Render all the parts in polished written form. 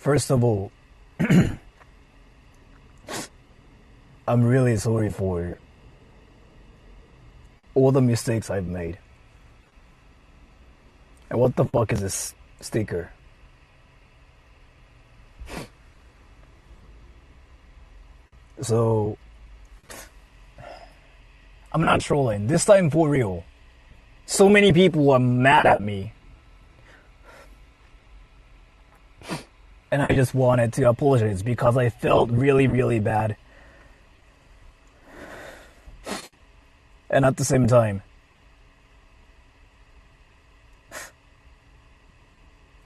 First of all, I'm really sorry for all the mistakes I've made. And what the fuck is this sticker? So, I'm not trolling. This time for real. So many people are mad at me. And I just wanted to apologize because I felt really, really bad. And at the same time,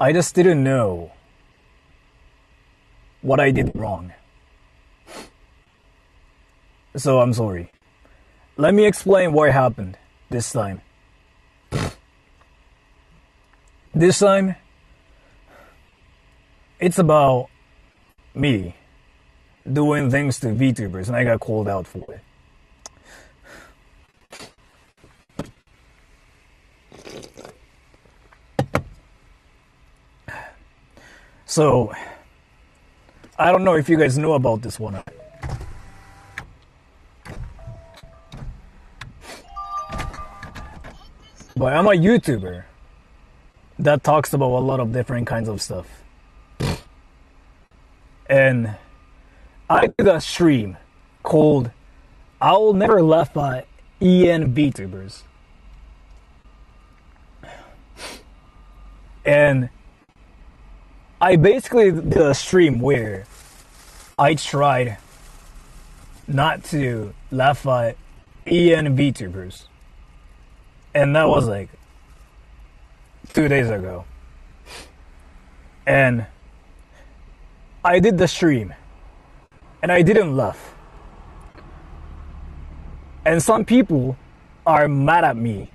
I just didn't know what I did wrong. So I'm sorry. Let me explain what happened this time. This time, it's about me doing things to VTubers, and I got called out for it. So, I don't know if you guys know about this one. But I'm a YouTuber that talks about a lot of different kinds of stuff. And I did a stream called I'll Never Laugh by EN VTubers. And I basically did a stream where I tried not to laugh at EN VTubers. And that was like 2 days ago. And I did the stream. And I didn't laugh. And some people are mad at me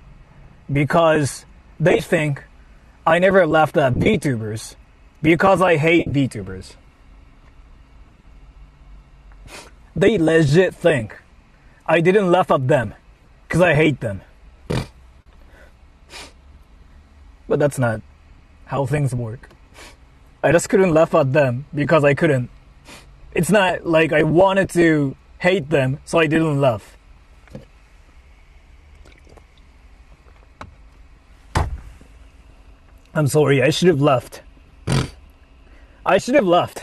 because they think I never laughed at VTubers because I hate VTubers. They legit think I didn't laugh at them because I hate them. But that's not how things work. I just couldn't laugh at them because I couldn't. It's not like I wanted to hate them, so I didn't laugh. I'm sorry, I should have left. I should have left.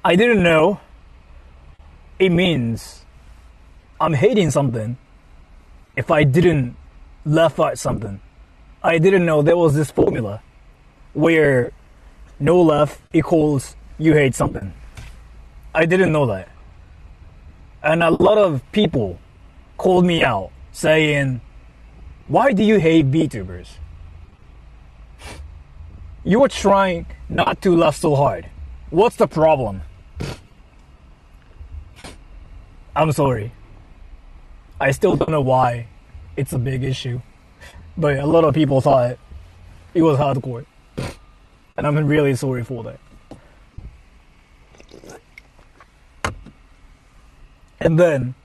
I didn't know it means I'm hating something if I didn't laugh at something. I didn't know there was this formula where no laugh equals you hate something. I didn't know that. And a lot of people called me out saying, why do you hate VTubers? You were trying not to laugh so hard. What's the problem? I'm sorry. I still don't know why it's a big issue. But a lot of people thought it was hardcore. And I'm really sorry for that. And then,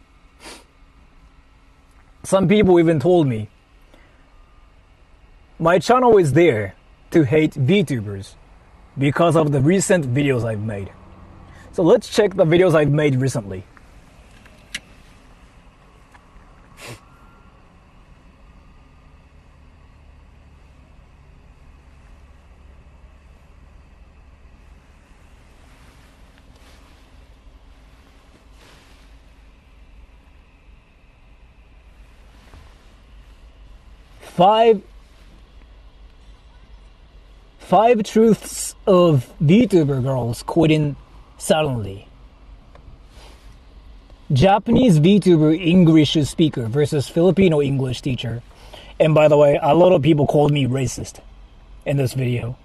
some people even told me, my channel is there to hate VTubers because of the recent videos I've made. So let's check the videos I've made recently. Five truths of VTuber girls quitting suddenly. Japanese VTuber English speaker versus Filipino English teacher. And by the way, a lot of people called me racist in this video.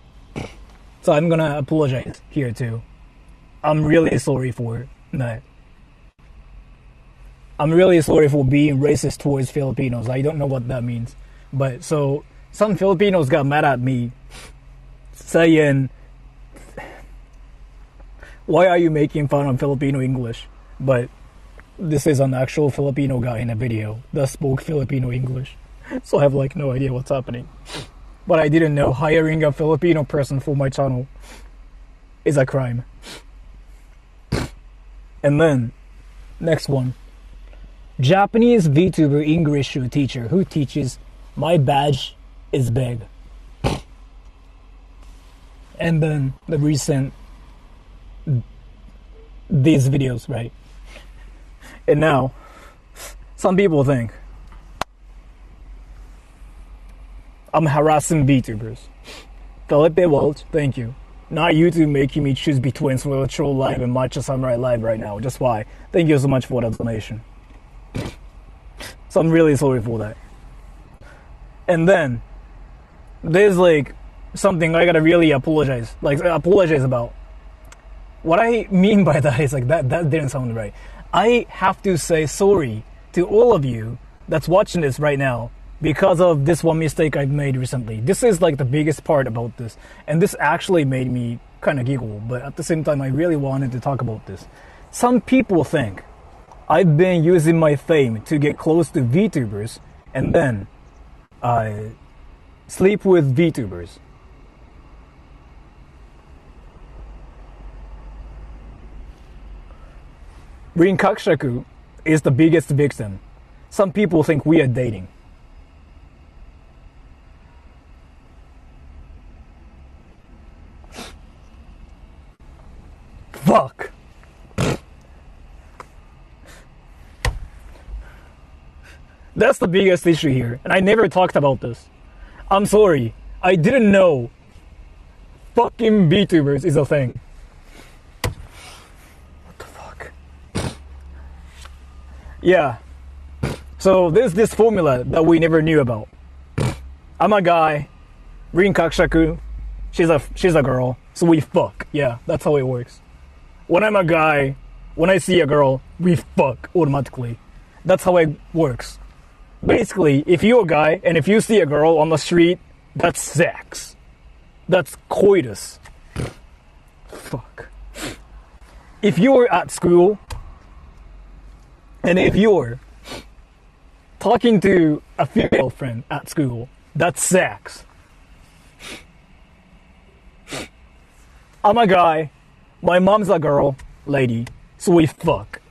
So I'm gonna apologize here too. I'm really sorry for that. I'm really sorry for being racist towards Filipinos. I don't know what that means. But so some Filipinos got mad at me saying, why are you making fun of Filipino English? But this is an actual Filipino guy in a video that spoke Filipino English. So I have like no idea what's happening. but I didn't know hiring a Filipino person for my channel is a crime. And then, next one. Japanese VTuber English teacher who teaches my badge is big. And then the recent these videos, right? And now, some people think I'm harassing VTubers. Felipe Walt, thank you. Not YouTube making me choose between Virtual Live and Matcha Samurai Live right now. Just why? Thank you so much for the explanation. So I'm really sorry for that. And then there's like something I gotta really apologize about. What I mean by that is like that didn't sound right. I have to say sorry to all of you that's watching this right now because of this one mistake I've made recently. This is like the biggest part about this, and this actually made me kind of giggle, but at the same time I really wanted to talk about this. Some people think I've been using my fame to get close to VTubers and then I sleep with VTubers. Rinkakushaku is the biggest victim. Some people think we are dating. Fuck. That's the biggest issue here, and I never talked about this. I'm sorry, I didn't know fucking VTubers is a thing. What the fuck? Yeah. So there's this formula that we never knew about. I'm a guy, Rinkakushaku, she's a girl, so we fuck. Yeah, that's how it works. When I'm a guy, when I see a girl, we fuck automatically. That's how it works. Basically, if you're a guy and if you see a girl on the street, that's sex. That's coitus. Fuck. If you're at school and if you're talking to a female friend at school, that's sex. I'm a guy, my mom's a girl, lady, so we fuck.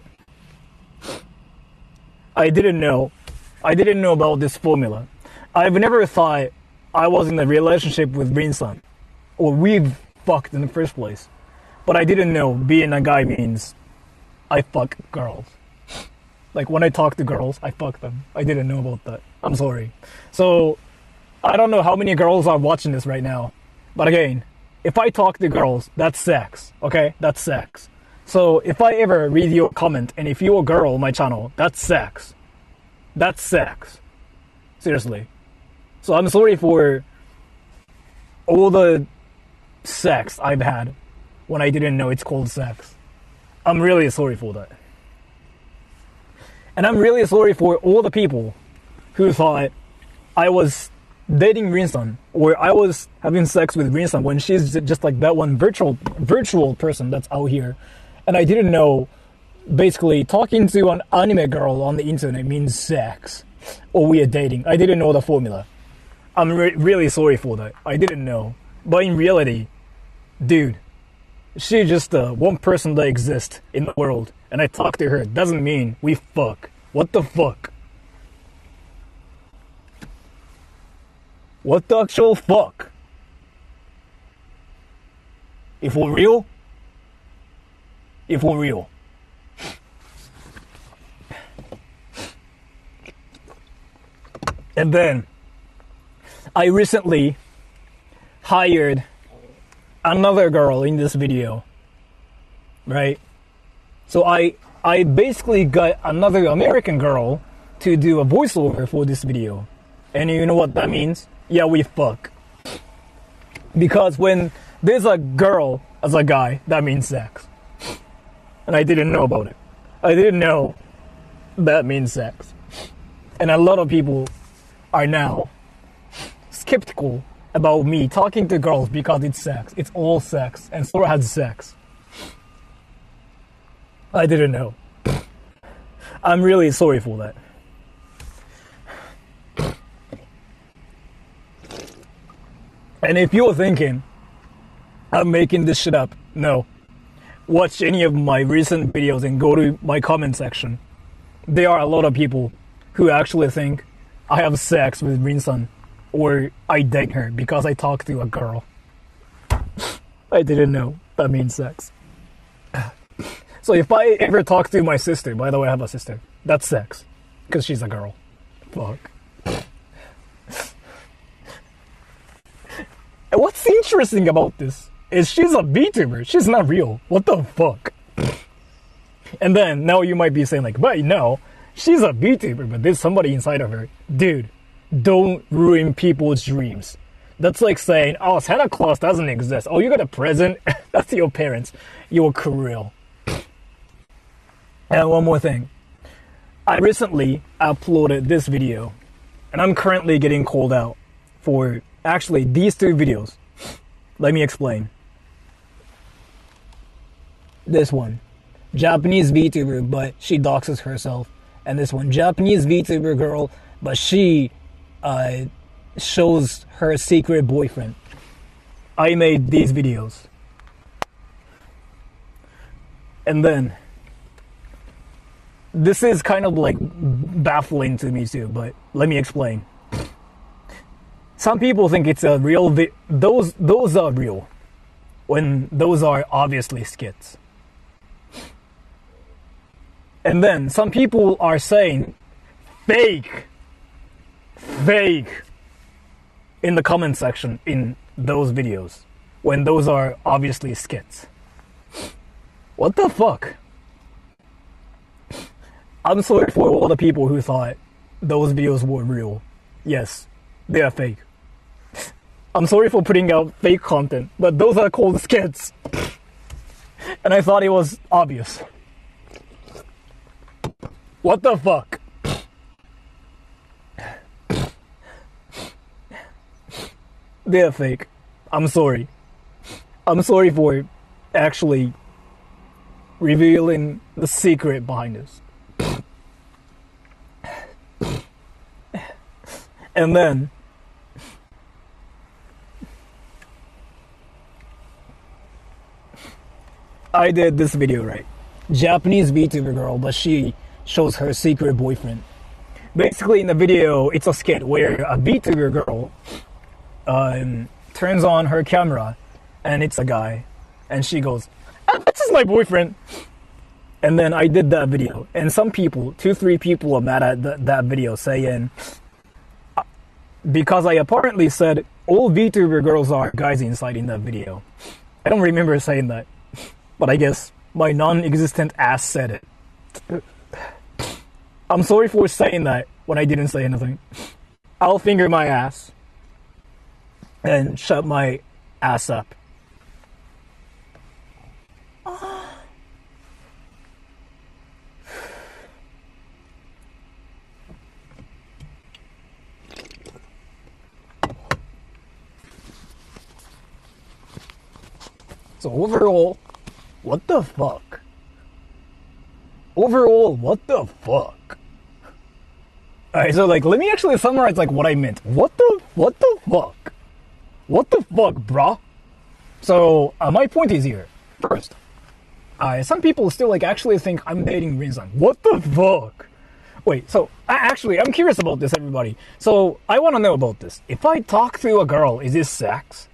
I didn't know about this formula. I've never thought I was in a relationship with Rin-san, or we've fucked in the first place. But I didn't know being a guy means I fuck girls. Like when I talk to girls, I fuck them. I didn't know about that. I'm sorry. So, I don't know how many girls are watching this right now. But again, if I talk to girls, that's sex. Okay? That's sex. So, if I ever read your comment, and if you're a girl on my channel, that's sex. That's sex. Seriously. So I'm sorry for all the sex I've had when I didn't know it's called sex. I'm really sorry for that. And I'm really sorry for all the people who thought I was dating Rin-san or I was having sex with Rin-san when she's just like that one virtual person that's out here. And I didn't know basically talking to an anime girl on the internet means sex or we are dating. I didn't know the formula. I'm really sorry for that. I didn't know. But in reality, dude, she's just one person that exists in the world and I talk to her doesn't mean we fuck. What the fuck? What the actual fuck? If we're real? If we're real. And then, I recently hired another girl in this video, right? So I basically got another American girl to do a voiceover for this video. And you know what that means? Yeah, we fuck. Because when there's a girl as a guy, that means sex. And I didn't know about it. I didn't know that means sex. And a lot of people are now skeptical about me talking to girls because it's sex. It's all sex. And Sora has sex. I didn't know. I'm really sorry for that. And if you're thinking, I'm making this shit up, no. Watch any of my recent videos and go to my comment section. There are a lot of people who actually think I have sex with Rin-san or I date her because I talk to a girl. I didn't know that means sex. So if I ever talk to my sister, by the way, I have a sister, that's sex because she's a girl. Fuck. And what's interesting about this is she's a VTuber. She's not real. What the fuck? And then now you might be saying like, but no, she's a VTuber, but there's somebody inside of her. Dude, don't ruin people's dreams. That's like saying, oh, Santa Claus doesn't exist. Oh, you got a present? That's your parents. You're cruel. And one more thing. I recently uploaded this video, and I'm currently getting called out for actually these two videos. Let me explain. This one, Japanese VTuber, but she doxes herself. And this one, Japanese VTuber girl, but she shows her secret boyfriend. I made these videos. And then, this is kind of like baffling to me too, but let me explain. Some people think it's a real those are real, when those are obviously skits. And then some people are saying fake in the comment section in those videos when those are obviously skits. What the fuck? I'm sorry for all the people who thought those videos were real. Yes, they are fake. I'm sorry for putting out fake content, but those are called skits. And I thought it was obvious. What the fuck? They're fake. I'm sorry. I'm sorry for actually revealing the secret behind this. And then I did this video, right? Japanese VTuber girl, but she shows her secret boyfriend. Basically in the video, it's a skit where a VTuber girl turns on her camera and it's a guy and she goes, this is my boyfriend. And then I did that video and some people, 2-3 people are mad at that video saying, because I apparently said all VTuber girls are guys inside in that video. I don't remember saying that, but I guess my non-existent ass said it. I'm sorry for saying that when I didn't say anything. I'll finger my ass and shut my ass up. So overall, what the fuck? Overall, what the fuck? Alright, so like, let me actually summarize like what I meant. What the fuck? What the fuck, bruh? So, my point is here. First, some people still like actually think I'm dating Rin-san. What the fuck? Wait, so, I'm curious about this, everybody. So, I want to know about this. If I talk to a girl, is this sex?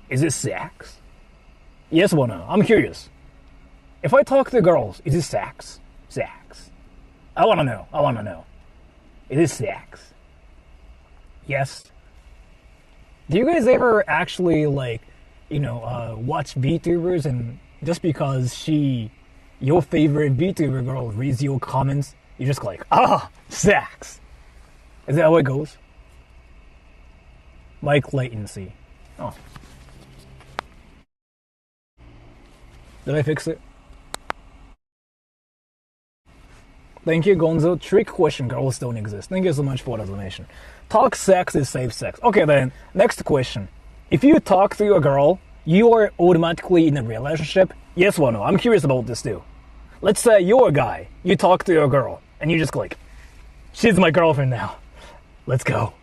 Is this sex? Yes or no? I'm curious. If I talk to girls, is this sex? Sex. I want to know. Is this sex? Yes. Do you guys ever actually like, watch VTubers and just because your favorite VTuber girl reads your comments, you just like, sex. Is that how it goes? Mic latency. Oh. Did I fix it? Thank you, Gonzo. Trick question, girls don't exist. Thank you so much for the donation. Talk sex is safe sex. Okay then, next question. If you talk to a girl, you are automatically in a relationship? Yes or no? I'm curious about this too. Let's say you're a guy, you talk to a girl, and you just like, she's my girlfriend now. Let's go.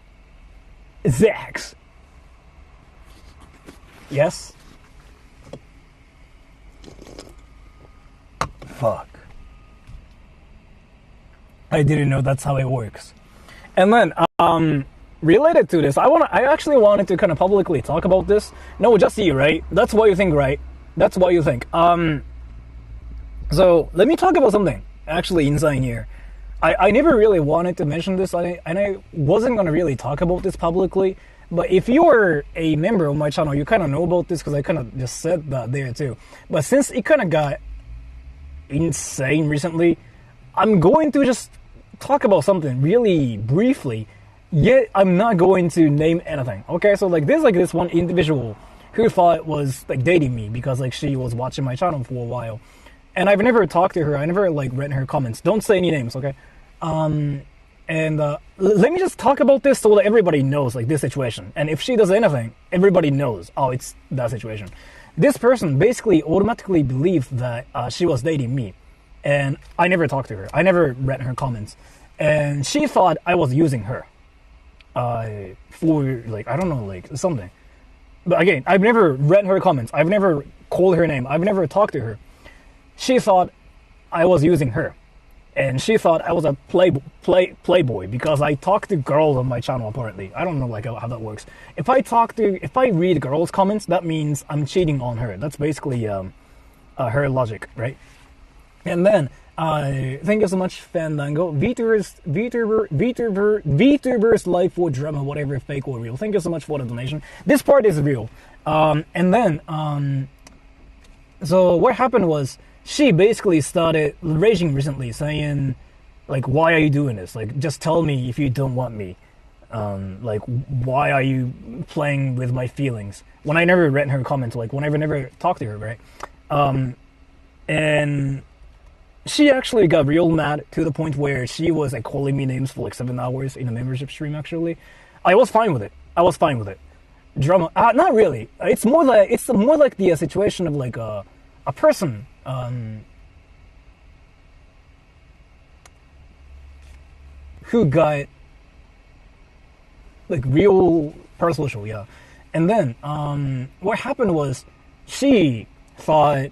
Sex. Yes? Fuck. I didn't know that's how it works. And then, related to this, I actually wanted to kind of publicly talk about this. No, just you, right? That's what you think, right? That's what you think. So let me talk about something actually inside here. I never really wanted to mention this, and I wasn't gonna really talk about this publicly. But if you're a member of my channel, you kind of know about this because I kind of just said that there too. But since it kind of got insane recently, I'm going to just talk about something really briefly. Yet I'm not going to name anything. Okay, so like there's like this one individual who thought was like dating me because like she was watching my channel for a while, and I've never talked to her. I never like read her comments. Don't say any names, okay? Let me just talk about this so that everybody knows like this situation. And if she does anything, everybody knows. Oh, it's that situation. This person basically automatically believed that she was dating me, and I never talked to her. I never read her comments, and she thought I was using her for like I don't know like something. But again, I've never read her comments. I've never called her name. I've never talked to her. She thought I was using her. And she thought I was a playboy because I talk to girls on my channel apparently. I don't know like how that works. If I read girls' comments, that means I'm cheating on her. That's basically her logic, right? And then thank you so much, Fandango. VTuber's life for drama, whatever fake or real. Thank you so much for the donation. This part is real. And then so what happened was, she basically started raging recently, saying, like, why are you doing this? Like, just tell me if you don't want me. Like, why are you playing with my feelings? When I never read her comments, like, when I never talked to her, right? And she actually got real mad to the point where she was, like, calling me names for, like, 7 hours in a membership stream, actually. I was fine with it. Drama, not really. It's more like the situation of, like, a person who got like real parasocial, yeah. And then what happened was she thought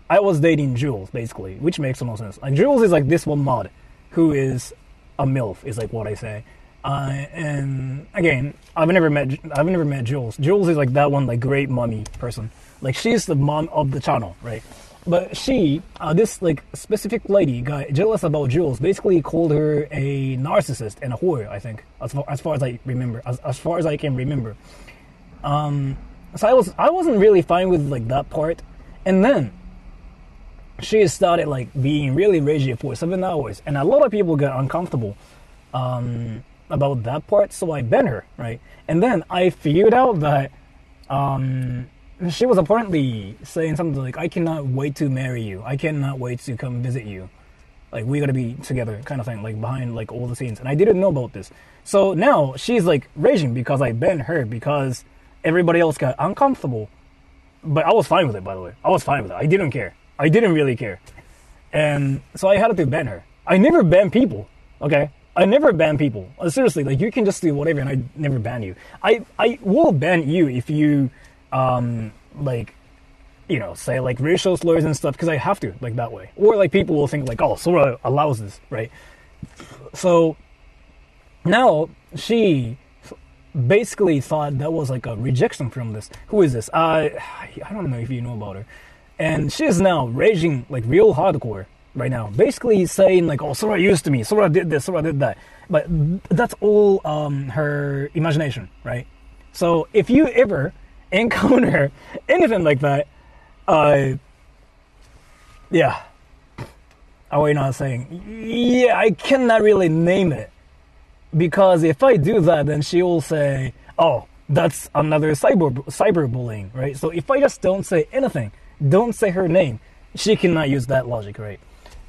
I was dating Jules, basically, which makes no sense. Like Jules is like this one mod who is a MILF, is like what I say. And again, I've never met Jules. Jules is like that one like great mommy person. Like she's the mom of the channel, right? But she, this like specific lady got jealous about Jules, basically called her a narcissist and a whore, I think, as far as I remember, as far as I can remember. So I wasn't really fine with like that part. And then she started like being really ragey for 7 hours, and a lot of people got uncomfortable about that part, so I banned her, right? And then I figured out that she was apparently saying something like, I cannot wait to marry you. I cannot wait to come visit you. Like, we gotta be together, kind of thing, like, behind, like, all the scenes. And I didn't know about this. So now, she's, like, raging because I banned her because everybody else got uncomfortable. But I was fine with it, by the way. I was fine with it. I didn't care. I didn't really care. And so I had to ban her. I never ban people, okay? I never ban people. Seriously, like, you can just do whatever and I never ban you. I will ban you if you... like, you know, say like racial slurs and stuff, because I have to, like that way. Or like people will think like, oh, Sora allows this, right? So now she basically thought that was like a rejection from this. Who is this? I don't know if you know about her. And she is now raging like real hardcore right now, basically saying like, oh, Sora used to me, Sora did this, Sora did that. But that's all her imagination, right? So if you ever encounter anything like that, yeah. Are we not saying? Yeah, I cannot really name it. Because if I do that, then she will say, oh, that's another cyberbullying, right? So if I just don't say anything, don't say her name, she cannot use that logic, right?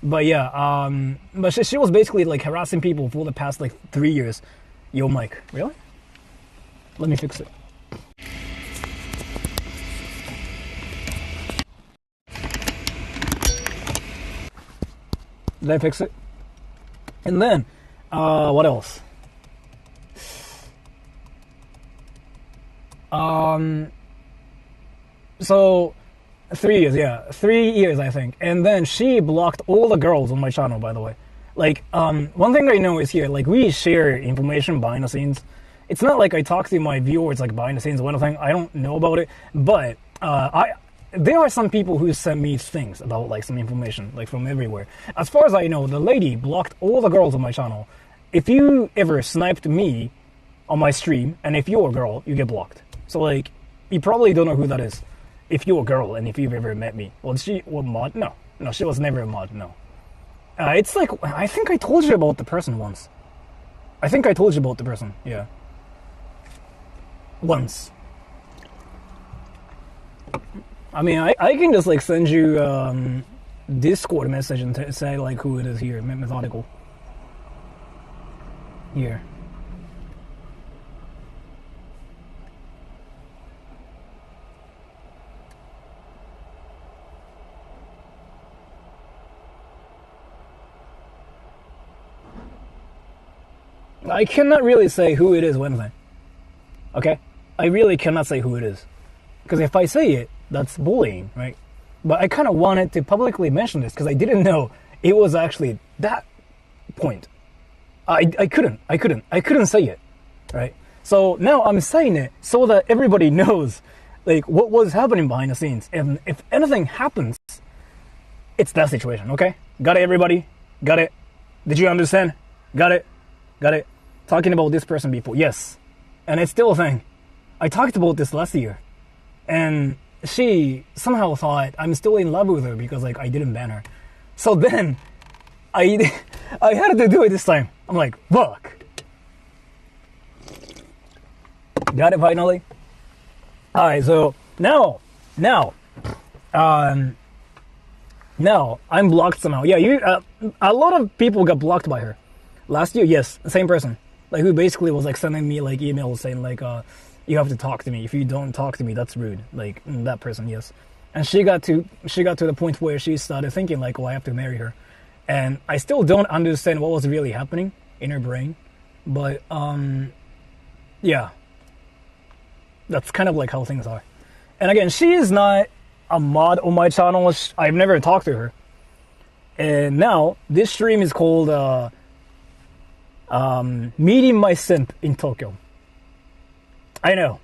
But yeah, but she was basically like harassing people for the past like 3 years. Yo, Mike, really? Let me fix it. Did I fix it? And then, what else? So 3 years, yeah, 3 years I think. And then she blocked all the girls on my channel, by the way. Like, one thing I know is here, like, we share information behind the scenes. It's not like I talk to my viewers like behind the scenes or anything. I don't know about it, but there are some people who send me things about like some information like from everywhere. As far as I know, the lady blocked all the girls on my channel. If you ever sniped me on my stream, and if you're a girl, you get blocked. So like, you probably don't know who that is. If you're a girl and if you've ever met me. Well, she was mod? No, she was never a mod. No. It's like, I think I told you about the person once. I think I told you about the person. Yeah. Once. I mean, I can just like send you Discord message and say like who it is here, methodical. Here. I cannot really say who it is Wednesday. Okay? I really cannot say who it is. Because if I say it, that's bullying, right? But I kind of wanted to publicly mention this because I didn't know it was actually that point. I couldn't say it, right? So now I'm saying it so that everybody knows like what was happening behind the scenes. And if anything happens, it's that situation, okay? Got it, everybody? Got it? Did you understand? Got it? Got it? Talking about this person before, yes. And it's still a thing. I talked about this last year. And she somehow thought I'm still in love with her because like I didn't ban her. So then I had to do it this time. I'm like, fuck. Got it finally? Alright, so now I'm blocked somehow. Yeah, a lot of people got blocked by her. Last year, yes, the same person. Like who basically was like sending me like emails saying like you have to talk to me. If you don't talk to me, that's rude. Like that person, yes. And she got to the point where she started thinking like, oh, I have to marry her. And I still don't understand what was really happening in her brain. But yeah. That's kind of like how things are. And again, she is not a mod on my channel. I've never talked to her. And now this stream is called Meeting My Simp in Tokyo. I know.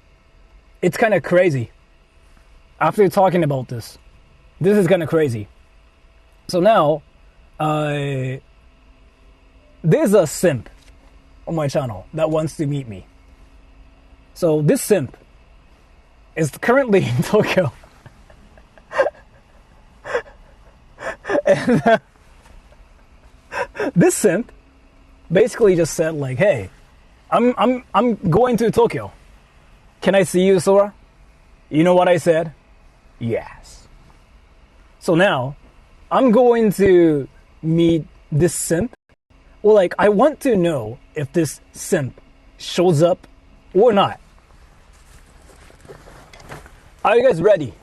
It's kind of crazy. After talking about this is kind of crazy. So now, there's a simp on my channel that wants to meet me. So this simp is currently in Tokyo. And this simp basically just said like, hey, I'm going to Tokyo. Can I see you, Sora? You know what I said? Yes. So now, I'm going to meet this simp. Well, like, I want to know if this simp shows up or not. Are you guys ready?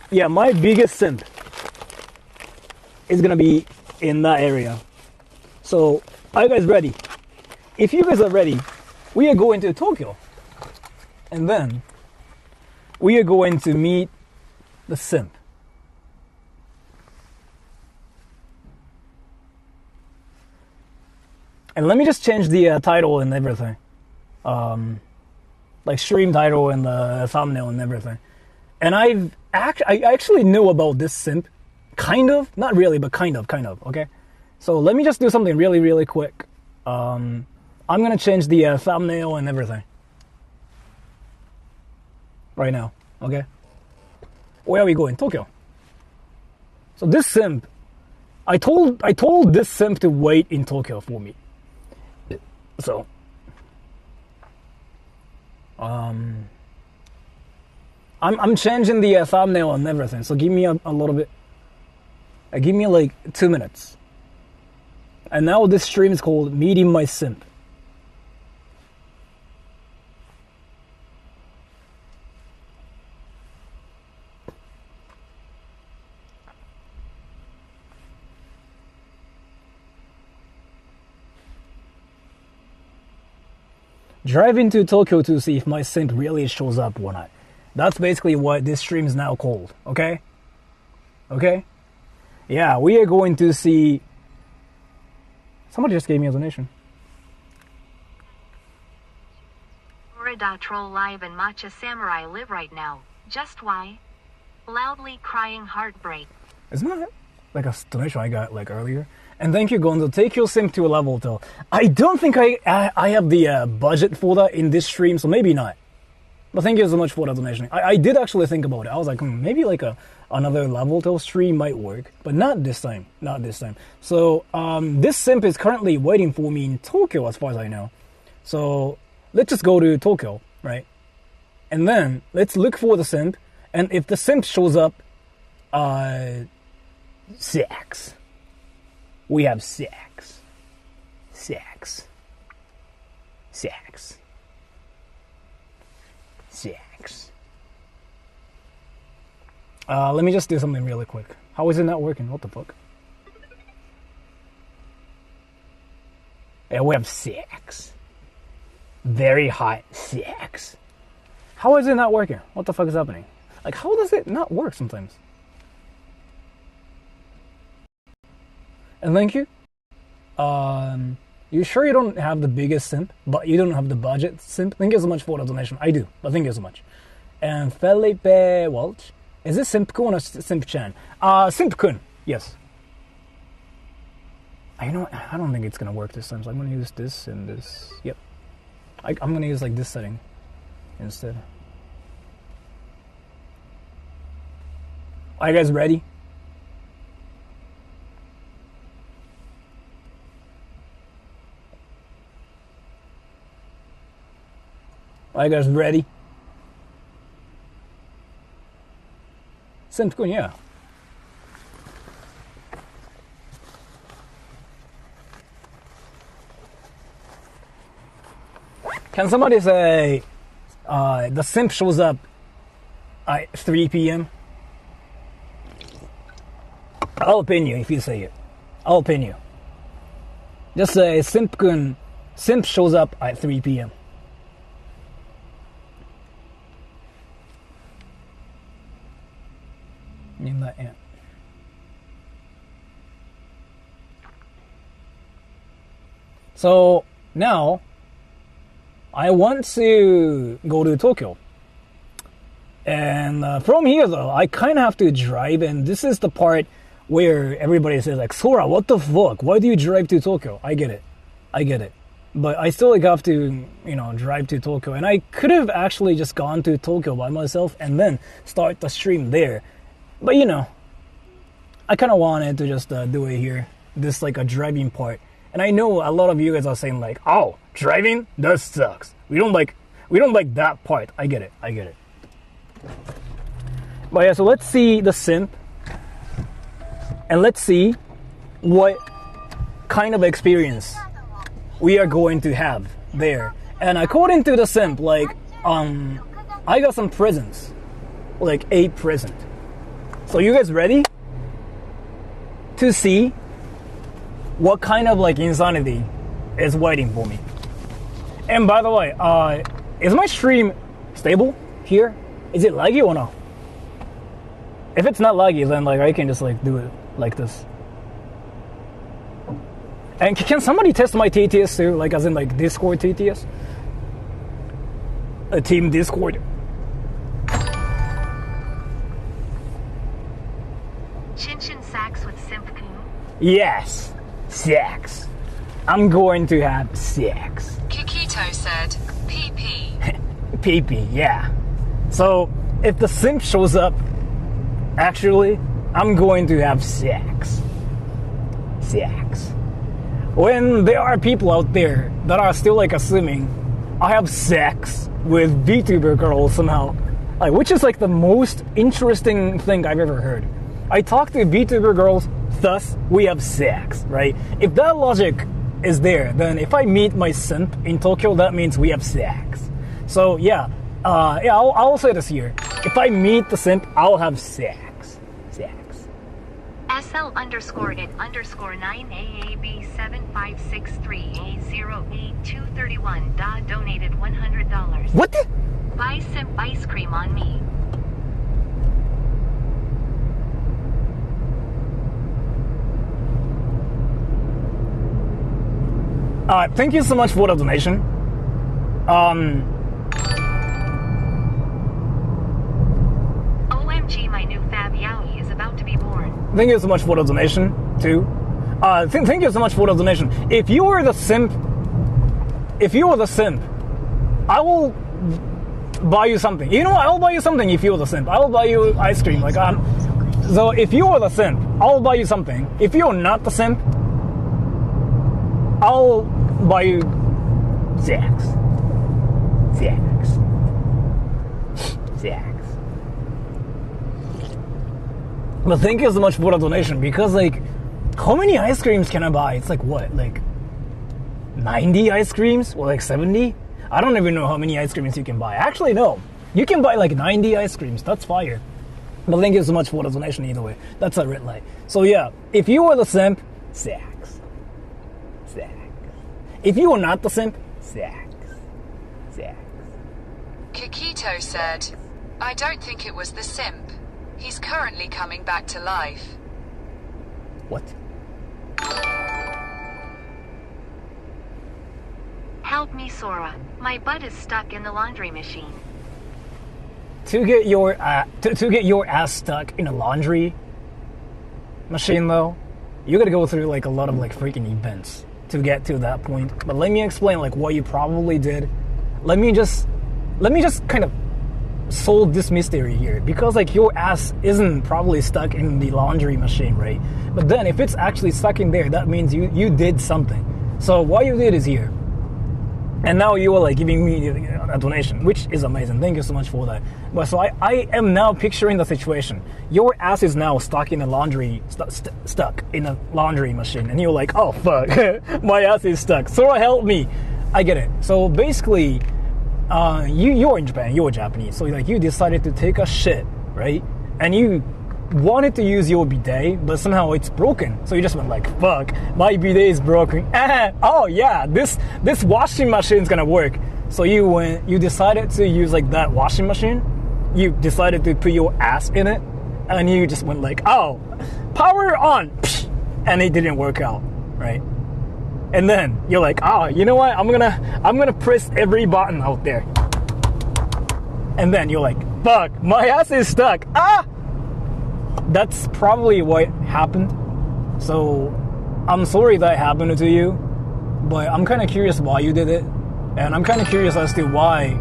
Yeah, my biggest simp is gonna be in that area. So, are you guys ready? If you guys are ready, we are going to Tokyo. And then, we are going to meet the simp. And let me just change the title and everything. Like stream title and the thumbnail and everything. And I actually know about this simp. Kind of. Not really, but kind of, okay? So let me just do something really, really quick. I'm going to change the thumbnail and everything. Right now, okay? Where are we going? Tokyo. So this simp, I told this simp to wait in Tokyo for me. So, I'm changing the thumbnail and everything. So give me a little bit. Give me like 2 minutes. And now this stream is called Meeting My Simp. Driving to Tokyo to see if my simp really shows up or not. That's basically what this stream is now called, okay? Okay? Yeah, we are going to see... Somebody just gave me a donation. Sora Troll Live and Matcha Samurai live right now. Just why? Loudly crying heartbreak. Isn't that like a donation I got like earlier? And thank you, Gonzo. Take your sim to a level till. I don't think I have the budget for that in this stream, so maybe not. But thank you so much for that donation. I did actually think about it. I was like, maybe like another level till stream might work, but not this time. Not this time. So this simp is currently waiting for me in Tokyo, as far as I know. So let's just go to Tokyo, right? And then let's look for the simp. And if the simp shows up, sex. We have sex. Sex. Sex. Sex. Let me just do something really quick. How is it not working? What the fuck? Yeah, we have sex. Very hot sex. How is it not working? What the fuck is happening? Like, how does it not work sometimes? And thank you. You sure you don't have the biggest simp, but you don't have the budget simp? Thank you so much for the donation. I do, but thank you so much. And Felipe Welch. Is this Simp-kun or Simp-chan? Simp-kun, yes. I don't think it's gonna work this time, so I'm gonna use this and this. Yep. I'm gonna use like this setting instead. Are you guys ready? Are you guys ready? Simp-kun, yeah. Can somebody say the simp shows up at 3 p.m.? I'll pin you if you say it. I'll pin you. Just say simp shows up at 3 p.m. In the end. So now I want to go to Tokyo. And from here though, I kind of have to drive, and this is the part where everybody says like, Sora, what the fuck? Why do you drive to Tokyo? I get it. But I still like have to, drive to Tokyo. And I could have actually just gone to Tokyo by myself and then start the stream there. But I kind of wanted to just do it here. This like a driving part. And I know a lot of you guys are saying like, oh, driving? That sucks. We don't like that part. I get it. But yeah, so let's see the simp. And let's see what kind of experience we are going to have there. And according to the simp, like, I got some presents. Like 8 presents. So you guys ready to see what kind of like insanity is waiting for me? And by the way, is my stream stable here? Is it laggy or no? If it's not laggy, then like I can just like do it like this. And can somebody test my TTS too? Like as in like Discord TTS? A team Discord. Chin sex with Simp-kun? Yes, sex. I'm going to have sex. Kikito said, PP. PP, yeah. So if the simp shows up, actually, I'm going to have sex. Sex. When there are people out there that are still like assuming I have sex with VTuber girls somehow, like, which is like the most interesting thing I've ever heard. I talk to VTuber girls, thus we have sex, right? If that logic is there, then if I meet my simp in Tokyo, that means we have sex. So yeah, I'll say this here. If I meet the simp, I'll have sex. Sex. SL_it_9AAB7563A08231 donated $100. What? Buy simp ice cream on me. Thank you so much for the donation. OMG, my new Fab Yowie is about to be born. Thank you so much for the donation, too. Thank you so much for the donation. If you were the simp, I will buy you something. You know what? I'll buy you something if you're the simp. I will buy you ice cream. So if you are the simp, I'll buy you something. If you're not the simp, I'll buy you Zax. But thank you so much for the donation, because how many ice creams can I buy? It's 90 ice creams or 70? I don't even know how many ice creams you can buy. Actually, no. You can buy 90 ice creams. That's fire. But thank you so much for the donation either way. That's a red light. So yeah, if you were the simp, Zax. If you were not the simp, Zax. Kikito said, I don't think it was the simp. He's currently coming back to life. What? Help me, Sora. My butt is stuck in the laundry machine. To get your ass stuck in a laundry machine, though, you gotta go through a lot of freaking events to get to that point. But let me explain what you probably did. Let me just kind of solve this mystery here, because your ass isn't probably stuck in the laundry machine, right? But then if it's actually stuck in there, that means you did something. So what you did is here. And now you are giving me a donation, which is amazing. Thank you so much for that. But so I am now picturing the situation. Your ass is now stuck in a laundry stuck in a laundry machine, and you're like, oh fuck, my ass is stuck. Sora, help me. I get it. So basically, you're in Japan. You're Japanese. So you decided to take a shit, right? And you wanted to use your bidet, but somehow it's broken. So you just went fuck, my bidet is broken. Oh yeah, this washing machine is gonna work. So you decided to use that washing machine. You decided to put your ass in it, and you just went oh, power on, and it didn't work out, right? And then you're you know what? I'm gonna press every button out there. And then you're fuck, my ass is stuck. That's probably what happened. So I'm sorry that happened to you, but I'm kind of curious why you did it, and I'm kind of curious as to why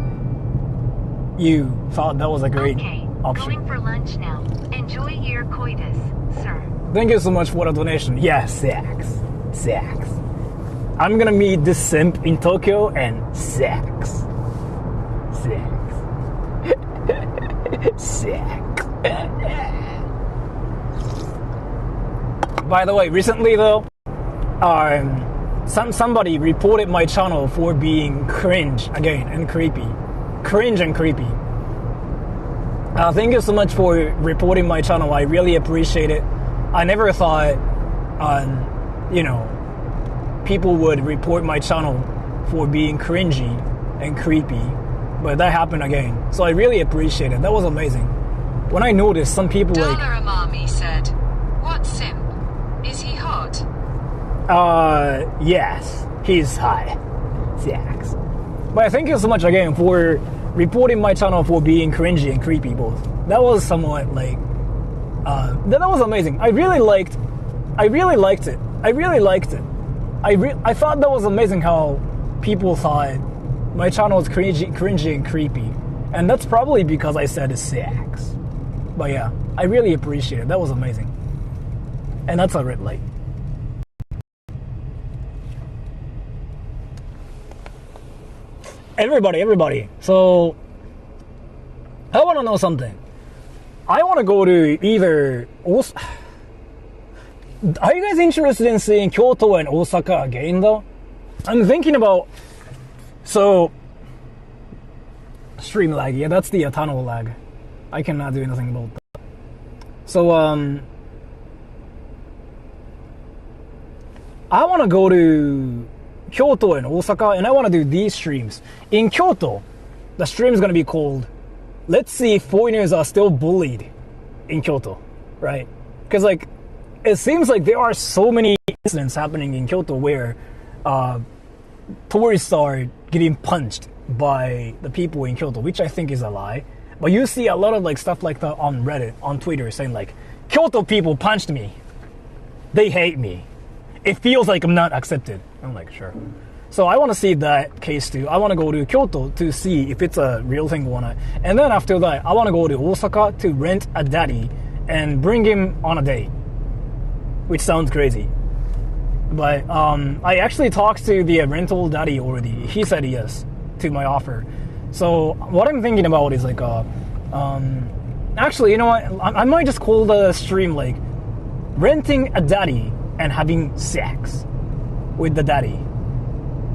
you thought that was a great option. Going for lunch now. Enjoy your coitus, sir. Thank you so much for the donation. Yeah, sex. I'm gonna meet this simp in Tokyo and sex. By the way, recently though, somebody reported my channel for being cringe again and creepy. Thank you so much for reporting my channel. I really appreciate it. I never thought, people would report my channel for being cringy and creepy, but that happened again. So I really appreciate it. That was amazing. When I noticed some people Dollar Amami said, what simp? Is he hot? Yes, he's hot. Sex. But thank you so much again for reporting my channel for being cringy and creepy both. That was somewhat that was amazing. I really liked it. I thought that was amazing how people thought my channel was cringy and creepy. And that's probably because I said sex. But yeah, I really appreciate it. That was amazing. And that's a red light. Everybody. So, I want to know something. I want to go to either Are you guys interested in seeing Kyoto and Osaka again though? I'm thinking about... So... Stream lag. Yeah, that's the tunnel lag. I cannot do anything about that. So, I want to go to Kyoto and Osaka, and I want to do these streams. In Kyoto, the stream is gonna be called, let's see if foreigners are still bullied in Kyoto, right? Because like, it seems like there are so many incidents happening in Kyoto where tourists are getting punched by the people in Kyoto, which I think is a lie. But you see a lot of like stuff like that on Reddit, on Twitter, saying like, Kyoto people punched me. They hate me. It feels like I'm not accepted. I'm like, sure. So I want to see that case too. I want to go to Kyoto to see if it's a real thing or not. And then after that, I want to go to Osaka to rent a daddy and bring him on a date. Which sounds crazy. But I actually talked to the rental daddy already. He said yes to my offer. So what I'm thinking about is like, actually, you know what? I might just call the stream like renting a daddy and having sex with the daddy.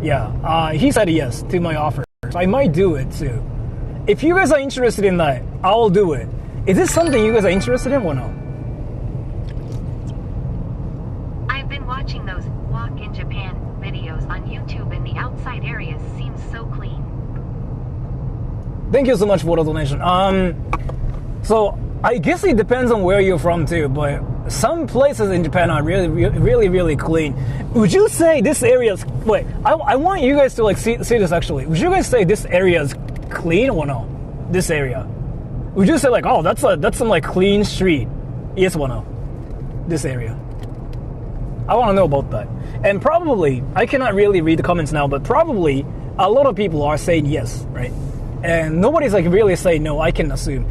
Yeah, he said yes to my offer. So I might do it too. If you guys are interested in that, I'll do it. Is this something you guys are interested in or no? I've been watching those walk in Japan videos on YouTube and the outside areas seem so clean. Thank you so much for the donation. So I guess it depends on where you're from too, but some places in Japan are really clean. Would you say this area is... Wait, I want you guys to like see this actually. Would you guys say this area is clean or no? This area. Would you say like, oh, that's some like clean street? Yes or no? This area. I want to know about that. And probably, I cannot really read the comments now, but probably a lot of people are saying yes, right? And nobody's like really saying no, I can assume.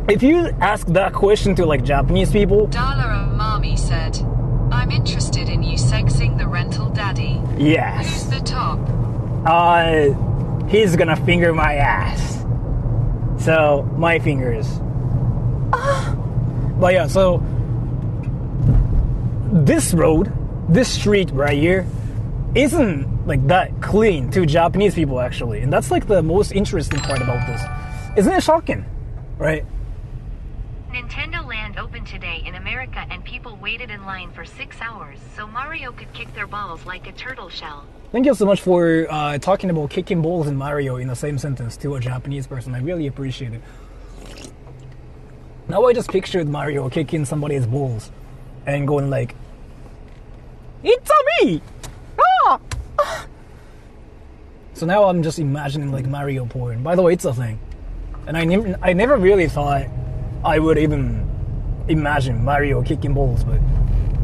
If you ask that question to like Japanese people... Dala Amami said, I'm interested in you sexing the rental daddy. Yes. Who's the top? He's gonna finger my ass. So, my fingers. But yeah, so... This road, this street right here, isn't like that clean to Japanese people actually. And that's like the most interesting part about this. Isn't it shocking? Right? Nintendo Land opened today in America and people waited in line for 6 hours so Mario could kick their balls like a turtle shell. Thank you so much for talking about kicking balls in Mario in the same sentence to a Japanese person. I really appreciate it. Now I just pictured Mario kicking somebody's balls and going like, "It's a me! Ah! So now I'm just imagining like Mario porn. By the way, it's a thing. And I never really thought I would even imagine Mario kicking balls, but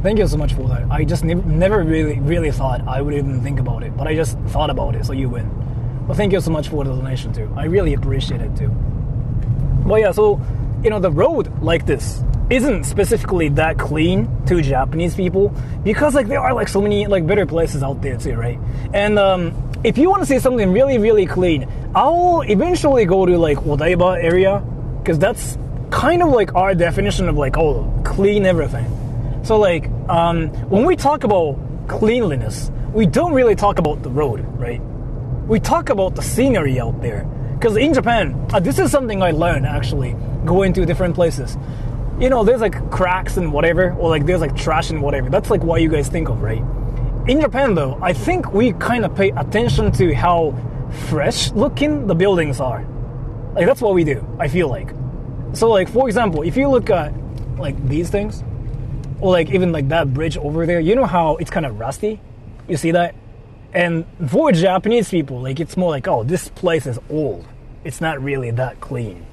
thank you so much for that. I just never really thought I would even think about it, but I just thought about it, so you win. But thank you so much for the donation too. I really appreciate it too. But yeah, so, you know, the road like this isn't specifically that clean to Japanese people because like there are like so many like better places out there too, right? And if you want to see something really clean, I'll eventually go to like Odaiba area because that's kind of like our definition of like, oh, clean everything. So like when we talk about cleanliness, we don't really talk about the road, right? We talk about the scenery out there. Because in Japan, this is something I learned actually going to different places. You know, there's like cracks and whatever, or like there's like trash and whatever. That's like what you guys think of, right? In Japan though, I think we kind of pay attention to how fresh looking the buildings are. Like that's what we do, I feel like. So like, for example, if you look at like these things, or like even like that bridge over there, you know how it's kind of rusty? You see that? And for Japanese people, like it's more like, oh, this place is old. It's not really that clean.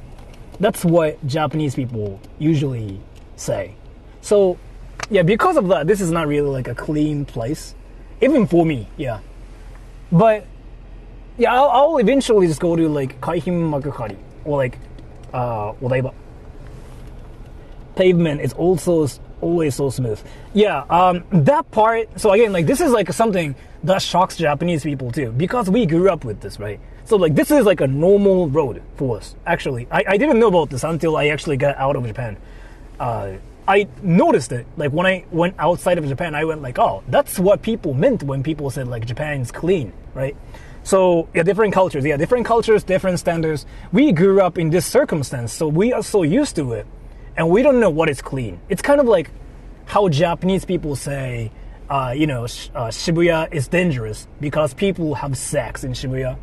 That's what Japanese people usually say. So, yeah, because of that, this is not really like a clean place. Even for me, yeah. But, yeah, I'll eventually just go to like Kaihim Makakari or like Odaiba. Pavement is also always so smooth. Yeah, that part, so again, like this is like something that shocks Japanese people too, because we grew up with this, right? So like this is like a normal road for us, actually. I didn't know about this until I actually got out of Japan. I noticed it, like when I went outside of Japan, I went like, oh, that's what people meant when people said like Japan's clean, right? So yeah, different cultures, different standards. We grew up in this circumstance, so we are so used to it. And we don't know what is clean. It's kind of like how Japanese people say, Shibuya is dangerous because people have sex in Shibuya.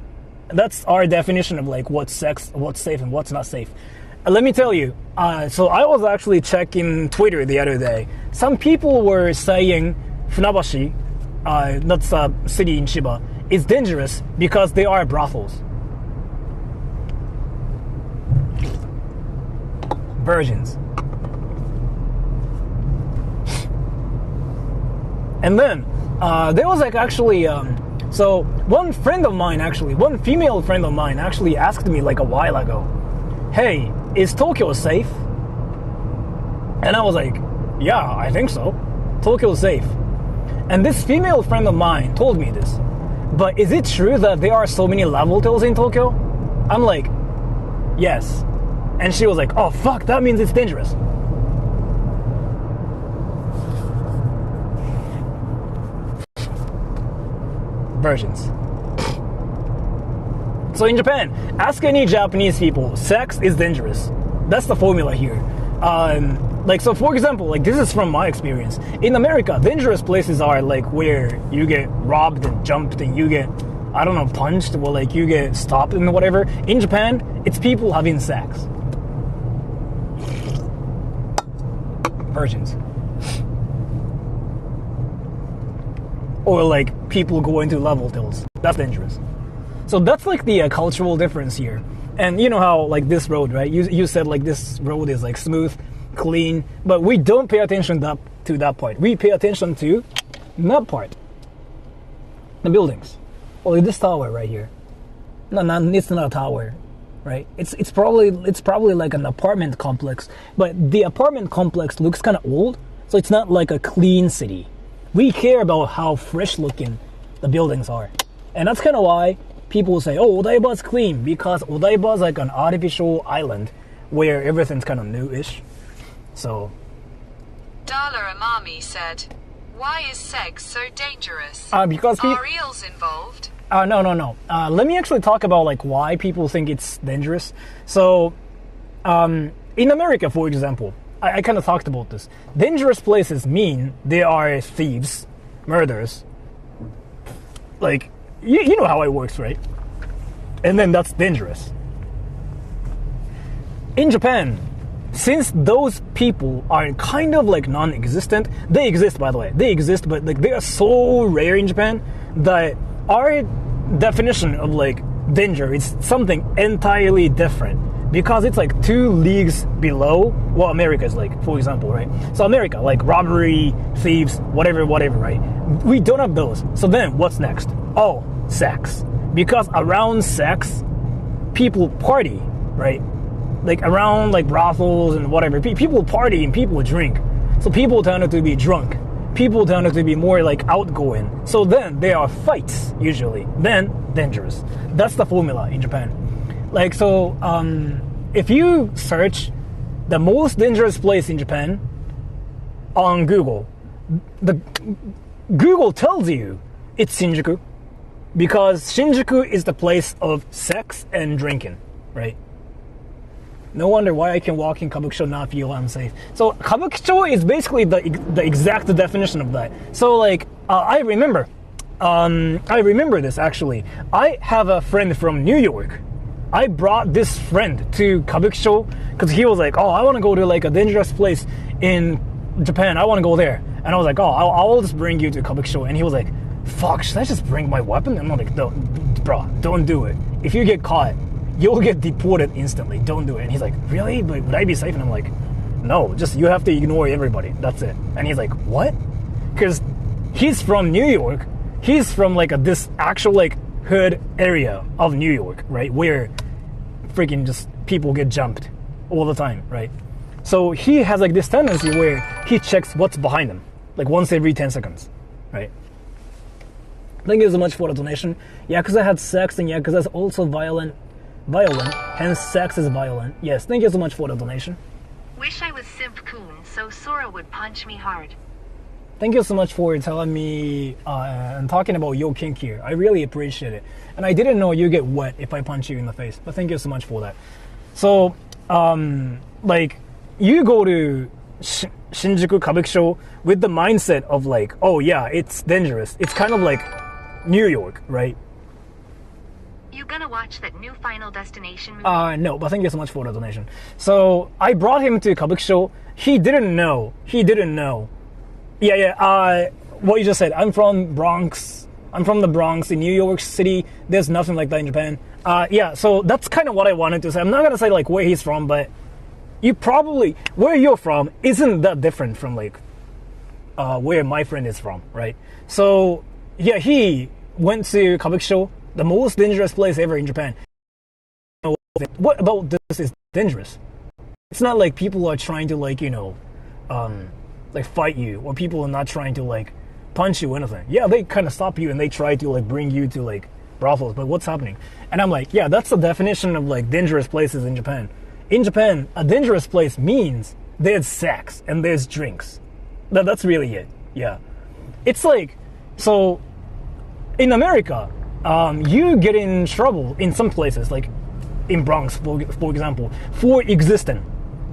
That's our definition of like what's sex, what's safe, and what's not safe. Let me tell you. So I was actually checking Twitter the other day. Some people were saying Funabashi, that's a city in Chiba, is dangerous because they are brothels. Virgins. And then there was like actually so one female friend of mine actually asked me like a while ago, hey, is Tokyo safe? And I was like, yeah, I think so. Tokyo's safe. And this female friend of mine told me this, but is it true that there are so many levels in Tokyo? I'm like, yes. And she was like, oh fuck, that means it's dangerous. Virgins. So in Japan, ask any Japanese people, sex is dangerous. That's the formula here. Like, so for example, like this is from my experience. In America, dangerous places are like where you get robbed and jumped and you get, I don't know, punched or like you get stopped and whatever. In Japan, it's people having sex. Virgins. Or like people going to level tills. That's dangerous. So that's like the cultural difference here. And you know how like this road, right? You said like this road is like smooth, clean, but we don't pay attention to that part. We pay attention to that part. The buildings. Or this tower right here. No, it's not a tower, right? It's probably like an apartment complex, but the apartment complex looks kind of old, so it's not like a clean city. We care about how fresh looking the buildings are. And that's kind of why people say, oh, Odaiba is clean, because Odaiba is like an artificial island where everything's kind of new-ish. So. Dala Amami said, why is sex so dangerous? Because are eels involved? No. Let me actually talk about like why people think it's dangerous. So, in America, for example, I kind of talked about this. Dangerous places mean they are thieves, murderers. Like, you know how it works, right? And then that's dangerous. In Japan, since those people are kind of like non-existent, they exist, by the way. They exist, but like they are so rare in Japan that our definition of like danger is something entirely different. Because it's like 2 leagues below what America is like, for example, right? So America, like robbery, thieves, whatever, right? We don't have those. So then what's next? Oh, sex. Because around sex, people party, right? Like around like brothels and whatever, people party and people drink. So people tend to be drunk. People tend to be more like outgoing. So then there are fights, usually. Then dangerous. That's the formula in Japan. Like, so, if you search the most dangerous place in Japan on Google, Google tells you it's Shinjuku, because Shinjuku is the place of sex and drinking, right? No wonder why I can walk in Kabukicho and not feel unsafe. So Kabukicho is basically the exact definition of that. So like, I remember this actually. I have a friend from New York. I brought this friend to Kabukicho because he was like, oh, I want to go to like a dangerous place in Japan. I want to go there. And I was like, oh, I'll just bring you to Kabukicho. And he was like, fuck, should I just bring my weapon? And I'm like, no, bro, don't do it. If you get caught, you'll get deported instantly. Don't do it. And he's like, really? But would I be safe? And I'm like, no, just you have to ignore everybody. That's it. And he's like, what? Because he's from New York. He's from like this actual like hood area of New York, right? Where freaking just people get jumped all the time, right? So he has like this tendency where he checks what's behind him, like once every 10 seconds, right? Thank you so much for the donation. Yakuza had sex and Yakuza is also violent, hence sex is violent. Yes, thank you so much for the donation. Wish I was Simp-kun so Sora would punch me hard. Thank you so much for telling me and talking about your kink here. I really appreciate it. And I didn't know you get wet if I punch you in the face. But thank you so much for that. So, like, you go to Shinjuku Kabukicho with the mindset of like, oh yeah, it's dangerous. It's kind of like New York, right? You gonna watch that new Final Destination movie? No, but thank you so much for the donation. So I brought him to Kabuki. He didn't know. Yeah. What you just said. I'm from Bronx. I'm from the Bronx in New York City. There's nothing like that in Japan. Yeah. So that's kind of what I wanted to say. I'm not gonna say like where he's from, but where you're from isn't that different from like where my friend is from, right? So yeah, he went to Kabuki, the most dangerous place ever in Japan. What about this is dangerous? It's not like people are trying to like like fight you, or people are not trying to like punch you or anything. Yeah, they kind of stop you and they try to like bring you to like brothels, but what's happening? And I'm like, yeah, that's the definition of like dangerous places in Japan. In Japan, a dangerous place means there's sex and there's drinks. That's really it. Yeah. It's like, so in America, you get in trouble in some places, like in Bronx, for example, for existing.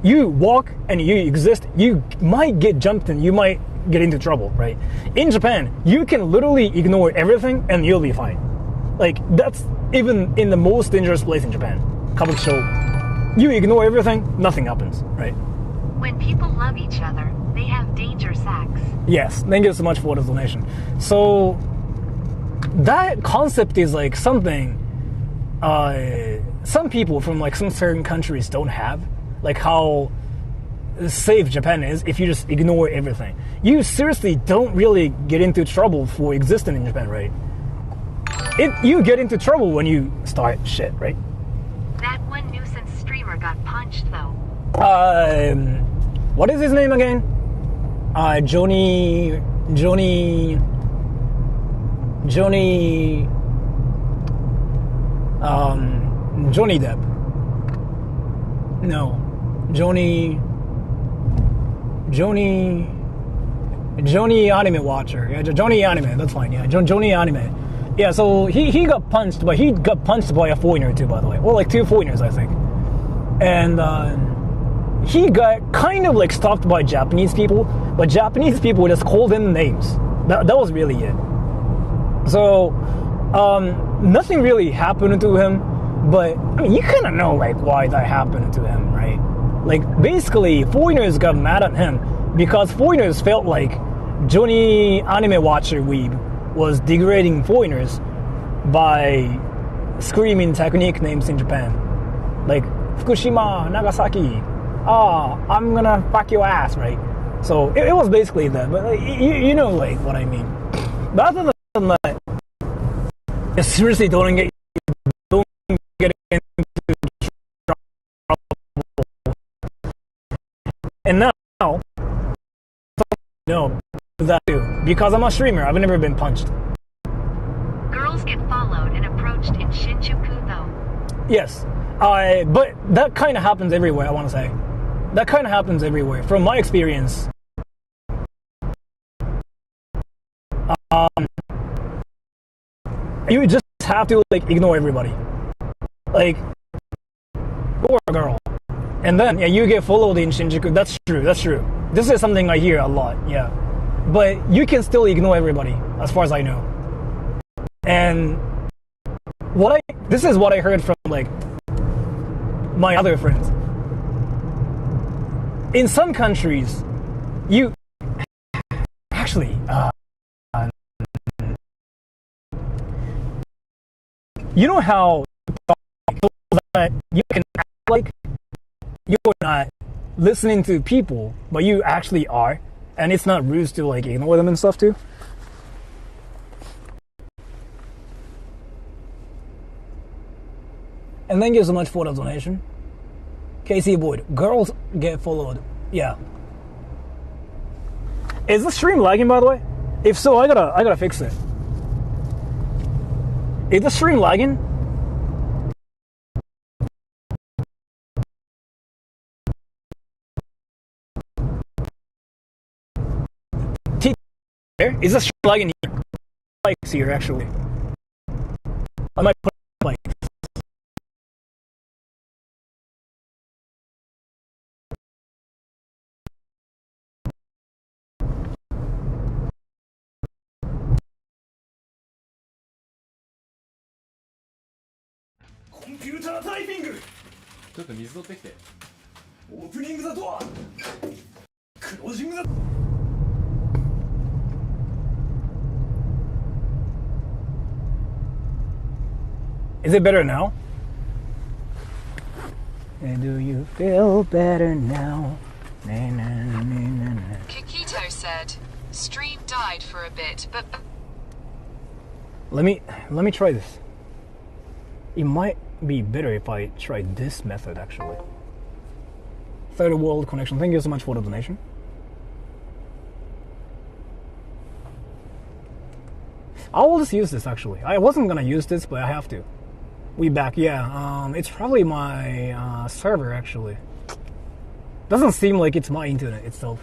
You walk and you exist, you might get jumped and you might get into trouble, right? In Japan, you can literally ignore everything and you'll be fine. Like, that's even in the most dangerous place in Japan, Kabuki. You ignore everything, nothing happens, right? When people love each other, they have danger sex. Yes, thank you so much for the donation. So, that concept is like something some people from like some certain countries don't have. Like how safe Japan is if you just ignore everything. You seriously don't really get into trouble for existing in Japan, right? You get into trouble when you start shit, right? That one Nuisance streamer got punched though. What is his name again? Johnny Depp. No. Johnny Anime Watcher. Yeah, Johnny Anime, that's fine, yeah. Johnny Anime. Yeah, so he got punched, but he got punched by a foreigner too, by the way. Or like two foreigners, I think. And he got kind of like stopped by Japanese people, but Japanese people just called him names. That was really it. So, nothing really happened to him, but I mean, you kind of know like why that happened to him, right? Like basically, foreigners got mad at him because foreigners felt like Johnny Anime Watcher Weeb was degrading foreigners by screaming technique names in Japan, like Fukushima, Nagasaki. I'm gonna fuck your ass, right? So it was basically that, but like, you know like what I mean. But other than that, seriously don't get into trouble. And now, no, that too. Because I'm a streamer, I've never been punched. Girls get followed and approached in Shinjuku though. Yes, but that kind of happens everywhere, I want to say. That kind of happens everywhere. From my experience, you just have to like ignore everybody. Like, you're a girl. And then, yeah, you get followed in Shinjuku. That's true. This is something I hear a lot, yeah. But you can still ignore everybody, as far as I know. And this is what I heard from, like, my other friends. In some countries, you... Actually, you know how that you can act like you're not listening to people, but you actually are, and it's not rude to like ignore them and stuff too. And thank you so much for the donation. Casey Boyd, girls get followed. Yeah. Is the stream lagging, by the way? If so, I gotta fix it. Is the stream lagging? Is the stream lagging here? Likes here actually. I might put like コンピュータータイピング。ちょっと水取ってきて。オープニングザドア。クロージングザ。Is it better now? And do you feel better now? Kikito said, stream died for a bit, but... Let me try this. It might be better if I try this method actually. Third world connection. Thank you so much for the donation. I will just use this actually. I wasn't gonna use this, but I have to. We back, yeah. It's probably my server actually. Doesn't seem like it's my internet itself.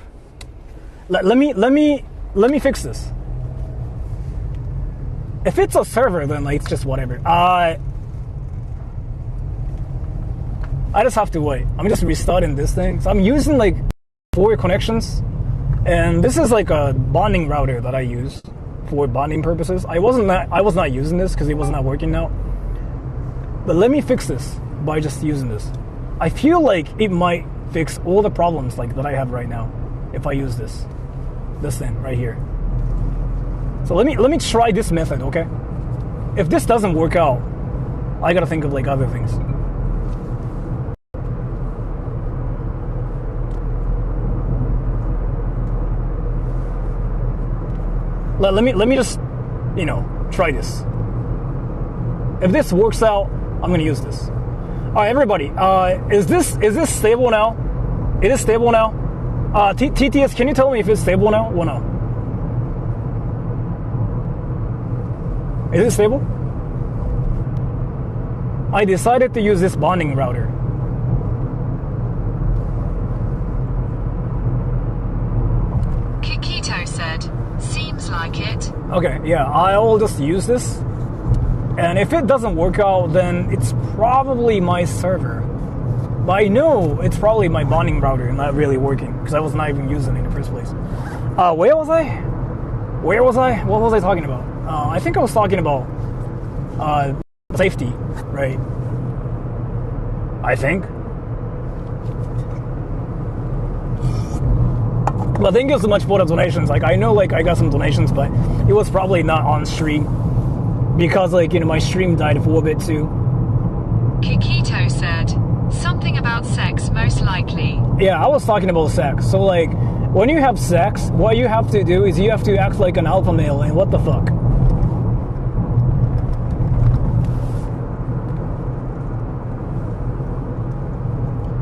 Let me fix this. If it's a server, then like, it's just whatever. I just have to wait. I'm just restarting this thing. So I'm using like 4 connections, and this is like a bonding router that I use for bonding purposes. I was not using this because it was not working now. But let me fix this by just using this. I feel like it might fix all the problems like that I have right now if I use this thing right here. So let me try this method, okay? If this doesn't work out, I gotta think of like other things. Let me just, try this. If this works out, I'm gonna use this. All right, everybody. Is this stable now? It is stable now. TTS, can you tell me if it's stable now or no? Is it stable? I decided to use this bonding router. Kikito said, seems like it. Okay, yeah, I'll just use this. And if it doesn't work out, then it's probably my server. But I know it's probably my bonding router not really working because I was not even using it in the first place. Where was I? What was I talking about? I think I was talking about safety, right? I think. But thank you so much for the donations. Like, I know like I got some donations, but it was probably not on stream because like, my stream died for a bit too. Kikito said, something about sex most likely. Yeah, I was talking about sex. So like, when you have sex, what you have to do is you have to act like an alpha male, and what the fuck?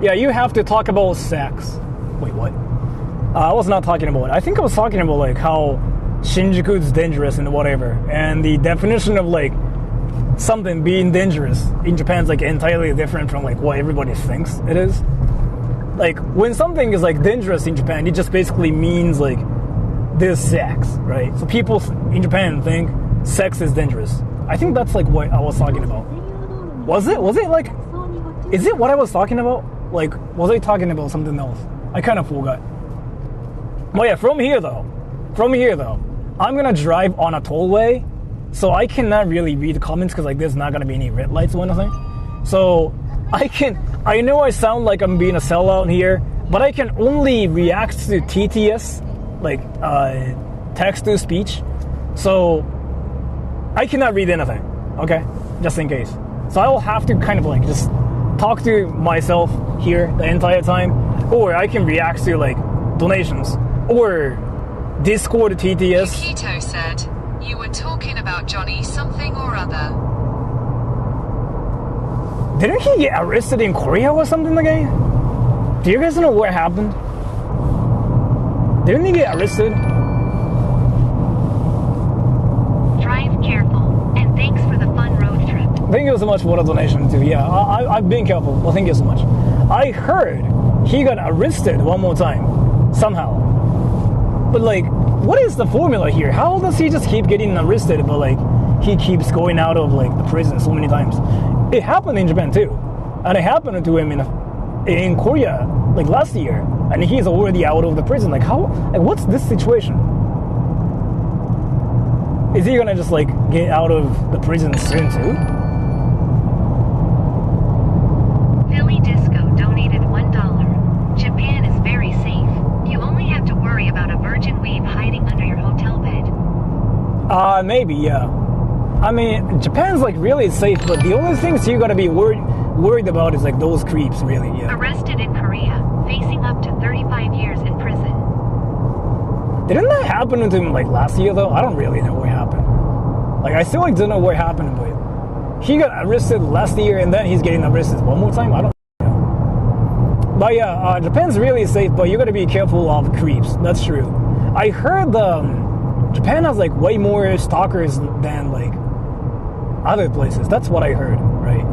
Yeah, you have to talk about sex. Wait, what? I was not talking about it. I think I was talking about like how Shinjuku is dangerous and whatever, and the definition of like something being dangerous in Japan is like entirely different from like what everybody thinks it is. Like when something is like dangerous in Japan, it just basically means like there's sex, right? So people in Japan think sex is dangerous. I think that's like what I was talking about. Was it like, is it what I was talking about? Like, was I talking about something else? I kind of forgot. But yeah, from here though, I'm gonna drive on a tollway, so I cannot really read the comments because like there's not gonna be any red lights or anything. So I know I sound like I'm being a sellout here, but I can only react to TTS, like text to speech. So I cannot read anything, okay? Just in case. So I will have to kind of like just talk to myself here the entire time, or I can react to like donations or Discord TTS. Kikito said, you were talking about Johnny something or other. Didn't he get arrested in Korea or something again? Do you guys know what happened? Didn't he get arrested? Drive careful, and thanks for the fun road trip. Thank you so much for the donation too. Yeah, I've been careful. Well, thank you so much. I heard he got arrested one more time, somehow. But like, what is the formula here? How does he just keep getting arrested, but like, he keeps going out of like the prison so many times? It happened in Japan too. And it happened to him in Korea, like last year. And he's already out of the prison. Like how, like what's this situation? Is he gonna just like get out of the prison soon too? maybe, yeah. I mean, Japan's like really safe, but the only things you gotta be worried about is like those creeps, really, yeah. Arrested in Korea, facing up to 35 years in prison. Didn't that happen to him like last year though? I don't really know what happened. Like I still like don't know what happened, but he got arrested last year and then he's getting arrested one more time. I don't know. But yeah, Japan's really safe, but you gotta be careful of creeps. That's true. I heard Japan has like way more stalkers than like other places. That's what I heard, right?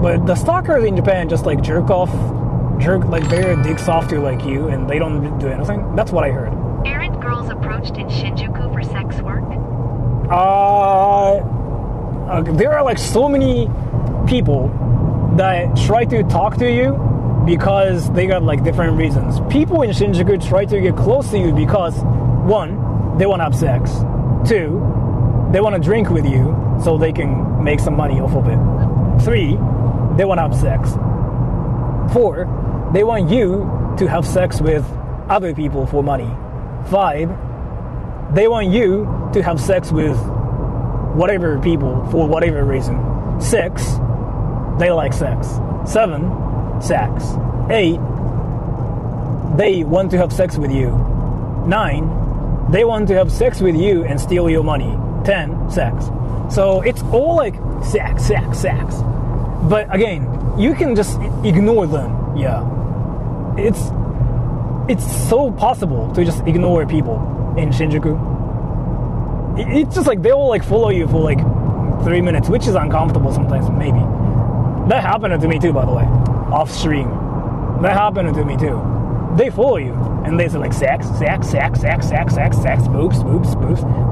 But the stalkers in Japan just like jerk like their dicks off to like you and they don't do anything. That's what I heard. Errant girls approached in Shinjuku for sex work. There are like so many people that try to talk to you because they got like different reasons. People in Shinjuku try to get close to you because 1, they want to have sex. 2, they want to drink with you so they can make some money off of it. 3, they want to have sex. 4, they want you to have sex with other people for money. 5, they want you to have sex with whatever people for whatever reason. 6, they like sex. 7, sex. 8, they want to have sex with you. 9, they want to have sex with you and steal your money. 10, sex. So it's all like sex. But again, you can just ignore them. Yeah. It's so possible to just ignore people in Shinjuku. It's just like they'll like follow you for like 3 minutes, which is uncomfortable sometimes, maybe. That happened to me too, by the way, off stream. That happened to me too. They follow you and they say like sex, boobs,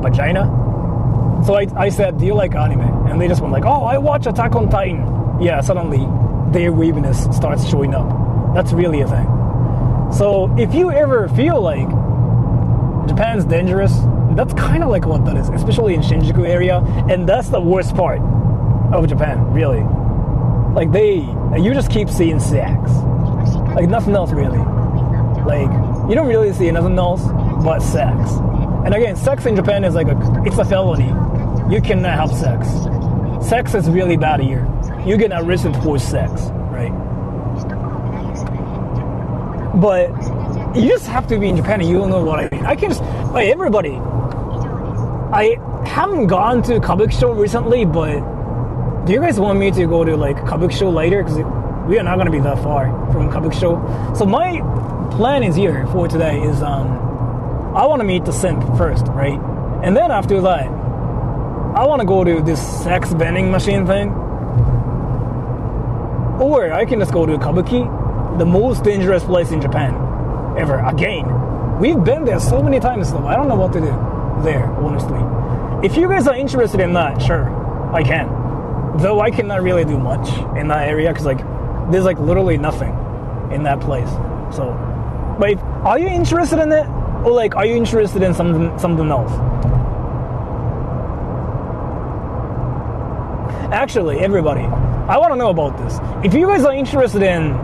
vagina. So I said, do you like anime? And they just went like, oh, I watch Attack on Titan. Yeah, suddenly their weakness starts showing up. That's really a thing. So if you ever feel like Japan's dangerous, that's kind of like what that is, especially in Shinjuku area, and that's the worst part of Japan, really. Like you just keep seeing sex, like nothing else really. Like you don't really see nothing else but sex. And again, sex in Japan is like it's a felony. You cannot have sex. Sex is really bad here. You get arrested for sex, right? But you just have to be in Japan and you don't know what I mean. I can just, like everybody, I haven't gone to Kabuki show recently, but do you guys want me to go to like Kabuki show later? Because we are not going to be that far from Kabuki show. So my plan is here for today is I want to meet the simp first, right? And then after that, I want to go to this sex vending machine thing. Or I can just go to Kabuki, the most dangerous place in Japan ever. Again, we've been there so many times though. I don't know what to do there, honestly. If you guys are interested in that, sure, I can. Though I cannot really do much in that area because like there's like literally nothing in that place. So, but are you interested in it, or like are you interested in something else? Actually, everybody, I want to know about this. If you guys are interested in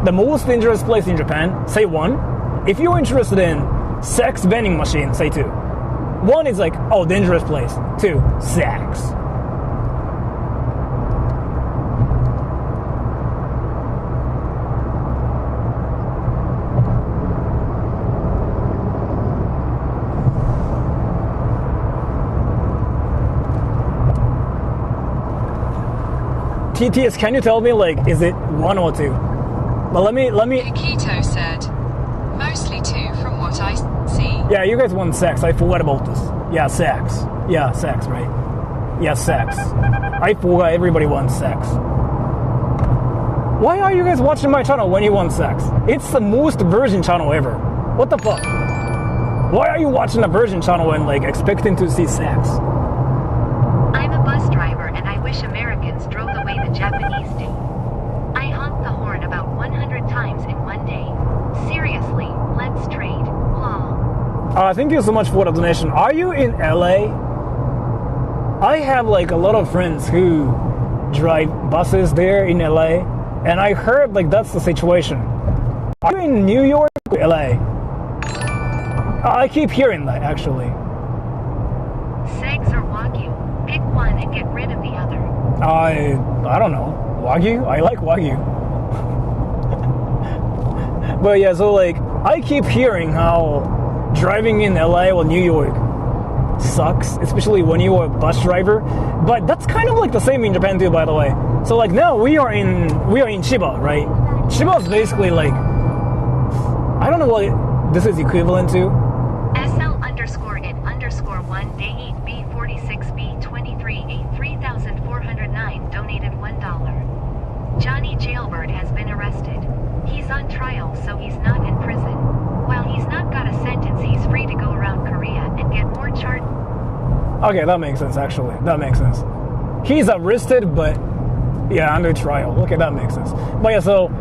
the most dangerous place in Japan, say 1. If you're interested in sex vending machine, say 2. 1 is like, oh, dangerous place. 2, sex. TTS, can you tell me, like, is it 1 or 2? But let me... Akito said, mostly 2 from what I see. Yeah, you guys want sex. I forgot about this. Yeah, sex. Yeah, sex, right? Yeah, sex. I forgot everybody wants sex. Why are you guys watching my channel when you want sex? It's the most virgin channel ever. What the fuck? Why are you watching a virgin channel and, like, expecting to see sex? I'm a bus driver and I wish Americans drove the way the Japanese do. I honked the horn about 100 times in one day. Seriously, let's trade. Lol. Thank you so much for the donation. Are you in LA? I have like a lot of friends who drive buses there in LA, and I heard like that's the situation. Are you in New York or LA? I keep hearing that actually. Segs or Pick one and get rid of the other. I don't know. Wagyu? I like Wagyu. But yeah, so like, I keep hearing how driving in LA or New York sucks, especially when you are a bus driver. But that's kind of like the same in Japan too, by the way. So like now we are in Chiba, right? Chiba is basically like, I don't know what this is equivalent to. SL_it_1 day 8B46B23 A3409 donated $1. Johnny Jailbird has been arrested. He's on trial, so he's not in prison. While he's not got a sentence, he's free to go around Korea and get more charged. Okay, that makes sense actually. That makes sense. He's arrested, but yeah, under trial. Okay, that makes sense. But yeah, so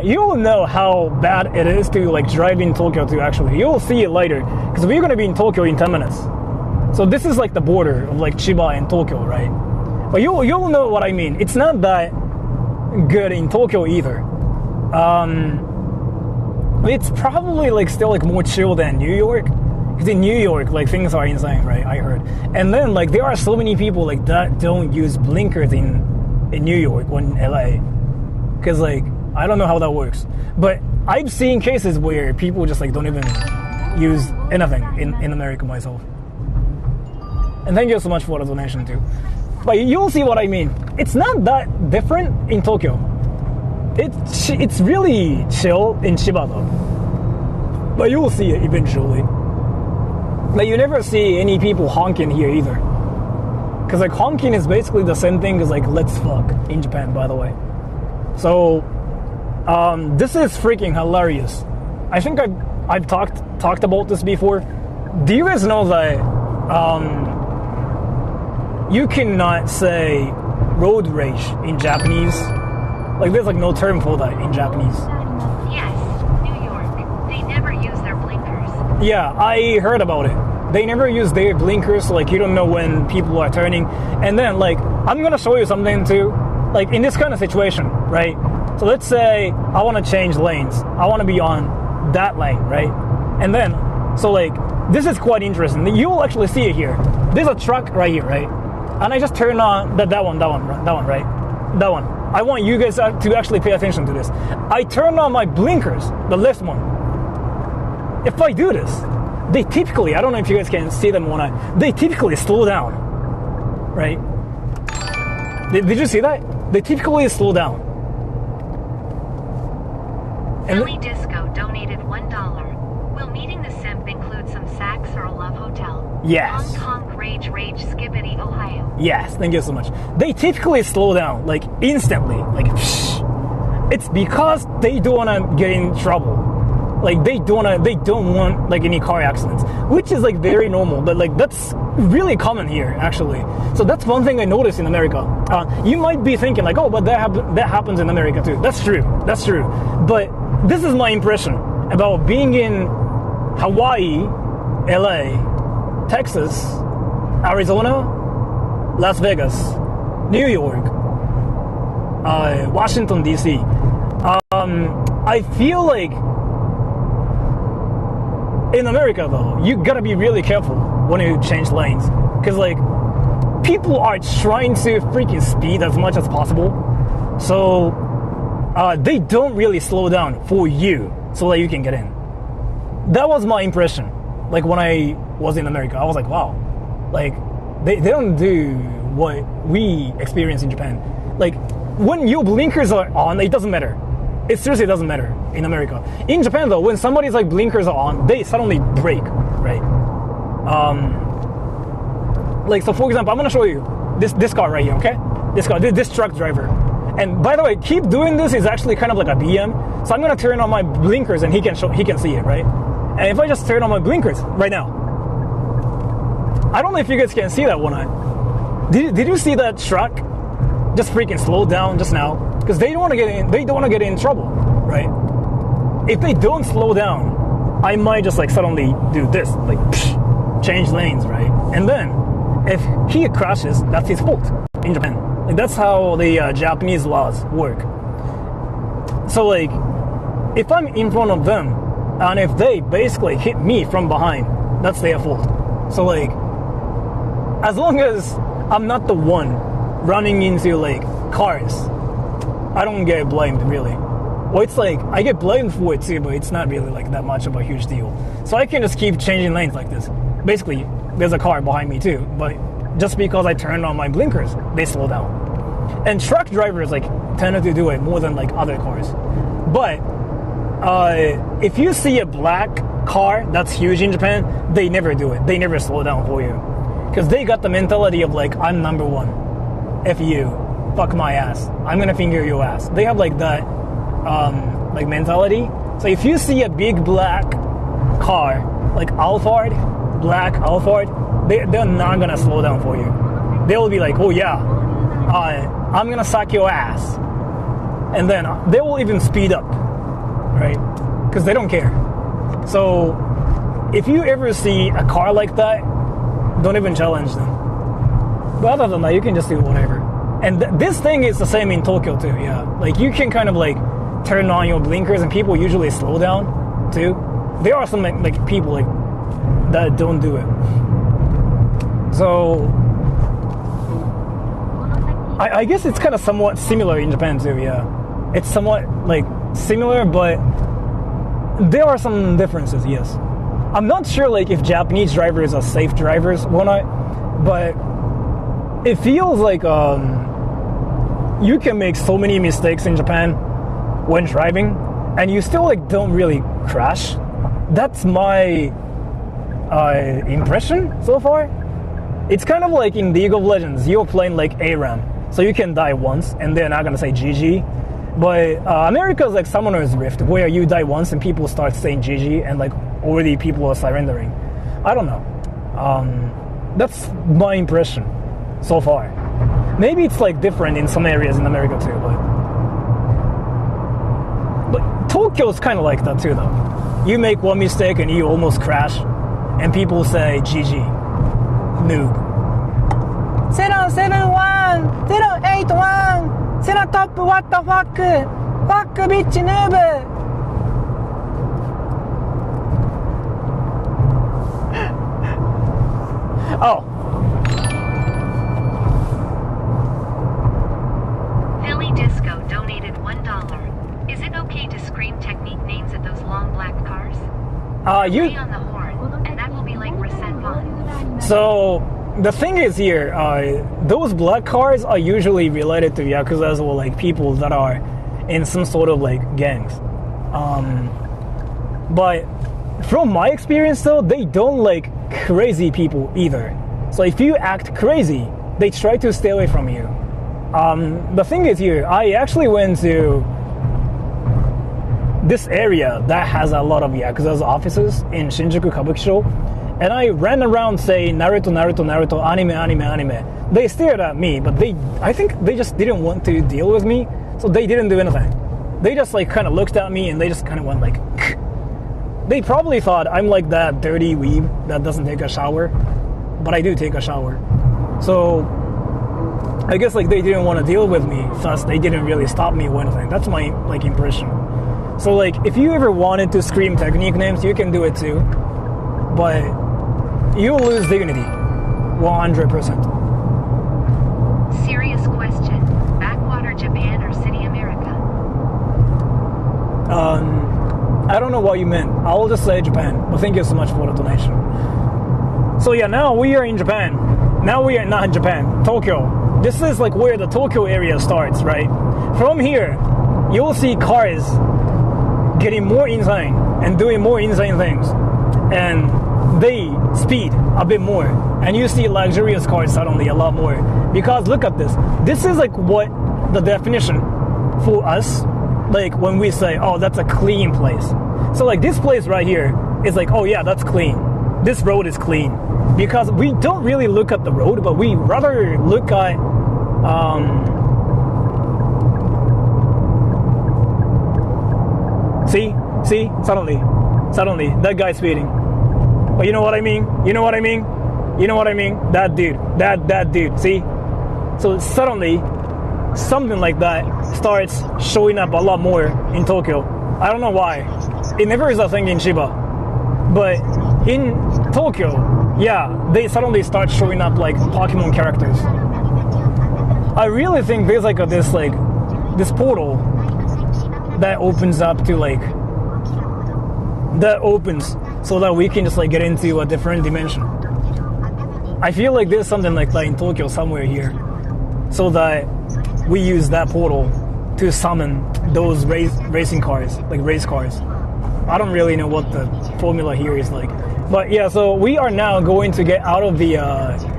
you'll know how bad it is to like drive in Tokyo too actually. You'll see it later, because we're gonna be in Tokyo in 10 minutes. So this is like the border of like Chiba and Tokyo, right? But you'll know what I mean. It's not that good in Tokyo either. It's probably like still like more chill than New York. Because in New York, like things are insane, right? I heard. And then like there are so many people like that don't use blinkers in New York or in LA. Because like, I don't know how that works. But I've seen cases where people just like don't even use anything in America myself. And thank you so much for the donation too. But you'll see what I mean. It's not that different in Tokyo. It's really chill in Chiba though. But you will see it eventually. Like you never see any people honking here either. Because like honking is basically the same thing as like let's fuck in Japan, by the way. So this is freaking hilarious. I think I've talked about this before. Do you guys know that you cannot say road rage in Japanese? Like there's like no term for that in Japanese. Yes, New York. They never use their blinkers. Yeah, I heard about it. They never use their blinkers, so like you don't know when people are turning. And then like I'm gonna show you something too. Like in this kind of situation, right? So let's say I want to change lanes. I want to be on that lane, right? And then so like this is quite interesting. You'll actually see it here. There's a truck right here, right? And I just turn on that one, right? That one. I want you guys to actually pay attention to this. I turn on my blinkers, the left one. If I do this, they typically, I don't know if you guys can see them they typically slow down, right? Did you see that? They typically slow down. Philly Disco donated $1. Will meeting the simp include some sex or a love hotel? Yes. Hong Kong Rage Skibbity, Ohio. Yes, thank you so much. They typically slow down, like instantly, like psh. It's because they don't want to get in trouble. Like they don't want like any car accidents, which is like very normal, but like that's really common here actually. So that's one thing I noticed in America. You might be thinking like, oh, but that happens in America too. That's true. But this is my impression about being in Hawaii, LA, Texas, Arizona, Las Vegas, New York, Washington DC. I feel like in America though, you gotta be really careful when you change lanes, because like people are trying to freaking speed as much as possible, so they don't really slow down for you so that you can get in. That was my impression. Like when I was in America, I was like, wow, like they don't do what we experience in Japan. Like when your blinkers are on, it doesn't matter. It seriously doesn't matter in America. In Japan though, when somebody's like blinkers are on, they suddenly brake, right? Like so for example, I'm gonna show you this car right here, okay? This truck driver. And by the way, keep doing this is actually kind of like a BM. So I'm gonna turn on my blinkers and he can see it, right? And if I just turn on my blinkers right now, I don't know if you guys can see that one. Did you see that truck just freaking slow down just now? Because they don't want to get in. They don't want to get in trouble, right? If they don't slow down, I might just like suddenly do this, like change lanes, right? And then if he crashes, that's his fault in Japan. Like that's how the Japanese laws work. So like, if I'm in front of them, and if they basically hit me from behind, that's their fault. So like, as long as I'm not the one running into like cars, I don't get blamed really. Well, it's like I get blamed for it too, but it's not really like that much of a huge deal. So I can just keep changing lanes like this. Basically, there's a car behind me too, but just because I turned on my blinkers, they slow down. And truck drivers like tend to do it more than like other cars. But if you see a black car that's huge in Japan, they never do it. They never slow down for you, because they got the mentality of like, I'm number one. F you, fuck my ass. I'm gonna finger your ass. They have like that like mentality. So if you see a big black car, like Alphard, black Alphard, they're not gonna slow down for you. They will be like, oh yeah, I'm gonna suck your ass, and then they will even speed up, right? Because they don't care. So if you ever see a car like that, don't even challenge them. But other than that, you can just do whatever. And this thing is the same in Tokyo too, yeah. Like you can kind of like turn on your blinkers and people usually slow down too. There are some like people like that don't do it. So I guess it's kind of somewhat similar in Japan too, yeah. It's somewhat like similar, but there are some differences, yes. I'm not sure like if Japanese drivers are safe drivers or not, but it feels like you can make so many mistakes in Japan when driving, and you still like don't really crash. That's my impression so far. It's kind of like in League of Legends, you're playing like ARAM, so you can die once and they're not gonna say GG. But America is like Summoner's Rift, where you die once and people start saying GG, and like already people are surrendering. I don't know. That's my impression so far. Maybe it's like different in some areas in America too, but Tokyo's kind of like that too though. You make one mistake and you almost crash, and people say GG, noob. 071 081 Sena top, what the fuck? Fuck bitch noob. Oh. Philly Disco donated $1. Is it okay to scream technique names at those long black cars? You. Play on the horn, and that will be like Resent Bond. So the thing is here, those black cars are usually related to Yakuza or like people that are in some sort of like gangs. But from my experience though, they don't like crazy people either. So if you act crazy, they try to stay away from you. The thing is here, I actually went to this area that has a lot of Yakuza's offices in Shinjuku Kabukicho, and I ran around saying Naruto, Naruto, Naruto, anime, anime, anime. They stared at me, but I think they just didn't want to deal with me, so they didn't do anything. They just like kind of looked at me and they just kind of went like, they probably thought I'm like that dirty weeb that doesn't take a shower, but I do take a shower. So I guess like they didn't want to deal with me, thus they didn't really stop me or anything. That's my like impression. So like if you ever wanted to scream technique names, you can do it too, but you'll lose dignity, 100%. Serious question. Backwater Japan or City America? I don't know what you meant. I will just say Japan, but thank you so much for the donation. So yeah, now we are in Japan. Now we are not in Japan, Tokyo. This is like where the Tokyo area starts, right? From here, you'll see cars getting more insane and doing more insane things. And they speed a bit more. And you see luxurious cars suddenly a lot more. Because look at this. This is like what the definition for us, like when we say, oh, that's a clean place. So like this place right here is like, oh yeah, that's clean. This road is clean. Because we don't really look at the road, but we rather look at see, suddenly that guy's speeding. But you know what I mean? That dude, see? So suddenly something like that starts showing up a lot more in Tokyo. I don't know why. It never is a thing in Chiba. But in Tokyo, yeah, they suddenly start showing up like Pokemon characters. I really think there's like this portal that opens up to like that opens so that we can just like get into a different dimension. I feel like there's something like that in Tokyo somewhere here, so that we use that portal to summon those racing cars, like race cars. I don't really know what the formula here is like, but yeah. So we are now going to get out of the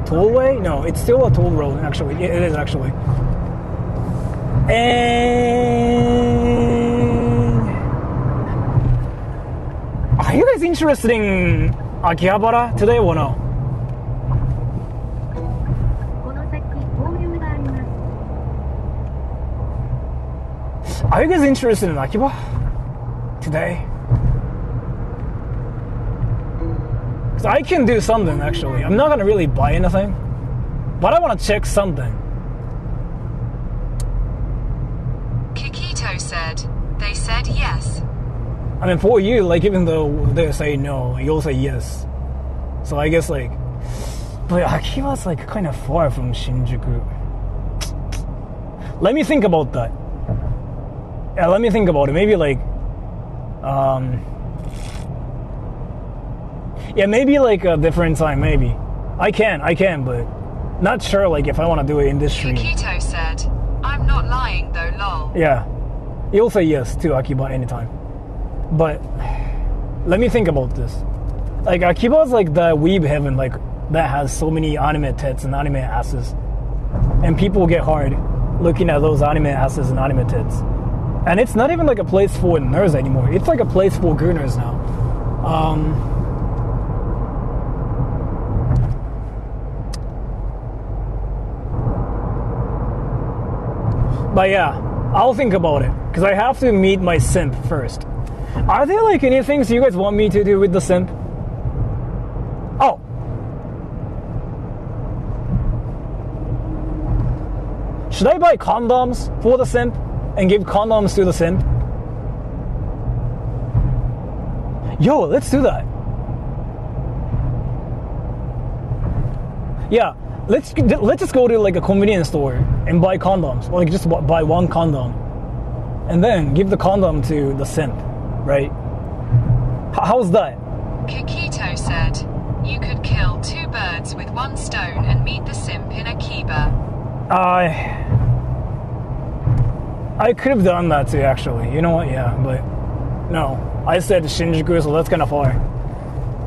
tollway. No, it's still a toll road. Actually, it is actually. And are you guys interested in Akihabara today or no? Are you guys interested in Akiba today? Because I can do something actually. I'm not gonna really buy anything, but I want to check something. Kikito said, they said yes. I mean, for you, like, even though they say no, you'll say yes. So I guess, like, but Akiba's, like, kind of far from Shinjuku. Let me think about that. Yeah, let me think about it. Maybe, like, yeah, maybe, like, a different time, maybe. I can, but not sure, like, if I want to do it in this stream. Kikito said, I'm not lying, though, lol. Yeah. You'll say yes to Akiba anytime. But let me think about this. Like, Akiba's like the weeb heaven, like, that has so many anime tits and anime asses. And people get hard looking at those anime asses and anime tits. And it's not even like a place for nerds anymore. It's like a place for gooners now. But yeah, I'll think about it, because I have to meet my simp first. Are there like any things you guys want me to do with the simp? Oh. Should I buy condoms for the simp and give condoms to the simp? Yo, let's do that. Yeah, let's just go to like a convenience store and buy condoms, or like just buy one condom, and then give the condom to the simp, right? How's that? Kikito said, you could kill 2 birds with 1 stone and meet the simp in Akiba. I could have done that too, actually. You know what? Yeah, but no. I said Shinjuku, so that's kind of far.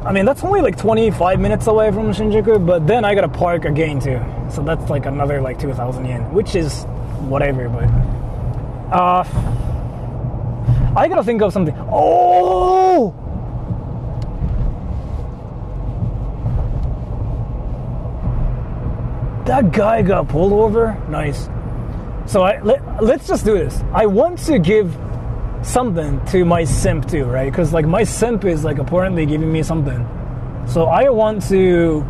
I mean, that's only like 25 minutes away from Shinjuku, but then I gotta park again too. So that's like another like 2,000 yen, which is whatever, but... I gotta think of something. Oh! That guy got pulled over? Nice. So let's just do this. I want to give something to my simp too, right? Because like my simp is like apparently giving me something. So I want to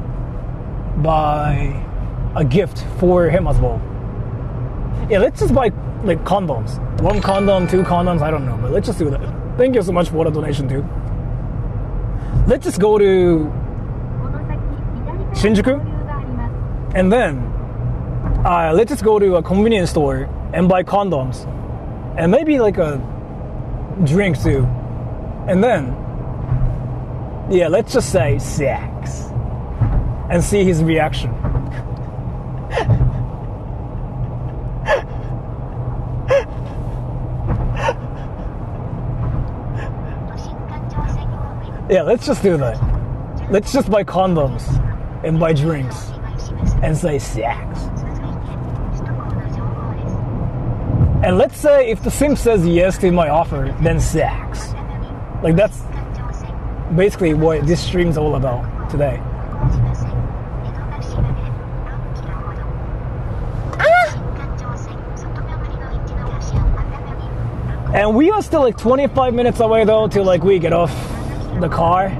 buy a gift for him as well. Yeah, let's just buy like condoms. 1 condom, 2 condoms, I don't know, but let's just do that. Thank you so much for the donation too. Let's just go to Shinjuku, and then let's just go to a convenience store and buy condoms, and maybe like a drink too, and then yeah, let's just say sex and see his reaction. Yeah, let's just do that. Let's just buy condoms and buy drinks and say sex. And let's say if the simp says yes to my offer, then sex. Like that's basically what this stream's all about today. And we are still like 25 minutes away though till like we get off the car.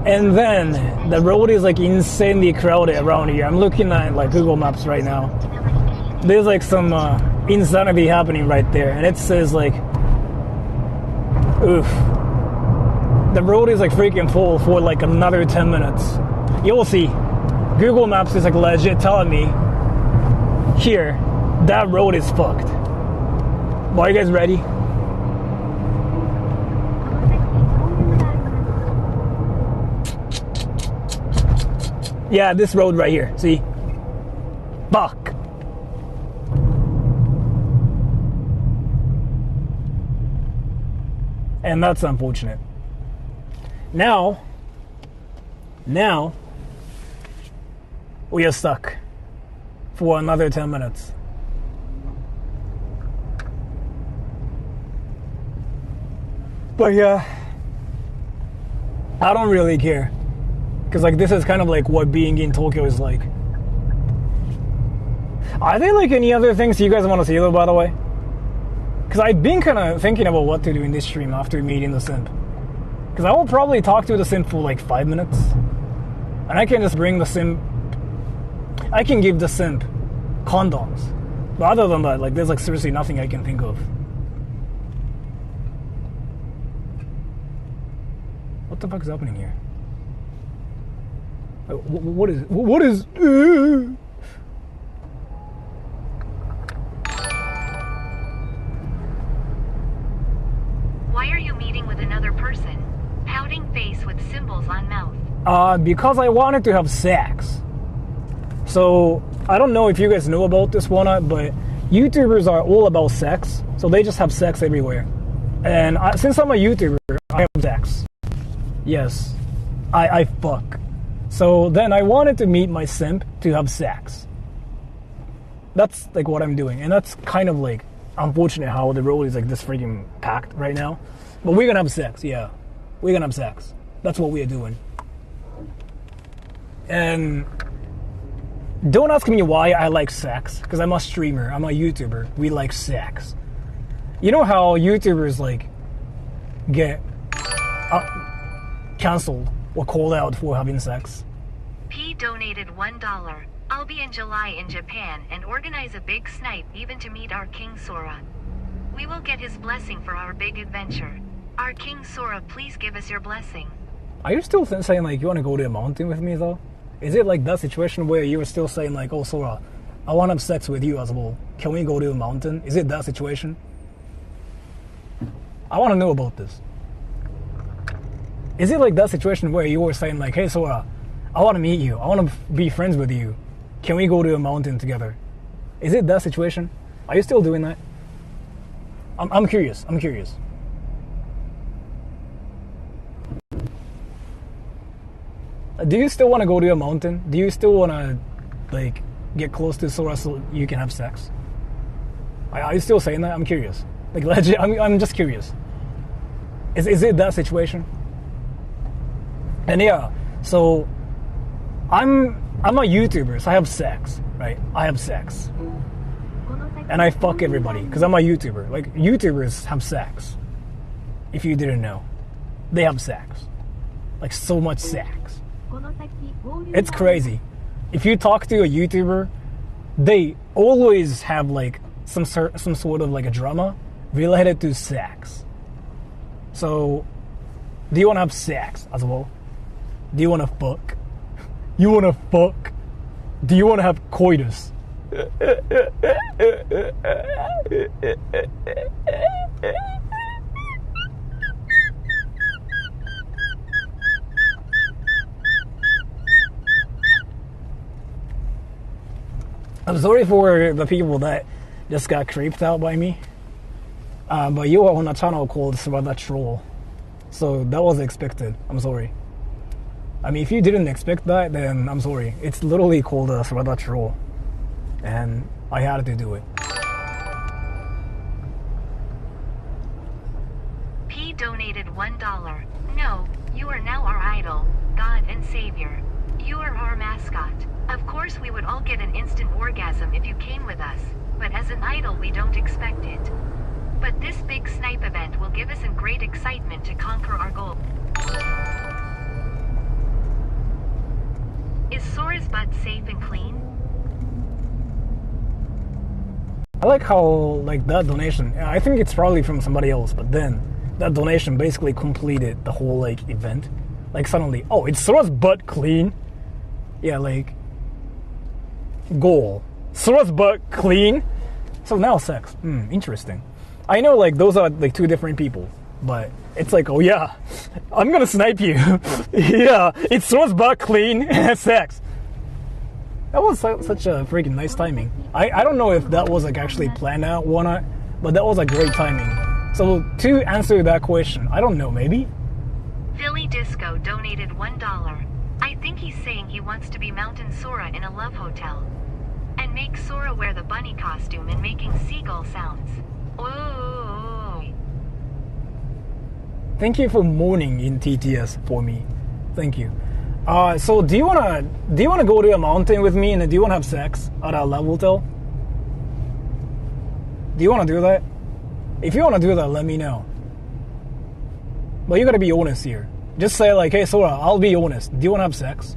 And then the road is like insanely crowded around here. I'm looking at like Google Maps right now. There's like some insanity happening right there, and it says like, oof. The road is like freaking full for like another 10 minutes. You'll see. Google Maps is like legit telling me here That road is fucked. Are you guys ready? Yeah, this road right here. See? Fuck. And that's unfortunate. Now we are stuck for another 10 minutes. But yeah, I don't really care. Because like this is kind of like what being in Tokyo is like. Are there like any other things you guys want to see though, by the way? Because I've been kind of thinking about what to do in this stream after meeting the simp. Because I will probably talk to the simp for like 5 minutes. And I can just bring the simp. I can give the simp condoms. But other than that, like there's like seriously nothing I can think of. What the fuck is happening here? What is... Why are you meeting with another person? Pouting face with symbols on mouth. Because I wanted to have sex. So, I don't know if you guys know about this one, but YouTubers are all about sex. So they just have sex everywhere. And since I'm a YouTuber, I have sex. Yes, I fuck. So then I wanted to meet my simp to have sex. That's like what I'm doing. And that's kind of like unfortunate how the road is like this freaking packed right now. But we're gonna have sex, yeah. We're gonna have sex. That's what we're doing. And don't ask me why I like sex, because I'm a streamer, I'm a YouTuber. We like sex. You know how YouTubers like get cancelled or called out for having sex? P donated $1. I'll be in July in Japan and organize a big snipe even to meet our King Sora. We will get his blessing for our big adventure. Our King Sora, please give us your blessing. Are you still saying like you want to go to a mountain with me though? Is it like that situation where you were still saying like, oh Sora, I want to have sex with you as well. Can we go to a mountain? Is it that situation? I want to know about this. Is it like that situation where you were saying like, hey Sora, I want to meet you. I want to be friends with you. Can we go to a mountain together? Is it that situation? Are you still doing that? I'm curious. I'm curious. Do you still want to go to a mountain? Do you still want to like get close to Sora so you can have sex? Are you still saying that? I'm curious. Like legit, I'm just curious. Is it that situation? And yeah, so I'm a YouTuber, so I have sex, right? I have sex. And I fuck everybody, because I'm a YouTuber. Like, YouTubers have sex. If you didn't know. They have sex. Like, so much sex. It's crazy. If you talk to a YouTuber, they always have, like, some sort of, like, a drama related to sex. So, do you want to have sex as well? Do you want to fuck? You want to fuck? Do you want to have coitus? I'm sorry for the people that just got creeped out by me. But you are on a channel called Sora Troll. So that was expected. I'm sorry. I mean, if you didn't expect that, then I'm sorry. It's literally called a Sora Troll. And I had to do it. P donated $1. No, you are now our idol, God and Savior. You are our mascot. Of course we would all get an instant orgasm if you came with us, but as an idol we don't expect it. But this big snipe event will give us a great excitement to conquer our goal. Is Sora's butt safe and clean? I like how, like, that donation, I think it's probably from somebody else, but then that donation basically completed the whole, like, event. Like, suddenly, oh, it's Sora's butt clean? Yeah, like, goal. Sora's butt clean? So now sex. Interesting. I know like those are like two different people, but it's like, oh yeah, I'm gonna snipe you. Yeah, it throws back clean and sex. That was such a freaking nice timing. I don't know if that was like actually planned out or not, but that was a great timing. So to answer that question, I don't know, maybe? Philly Disco donated $1. I think he's saying he wants to be Mountain Sora in a love hotel. And make Sora wear the bunny costume and making seagull sounds. Oh. Thank you for mourning in TTS for me. Thank you. So do you wanna go to a mountain with me, and do you wanna have sex at a love hotel? Do you wanna do that? If you wanna do that, let me know. But you gotta be honest here. Just say like, hey Sora, I'll be honest. Do you wanna have sex?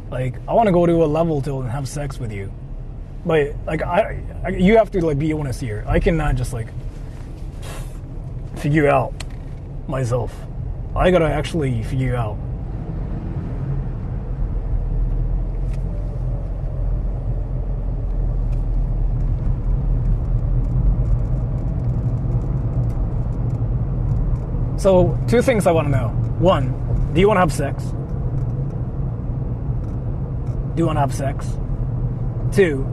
Like, I wanna go to a love hotel and have sex with you. But like, you have to like be honest here. I cannot just like figure out myself. I gotta actually figure out. So, two things I want to know. One, do you want to have sex? Do you want to have sex? Two,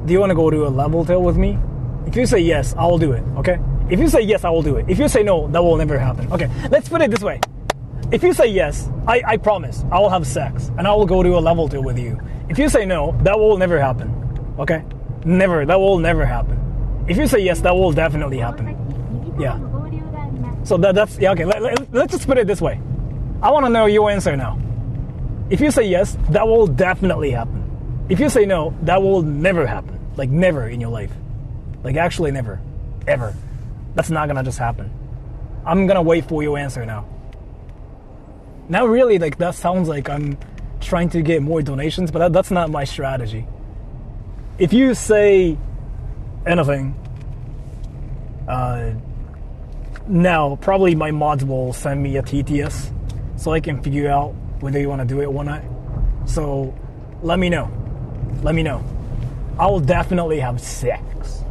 do you want to go to a love hotel with me? If you say yes, I will do it, okay? If you say yes, I will do it. If you say no, that will never happen. Okay, let's put it this way. If you say yes, I promise, I will have sex, and I will go to a love hotel with you. If you say no, that will never happen, okay? Never, that will never happen. If you say yes, that will definitely happen. Yeah. So that's, yeah, okay, let's just put it this way. I want to know your answer now. If you say yes, that will definitely happen. If you say no, that will never happen. Like never in your life. Like actually never. Ever. That's not gonna just happen. I'm gonna wait for your answer now. Now really, like that sounds like I'm trying to get more donations, but that's not my strategy. If you say anything, now probably my mods will send me a TTS so I can figure out whether you want to do it or not. So let me know. Let me know. I will definitely have sex.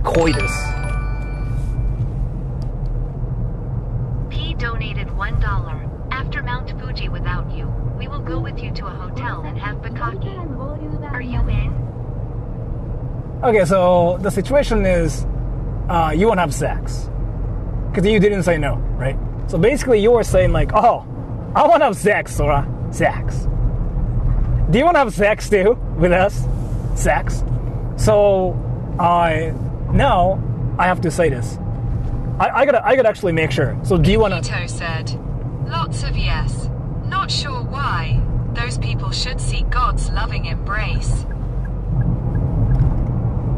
Coitus. P donated $1. After Mount Fuji without you, we will go with you to a hotel and have bukkake. Are you in? Okay, so the situation is you want to have sex. Because you didn't say no, right? So basically you were saying like, oh, I want to have sex, Sora. Sex. Do you want to have sex too with us? Sex. So now I have to say this. I gotta actually make sure. So do you want to? Ito said, lots of yes. Not sure why. Those people should see God's loving embrace.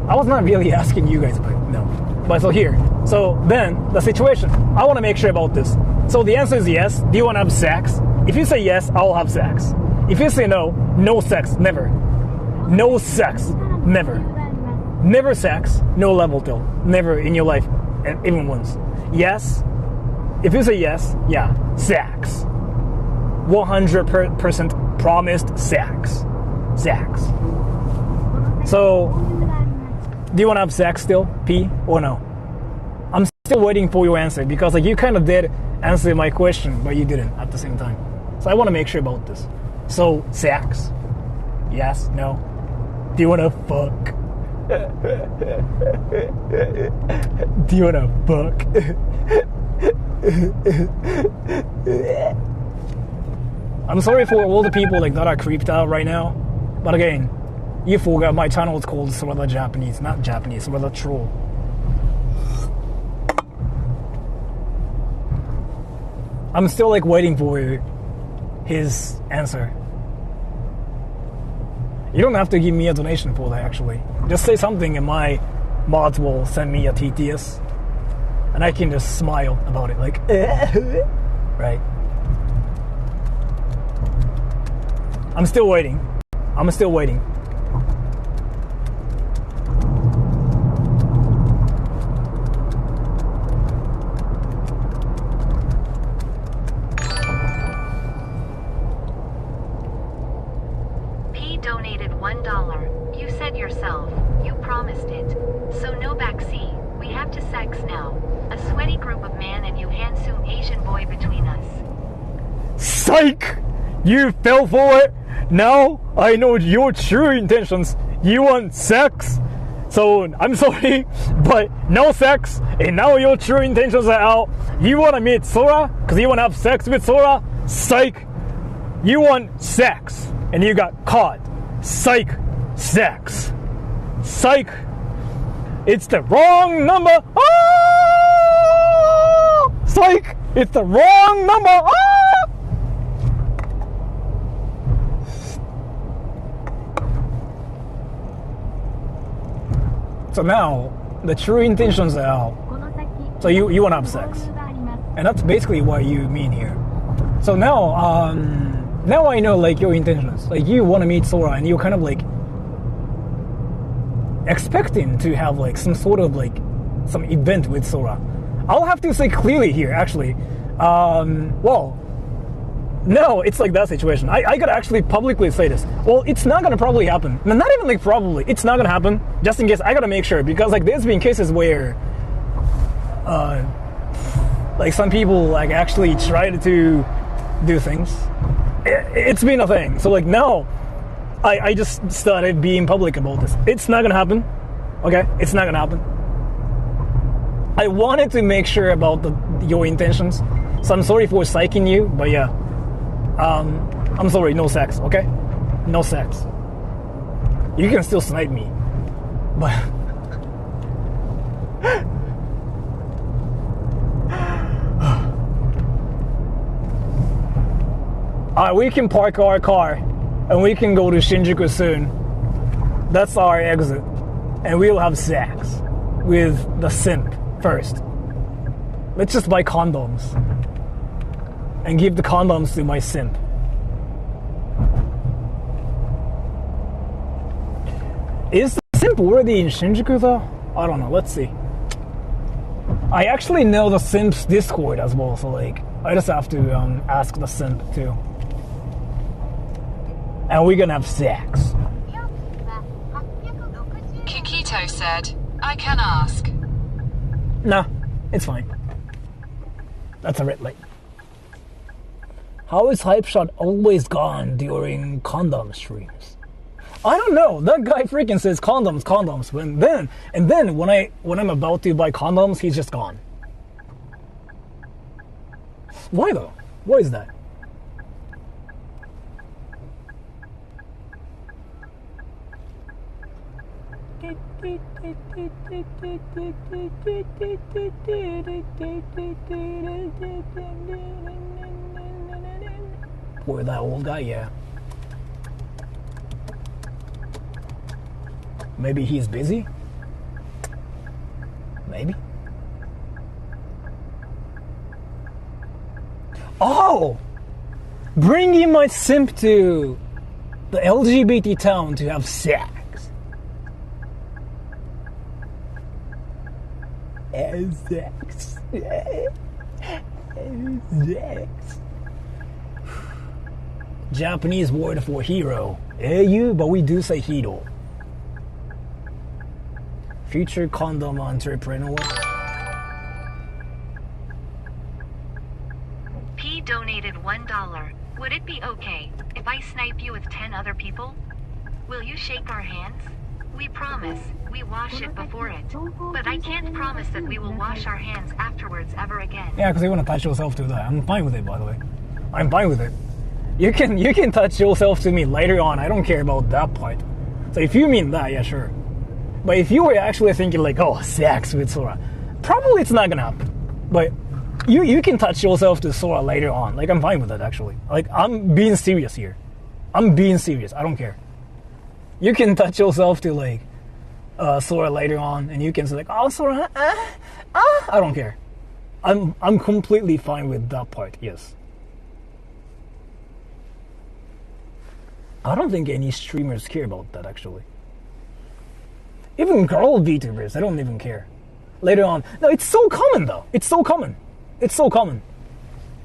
I was not really asking you guys, but no. But so here. So then the situation. I want to make sure about this. So the answer is yes. Do you want to have sex? If you say yes, I'll have sex. If you say no, no sex, never. No sex, never. Never sex, no level till. Never in your life, and even once. Yes. If you say yes, yeah, sex. 100% promised sex. Sex. So, do you want to have sex still, P, or no? I'm still waiting for your answer because like you kind of did answer my question, but you didn't at the same time. So I want to make sure about this. So, sex? Yes, no? Do you want to fuck? Do you want to fuck? I'm sorry for all the people like that are creeped out right now. But again, you forgot my channel is called Sora Japanese, not Japanese, Sora Troll. I'm still like waiting for his answer. You don't have to give me a donation for that actually. Just say something and my mods will send me a TTS. And I can just smile about it like, right? I'm still waiting. I'm still waiting. P donated $1. You said yourself, you promised it. Psych! You fell for it. Now I know your true intentions. You want sex. So I'm sorry, but no sex. And now your true intentions are out. You want to meet Sora because you want to have sex with Sora. Psych. You want sex and you got caught. Psych. Sex. Psych. It's the wrong number. Ah! Psych. It's the wrong number. Ah! So now the true intentions are out. So you want to have sex, and that's basically what you mean here. So now now I know like your intentions. Like you want to meet Sora, and you're kind of like expecting to have like some sort of like some event with Sora. I'll have to say clearly here, actually. Well, no, it's like that situation. I gotta actually publicly say this. Well, it's not gonna probably happen. No, not even like probably. It's not gonna happen. Just in case, I gotta make sure, because like there's been cases where, like some people like actually tried to do things. It's been a thing. So like now, I just started being public about this. It's not gonna happen. Okay, it's not gonna happen. I wanted to make sure about your intentions, so I'm sorry for psyching you, but yeah. I'm sorry, no sex, okay? No sex. You can still snipe me, but alright, we can park our car and we can go to Shinjuku soon. That's our exit, and we'll have sex with the simp first. Let's just buy condoms and give the condoms to my simp. Is the simp already in Shinjuku though? I don't know, let's see. I actually know the simp's Discord as well, so like, I just have to ask the simp too. And we're gonna have sex. Kikito said, I can ask. Nah, it's fine. That's a red light. How is Hype Shot always gone during condom streams? I don't know. That guy freaking says condoms, condoms. And then when I'm about to buy condoms, he's just gone. Why though? What is that? Poor that old guy, yeah. Maybe he's busy? Maybe? Oh! Bringing my simp to the LGBT town to have sex. Sex. Sex. Japanese word for hero. You, but we do say hero. Future condom entrepreneur. P donated $1. Would it be okay if I snipe you with 10 other people? Will you shake our hands? We promise we wash it before it, but I can't promise that we will wash our hands afterwards ever again. Yeah, because you want to touch yourself to that. I'm fine with it, by the way. I'm fine with it. You can touch yourself to me later on. I don't care about that part. So if you mean that, yeah, sure. But if you were actually thinking like, oh, sex with Sora, probably it's not gonna happen. But you can touch yourself to Sora later on. Like, I'm fine with that, actually. Like, I'm being serious here. I'm being serious. I don't care. You can touch yourself to like Sora later on, and you can say like, oh, Sora, I don't care. I'm completely fine with that part. Yes. I don't think any streamers care about that, actually. Even girl VTubers, they don't even care. Later on, no, it's so common though. It's so common. It's so common.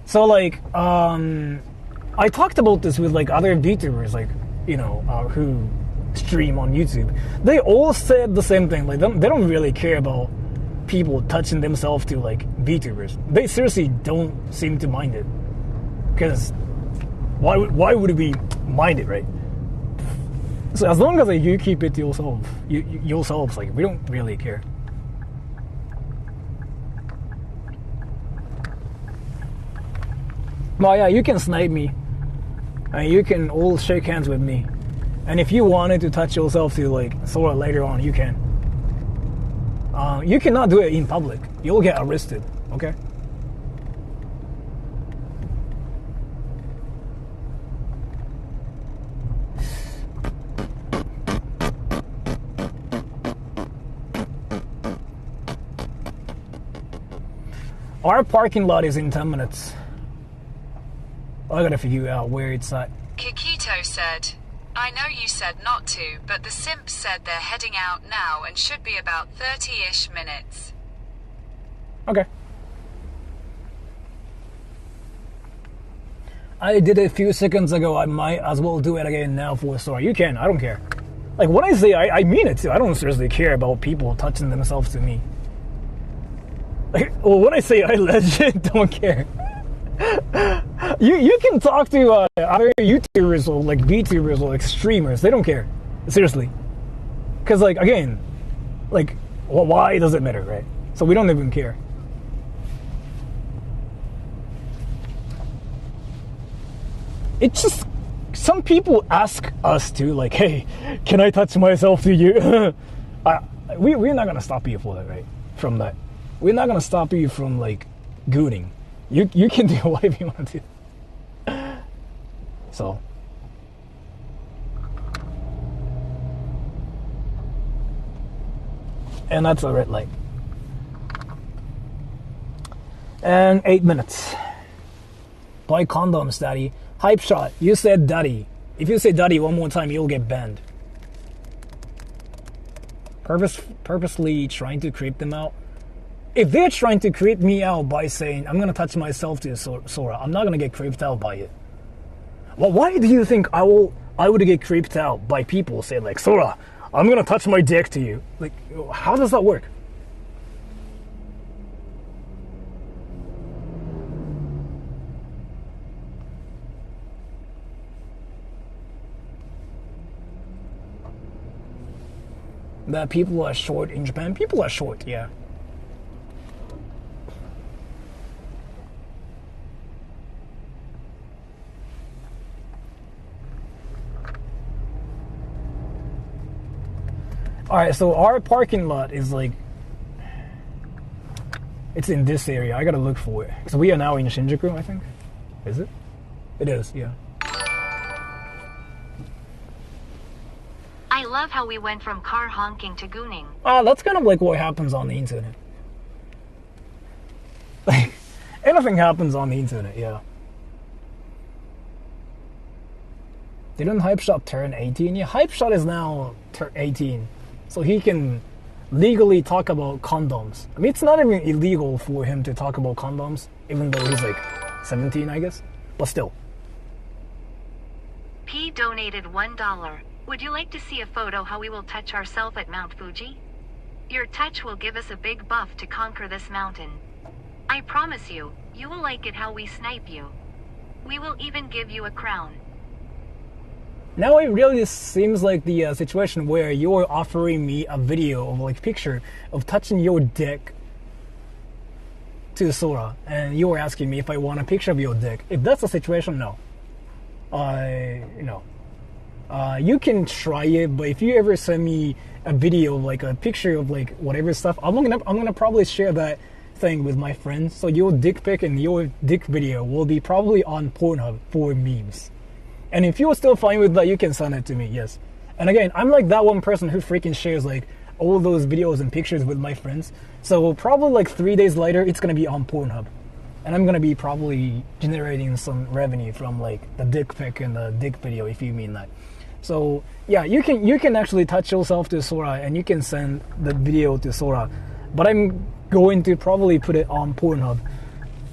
So like, I talked about this with like other VTubers, like, you know, who stream on YouTube. They all said the same thing. Like, they don't really care about people touching themselves to like VTubers. They seriously don't seem to mind it, because Why would we mind it, right? So as long as like, you keep it to yourselves, like we don't really care. Well, yeah, you can snipe me, and you can all shake hands with me, and if you wanted to touch yourself to like Sora later on, you can. You cannot do it in public. You'll get arrested. Okay. Our parking lot is in 10 minutes. I gotta figure out where it's at. Kikito said, I know you said not to, but the simps said they're heading out now and should be about 30-ish minutes. Okay. I did it a few seconds ago. I might as well do it again now for a story. You can. I don't care. Like, when I say I mean it too. I don't seriously care about people touching themselves to me. Like, well, when I say I legit don't care. You can talk to other YouTubers or like VTubers or like streamers. They don't care. Seriously. Because like, again, like, well, why does it matter, right? So we don't even care. It's just, some people ask us to like, hey, can I touch myself to you? We're not going to stop you for that, right? From that. We're not going to stop you from like gooning. You can do whatever you want to do. So. And that's a red light. And 8 minutes. Buy condoms, daddy. Hype shot. You said daddy. If you say daddy one more time, you'll get banned. Purposely trying to creep them out. If they're trying to creep me out by saying, I'm going to touch myself to Sora, I'm not going to get creeped out by it. Well, why do you think I would get creeped out by people saying like, Sora, I'm going to touch my dick to you? Like, how does that work? That people are short in Japan? People are short, yeah. Alright, so our parking lot is like, it's in this area. I gotta look for it. So we are now in Shinjuku, I think. Is it? It is, yeah. I love how we went from car honking to gooning. That's kind of like what happens on the internet. Like, anything happens on the internet, yeah. Didn't Hype Shot turn 18? Yeah, Hype Shot is now 18. So he can legally talk about condoms. I mean, it's not even illegal for him to talk about condoms, even though he's like 17, I guess. But still. P donated $1. Would you like to see a photo how we will touch ourselves at Mount Fuji? Your touch will give us a big buff to conquer this mountain. I promise you, you will like it how we snipe you. We will even give you a crown. Now it really seems like the situation where you're offering me a video of like picture of touching your dick to Sora, and you're asking me if I want a picture of your dick. If that's the situation, no. You can try it, but if you ever send me a video, like a picture of like whatever stuff, I'm gonna probably share that thing with my friends. So your dick pic and your dick video will be probably on Pornhub for memes. And if you're still fine with that, you can send it to me, yes. And again, I'm like that one person who freaking shares like all those videos and pictures with my friends. So probably like 3 days later, it's gonna be on Pornhub. And I'm gonna be probably generating some revenue from like the dick pic and the dick video, if you mean that. So yeah, you can actually touch yourself to Sora and you can send the video to Sora. But I'm going to probably put it on Pornhub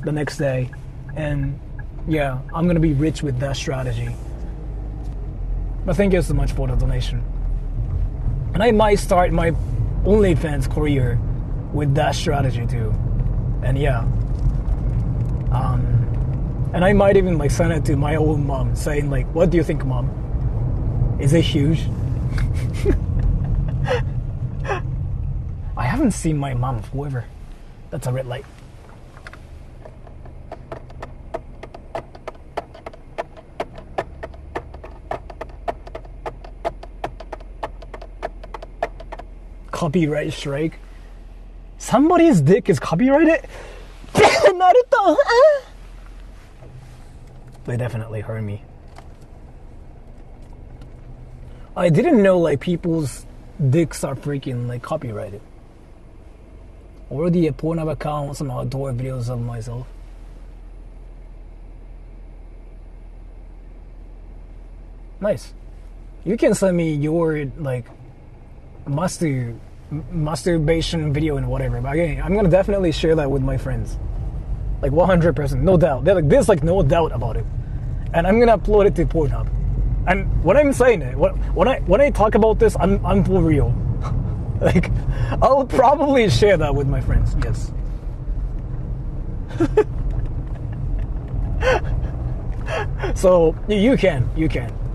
the next day. And yeah, I'm gonna be rich with that strategy. But thank you so much for the donation. And I might start my OnlyFans career with that strategy too. And yeah, And I might even like send it to my own mom saying like, what do you think, mom? Is it huge? I haven't seen my mom forever. That's a red light. Copyright strike. Somebody's dick is copyrighted? Naruto! They definitely heard me. I didn't know like people's dicks are freaking like copyrighted. Already a porn account, some outdoor videos of myself. Nice. You can send me your like masturbation video and whatever. But again, I'm gonna definitely share that with my friends. Like 100%, no doubt. There's like no doubt about it. And I'm gonna upload it to Pornhub. And when I'm saying it, when I talk about this, I'm for real. Like, I'll probably share that with my friends. Yes. So you can,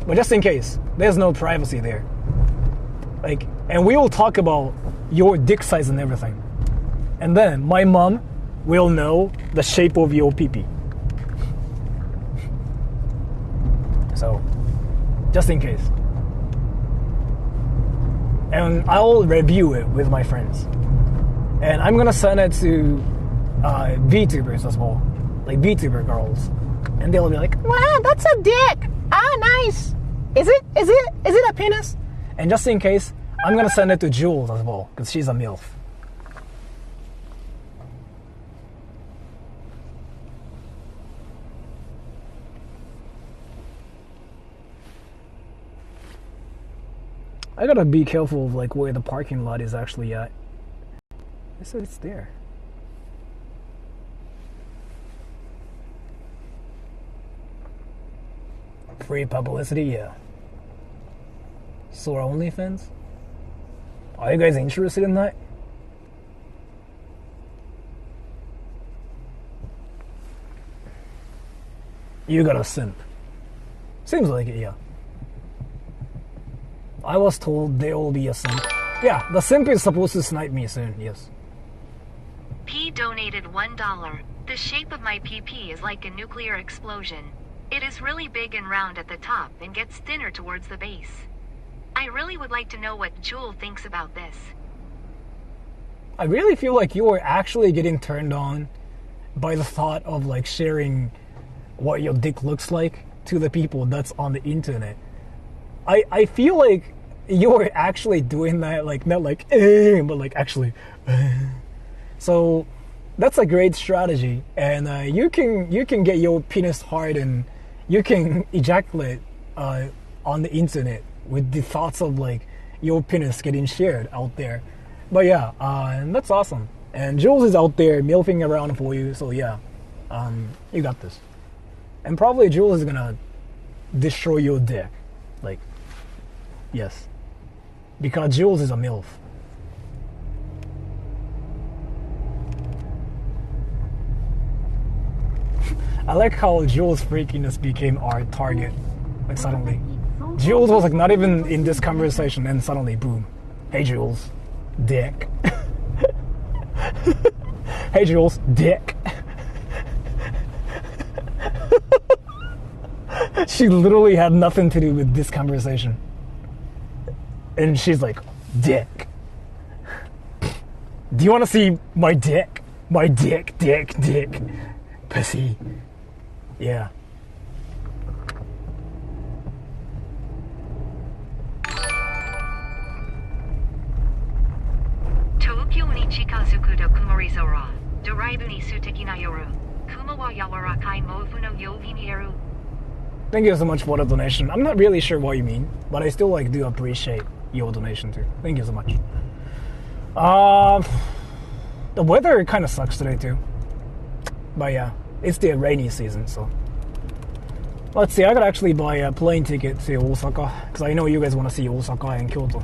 but just in case, there's no privacy there. Like, and we will talk about your dick size and everything. And then my mom will know the shape of your pee-pee. So, just in case. And I'll review it with my friends. And I'm gonna send it to VTubers as well. Like VTuber girls. And they'll be like, wow, that's a dick! Ah, nice! Is it a penis? And just in case, I'm gonna send it to Jules as well, because she's a MILF. I gotta be careful of like where the parking lot is actually at. They said it's there. Free publicity, yeah. Sora OnlyFans? Are you guys interested in that? You got a simp. Seems like it, yeah. I was told there will be a simp. Yeah, the simp is supposed to snipe me soon, yes. P donated $1. The shape of my PP is like a nuclear explosion. It is really big and round at the top and gets thinner towards the base. I really would like to know what Jewel thinks about this. I really feel like you are actually getting turned on by the thought of like sharing what your dick looks like to the people that's on the internet. I feel like you're actually doing that, like not like but like actually so that's a great strategy, and you can get your penis hard and you can ejaculate on the internet with the thoughts of like your penis getting shared out there. But yeah, and that's awesome. And Jules is out there milfing around for you, so yeah, you got this. And probably Jules is gonna destroy your dick, like, yes, because Jules is a MILF. I like how Jules' freakiness became our target, like suddenly. Jules was like not even in this conversation, and suddenly, boom. Hey Jules, dick. Hey Jules, dick. She literally had nothing to do with this conversation. And she's like, dick. Do you want to see my dick? My dick. Pussy. Yeah. Tokyo ni chikazuku de kumori Sora. Doraibu ni suteki na yoru. Kumo wa yawarakai mofu no yovi ni eru. Thank you so much for the donation. I'm not really sure what you mean, but I still like do appreciate your donation too. Thank you so much. The weather kind of sucks today too. But yeah, it's the rainy season, so. Let's see, I could actually buy a plane ticket to Osaka, because I know you guys want to see Osaka and Kyoto.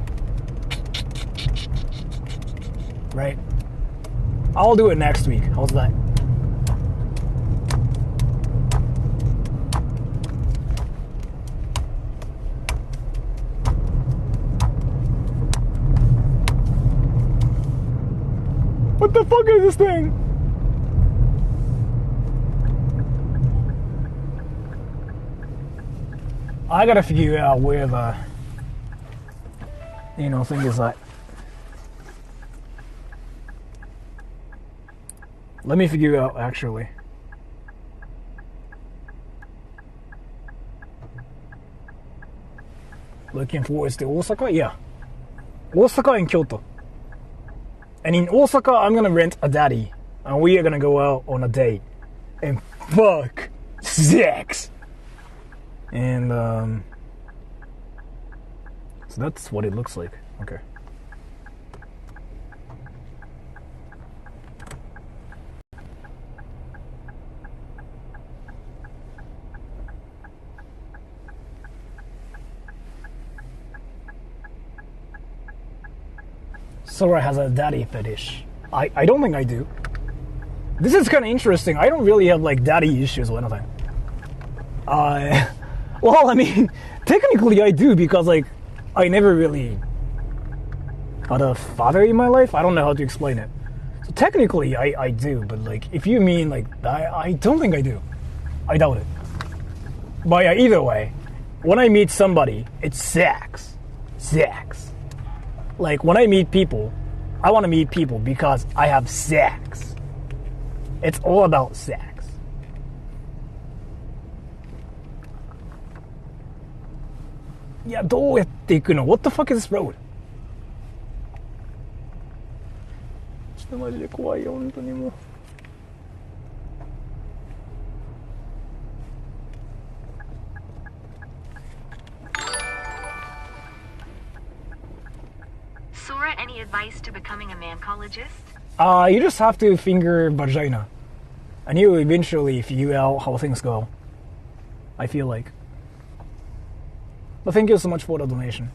Right? I'll do it next week. How's that? What the fuck is this thing? I gotta figure out where the thing is at. Let me figure it out actually. Looking forward to Osaka? Yeah. Osaka and Kyoto. And in Osaka, I'm gonna rent a daddy. And we are gonna go out on a date. And fuck sex. And, so that's what it looks like. Okay. Sora has a daddy fetish. I don't think I do. This is kind of interesting. I don't really have like daddy issues or anything. Well, I mean, technically I do because like I never really had a father in my life. I don't know how to explain it. So technically I do, but like if you mean like I don't think I do. I doubt it. But yeah, either way, when I meet somebody, it's sex. Sex. Like when I meet people, I want to meet people because I have sex. It's all about sex. Yeah, どうやって行くの? What the fuck is this road? ちょっとマジで怖いよ、本当にもう。Sora, any advice to becoming a mancologist? You just have to finger vagina. And you eventually figure out how things go. I feel like. But thank you so much for the donation.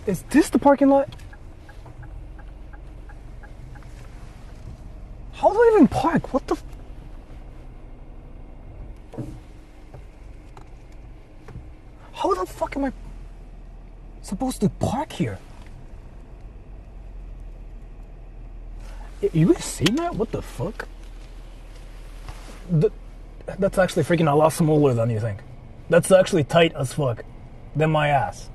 Is this the parking lot? How do I even park? What the... How the fuck am I supposed to park here? You guys seen that? What the fuck? That's actually freaking a lot smaller than you think. That's actually tight as fuck than my ass.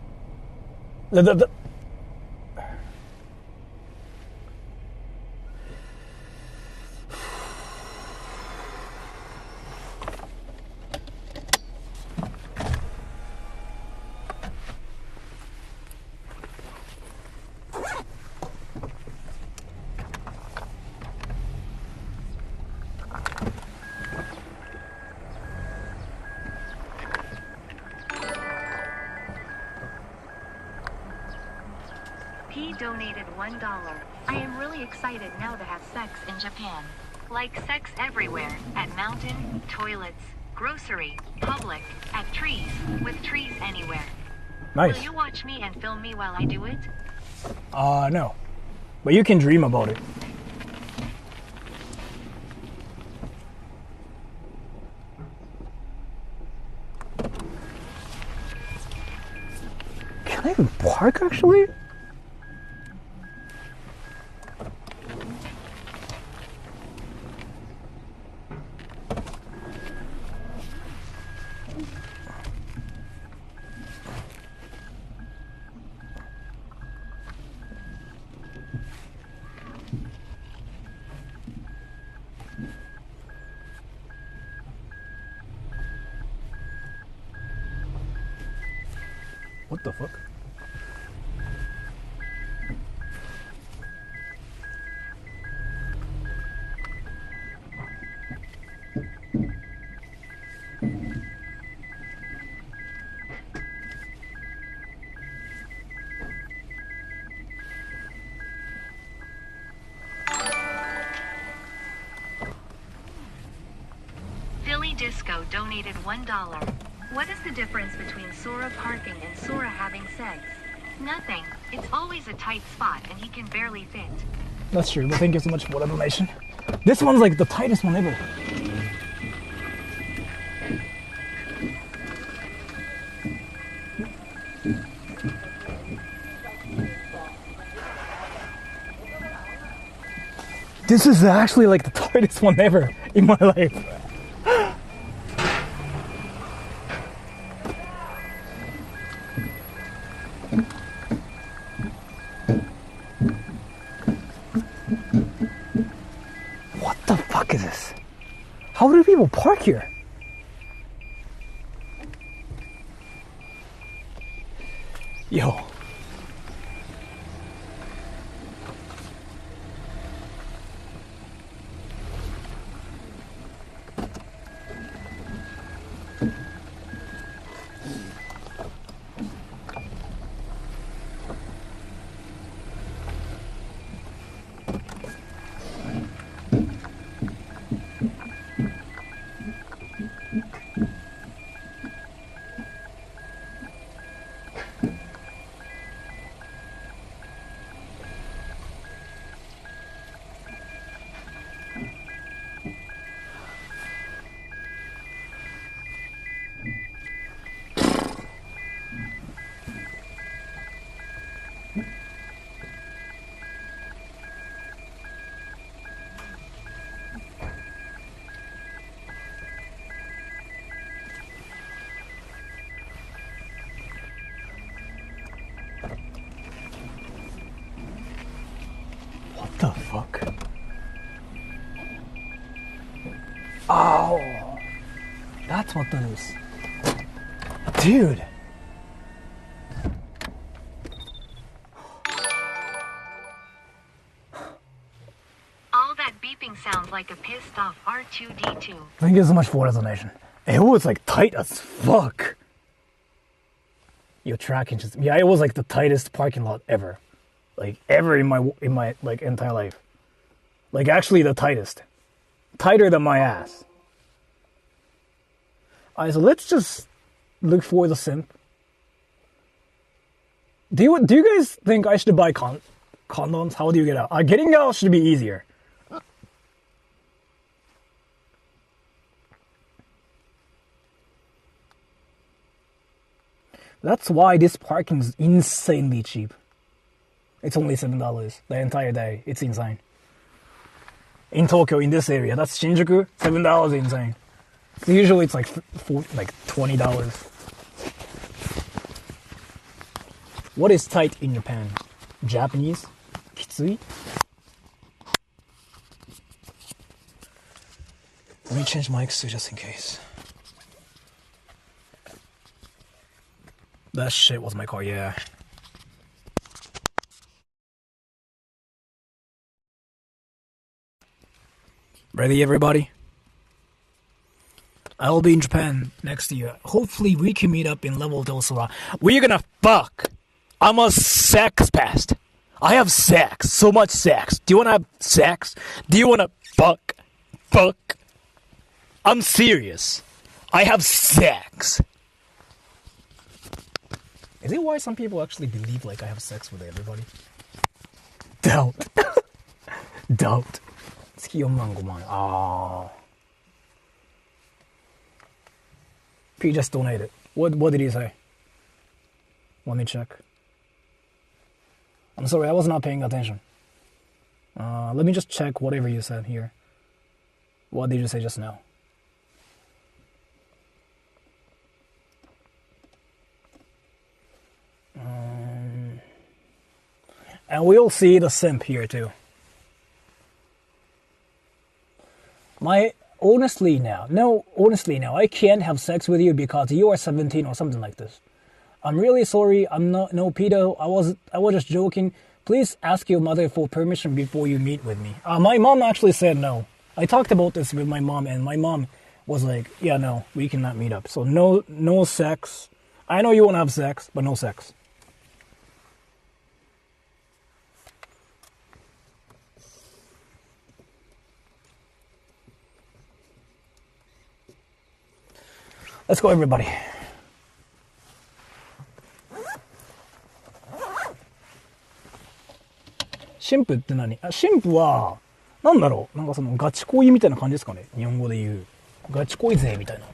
He donated $1. I am really excited now to have sex in Japan. Like sex everywhere. At mountain, toilets, grocery, public, at trees, with trees anywhere. Nice. Will you watch me and film me while I do it? No. But you can dream about it. Can I even park actually? What the fuck? Philly Disco donated $1. What is the difference between Sora parking and Sora having sex? Nothing. It's always a tight spot and he can barely fit. That's true, but thank you so much for the donation. This one's like the tightest one ever. This is actually like the tightest one ever in my life. What the fuck is this? How do people park here? Yo. What the fuck? Oh, that's what that is. Dude. All that beeping sounds like a pissed off R2D2. Thank you so much for the donation. It was like tight as fuck. Your tracking just, yeah, it was like the tightest parking lot ever. Like ever in my like entire life. Like actually the tightest. Tighter than my ass. Alright, so let's just look for the simp. Do you guys think I should buy condoms? How do you get out? Getting out should be easier. That's why this parking is insanely cheap. It's only $7 the entire day. It's insane. In Tokyo, in this area, that's Shinjuku. $7 is insane. Usually it's like $20. What is tight in Japan? Japanese? Kitsui? Let me change mics too, just in case. That shit was my car, yeah. Ready, everybody? I'll be in Japan next year. Hopefully, we can meet up in Level Del Sora. We're gonna fuck. I'm a sex pest. I have sex. So much sex. Do you wanna have sex? Do you wanna fuck? Fuck. I'm serious. I have sex. Is it why some people actually believe like I have sex with everybody? Doubt. Doubt. Tsuki 45,000. Ah. P just donated. What did he say? Let me check. I'm sorry, I was not paying attention. Let me just check whatever you said here. What did you say just now? And we'll see the simp here too. Honestly now, I can't have sex with you because you are 17 or something like this. I'm really sorry, I'm no pedo, I was just joking. Please ask your mother for permission before you meet with me. My mom actually said no. I talked about this with my mom and my mom was like, yeah, no, we cannot meet up. So no sex. I know you want to have sex, but no sex. Let's go, everybody. 神父って何？神父は、なんだろう、なんかそのガチ恋みたいな感じですかね。日本語で言う。ガチ恋勢みたいな。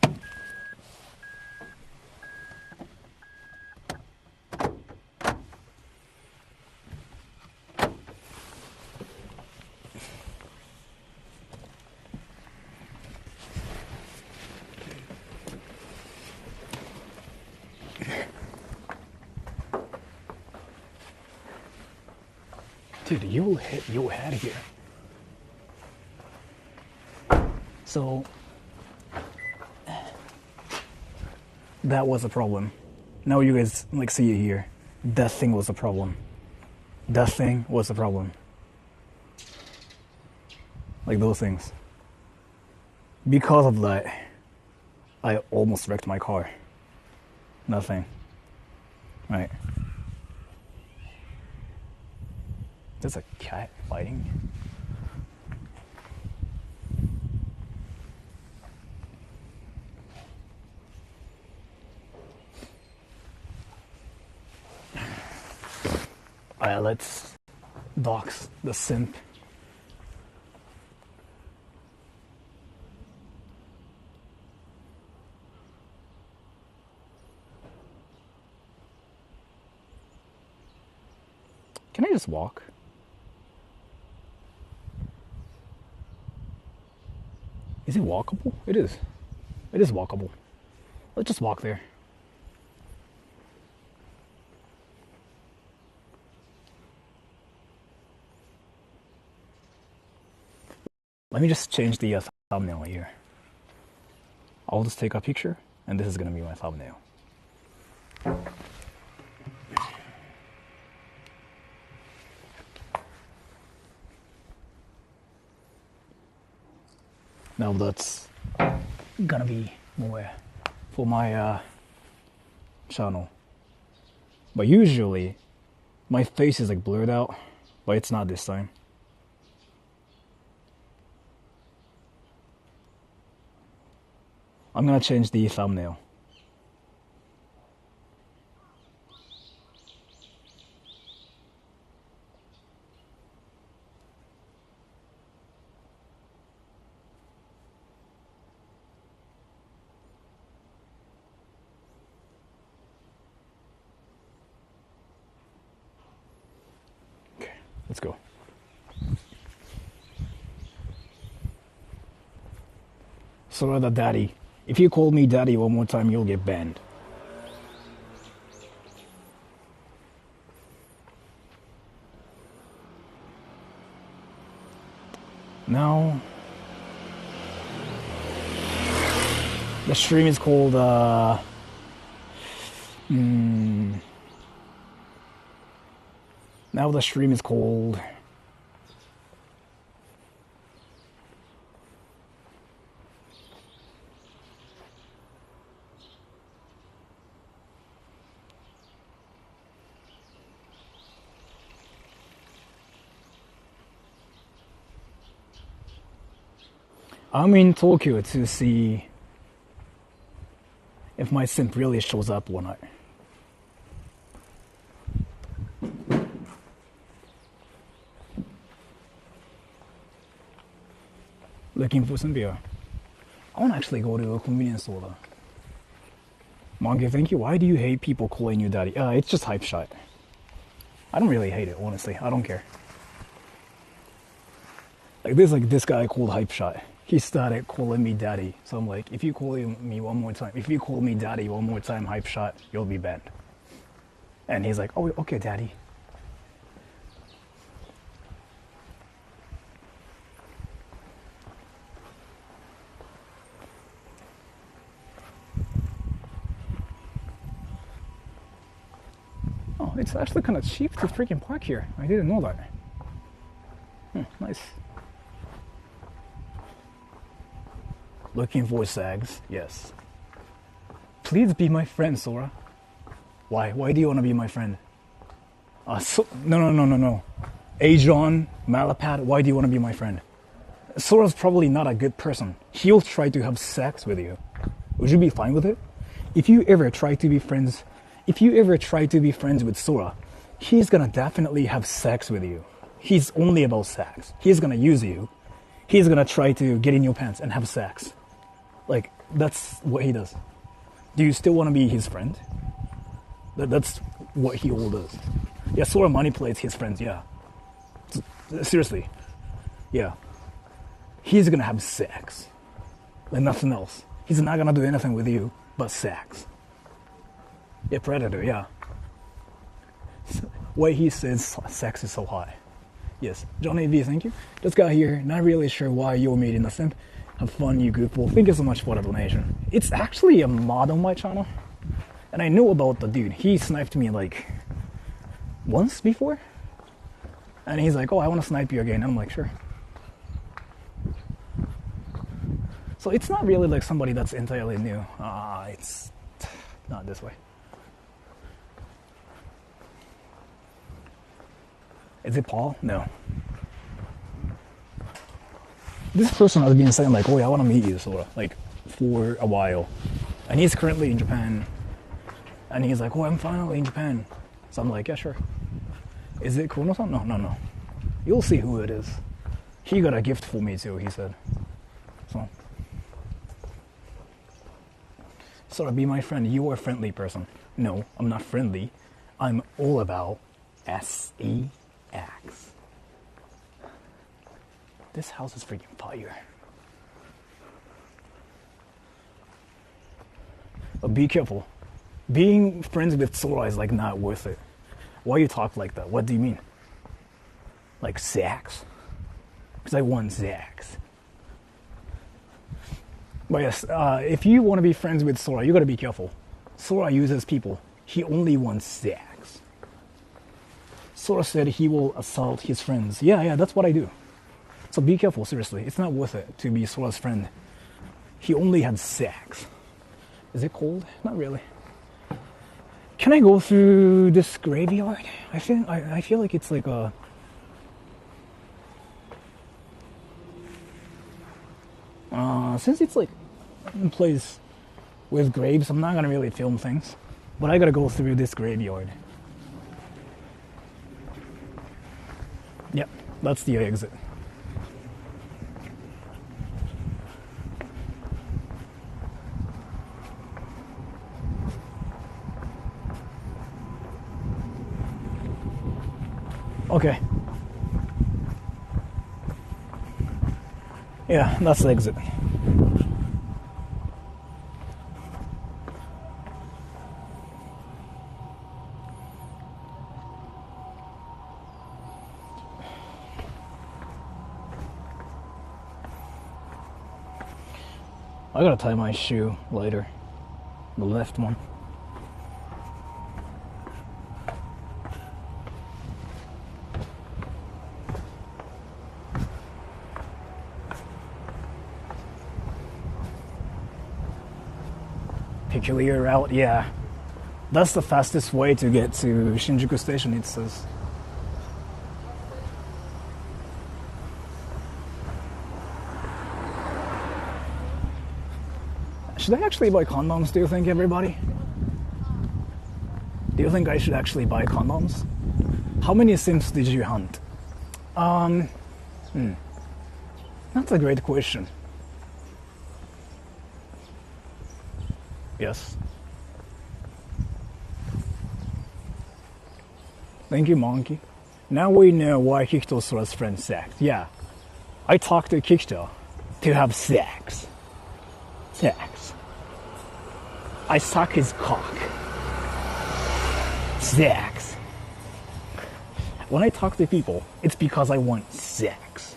Dude, you'll hit your head here. So that was a problem. Now you guys like see it here. That thing was a problem. That thing was a problem. Like those things. Because of that, I almost wrecked my car. Nothing. Right. There's a cat fighting. Alright, let's dox the simp. Can I just walk? Is it walkable? It is. It is walkable. Let's just walk there. Let me just change the thumbnail here. I'll just take a picture, and this is going to be my thumbnail. Now that's gonna be more for my channel. But usually my face is like blurred out, but it's not this time. I'm gonna change the thumbnail. Let's go. Sora the daddy. If you call me daddy one more time, you'll get banned. Now, the stream is called, now the stream is called I'm in Tokyo to see if my simp really shows up or not. Looking for some beer. I want to actually go to a convenience store though. Monkey, thank you. Why do you hate people calling you daddy? It's just hype shot. I don't really hate it, honestly. I don't care. Like there's like this guy called Hype Shot. He started calling me daddy. So I'm like, if you call me one more time, if you call me daddy one more time, Hype Shot, you'll be banned. And he's like, oh, okay, daddy. Oh, it's actually kind of cheap to freaking park here. I didn't know that. Nice. Looking for sags, yes. Please be my friend, Sora. Why? Why do you want to be my friend? No. Ajon, Malapat, why do you want to be my friend? Sora's probably not a good person. He'll try to have sex with you. Would you be fine with it? If you ever try to be friends with Sora, he's gonna definitely have sex with you. he's only about sex. He's gonna use you. He's gonna try to get in your pants and have sex. Like, that's what he does. Do you still want to be his friend? That's what he all does. Yeah, Sora manipulates his friends, yeah. Seriously. Yeah. He's gonna have sex. Like nothing else. He's not gonna do anything with you but sex. Yeah, predator, yeah. Why he says sex is so high. Yes. Johnny V, thank you. Just got here, not really sure why you're meeting the simp. Have fun, you goofball. Thank you so much for the donation. It's actually a mod on my channel. And I know about the dude. He sniped me like once before. And he's like, oh, I want to snipe you again. And I'm like, sure. So it's not really like somebody that's entirely new. It's not this way. Is it Paul? No. This person has been saying like, oh yeah, I want to meet you, Sora, like for a while. And he's currently in Japan. And he's like, oh, I'm finally in Japan. So I'm like, yeah, sure. Is it Kuno-san? No. You'll see who it is. He got a gift for me too, he said. So. Sora, be my friend. You are a friendly person. No, I'm not friendly. I'm all about SEX. This house is freaking fire. But be careful. Being friends with Sora is like not worth it. Why you talk like that? What do you mean? Like sex? Because I want sex. But yes, if you want to be friends with Sora, you gotta be careful. Sora uses people. He only wants sex. Sora said he will assault his friends. Yeah, that's what I do. So be careful, seriously. It's not worth it to be Sora's friend. He only had sex. Is it cold? Not really. Can I go through this graveyard? I feel like it's like a... since it's like a place with graves, I'm not gonna really film things. But I gotta go through this graveyard. Yep, that's the exit. Okay. Yeah, that's the exit. I gotta tie my shoe later. The left one. Peculiar route, yeah. That's the fastest way to get to Shinjuku Station, it says. Should I actually buy condoms, do you think, everybody? Do you think I should actually buy condoms? How many Sims did you hunt? That's a great question. Yes. Thank you, Monkey. Now we know why Kikito Sora's friend sex. Yeah. I talked to Kikito to have sex. Sex. I suck his cock. Sex. When I talk to people, it's because I want sex.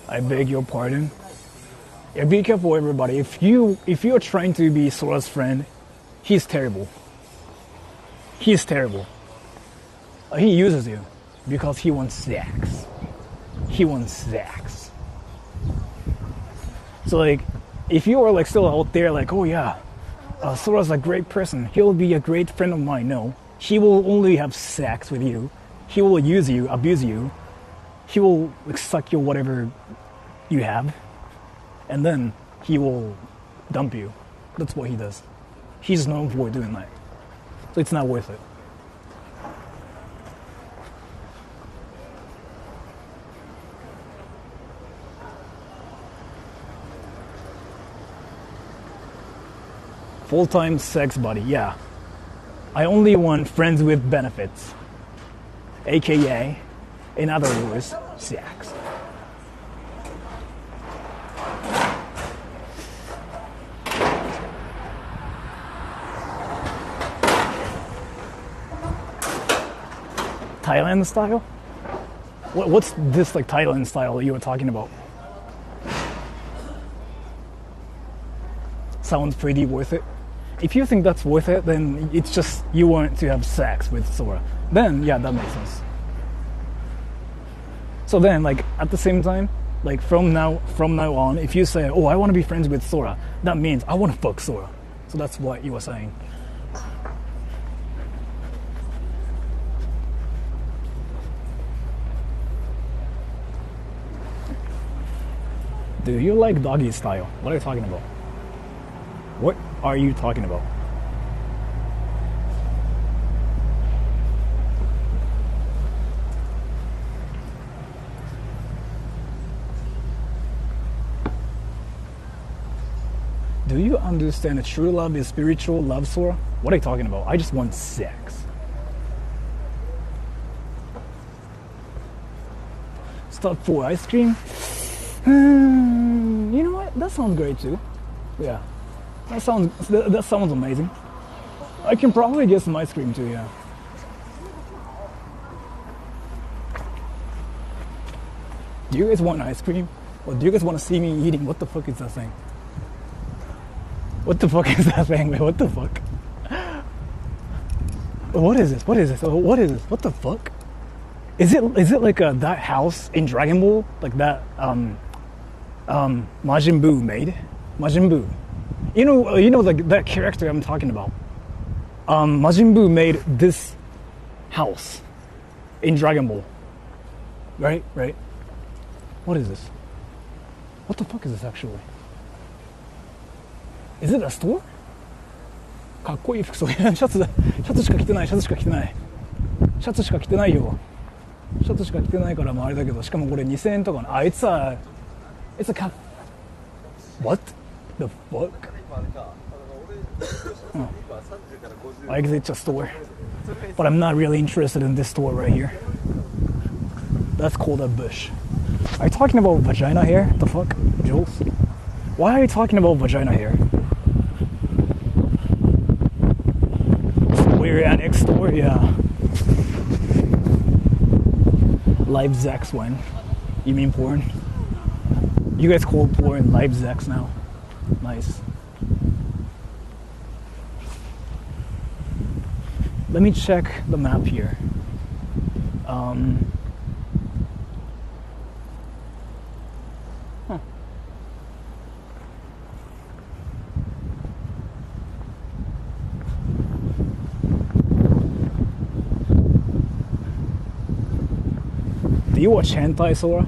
I beg your pardon. Yeah, be careful, everybody. If you're trying to be Sora's friend, he's terrible. He's terrible. He uses you because he wants sex. He wants sex. So like, if you are like still out there like, oh yeah, Sora's a great person, he'll be a great friend of mine. No, he will only have sex with you he will use you, abuse you. He will like, suck your whatever you have, and then he will dump you. That's what he does. He's known for doing that. So it's not worth it. Full-time sex buddy, yeah. I only want friends with benefits. AKA, in other words, sex. Thailand style? What's this like Thailand style that you were talking about? Sounds pretty worth it. If you think that's worth it, then it's just you want to have sex with Sora. Then yeah, that makes sense. So then, like at the same time, like from now on, if you say, "Oh, I want to be friends with Sora," that means I want to fuck Sora. So that's what you were saying. Do you like doggy style? What are you talking about? What are you talking about? Do you understand that true love is spiritual love, Sora? What are you talking about? I just want sex. Stop for ice cream? You know what? That sounds great too. Yeah. That sounds amazing. I can probably get some ice cream too, yeah. Do you guys want ice cream? Or do you guys want to see me eating? What the fuck is that thing? What the fuck is that thing? Wait, what the fuck? What is this? What is this? What is this? What the fuck? Is it like that house in Dragon Ball? Like that Majin Buu made? Majin Buu. You know like that character I'm talking about. Majin Buu made this house in Dragon Ball. Right? What is this? What the fuck is this actually? Is it a store? かっこいい服装。シャツしか着てないよ。シャツしか着てないからあれだけど、しかもこれ2000円とかな。あ、it's a What the fuck? I guess it's a store. But I'm not really interested in this store right here. That's called a bush. Are you talking about vagina hair? The fuck? Jules? Why are you talking about vagina hair? We're at X store, yeah. Live Zex when? You mean porn? You guys call porn Live Zex now. Nice. Let me check the map here. Do you watch hentai, Sora?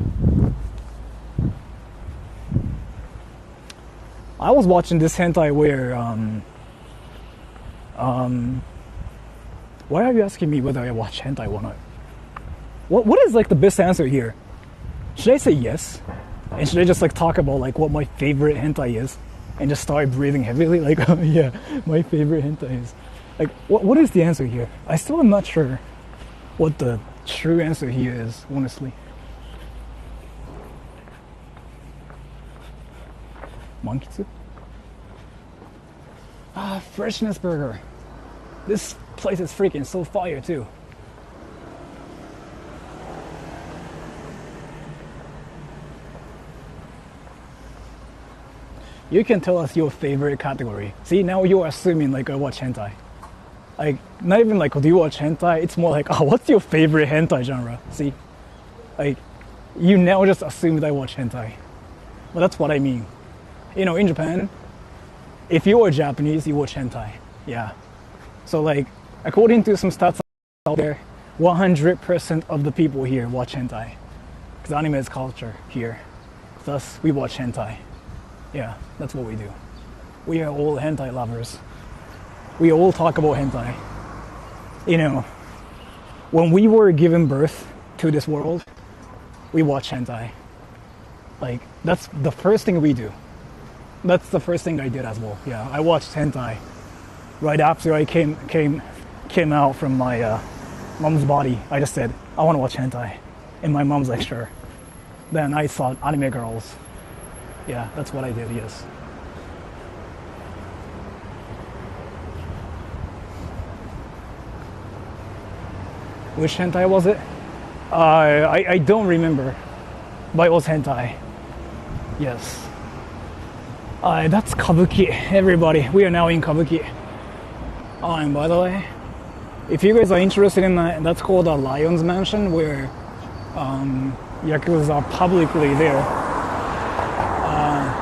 I was watching this hentai where why are you asking me whether I watch hentai or not? What is like the best answer here? Should I say yes? And should I just like talk about like what my favorite hentai is and just start breathing heavily? Like, oh yeah, my favorite hentai is. Like, what is the answer here? I still am not sure what the true answer here is, honestly. Monkitsu? Ah, Freshness Burger. This place is freaking so fire too. You can tell us your favorite category. See, now you're assuming like I watch hentai. Like, not even like, do you watch hentai? It's more like, oh, what's your favorite hentai genre? See? Like, you now just assume that I watch hentai. Well, that's what I mean. You know, in Japan, if you are Japanese, you watch hentai. Yeah. So like, according to some stats out there, 100% of the people here watch hentai. Because anime is culture here. Thus, we watch hentai. Yeah, that's what we do. We are all hentai lovers. We all talk about hentai. You know, when we were given birth to this world, we watch hentai. Like, that's the first thing we do. That's the first thing I did as well. Yeah, I watched hentai right after I came out from my mom's body. I just said, I want to watch hentai. And my mom's like, sure. Then I saw anime girls. Yeah, that's what I did, yes. Which hentai was it? I don't remember. But it was hentai. Yes. That's kabuki, everybody. We are now in kabuki. Oh, and by the way, if you guys are interested in that, that's called a Lion's Mansion, where Yakuza are publicly there.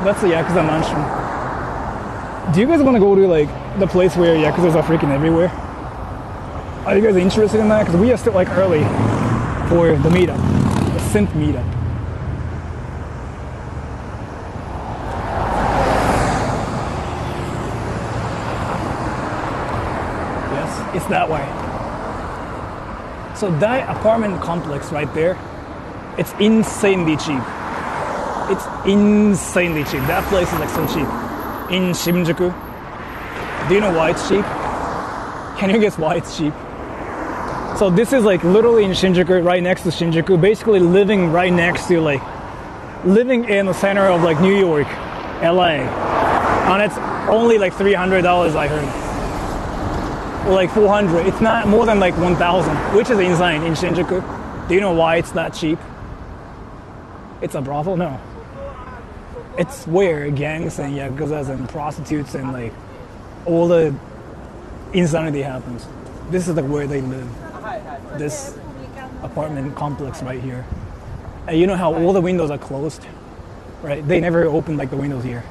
That's the Yakuza mansion. Do you guys want to go to like the place where Yakuzas are freaking everywhere? Are you guys interested in that? Because we are still like early for the meetup, the synth meetup. Yes, it's that way. So that apartment complex right there, it's insanely cheap. It's insanely cheap. That place is like so cheap. In Shinjuku. Do you know why it's cheap? Can you guess why it's cheap? So this is like literally in Shinjuku, right next to Shinjuku, basically living right next to like, living in the center of like New York, LA. And it's only like $300 I heard. Or like 400. It's not more than like 1,000, which is insane in Shinjuku. Do you know why it's that cheap? It's a brothel? No. It's where gangs and yakuzas and prostitutes and like all the insanity happens. This is like where they live. This apartment complex right here. And you know how all the windows are closed, right? They never open like the windows here.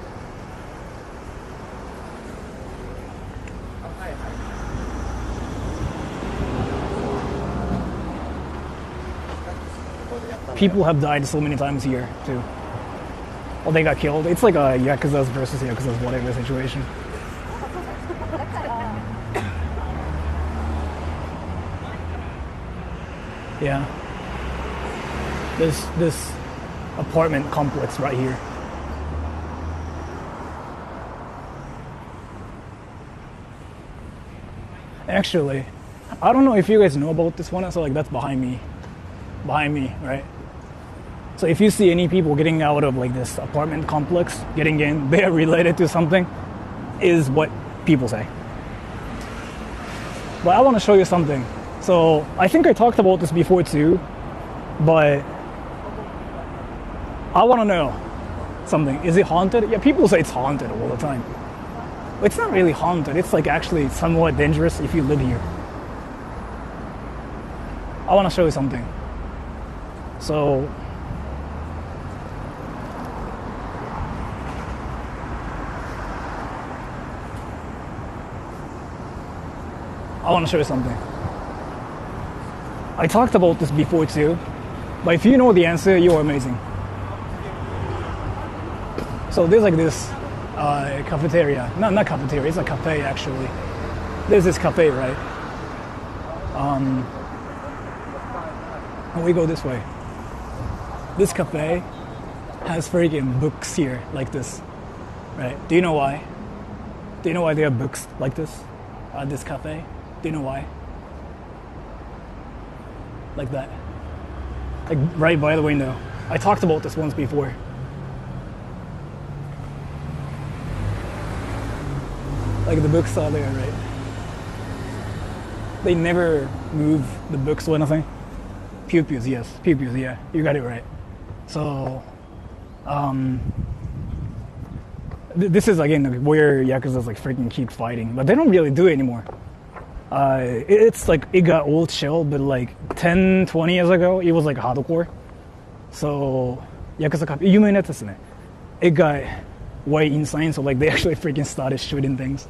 People have died so many times here too. Well, they got killed. It's like a Yakuza's versus Yakuza's whatever situation. Yeah. This apartment complex right here. Actually, I don't know if you guys know about this one. So like that's behind me, right? So if you see any people getting out of like this apartment complex, getting in, they're related to something, is what people say. But I want to show you something. So I think I talked about this before too, but I want to know something. Is it haunted? Yeah, people say it's haunted all the time. But it's not really haunted. It's like actually somewhat dangerous if you live here. I want to show you something. So I want to show you something. I talked about this before too, but if you know the answer, you're amazing. So there's like this cafeteria. Not cafeteria, it's a cafe actually. There's this cafe, right? And we go this way. This cafe has freaking books here like this, right? Do you know why? Do you know why there are books like this at this cafe? Do you know why? Like that. Like right by the window. I talked about this once before. Like the books are there, right? They never move the books or anything. Pew-pews, yes. Pew-pews, yeah. You got it right. So, this is again like, where Yakuza's like freaking keep fighting. But they don't really do it anymore. It's like, it got old shell, but like 10, 20 years ago, it was like hardcore. So, Yakuza Cup, 有名なやつですね. It got way insane, so like they actually freaking started shooting things.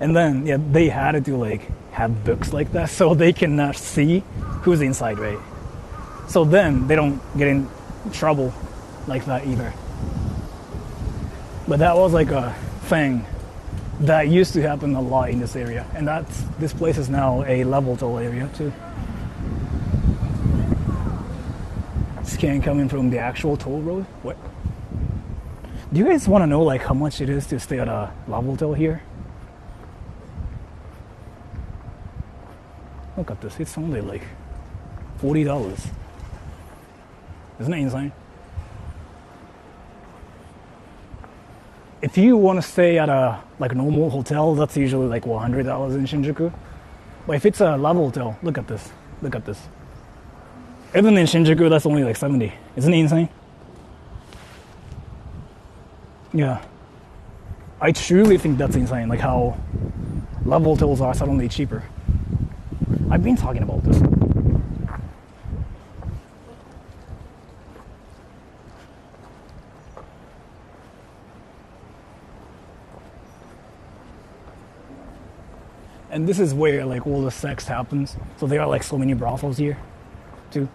And then yeah, they had to like have books like that so they cannot see who's inside, right? So then they don't get in trouble like that either. But that was like a thing that used to happen a lot in this area, and this place is now a level toll area too. Scan coming from the actual toll road. What? Do you guys want to know like how much it is to stay at a level toll here? Look at this. It's only like $40. Isn't that insane? If you want to stay at a like normal hotel, that's usually like $100 in Shinjuku. But if it's a level hotel, look at this. Look at this. Even in Shinjuku, that's only like 70. Isn't it insane? Yeah. I truly think that's insane, like how level hotels are suddenly cheaper. I've been talking about this. And this is where like all the sex happens. So there are like so many brothels here too.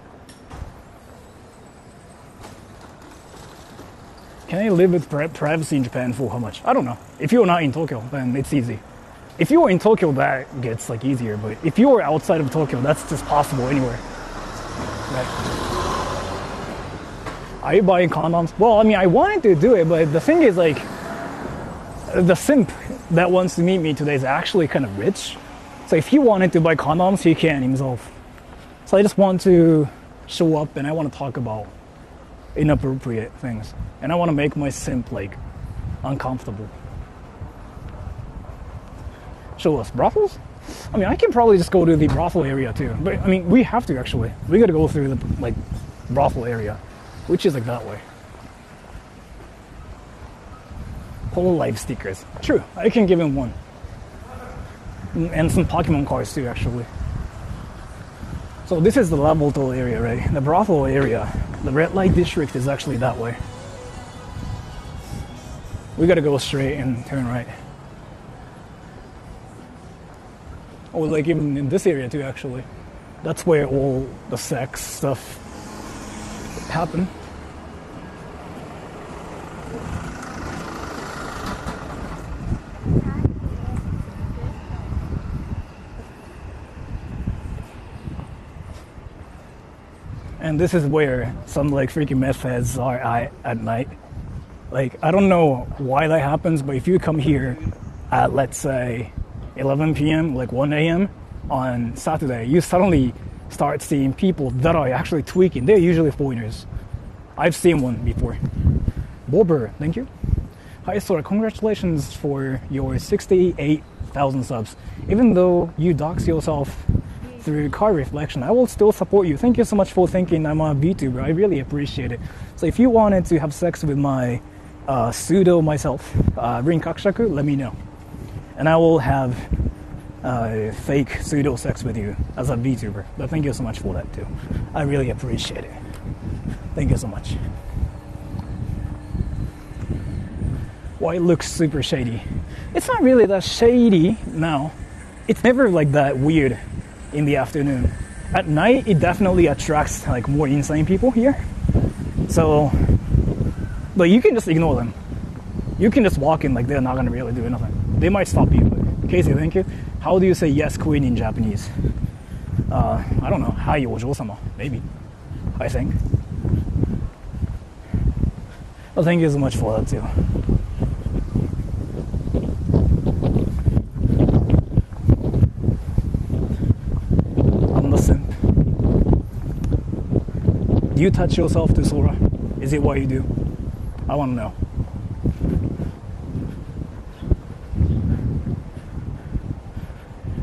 Can I live with privacy in Japan for how much? I don't know. If you're not in Tokyo, then it's easy. If you're in Tokyo, that gets like easier. But if you're outside of Tokyo, that's just possible anywhere. Right? Are you buying condoms? Well, I mean, I wanted to do it, but the thing is like, the simp that wants to meet me today is actually kind of rich. So if he wanted to buy condoms, he can himself. So I just want to show up and I want to talk about inappropriate things. And I want to make my simp like uncomfortable. Show us brothels? I mean, I can probably just go to the brothel area too. But I mean, we have to actually. We got to go through the like brothel area, which is like that way. Whole life stickers. True, I can give him one. And some Pokemon cards too, actually. So this is the Laboto area, right? The brothel area. The red light district is actually that way. We gotta go straight and turn right. Or like even in this area too, actually. That's where all the sex stuff happen. And this is where some like freaking meth heads are at night. Like, I don't know why that happens, but if you come here at, let's say, 11 p.m., like 1 a.m. on Saturday, you suddenly start seeing people that are actually tweaking. They're usually foreigners. I've seen one before. Bobber, thank you. Hi, Sora, congratulations for your 68,000 subs. Even though you dox yourself through car reflection, I will still support you. Thank you so much for thinking I'm a VTuber. I really appreciate it. So if you wanted to have sex with my pseudo myself, Rin Kakushaku, let me know. And I will have fake pseudo sex with you as a VTuber. But thank you so much for that too. I really appreciate it. Thank you so much. Why it looks super shady. It's not really that shady now. It's never like that weird in the afternoon. At night, it definitely attracts like more insane people here. So, but you can just ignore them. You can just walk in like they're not gonna really do anything. They might stop you. But Casey, thank you. How do you say yes, queen in Japanese? I don't know. Hai ojo-sama, maybe. I think. Well, thank you so much for that too. Do you touch yourself to Sora? Is it what you do? I want to know.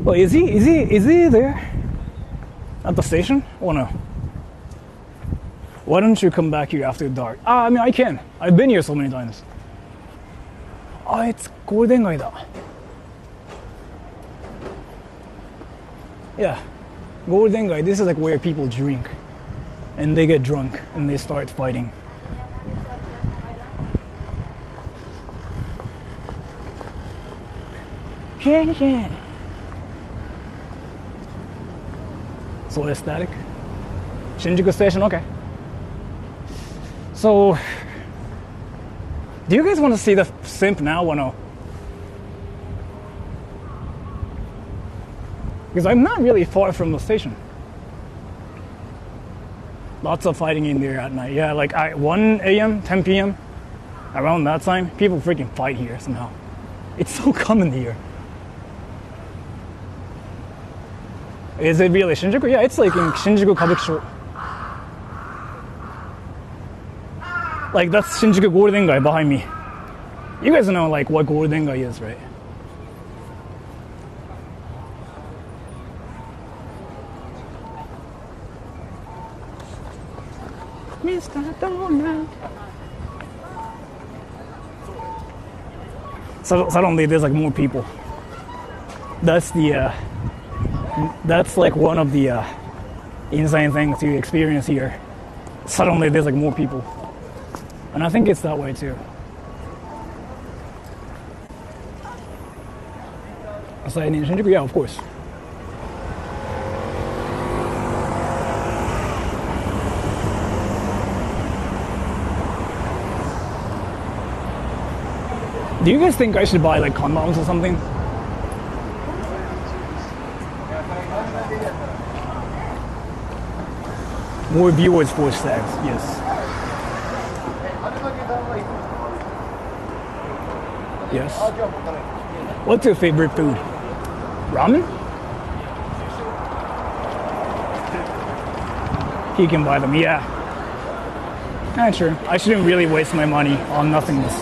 Well, is he there at the station or no? Why don't you come back here after dark? I mean, I can. I've been here so many times. It's Golden Gai da. Yeah, Golden Gai. This is like where people drink. And they get drunk and they start fighting. Yeah. So aesthetic. Shinjuku Station, okay. So, do you guys want to see the simp now or no? Because I'm not really far from the station. Lots of fighting in there at night. Yeah, like 1 a.m., 10 p.m., around that time, people freaking fight here somehow. It's so common here. Is it really Shinjuku? Yeah, it's like in Shinjuku Kabukicho. Like that's Shinjuku Golden Gai behind me. You guys know like what Golden Gai is, right? Mr. Donut. So suddenly there's like more people. That's like one of the insane things to experience here. Suddenly there's like more people. And I think it's that way too. So in Shinjuku, yeah, of course. Do you guys think I should buy like condoms or something? More viewers for sex, yes. Yes. What's your favorite food? Ramen? He can buy them, yeah. Sure. I shouldn't really waste my money on nothingness.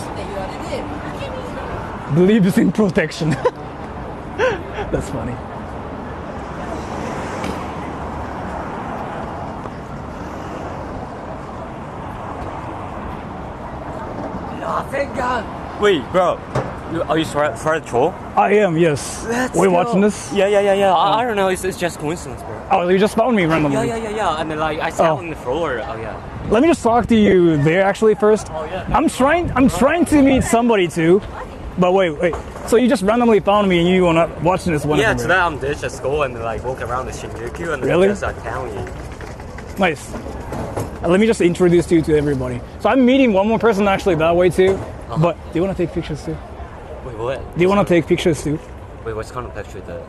Believes in protection. That's funny. Thank God. Wait, bro. Are you Sora the troll? I am, yes. We're watching this? Yeah. I don't know. It's just coincidence, bro. Oh, you just found me randomly. Yeah. And then like I sat on the floor. Oh yeah. Let me just talk to you there actually first. Oh yeah. I'm trying to meet somebody too. But wait. So you just randomly found me and you wanna watching this one? Yeah, today I'm ditched at school and like walk around the Shinjuku and really? just telling you. Nice. Let me just introduce you to everybody. So I'm meeting one more person actually that way too. But do you wanna take pictures too? Wait, what? Do you wanna take pictures too? Wait, what's kind of picture that?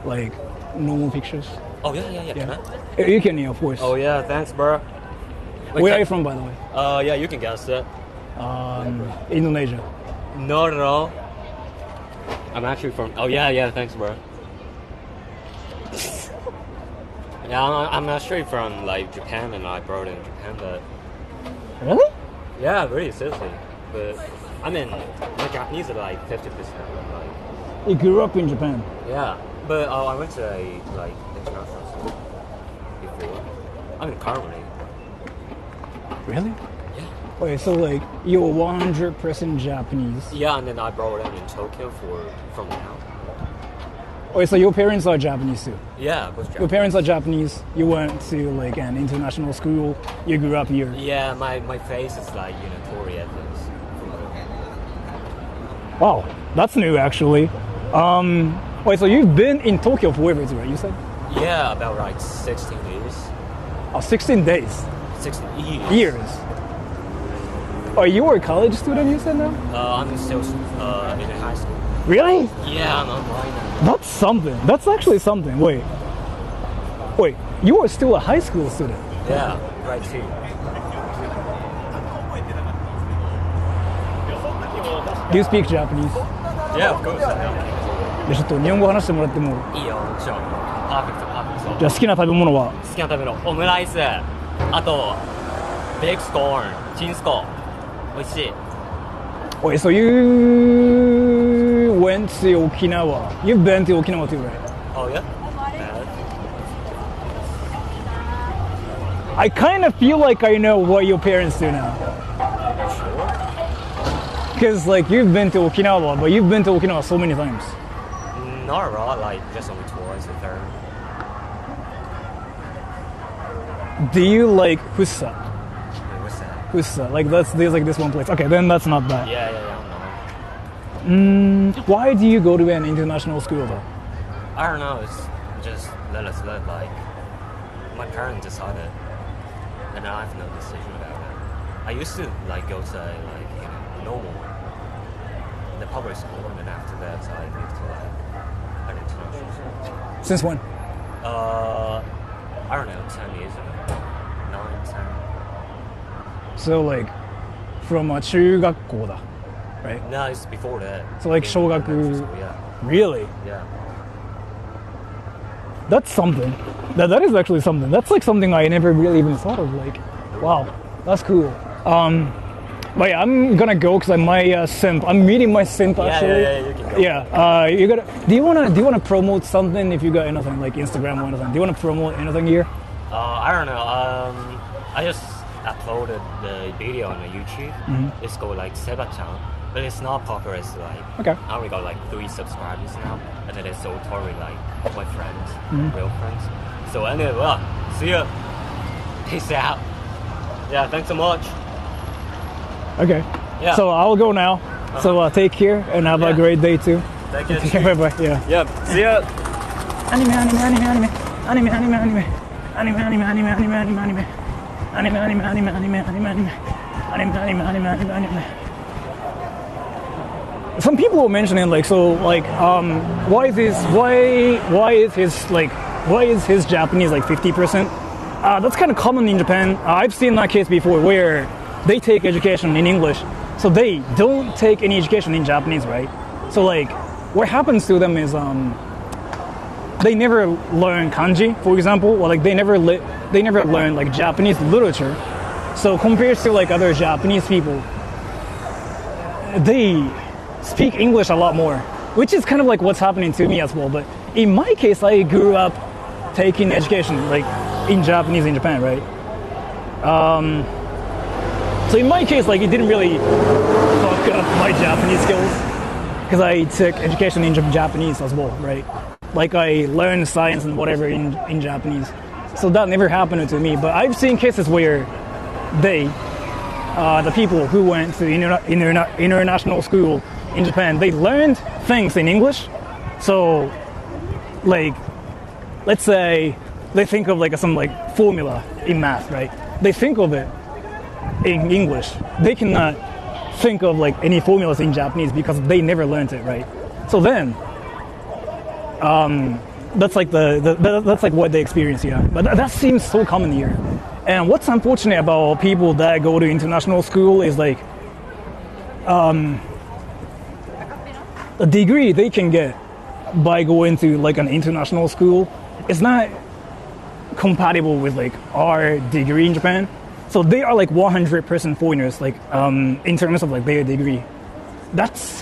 Like normal pictures? Oh yeah. Can I? You can, yeah, of course. Oh yeah, thanks, bro. Wait, Where are you from, by the way? Yeah, you can guess it. Indonesia. Not at all. I'm actually from. Oh yeah, thanks, bro. Yeah, I'm actually from like Japan, and I brought in Japan, but. Really? Yeah, really, seriously. But I mean, my Japanese are like 50%. Like. You grew up in Japan. Yeah, but I went to a like international school before. I mean, currently. Really? Yeah. Wait, so like you're 100% Japanese? Yeah, and then I brought them in Tokyo from now. Wait, so your parents are Japanese too? Yeah, both Japanese. Your parents are Japanese. You went to like an international school. You grew up here. Yeah, my face is like Tory ethnic. Wow, that's new actually. Wait, so you've been in Tokyo for forever, right? You said? Yeah, about like 16 days. Oh, 16 days. 16 years. Years. Oh, you were a college student, you said now? I'm still in high school. Really? Yeah, I'm right now. That's something. That's actually something. Wait, you are still a high school student? Yeah, right too. Do you speak Japanese? Yeah, of course. でちょっと日本語話してもらってもいいよ、もちろん。パーフェクト、パーフェクト。じゃあ好きな食べ物は好きな食べ物、オムライス、あと、ベークスコーン、チンスコ、美味しい。Wait, so you went to Okinawa. You've been to Okinawa too, right? Oh, yeah? I kind of feel like I know what your parents do now. Because like you've been to Okinawa, but you've been to Okinawa so many times. Not a lot, like just only twice with her. Do you like Fusa? What's that? Fusa, like there's like this one place. Okay, then that's not bad. Yeah, I Why do you go to an international school though? I don't know. It's just let us live. Like my parents decided, and I have no decision about it. I used to like go to like normal, the public school, and then after that I moved to like an international school. Since when? I don't know, 10 years ago, 9, 10. So like from 中学校だ, right? No, it's before that. So like In 小学 elementary school, yeah, Really? yeah. That's something. That is actually something. That's like something I never really even thought of. Like, wow, that's cool. But yeah, I'm gonna go because I'm my simp. I'm meeting my simp actually. Yeah, you can go. Yeah. You gotta. Do you wanna promote something if you got anything like Instagram or anything? Do you wanna promote anything here? I don't know. I just uploaded the video on the YouTube. It's called like Seba-chan, but it's not popular. It's like Okay. I only got like 3 subscribers now, and then it's so totally like my friends, real friends. So anyway, well, see ya. Peace out. Yeah, thanks so much. Okay. Yeah. So I'll go now. So take care and have a Yeah. great day too. Thank you. Bye bye. Yeah. Yeah, see ya. Anime. Some people were mentioning like why is his Japanese like 50%? That's kind of common in Japan. I've seen that case before where they take education in English, so they don't take any education in Japanese, right? So like what happens to them is they never learn kanji, for example, or like they never learn like Japanese literature. So compared to like other Japanese people, they speak English a lot more, which is kind of like what's happening to me as well. But in my case, I grew up taking education like in Japanese in Japan, right? So in my case, like it didn't really fuck up my Japanese skills because I took education in Japanese as well, right? Like I learned science and whatever in Japanese. So that never happened to me. But I've seen cases where the people who went to international school in Japan, they learned things in English. So like, let's say they think of like some like formula in math, right? They think of it in English. They cannot think of like any formulas in Japanese because they never learned it, right? So then that's like that's like what they experience here. But that seems so common here. And what's unfortunate about people that go to international school is like the degree they can get by going to like an international school is not compatible with like our degree in Japan. So they are like 100% foreigners, like in terms of like their degree. That's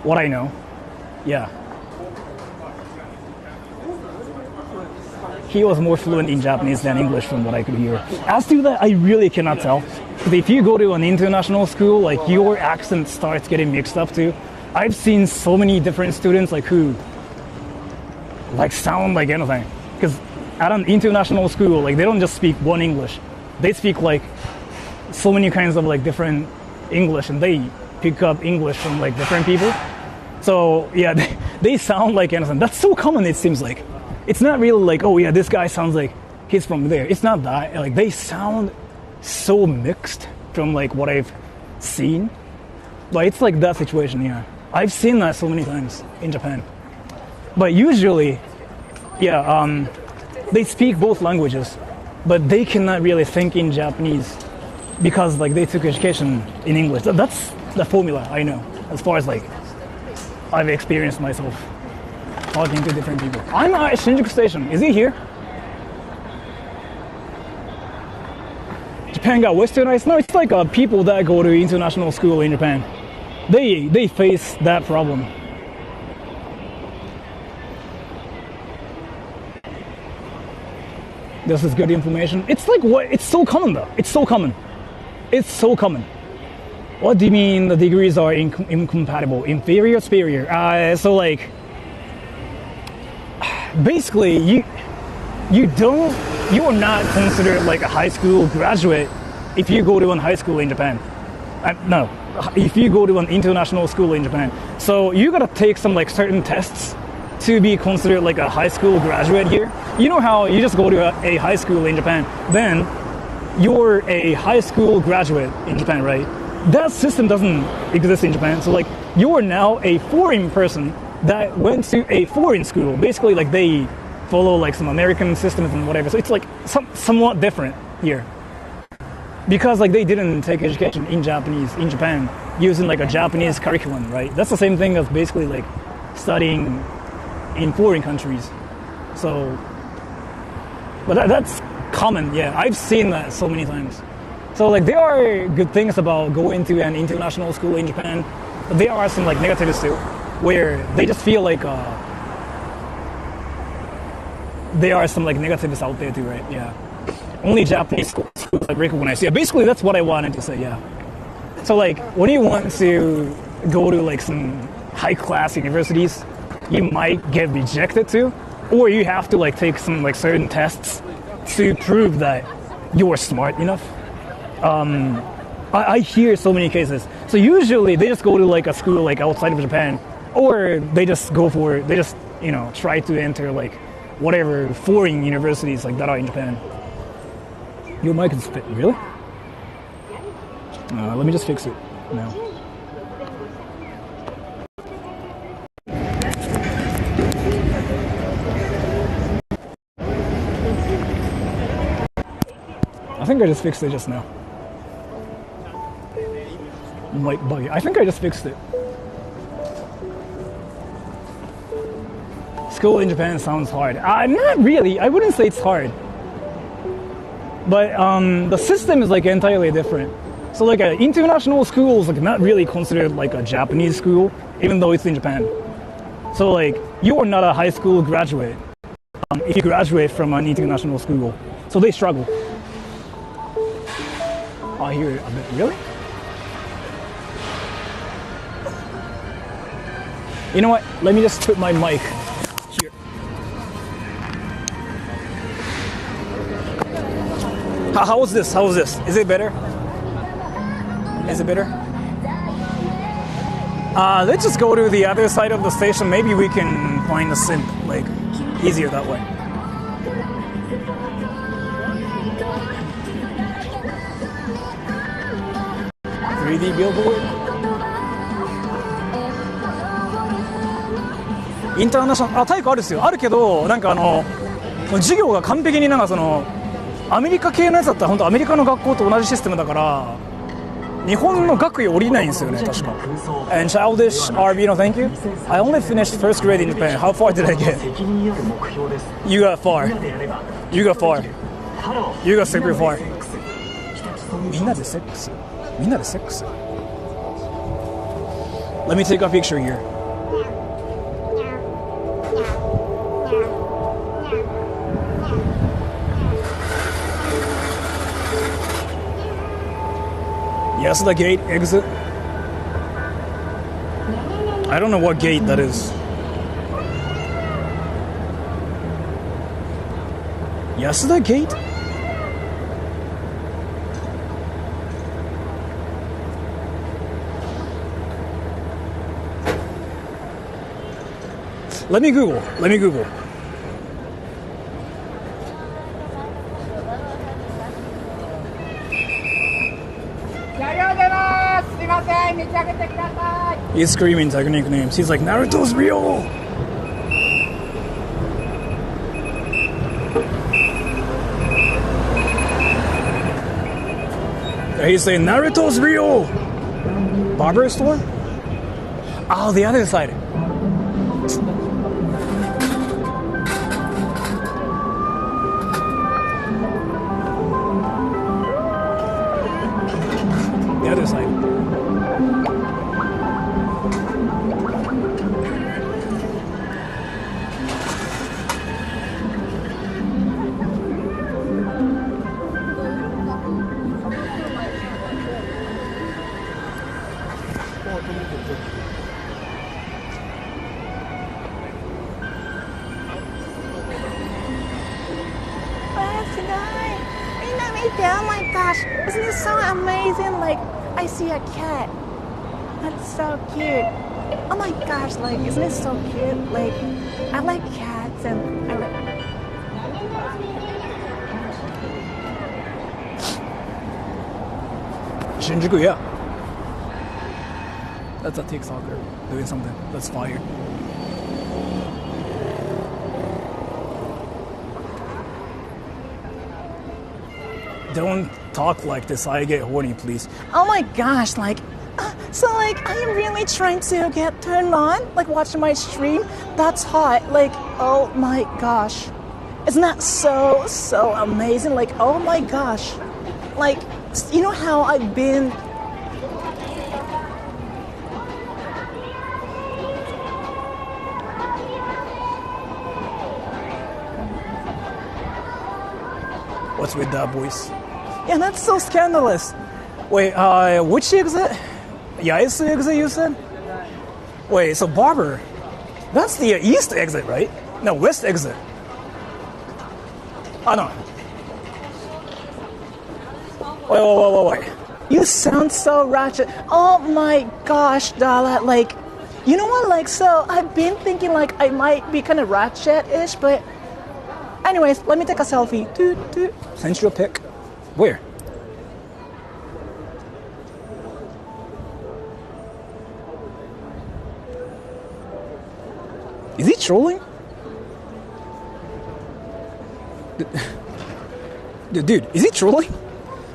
what I know. Yeah. He was more fluent in Japanese than English from what I could hear. As to that, I really cannot tell. But if you go to an international school, like your accent starts getting mixed up too. I've seen so many different students like who like sound like anything. Because at an international school, like they don't just speak one English. They speak like so many kinds of like different English, and they pick up English from like different people. So yeah, they sound like anything. That's so common, it seems like. It's not really like, oh yeah, this guy sounds like he's from there. It's not that. Like they sound so mixed from like what I've seen. But it's like that situation, yeah. I've seen that so many times in Japan. But usually, yeah, they speak both languages, but they cannot really think in Japanese because like they took education in English. That's the formula I know, as far as like I've experienced myself talking to different people. I'm at Shinjuku Station. Is he here? Japan got westernized? No, it's like people that go to international school in Japan. They face that problem. This is good information. It's like what? It's so common though. It's so common. It's so common. What do you mean the degrees are incompatible? Inferior, superior? So like, basically you are not considered like a high school graduate if you go to a high school in Japan. No, if you go to an international school in Japan, so you gotta take some like certain tests to be considered like a high school graduate here. You know how you just go to a high school in Japan, then you're a high school graduate in Japan, right? That system doesn't exist in Japan. So like you're now a foreign person that went to a foreign school. Basically like they follow like some American systems and whatever. So it's like somewhat different here. Because like they didn't take education in Japanese in Japan using like a Japanese curriculum, right? That's the same thing as basically like studying in foreign countries. So, but that's common, yeah. I've seen that so many times. So like there are good things about going to an international school in Japan. But there are some like negatives too, where they just feel like there are some like negatives out there too, right? Yeah. Only Japanese schools like recognize. Yeah, basically that's what I wanted to say, yeah. So like when you want to go to like some high class universities, you might get rejected too, or you have to like take some like certain tests to prove that you're smart enough. I hear so many cases. So usually they just go to like a school like outside of Japan, or they just try to enter like whatever foreign universities like that are in Japan. Your mic is fit, really? Let me just fix it now. I think I just fixed it just now. Mic buggy. I think I just fixed it. School in Japan sounds hard. Not really. I wouldn't say it's hard. But the system is like entirely different. So like an international school is like not really considered like a Japanese school, even though it's in Japan. So like you are not a high school graduate if you graduate from an international school. So they struggle. I hear it a bit. Really? You know what? Let me just put my mic here. How was this? How was this? Is it better? Is it better? Let's just go to the other side of the station. Maybe we can find a simp, like, easier that way. $3D billboard? インターナショナル、体育あるっすよ。あるけど、なんか授業が完璧になんかアメリカ系のやつだったら本当アメリカの学校と同じシステムだから日本の学位降りないんですよね確か。And childish RB, no thank you. I only finished first grade in Japan. How far did I get? You got far. You got far. You got super far. みんなでセックス。みんなでセックス。Let me take a picture here. Yes, the gate exit. I don't know what gate that is. Yes, the gate? Let me Google. Let me Google. He's screaming technique names. He's like, Naruto's real! He's saying, Naruto's real! Barber store? Oh, the other side. The other side. Oh my gosh, isn't this so amazing? Like I see a cat. That's so cute. Oh my gosh, like, isn't it so cute? Like, I like cats and I like... Shinjuku, yeah. That's a TikToker doing something. That's fire. Don't talk like this. I get horny, please. Oh my gosh, like, so like, are you really trying to get turned on? Like watching my stream? That's hot. Like, oh my gosh. Isn't that so amazing? Like, oh my gosh. Like, you know how I've been... What's with that voice? Yeah, that's so scandalous. Wait, which exit? Yaesu exit you said? Wait, so Barber, that's the east exit, right? No, west exit. Oh no. Wait. You sound so ratchet. Oh my gosh, Dala. Like, you know what? Like, so I've been thinking like I might be kind of ratchet-ish, but anyways, let me take a selfie. Toot. Send you a pic. Where? Is he trolling? Dude, is he trolling?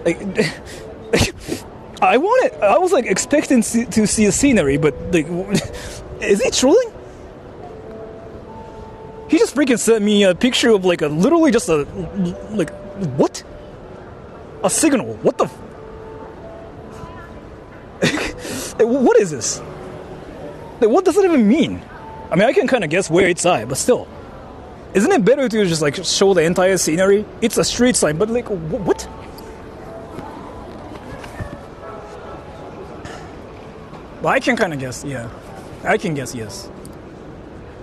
Like, I was like expecting to see a scenery, but like, is he trolling? He just freaking sent me a picture of like literally just a, like, what? A signal, what the what is this? Like, what does it even mean? I mean, I can kind of guess where it's at, but still. Isn't it better to just like show the entire scenery? It's a street sign, but like, what? Well, I can kind of guess, yeah. I can guess yes.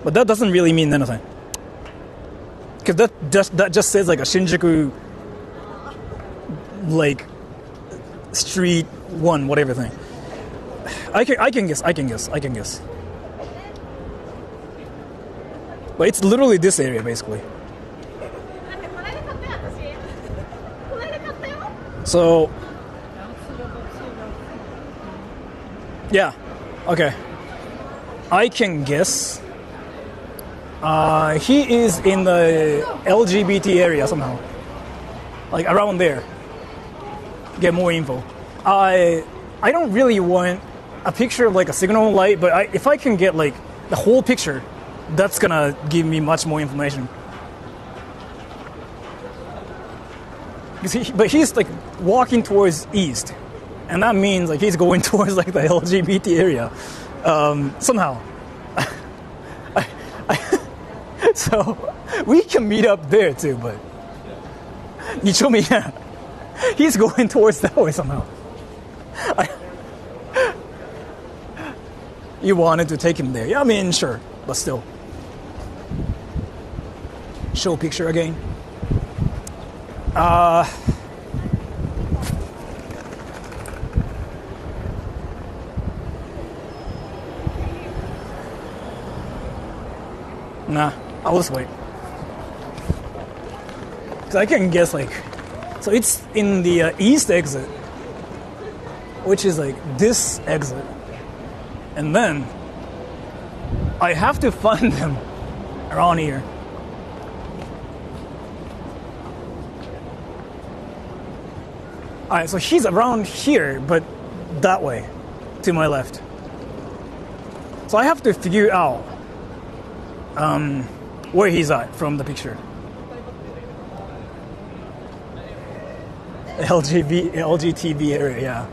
But that doesn't really mean anything. Because that just says like a Shinjuku, like, street one, whatever thing. I can guess. But it's literally this area, basically. So, yeah, okay. I can guess. He is in the LGBT area somehow. Like around there. Get more info. I don't really want a picture of like a signal light, but if I can get like the whole picture, that's gonna give me much more information. But he's like walking towards east, and that means like he's going towards like the LGBT area somehow. So we can meet up there too, but yeah, he's going towards that way somehow. You wanted to take him there? Yeah, I mean, sure, but still. Show picture again. Nah, I'll just wait. Because I can guess like, so it's in the east exit, which is like this exit. And then I have to find them around here. Alright, so he's around here, but that way, to my left. So I have to figure out where he's at from the picture. LGTB area, yeah.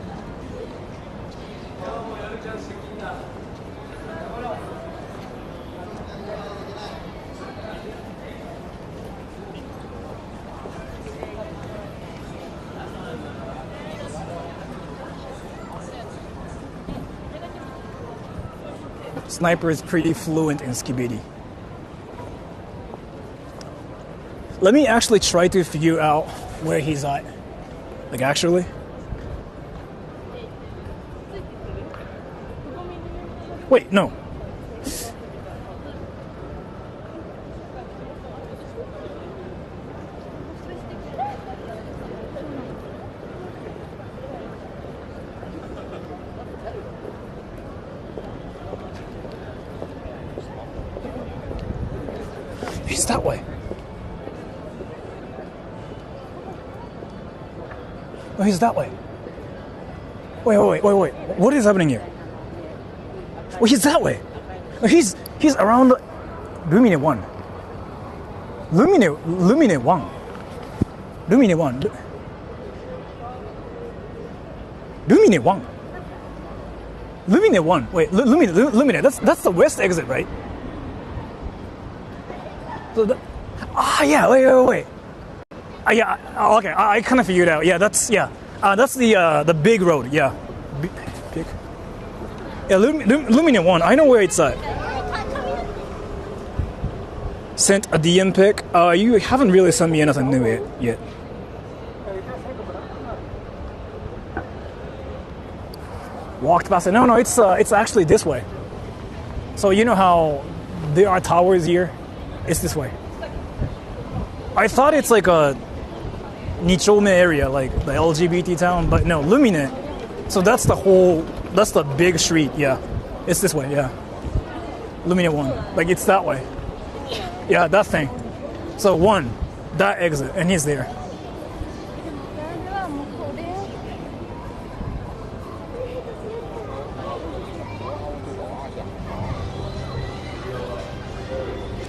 Sniper is pretty fluent in Skibidi. Let me actually try to figure out where he's at. Like, actually. Wait, no. He's that way. Oh, he's that way. Wait. What is happening here? Oh, he's that way. Oh, he's around the Lumine 1. Lumine 1. Lumine 1. Lumine 1. Lumine 1. Wait, Lumine. That's the west exit, right? So yeah. Wait. Yeah. Okay. I kind of figured out. Yeah. That's the big road. Yeah. Big. Yeah. Lumine 1. I know where it's at. Sent a DM pic. You haven't really sent me anything new yet. Walked past it. No. It's actually this way. So you know how there are towers here? It's this way. I thought it's like a Nichome area, like the LGBT town, but no, Lumine. So that's the big street, yeah. It's this way, yeah. Lumine 1. Like it's that way. Yeah, that thing. So 1, that exit, and he's there.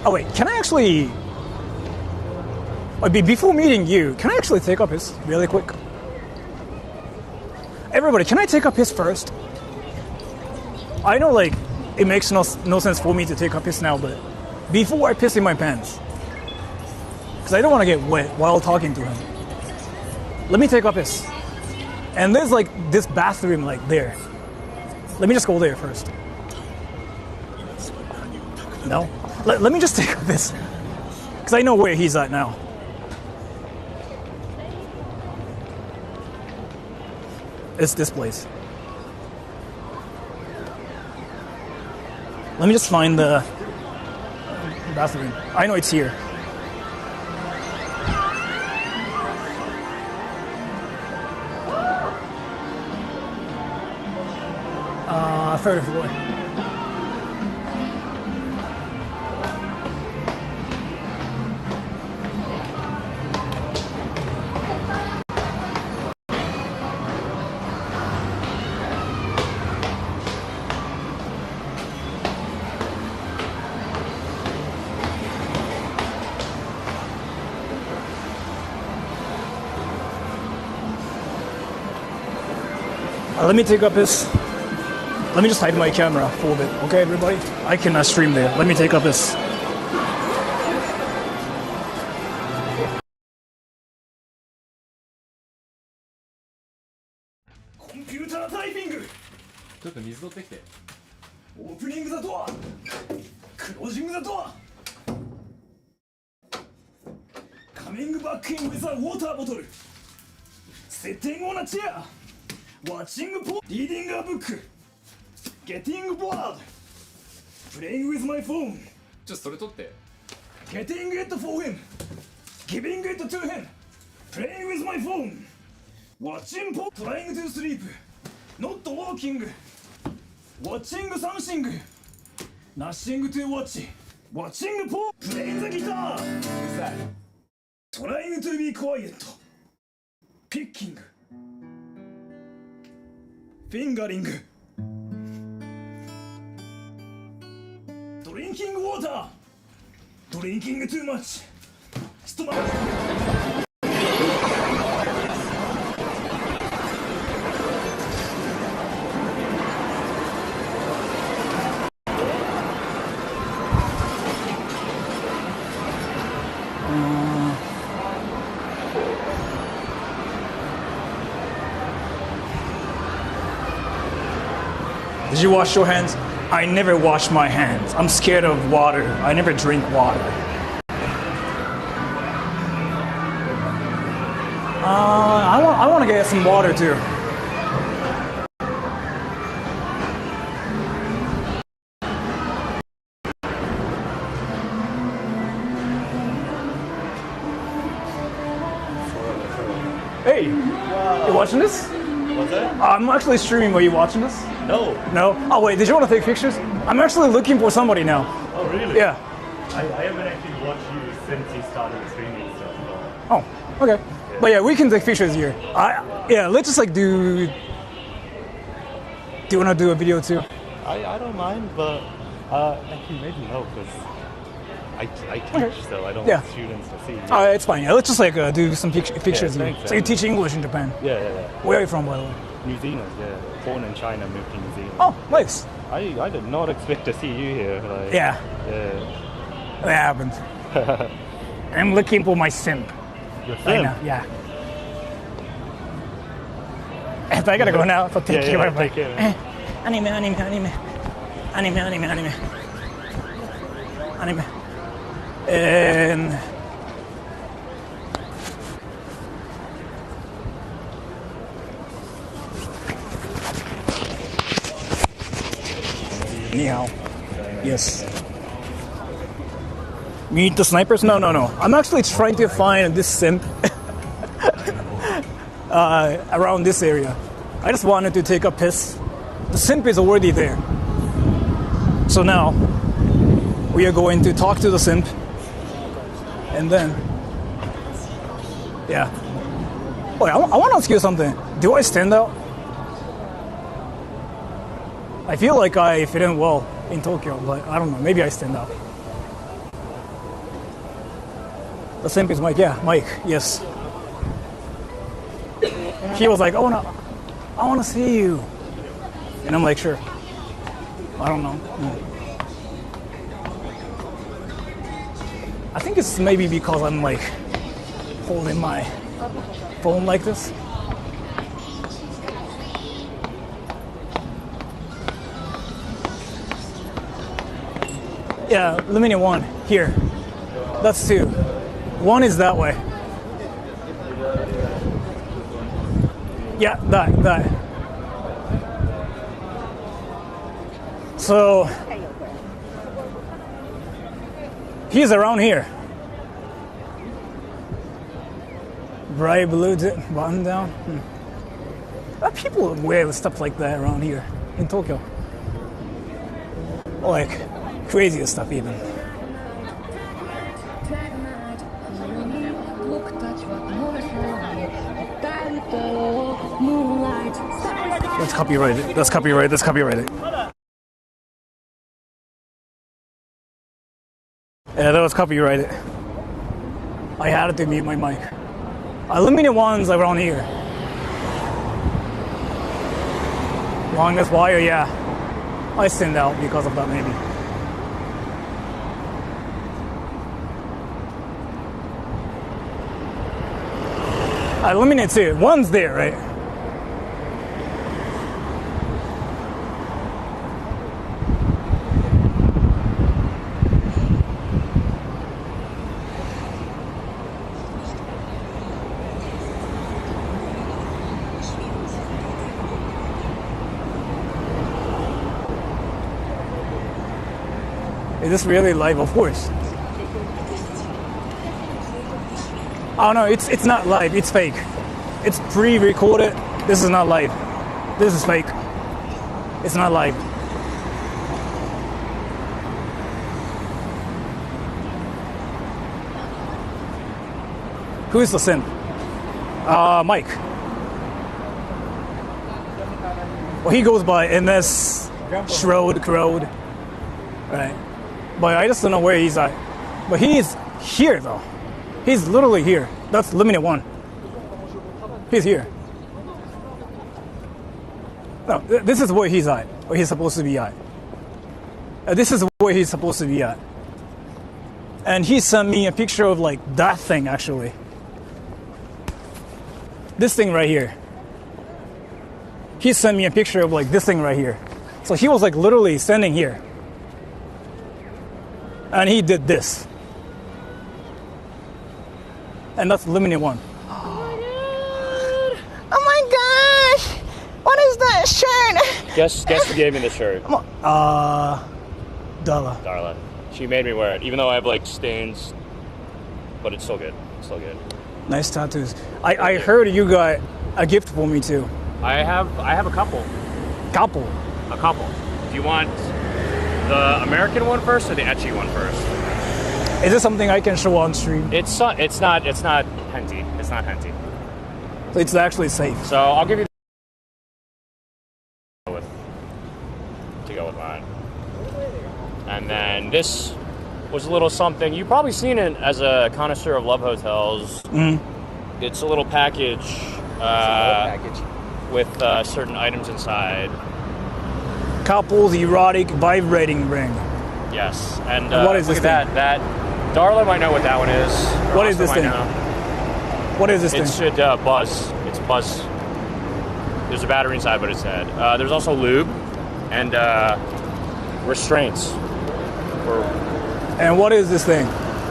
Oh wait, can I actually... Before meeting you, can I actually take up his really quick? Everybody, can I take up his first? I know like, it makes no sense for me to take up his now, but before I piss in my pants. Because I don't want to get wet while talking to him. Let me take up his. And there's like this bathroom like there. Let me just go there first. No? Let me just take up this, because I know where he's at now. It's this place. Let me just find the bathroom. I know it's here. Third floor. Let me take up his. Let me just hide my camera for a bit, okay, everybody? I cannot stream there. Let me take up his. Computer typing. ちょっと水取ってきて。 Opening the door. Closing the door. Coming back in with a water bottle. Sitting on a chair. Watching porn. Reading a book. Getting bored. Playing with my phone. ちょっとそれ取って。 Getting it for him. Giving it to him. Playing with my phone. Watching porn. Trying to sleep. Not walking. Watching something. Nothing to watch. Watching porn. Playing the guitar. うるさい。 Trying to be quiet. Picking. Fingering. Drinking water. Drinking too much. Stomach. Did you wash your hands? I never wash my hands. I'm scared of water. I never drink water. I want to get some water too. Hey, you watching this? What's that? I'm actually streaming. Are you watching this? No. No? Oh, wait, did you want to take pictures? I'm actually looking for somebody now. Oh, really? Yeah. I haven't actually watched you since you started streaming stuff. Oh, okay. But yeah, we can take pictures here. Let's just like do you want to do a video too? I don't mind, but actually maybe no, because I teach, so I don't want students to see. It's fine. Yeah, let's just like do some pictures here. thanks, So you teach English in Japan? Yeah. Where are you from, by the way? New Zealand, yeah. Born in China, moved to New Zealand. Oh, nice. I did not expect to see you here. Like, Yeah, Yeah. that happened. I'm looking for my simp. Your Right film? now, yeah. If I gotta go now, so take care. Bye-bye. Take care, man. Anime. And ni hao. Yes. Meet the snipers? No. I'm actually trying to find this simp around this area. I just wanted to take a piss. The simp is already there. So now we are going to talk to the simp, and then, yeah. Oh, I want to ask you something. Do I stand out? I feel like I fit in well in Tokyo, but I don't know. Maybe I stand out. The simp is Mike. Yeah, Mike. Yes. He was like, I wanna see you, and I'm like, sure. I don't know. I think it's maybe because I'm like holding my phone like this. Yeah, Lumina 1 here. That's 2. 1 is that way. Yeah, that. So he's around here. Bright blue button down. People wear stuff like that around here in Tokyo. Like crazier stuff even. That's copyrighted. That's copyrighted. Yeah, that was copyrighted. I had to mute my mic. Aluminum ones around here. Longest wire, yeah. I stand out because of that, maybe. Aluminum too. One's there, right? Is this really live? Of course. Oh no, it's not live. It's fake. It's pre-recorded. This is not live. This is fake. It's not live. Who is the simp? Mike. Well, he goes by MS Crowd. Right. But I just don't know where he's at. But he's here though. He's literally here. That's Limited 1. He's here. No, this is where he's at. Or he's supposed to be at. This is where he's supposed to be at. And he sent me a picture of like that thing actually. This thing right here. He sent me a picture of like this thing right here. So he was like literally standing here. And he did this. And that's Limited 1. Oh my gosh! What is that shirt? Guess who gave me the shirt? Darla. Darla. She made me wear it, even though I have like stains, but it's still good. It's still good. Nice tattoos. I heard you got a gift for me too. I have a couple. Couple. A couple. Do you want the American one first or the ecchi one first? Is this something I can show on stream? It's not henty. It's not henty. So it's actually safe. So I'll give you to go with mine. And then this was a little something. You've probably seen it as a connoisseur of love hotels. It's a little package, with certain items inside. Couple's erotic vibrating ring. Yes. And what is look this at thing? that. Darla might know what that one is. What is this Austin thing? might know. What is this It thing? should buzz. It's buzz. There's a battery inside, but it's dead. There's also lube and restraints. And what is this thing?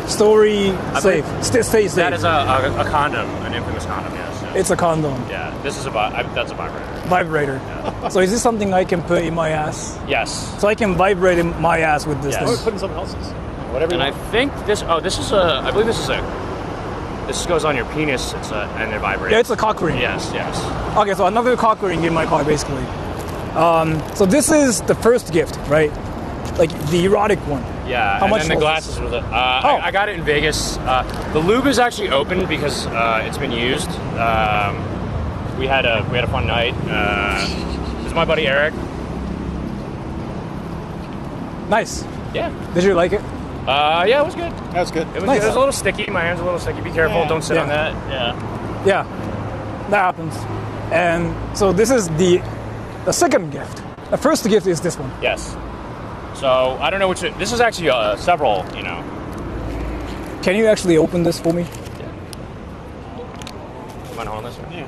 Story safe. Stay safe. That is a condom, an infamous condom. Yes. It's a condom. Yeah. This is that's a vibrator. Vibrator. Yeah. So is this something I can put in my ass? Yes. So I can vibrate in my ass with this Yes. thing. Put in someone else's. Whatever. And I think this. Oh, this is a. I believe this is a. This goes on your penis. And it vibrates. Yeah, it's a cock ring. Yes. Yes. Okay, so another cock ring in my car, basically. So this is the first gift, right? Like the erotic one. Yeah. How and much then the was glasses with it. I got it in Vegas. The lube is actually open because it's been used. We had a fun night. This is my buddy Eric. Nice. Yeah. Did you like it? Yeah, it was good. That was good. It was, Nice. it was a little sticky. My hand's a little sticky. Be careful. Yeah. Don't sit on Yeah. that. Yeah. Yeah, that happens. And so this is the second gift. The first gift is this one. Yes. So I don't know which. This is actually several. You know. Can you actually open this for me? You mind holding this one? Yeah.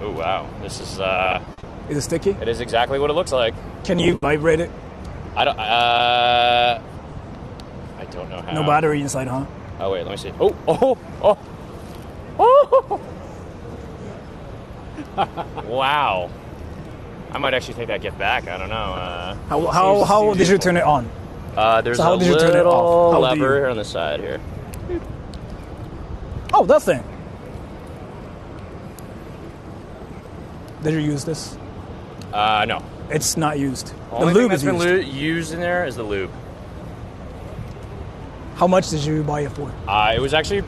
Oh wow. This is. Is it sticky? It is exactly what it looks like. Can you vibrate it? I don't know how. No battery inside, huh? Oh wait, let me see. Oh. Wow. I might actually take that gift back. I don't know. How did you turn it on? There's So how a did you turn it off? little How do you- lever here on the side here. Oh, that thing. Did you use this? No. It's not used. Only the thing lube that's is been used. used in there is the lube. How much did you buy it for? It was actually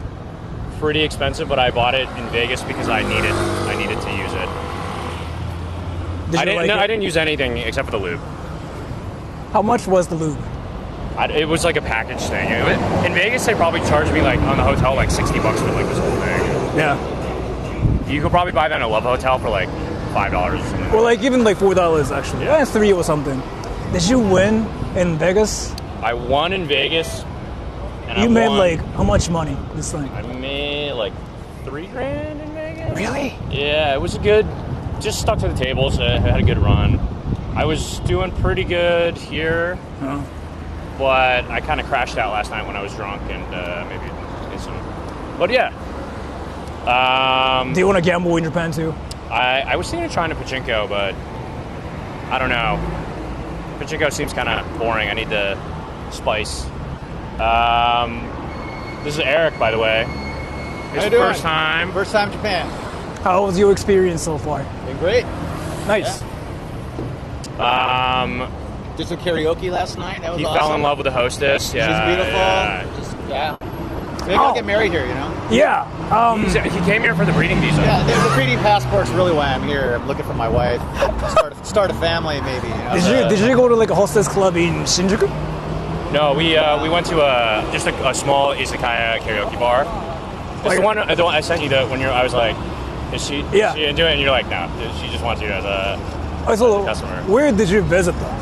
pretty expensive, but I bought it in Vegas because I needed to use it. Did you like I it? didn't use anything except for the lube. How much was the lube? It was like a package thing. In Vegas, they probably charged me like on the hotel like $60 for like this whole thing. Yeah. You could probably buy that in a love hotel for like $5 or something. Or like even like $4 actually. Yeah. Yeah, $3 or something. Did you win in Vegas? I won in Vegas. And You I made won- like how much money this thing? I made like $3,000 in Vegas. Really? Yeah, it was a good. Just stuck to the table, so I had a good run. I was doing pretty good here, Oh. but I kind of crashed out last night when I was drunk and maybe did some. But yeah. Do you want to gamble in Japan too? I was thinking of trying to pachinko, but I don't know. Pachinko seems kind of boring. I need the spice. This is Eric, by the way. His you doing? first time. First time Japan. How was your experience so far? Been great. Nice. Did some karaoke last night. That was He awesome. fell in love with the hostess. Yeah, She's beautiful. yeah. Maybe I'll get married here, you know? Yeah. He came here for the breeding visa. Yeah, the breeding passport's really why I'm here. I'm looking for my wife. Start a family, maybe. You know? Did you go to like a hostess club in Shinjuku? No, we went to a small izakaya karaoke bar. It's the one I sent you when I was like, is she into it? And you're like, no, she just wants you as a customer. Where did you visit though?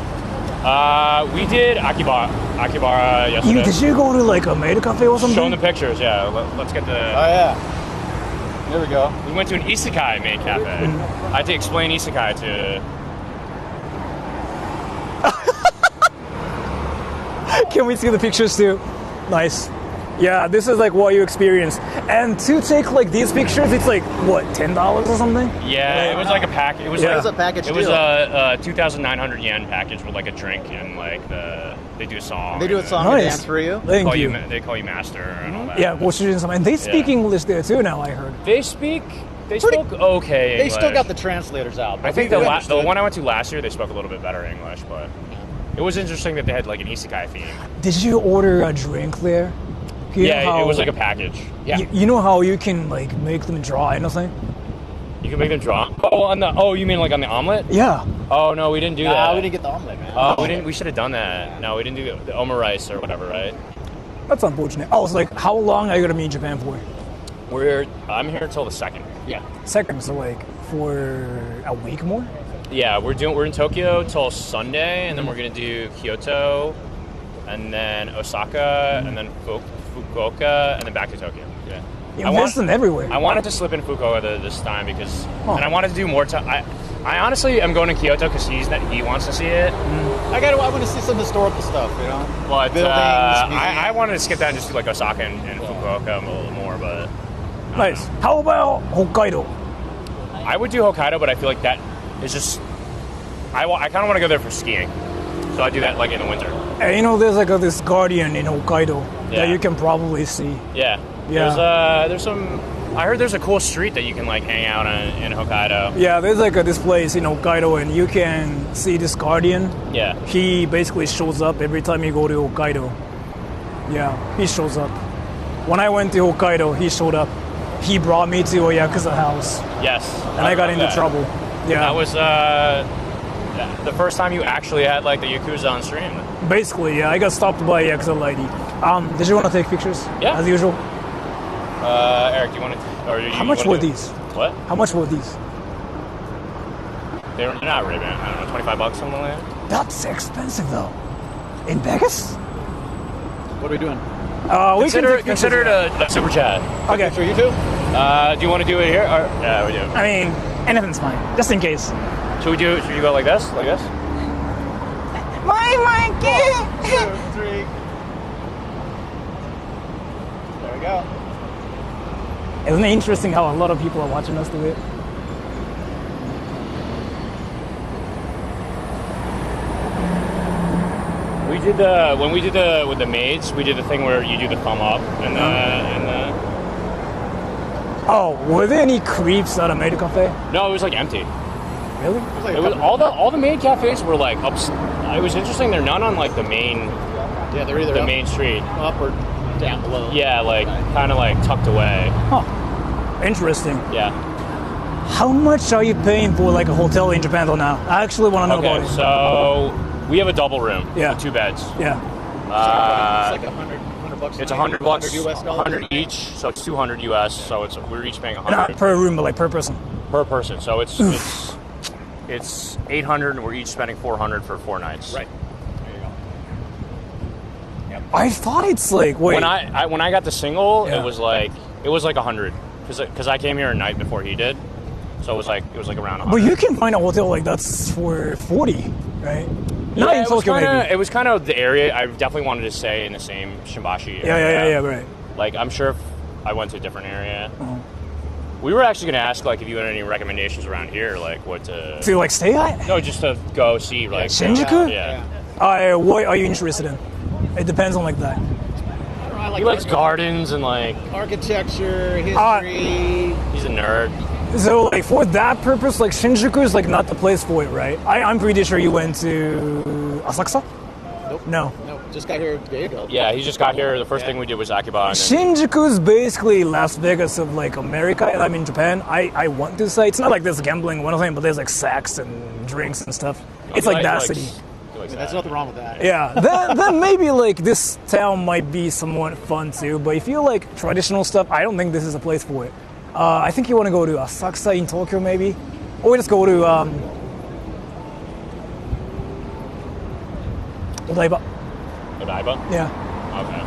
We did Akibara yesterday. Did you go to like a maid cafe or something? Show them the pictures, yeah. Let's get the. Oh yeah. There we go. We went to an isekai maid cafe. I had to explain isekai to. Can we see the pictures too? Nice. Yeah, this is like what you experience. And to take like these pictures, it's like what, $10 or something? Yeah, it was like a pack. It was Yeah. like It was a package It was deal. a 2,900 yen package with like a drink and like they do a song. They do a and song Nice. and dance for you. Thank Call you. they call you master and all that. Yeah, ご主人様. And they speak Yeah. English there too now, I heard. They spoke okay They English. still got the translators out. I but think we the understood. one I went to last year, they spoke a little bit better English, but it was interesting that they had like an isekai theme. Did you order a drink there? You know Yeah, how- it was like a package. Yeah, You know how you can like make them draw anything? you can make them draw. Oh, you mean like on the omelet? Yeah. Oh no, we didn't do that. we didn't get the omelet, man. We didn't. We should have done that. No, we didn't do the omurice or whatever, right? That's unfortunate. I was like, how long are you gonna be in Japan for? I'm here until the 2nd. Yeah. Second, so like for a week more? Yeah, we're in Tokyo till Sunday, and then we're gonna do Kyoto, and then Osaka, and then Fukuoka, and then back to Tokyo. Yeah. You're missing everywhere. I wanted to slip in Fukuoka this time because, and I wanted to do more time. I honestly am going to Kyoto because he wants to see it. I want to see some historical stuff, you know. But Buildings, I wanted to skip that and just do like Osaka and Fukuoka a little more. But Nice. How about Hokkaido? I would do Hokkaido, but I feel like that is just. I kind of want to go there for skiing, so I do that like in the winter. And you know, there's like this guardian in Hokkaido Yeah. that you can probably see. Yeah. Yeah. There's some. I heard there's a cool street that you can like hang out in Hokkaido. Yeah, there's like this place in Hokkaido, and you can see this guardian. Yeah. He basically shows up every time you go to Hokkaido. Yeah, he shows up. When I went to Hokkaido, he showed up. He brought me to a Yakuza house, Yes. and I got love into that. trouble. Yeah, That was the first time you actually had like the Yakuza on stream. basically, yeah, I got stopped by a Yakuza lady. Did you want to take pictures? Yeah. As usual. Eric, do you want to? Or you How much wanna were do- these? What? How much were these? They're not really bad. I don't know, $25, something like that. That's expensive though. In Vegas? What are we doing? We can take Consider pictures. it a super chat. Okay. For you too? Do you want to do it here? Or, yeah, we do. I mean, anything's fine, just in case. Should you go like this? Like this? My monkey! 2, 3. There we go. Isn't it interesting how a lot of people are watching us do it? We did when we did with the maids. We did the thing where you do the thumb up and the. Oh, were there any creeps at a maid cafe? No, it was like empty. Really? It was all the maid cafes were like up. It was interesting. They're none on like the main Yeah, they're either the up, main street. up or down below. Yeah, like kind of like tucked away. Huh. Interesting. Yeah. How much are you paying for like a hotel in Japan though now? I actually want to know Okay, about it. so we have a double room. Yeah. With 2 beds. Yeah. It's like $100 It's $100 US dollars. 100 each, so it's 200 US. So we're each paying 100 Not per room, but like per person. per person. So it's 800, and we're each spending 400 for 4 nights. Right. There you go. I thought it's like wait. When I got the single, Yeah. it was like 100 because I came here a night before he did, so it was like around 100. But you can find a hotel like that's for 40, right? Not in it was Tokyo, maybe. It was kind of the area. I definitely wanted to stay in the same Shimbashi Yeah, area. right. Like I'm sure if I went to a different area. Uh-huh. We were actually going to ask like if you had any recommendations around here, like what to. To like stay at? No, just to go see like Shinjuku? Yeah. What are you interested in? It depends on like that. I like He likes gardens and like architecture, history. he's a nerd. So like for that purpose, like Shinjuku is like not the place for it, right? I'm pretty sure you went to Asakusa? Nope. No. No, just got here a day ago. Yeah, he just got here. The first thing we did was Akiba. And then, Shinjuku is basically Las Vegas of like America. I mean Japan. I want to say it's not like there's gambling one thing, but there's like sex and drinks and stuff. It's like that city. There's nothing wrong with that. Yeah, then maybe like this town might be somewhat fun too. But if you like traditional stuff, I don't think this is a place for it. I think you want to go to Asakusa in Tokyo maybe, or just go to Odaiba. Odaiba. Yeah. Okay.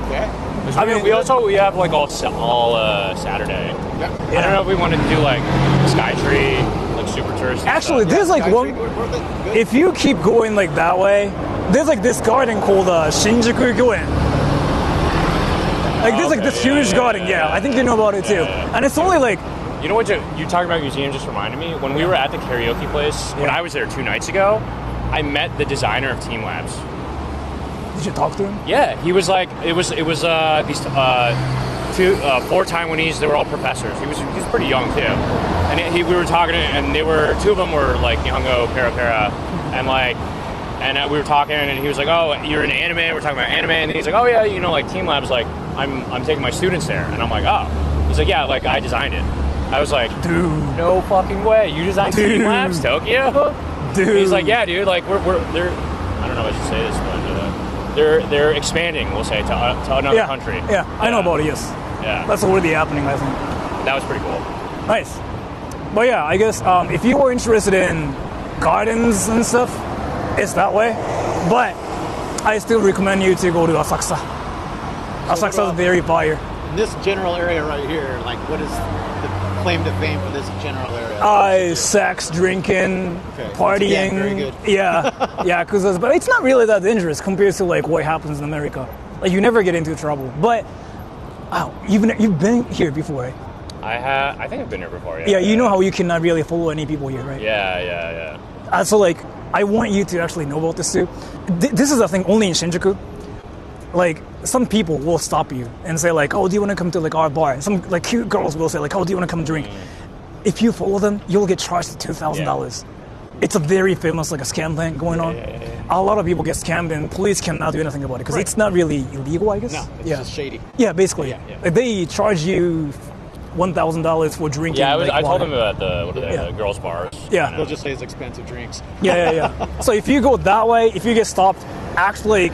Okay. I mean, We have like all Saturday. I don't know if we wanted to do like Skytree, like super tourist. Actually, there's like one. Worth it? Good. If you keep going like that way, there's like this garden called Shinjuku Gyoen. Like there's like this huge garden. Yeah, I think you know about it too. And it's only like. You know what? You talking about museum just reminded me. When we were at the karaoke place, when I was there 2 nights ago, I met the designer of Team Labs. Did you talk to him? Yeah, he was like it was these 4 Taiwanese. They were all professors. He was pretty young too, and we were talking, and they were 2 of them were like Nihongo Para, and like. And we were talking, and he was like, "Oh, you're in anime." We're talking about anime, and he's like, "Oh yeah, you know, like Team Labs, like I'm taking my students there." And I'm like, "Oh." He's like, "Yeah, like I designed it." I was like, "Dude, no fucking way! You designed Team Labs, Tokyo?" Dude, he's like, "Yeah, dude. Like they're I don't know if I should say this, but they're expanding. We'll say to another country." Yeah, I know about it. Yes. Yeah. That's already happening, I think. That was pretty cool. Nice. But yeah, I guess if you were interested in gardens and stuff. It's that way, but I still recommend you to go to Asakusa. Asakusa is very fire. In this general area right here, like what is the claim to fame for this general area? Sex, drinking, partying. Very good. Yeah, Yakuza, but it's not really that dangerous compared to like what happens in America. Like you never get into trouble. But you've been here before, right? I think I've been here before. Yeah. Yeah, you know how you cannot really follow any people here, right? Yeah. So like. I want you to actually know about this too. This is a thing only in Shinjuku. Like some people will stop you and say like, "Oh, do you want to come to like our bar?" Some like cute girls will say like, "Oh, do you want to come drink?" If you follow them, you'll get charged $2,000. It's a very famous like a scam thing going on. A lot of people get scammed and police cannot do anything about it because it's not really illegal, I guess. No, it's just shady. Yeah, basically. Like, they charge you $1,000 for drinking. Yeah, I told them about the girls' bars. Yeah, they'll just say it's expensive drinks. Yeah. So if you go that way, if you get stopped, actually,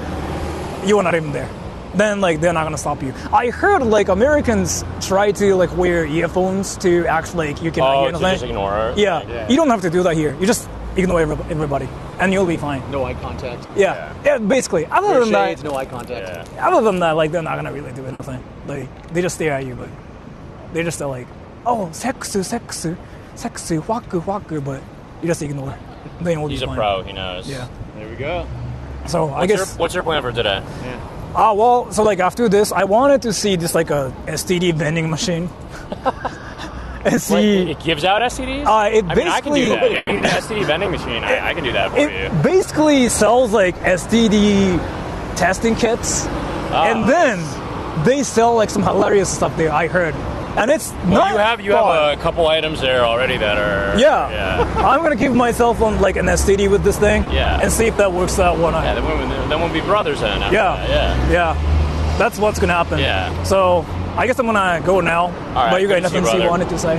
you are not even there. Then like they're not gonna stop you. I heard like Americans try to like wear earphones to actually like, you can hear anything. Just ignore her. Yeah, you don't have to do that here. You just ignore everybody, and you'll be fine. No eye contact. Yeah, basically. Other than that, no eye contact. Other than that, like they're not gonna really do anything. Like they just stare at you, but. They just are like, "Oh, sexu, waku, but you just ignore. Then you'll be He's fine. A pro, he knows. Yeah. There we go. So I guess. What's your plan for today? Well, so like after this, I wanted to see just like a STD vending machine. And see. Wait, it gives out STDs? I can do that. An STD vending machine, I can do that for you. It basically sells like STD testing kits, and then they sell like some hilarious stuff there. I heard. And it's not. You have a couple items there already that are. Yeah. I'm gonna keep myself on like an STD with this thing. Yeah. And see if that works out one night. Yeah, then we'll be brothers then. Yeah. That's what's gonna happen. Yeah. So I guess I'm gonna go now. All right. But you got nothing you wanted to say?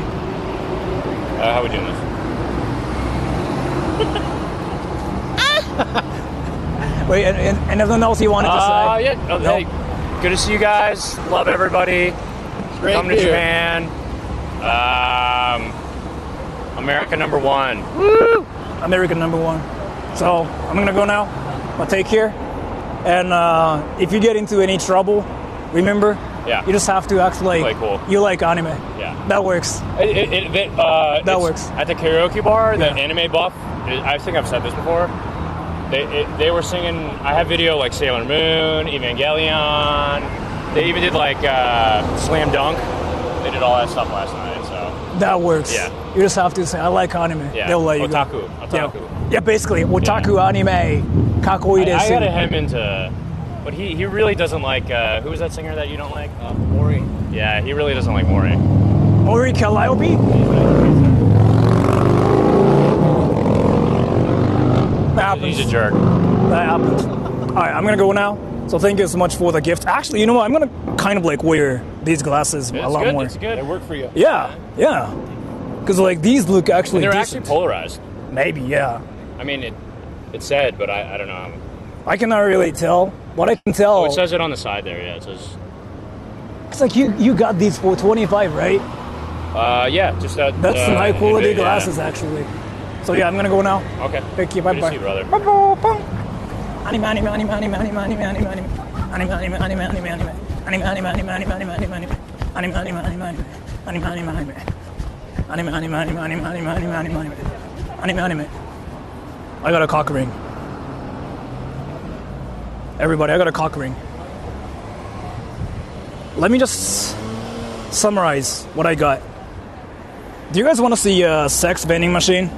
How are we doing this? Wait, and anything else you wanted to say? Yeah. No? Hey, good to see you guys. Love everybody. Come to Japan. America number one. Woo! America number one. So I'm gonna go now. I'll take care. And if you get into any trouble, remember, you just have to actually play cool. You like anime. Yeah. That works. That works. At the karaoke bar, the anime buff, I think I've said this before, they were singing, I have video like Sailor Moon, Evangelion. They even did like Slam Dunk. They did all that stuff last night, so. That works. Yeah. You just have to say, I like anime. Yeah. They'll let you Otaku. go. Yeah, basically, otaku anime, kakoi desu. I gotta him into, but he really doesn't like, who was that singer that you don't like? Mori. Yeah, he really doesn't like Mori. Mori Calliope? That happens. He's a jerk. That happens. All right, I'm gonna go now. So thank you so much for the gift. Actually, you know what? I'm gonna kind of like wear these glasses a lot more. It's good. They work for you. Yeah. Because like these look actually. They're decent. actually polarized. Maybe, yeah. I mean, it's said, but I don't know. I cannot really tell. What I can tell. Oh, it says it on the side there. Yeah, it says. It's like you got these for $25, right? Yeah, just that. That's some high quality glasses, actually. So yeah, I'm gonna go now. Okay. Thank you. Bye bye. See you, brother. Anime. Anime. I got a cock ring. Everybody, I got a cock ring. let me just summarize what I got. Do you guys want to see a sex vending machine?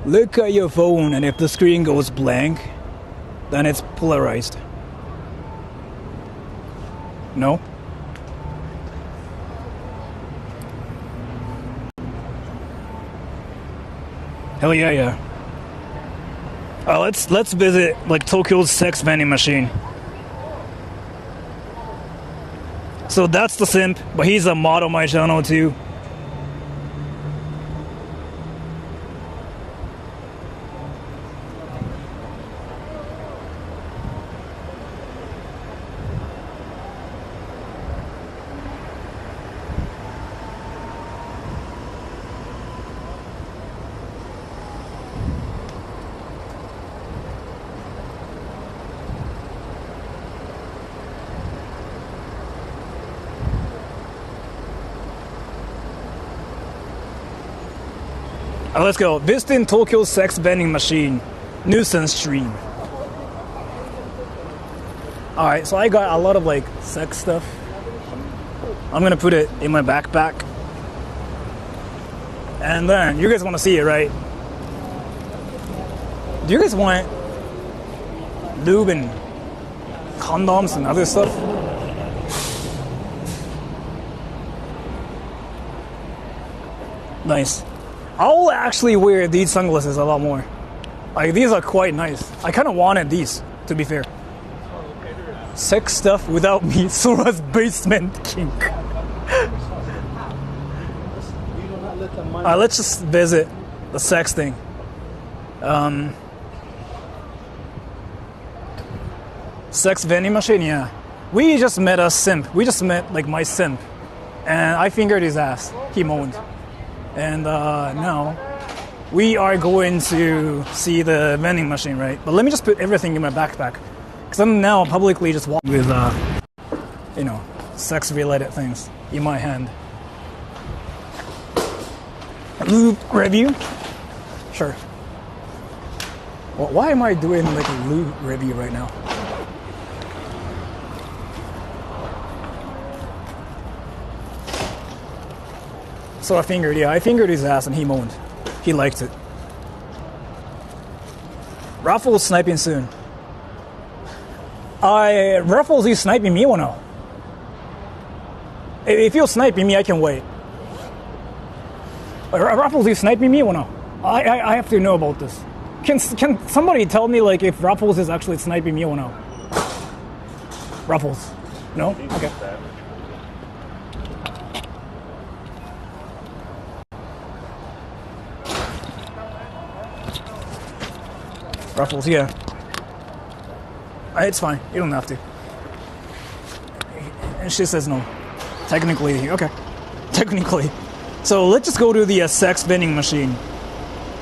Look at your phone, and if the screen goes blank, then it's polarized. No? Hell yeah. Let's visit like Tokyo's sex vending machine. So that's the simp, but he's a mod on my channel too. Let's go. Visiting Tokyo's sex vending machine. Nuisance stream. Alright, so I got a lot of like sex stuff. I'm gonna put it in my backpack. And then, you guys wanna see it, right? Do you guys want lube and condoms and other stuff? Nice. I'll actually wear these sunglasses a lot more. Like, these are quite nice. I kind of wanted these, to be fair. Sex stuff without me, Sora's basement kink. Let's just visit the sex thing. Sex vending machine, yeah. We just met a simp. We just met, like, my simp. And I fingered his ass. He moaned. And now we are going to see the vending machine, right? But let me just put everything in my backpack, because I'm now publicly just walking with, sex-related things in my hand. Lube review? Sure. Well, why am I doing like a lube review right now? So I fingered his ass and he moaned. He liked it. Raffles sniping soon. Raffles is sniping me or no? If you're sniping me, I can wait. Raffles is sniping me or no? I have to know about this. Can somebody tell me like if Raffles is actually sniping me or no? Raffles? No? Okay. Ruffles, yeah. It's fine. You don't have to. And she says no. Technically, okay. Technically. So let's just go to the sex vending machine,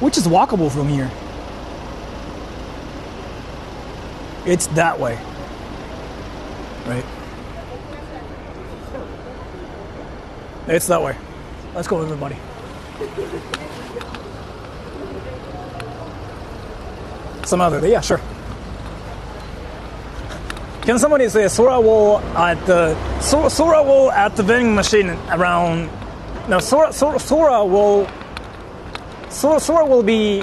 which is walkable from here. It's that way. Right? It's that way. Let's go, everybody. Some other day, yeah, sure. Can somebody say Sora will at the vending machine around? No, Sora will be.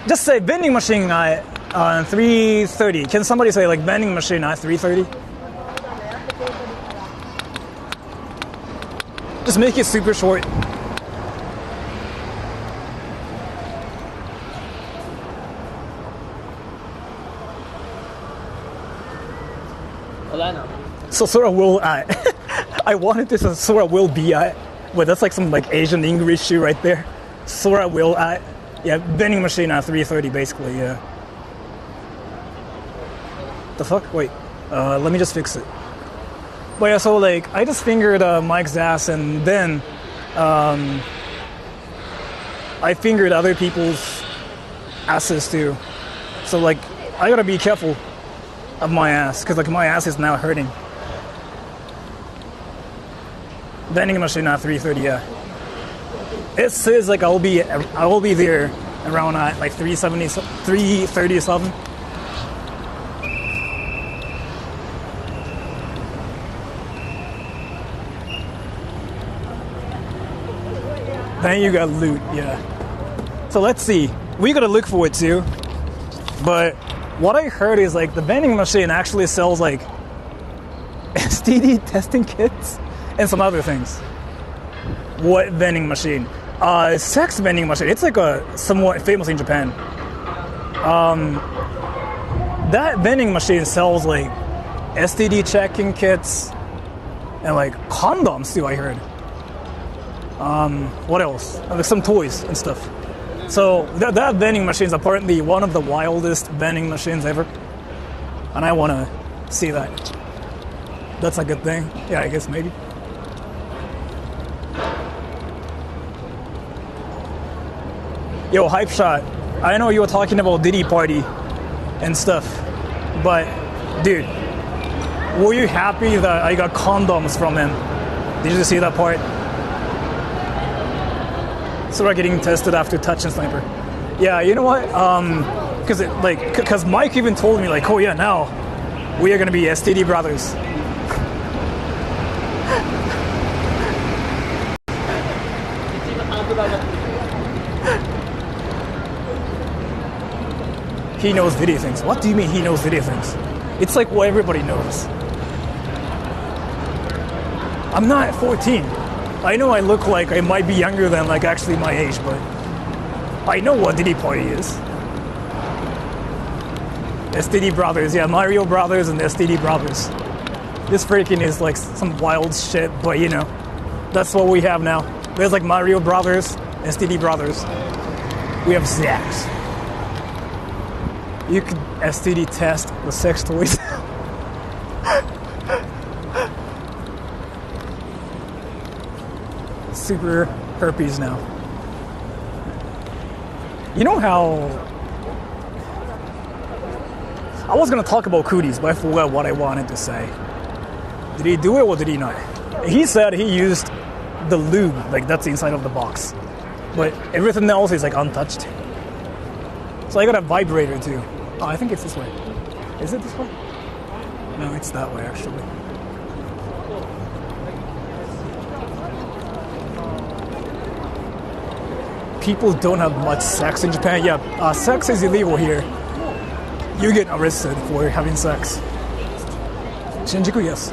Just say vending machine at 3:30. Can somebody say like vending machine at 3:30? Just make it super short. So Sora will I wanted this as Sora will be at, but that's like some like Asian English shit right there. Sora will at, yeah, vending machine at 3:30 basically, yeah. The fuck? Wait, let me just fix it. But yeah, so like I just fingered Mike's ass, and then I fingered other people's asses too. So like I gotta be careful of my ass, because like my ass is now hurting. Vending machine at 3:30, yeah. It says like I will be there around like 337. Then you got loot, yeah. So let's see. We gotta look for it too. But what I heard is like the vending machine actually sells like STD testing kits and some other things. What vending machine? Sex vending machine. It's like a somewhat famous in Japan. That vending machine sells like STD checking kits and like condoms too, I heard. What else? Like some toys and stuff. So that vending machine is apparently one of the wildest vending machines ever. And I want to see that. That's a good thing. Yeah, I guess maybe. Yo, Hype Shot. I know you were talking about Diddy Party and stuff. But, dude, were you happy that I got condoms from him? Did you see that part? Sora getting tested after touch and sniper. Yeah, you know what? Because Mike even told me like, oh yeah, now we are gonna be STD brothers. He knows video things. What do you mean he knows video things? It's like what everybody knows. I'm not 14. I know I look like I might be younger than like actually my age, but I know what Diddy Party is. STD Brothers, yeah, Mario Brothers and STD Brothers. This freaking is like some wild shit, but you know, that's what we have now. There's like Mario Brothers, STD Brothers. We have sex. You could STD test the sex toys. Super herpes now. You know how I was gonna talk about cooties, but I forgot what I wanted to say. Did he do it or did he not? He said he used the lube, like that's inside of the box, but everything else is like untouched. So I got a vibrator too. Oh, I think it's this way. Is it this way? No, it's that way actually. People don't have much sex in Japan. Yeah, sex is illegal here. You get arrested for having sex. Shinjuku, yes.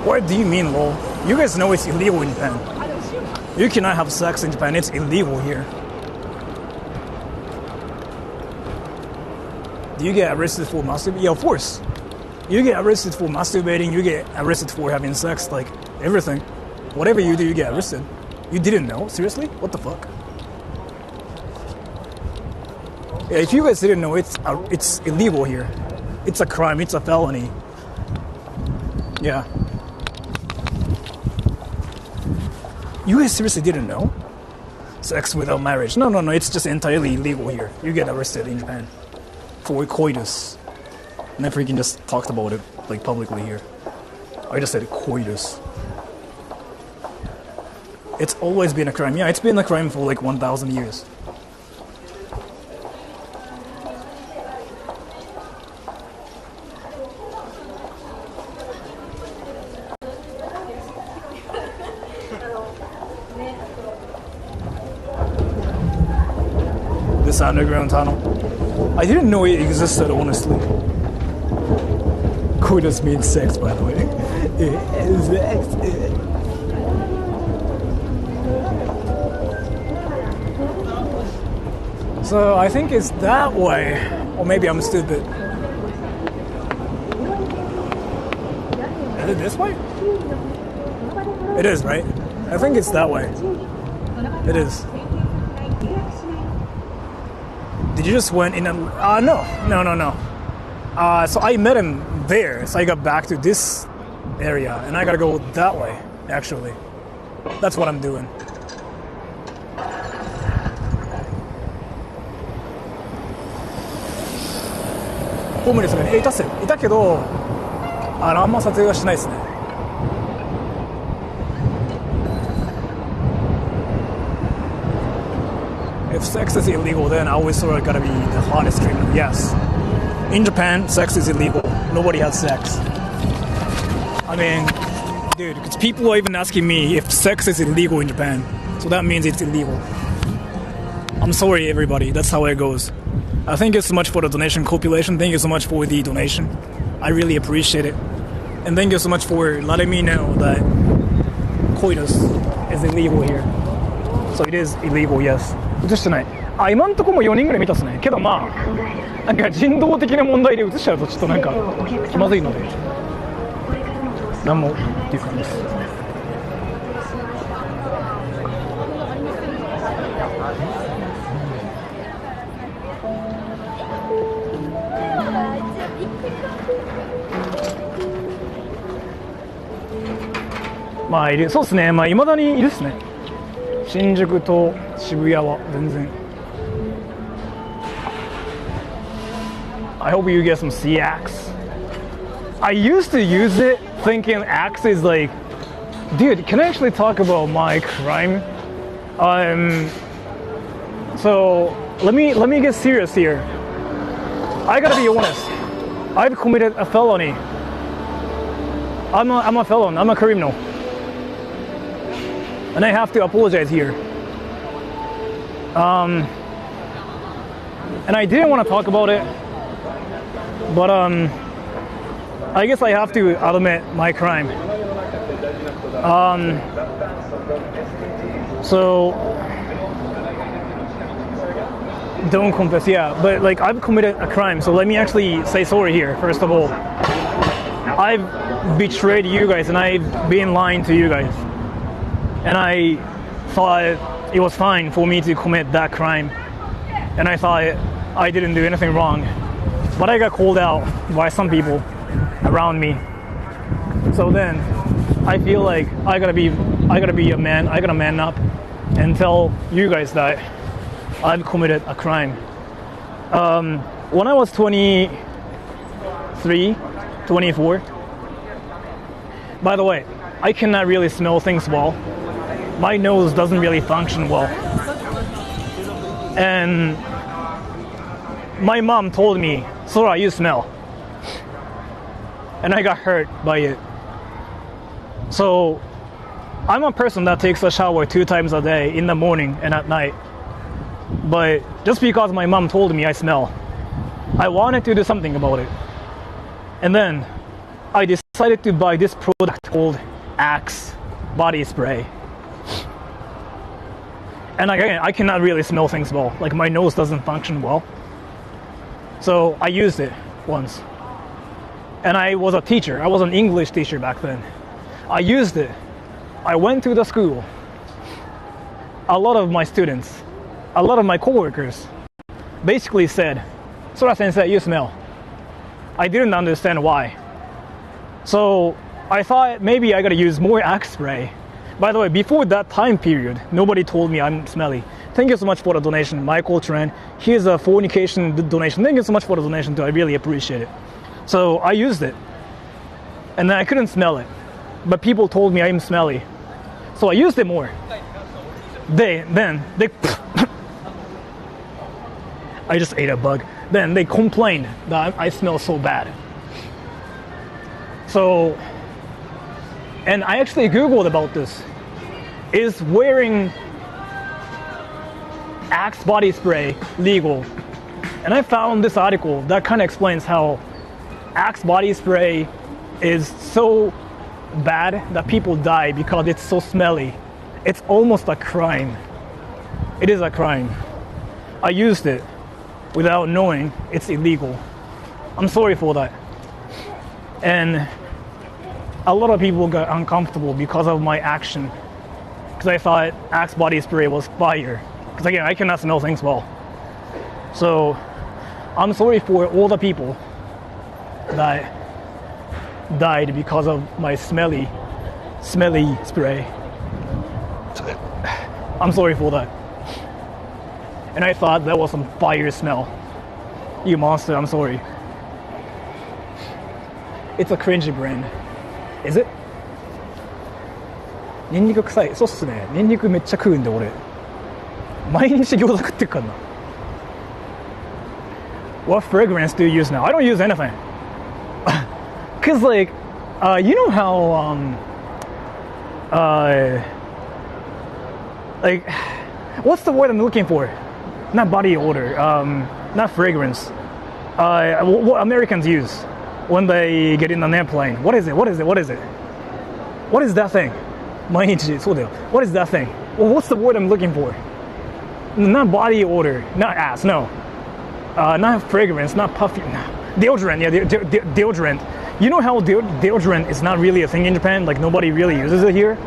What do you mean, lol? You guys know it's illegal in Japan. You cannot have sex in Japan. It's illegal here. Do you get arrested for masturbating? Yeah, of course. You get arrested for masturbating. You get arrested for having sex. Like everything. Whatever you do, you get arrested. You didn't know? Seriously? What the fuck? Yeah, if you guys didn't know, it's illegal here. It's a crime. It's a felony. Yeah. You guys seriously didn't know? Sex without marriage. No, it's just entirely illegal here. You get arrested in Japan for coitus. And I freaking just talked about it, like, publicly here. I just said coitus. It's always been a crime. Yeah, it's been a crime for like 1,000 years. This underground tunnel. I didn't know it existed, honestly. Coitus means sex, by the way. So I think it's that way. Or maybe I'm stupid. Is it this way? It is, right? I think it's that way. It is. Did you just went in and... no. So I met him there. So I got back to this area. And I gotta go that way, actually. That's what I'm doing.ホームレスがね、いたっすよ。いたけど、あんま撮影はしないですね。If sex is illegal, then I always sort of gotta be the hottest criminal. Yes. In Japan, sex is illegal. Nobody has sex. I mean, dude, because people are even asking me if sex is illegal in Japan. So that means it's illegal. I'm sorry, everybody. That's how it goes. Thank you so much for the donation compilation. Thank you so much for the donation. I really appreciate it. And thank you so much for letting me know that coitus is illegal here. So it is illegal, yes. 映してない。今んとこも4人ぐらい見たっすね。けどまあ、なんか人道的な問題で映しちゃうとちょっとなんか気まずいので、なんもっていう感じです。まあいる、そうですね。まあ未だにいるっすね。新宿と渋谷は全然。I hope you get some C-Axe. I used to use it thinking Axe is like, dude, can I actually talk about my crime? So let me get serious here. I gotta be honest. I've committed a felony. I'm a felon. I'm a criminal. And I have to apologize here. And I didn't want to talk about it, but I guess I have to admit my crime. So don't confess, yeah. But like I've committed a crime, so let me actually say sorry here. First of all, I've betrayed you guys, and I've been lying to you guys. And I thought it was fine for me to commit that crime. And I thought I didn't do anything wrong. But I got called out by some people around me. So then I feel like I gotta be a man. I gotta man up and tell you guys that I've committed a crime. When I was 23, 24, by the way, I cannot really smell things well. My nose doesn't really function well. And my mom told me, Sora, you smell. And I got hurt by it. So I'm a person that takes a shower 2 times a day, in the morning and at night. But just because my mom told me I smell, I wanted to do something about it. And then I decided to buy this product called Axe body spray. And again, I cannot really smell things well. Like my nose doesn't function well. So I used it once. And I was a teacher. I was an English teacher back then. I used it. I went to the school. A lot of my students, a lot of my coworkers basically said, Sora sensei, you smell. I didn't understand why. So I thought maybe I gotta use more Axe spray. By the way, before that time period, nobody told me I'm smelly. Thank you so much for the donation, Michael Tran. Here's a fornication donation. Thank you so much for the donation too. I really appreciate it. So I used it, and then I couldn't smell it, but people told me I'm smelly. So I used it more. Then they I just ate a bug. Then they complained that I smell so bad. So, and I actually Googled about this. Is wearing Axe body spray legal? And I found this article that kind of explains how Axe body spray is so bad that people die because it's so smelly. It's almost a crime. It is a crime. I used it without knowing it's illegal. I'm sorry for that. And a lot of people got uncomfortable because of my action. Because I thought Axe body spray was fire. Because again, I cannot smell things well. So I'm sorry for all the people that died because of my smelly spray. I'm sorry for that. And I thought that was some fire smell. You monster, I'm sorry. It's a cringy brand. Is it? ニンニク臭い。そうっすね。ニンニクめっちゃ食うんで俺。毎日餃子食ってっからな。What fragrance do you use now? I don't use anything. Cause like, you know how like, what's the word I'm looking for? Not body odor, not fragrance. What Americans use when they get in an airplane. What is it? What is it? What is it? What is that thing? 毎日そうだよ。What is that thing? Well, what's the word I'm looking for? Not body odor, not ass, no. Not fragrance, not perfume. Deodorant, yeah, deodorant. You know how deodorant is not really a thing in Japan? Like nobody really uses it here.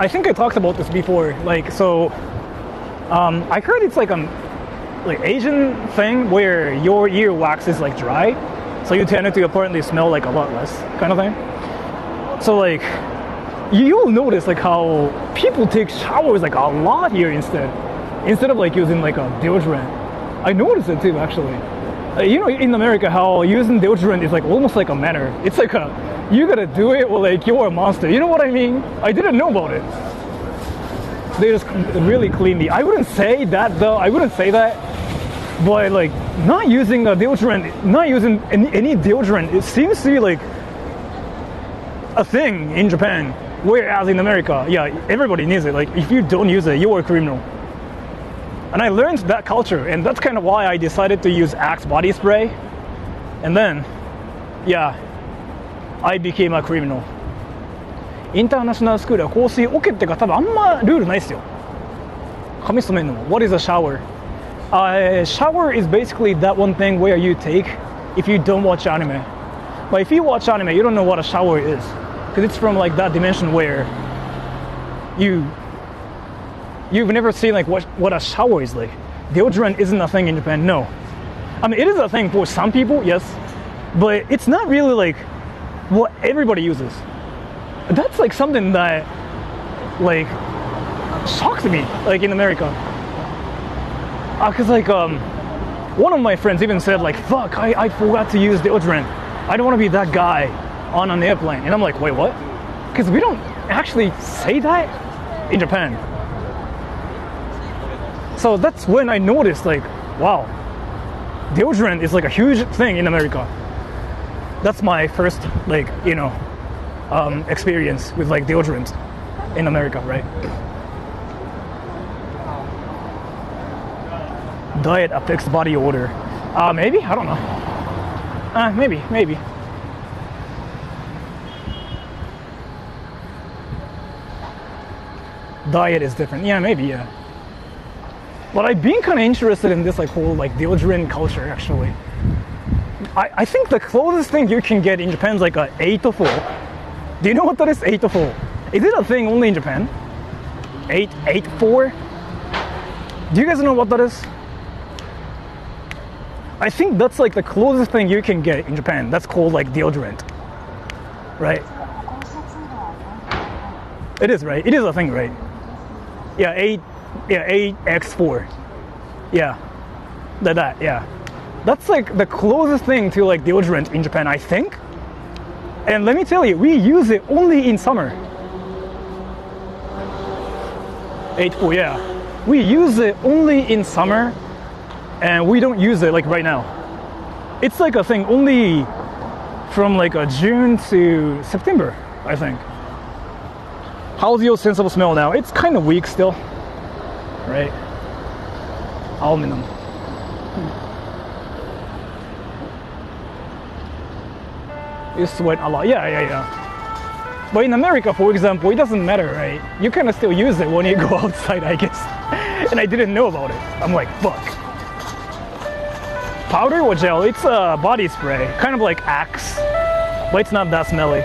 I think I talked about this before. Like so, I heard it's like like Asian thing where your ear wax is like dry, so you tend to apparently smell like a lot less, kind of thing. So like, you'll notice like how people take showers like a lot here instead of like using like a deodorant. I noticed it too actually. You know, in America, how using deodorant is like almost like a manner. It's like you gotta do it or like you're a monster. You know what I mean? I didn't know about it. They just really clean me. I wouldn't say that though. I wouldn't say that. But like not using a deodorant, not using any deodorant, it seems to be like a thing in Japan. Whereas in America, yeah, everybody needs it. Like if you don't use it, you're a criminal. And I learned that culture, and that's kind of why I decided to use Axe body spray. And then, yeah, I became a criminal. インターナショナルスクールは香水 OK ってか多分あんまルールないっすよ。髪染めるのも。What is a shower? Shower is basically that one thing where you take if you don't watch anime. But if you watch anime, you don't know what a shower is. Because it's from like that dimension where you've never seen like what a shower is like. Deodorant isn't a thing in Japan, no. I mean, it is a thing for some people, yes. But it's not really like what everybody uses. That's like something that like shocked me, like in America. Cause like one of my friends even said like, fuck, I forgot to use deodorant. I don't want to be that guy on an airplane. And I'm like, wait, what? Because we don't actually say that in Japan. So that's when I noticed like, wow, deodorant is like a huge thing in America. That's my first like, you know, experience with like deodorant in America, right? Diet affects body odor. Maybe, I don't know. Maybe. Diet is different. Yeah, maybe, yeah. But I've been kind of interested in this like whole like deodorant culture actually. I think the closest thing you can get in Japan is like a 8-4. Do you know what that is? 8-4. Is it a thing only in Japan? 8-4? Do you guys know what that is? I think that's like the closest thing you can get in Japan. That's called like deodorant, right? It is, right? It is a thing, right? Yeah, 8x4. Yeah, that, yeah. That's like the closest thing to like deodorant in Japan, I think. And let me tell you, we use it only in summer. 8-4, yeah. We use it only in summer. And we don't use it like right now. It's like a thing only from like a June to September, I think. How's your sense of smell now? It's kind of weak still, right? Aluminum. You sweat a lot. Yeah. But in America, for example, it doesn't matter, right? You kind of still use it when you go outside, I guess. And I didn't know about it. I'm like, fuck. Powder or gel? It's a body spray, kind of like Axe, but it's not that smelly.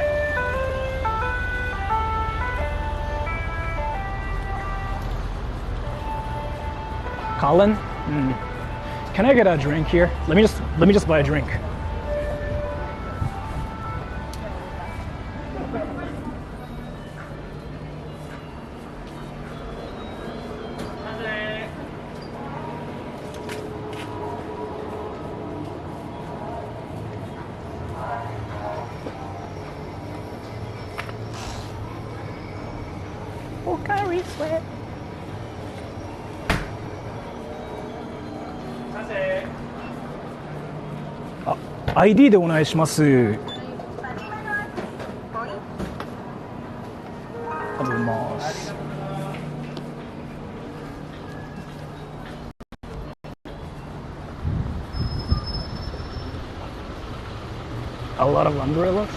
Colin? Can I get a drink here? Let me just buy a drink. very sweet. ID でお願いします。ありがとうございます。A lot of umbrellas?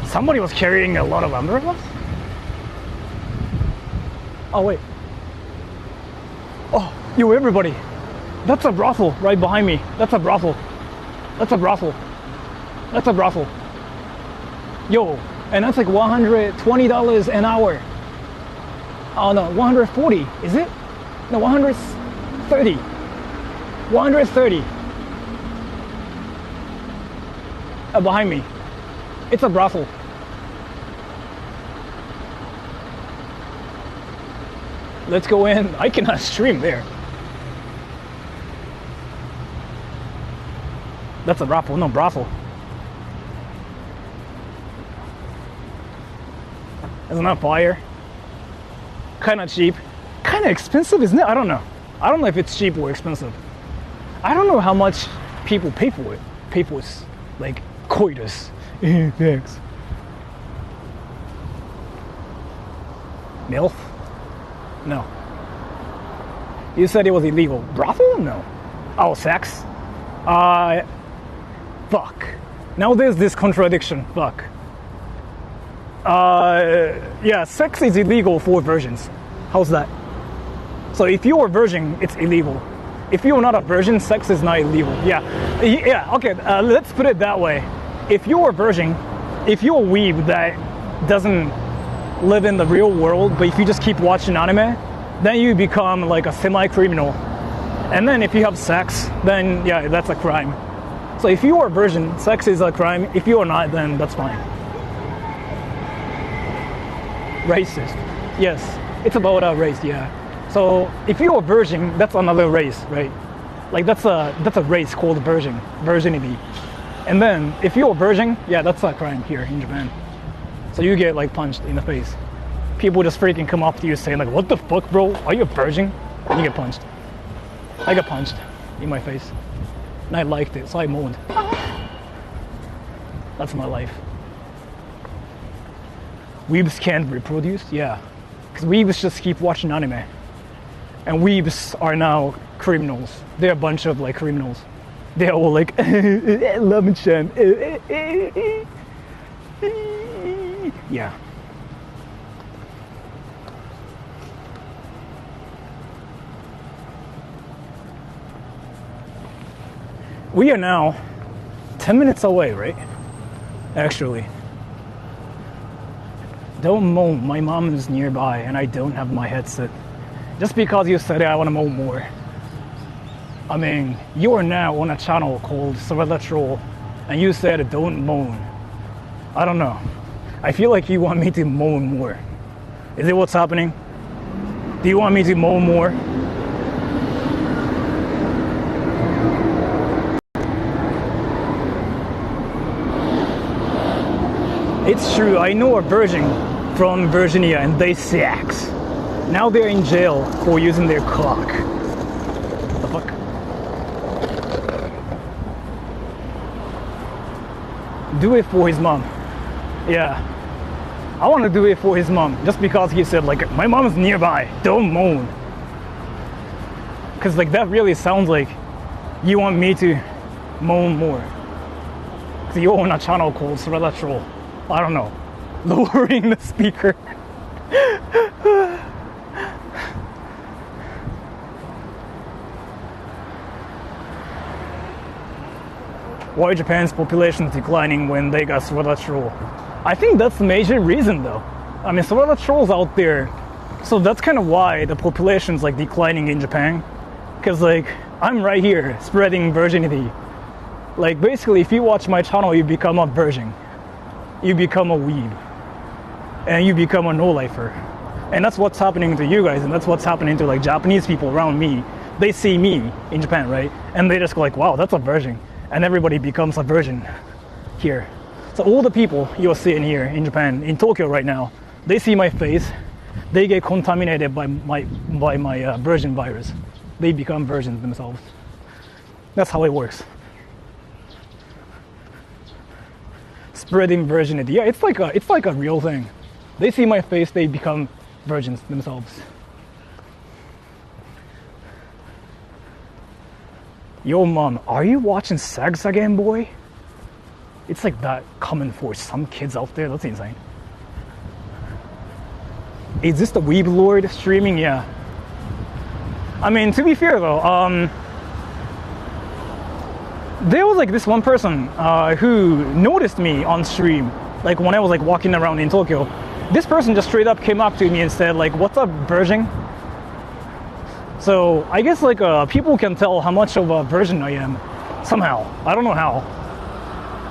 Somebody was carrying a lot of umbrellas? Oh, wait. Oh, yo, everybody. That's a brothel right behind me. That's a brothel. That's a brothel. That's a brothel. Yo, and that's like $120 an hour. Oh, no, 140. Is it? No, 130. 130. Behind me. It's a brothel. Let's go in. I cannot stream there. That's a brothel, no brothel. Isn't that fire? Kind of cheap. Kind of expensive, isn't it? I don't know. I don't know if it's cheap or expensive. I don't know how much people pay for it. Pay for it. Like, coitus. Thanks. MILF? No. You said it was illegal. Brothel? No. Oh, sex? Fuck. Now there's this contradiction. Fuck. Yeah, sex is illegal for virgins. How's that? So if you're a virgin, it's illegal. If you're not a virgin, sex is not illegal. Yeah. Yeah, okay, let's put it that way. If you're a virgin, if you're a weeb that doesn't live in the real world, but if you just keep watching anime, then you become like a semi-criminal. And then if you have sex, then yeah, that's a crime. So if you are a virgin, sex is a crime. If you are not, then that's fine. Racist. Yes, it's about a race, yeah. So if you're a virgin, that's another race, right? Like that's a race called virginity. And then if you're a virgin, yeah, that's a crime here in Japan. So you get like punched in the face. People just freaking come up to you saying like, "What the fuck, bro? Are you a virgin?" And you get punched. I got punched in my face. And I liked it, so I moaned. That's my life. Weebs can't reproduce? Yeah. Because weebs just keep watching anime. And weebs are now criminals. They're a bunch of like criminals. They're all like, Love-chan. Yeah. We are now 10 minutes away, right? Actually. Don't moan, my mom is nearby and I don't have my headset. Just because you said it, I want to moan more. I mean, you are now on a channel called Sora Troll and you said don't moan. I don't know. I feel like you want me to moan more. Is it what's happening? Do you want me to moan more? It's true, I know a virgin from Virginia and they sex. Now they're in jail for using their cock. The fuck? Do it for his mom. Yeah. I want to do it for his mom just because he said like, my mom is nearby, don't moan. Cause like that really sounds like you want me to moan more. Cause you're on a channel called Sora Troll. I don't know, lowering the speaker. Why Japan's population is declining when they got Sora Troll? I think that's the major reason though. I mean, Sora Troll's out there, so that's kind of why the population's like declining in Japan. Cause like, I'm right here spreading virginity. Like basically, if you watch my channel, you become a virgin. You become a weeb and you become a no-lifer, and that's what's happening to you guys, and that's what's happening to like Japanese people around me. They see me in Japan, right, and they just go like, wow, that's a virgin, and everybody becomes a virgin here. So all the people you're seeing here in Japan, in Tokyo right now, they see my face they get contaminated by my virgin virus. They become virgins themselves. That's how it works. Spreading virginity. Yeah, it's like a real thing. They see my face, they become virgins themselves. Yo, mom, are you watching sex again, boy? It's like that common for some kids out there. That's insane. Is this the Weeb Lord streaming? Yeah. I mean, to be fair though, there was like this one person who noticed me on stream, like when I was like walking around in Tokyo. This person just straight up came up to me and said like, "What's up, virgin?" So I guess like people can tell how much of a virgin I am somehow. I don't know how.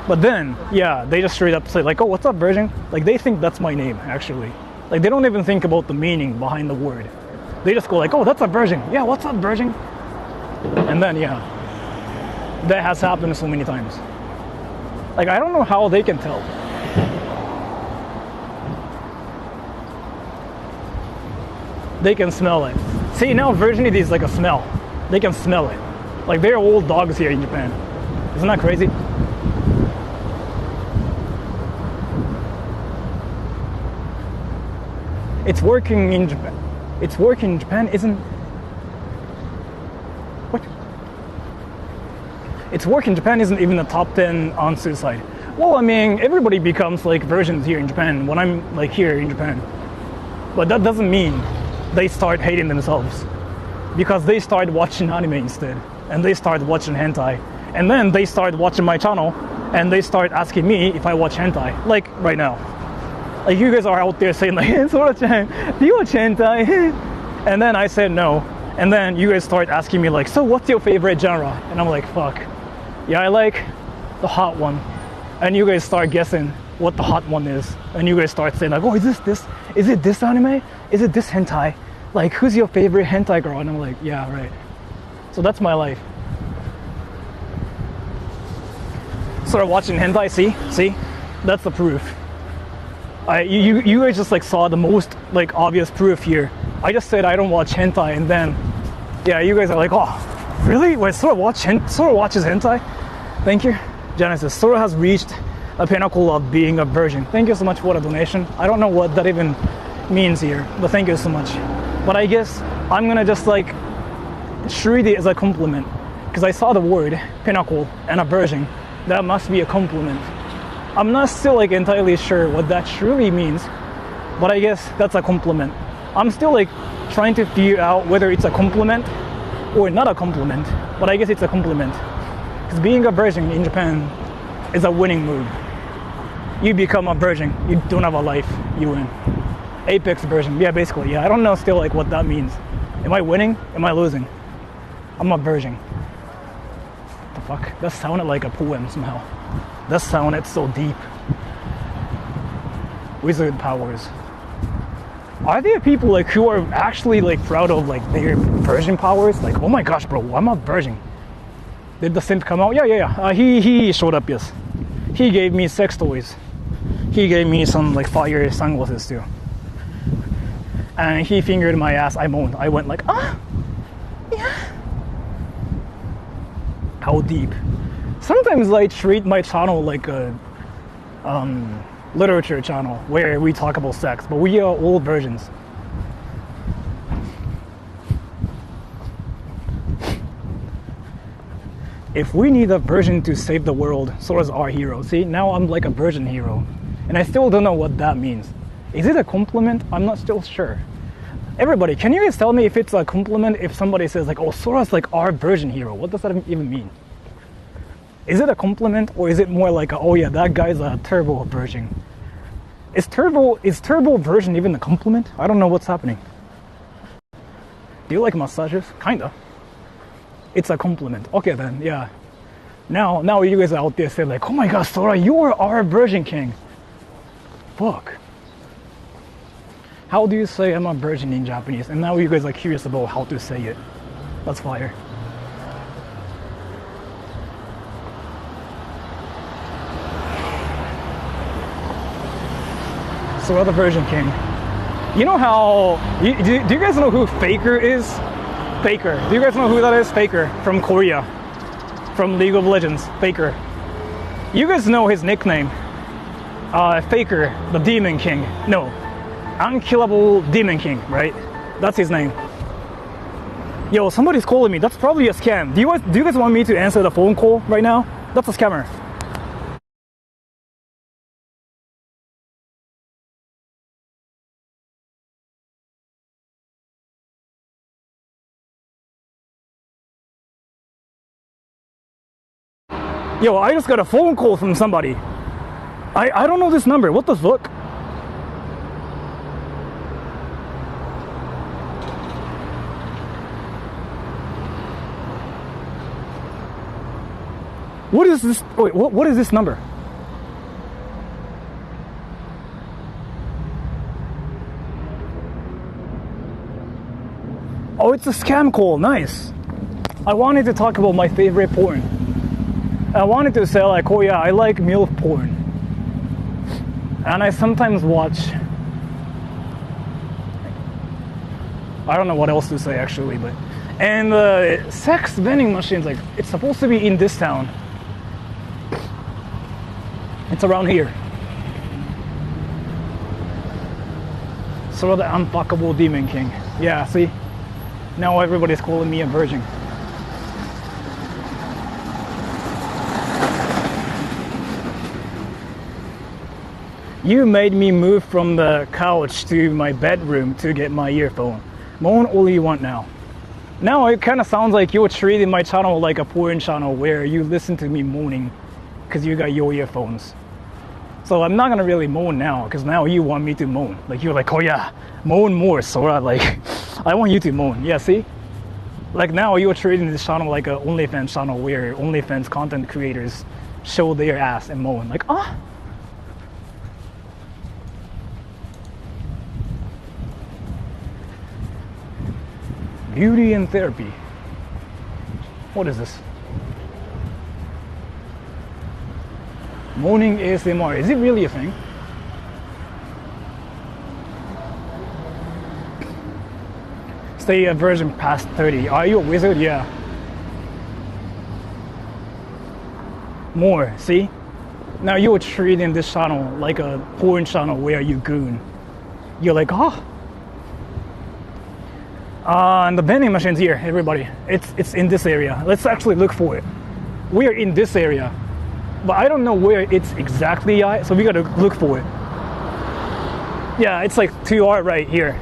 But then, yeah, they just straight up say like, "Oh, what's up, virgin?" Like they think that's my name actually. Like they don't even think about the meaning behind the word. They just go like, "Oh, that's a virgin. Yeah, what's up, virgin?" And then yeah, that has happened so many times. Like I don't know how they can tell. They can smell it. See, now virginity is like a smell. They can smell it. Like they're old dogs here in Japan. Isn't that crazy? It's working in Japan. It's working in Japan, isn't... What? It's working in Japan isn't even the top 10 on suicide. Well, I mean, everybody becomes like virgins here in Japan when I'm like here in Japan. But that doesn't mean they start hating themselves. Because they start watching anime instead. And they start watching hentai. And then they start watching my channel. And they start asking me if I watch hentai. Like right now. Like you guys are out there saying like, "Hey, Sora-chan, do you watch hentai?" And then I said no. And then you guys start asking me like, "So what's your favorite genre?" And I'm like, fuck. Yeah, I like the hot one. And you guys start guessing what the hot one is. And you guys start saying like, "Oh, is it this anime? Is it this hentai? Like, who's your favorite hentai girl?" And I'm like, yeah, right. So that's my life. Start watching hentai, see? That's the proof. You guys just like saw the most like obvious proof here. I just said I don't watch hentai, and then yeah, you guys are like, "Oh, really? Wait, Sora watches hentai?" Thank you. Genesis, Sora has reached a pinnacle of being a virgin. Thank you so much for the donation. I don't know what that even means here, but thank you so much. But I guess I'm gonna just like treat it as a compliment, because I saw the word pinnacle and a virgin. That must be a compliment. I'm not still like entirely sure what that truly means, but I guess that's a compliment. I'm still like trying to figure out whether it's a compliment or not a compliment, but I guess it's a compliment. Because being a virgin in Japan is a winning move. You become a virgin, you don't have a life, you win. Apex virgin, yeah, basically, yeah. I don't know still like what that means. Am I winning? Am I losing? I'm a virgin. What the fuck? That sounded like a poem somehow. That sounded so deep. Wizard powers. Are there people like who are actually like proud of like their virgin powers? Like, "Oh my gosh, bro, I'm a virgin." Did the simp come out? Yeah. He showed up, yes. He gave me sex toys. He gave me some like fire sunglasses too. And he fingered my ass. I moaned. I went like, "Ah, yeah." How deep? Sometimes I treat my channel like a literature channel where we talk about sex, but we are all virgins. If we need a virgin to save the world, Sora's our hero. See, now I'm like a virgin hero. And I still don't know what that means. Is it a compliment? I'm not still sure. Everybody, can you guys tell me if it's a compliment if somebody says like, "Oh, Sora's like our virgin hero"? What does that even mean? Is it a compliment, or is it more like, "Oh yeah, that guy's a turbo virgin"? Is turbo virgin even a compliment? I don't know what's happening. Do you like massages? Kinda. It's a compliment. Okay then, yeah. Now you guys are out there saying like, "Oh my god, Sora, you are our virgin king." Fuck. How do you say I'm a virgin in Japanese? And now you guys are curious about how to say it. That's fire. Sora the Virgin King. You know how? Do you guys know who Faker is? Faker. Do you guys know who that is? Faker from Korea, from League of Legends. Faker. You guys know his nickname? Faker, the Demon King. No, Unkillable Demon King, right? That's his name. Yo, somebody's calling me. That's probably a scam. Do you guys want me to answer the phone call right now? That's a scammer. Yo, I just got a phone call from somebody. I don't know this number. What the fuck? What is this? Wait, what is this number? Oh, it's a scam call. Nice. I wanted to talk about my favorite porn. I wanted to say like, oh yeah, I like MILF porn. And I sometimes watch... I don't know what else to say actually, but... And sex vending machines, like, it's supposed to be in this town. It's around here. Sora the unfuckable Demon King. Yeah, see? Now everybody's calling me a virgin. You made me move from the couch to my bedroom to get my earphone. Moan all you want now. Now it kind of sounds like you're treating my channel like a porn channel where you listen to me moaning because you got your earphones. So I'm not gonna really moan now because now you want me to moan. Like you're like, oh yeah, moan more, Sora. Like, I want you to moan. Yeah, see? Like now you're treating this channel like a OnlyFans channel where OnlyFans content creators show their ass and moan. Like, ah. Beauty and therapy. What is this? Moaning ASMR. Is it really a thing? Stay a virgin past 30. Are you a wizard? Yeah. More. See? Now you're treating this channel like a porn channel where you goon. You're like, oh. And the vending machine's here, everybody. It's in this area. Let's actually look for it. We are in this area, but I don't know where it's exactly at, so we gotta look for it. Yeah, it's like to our right here.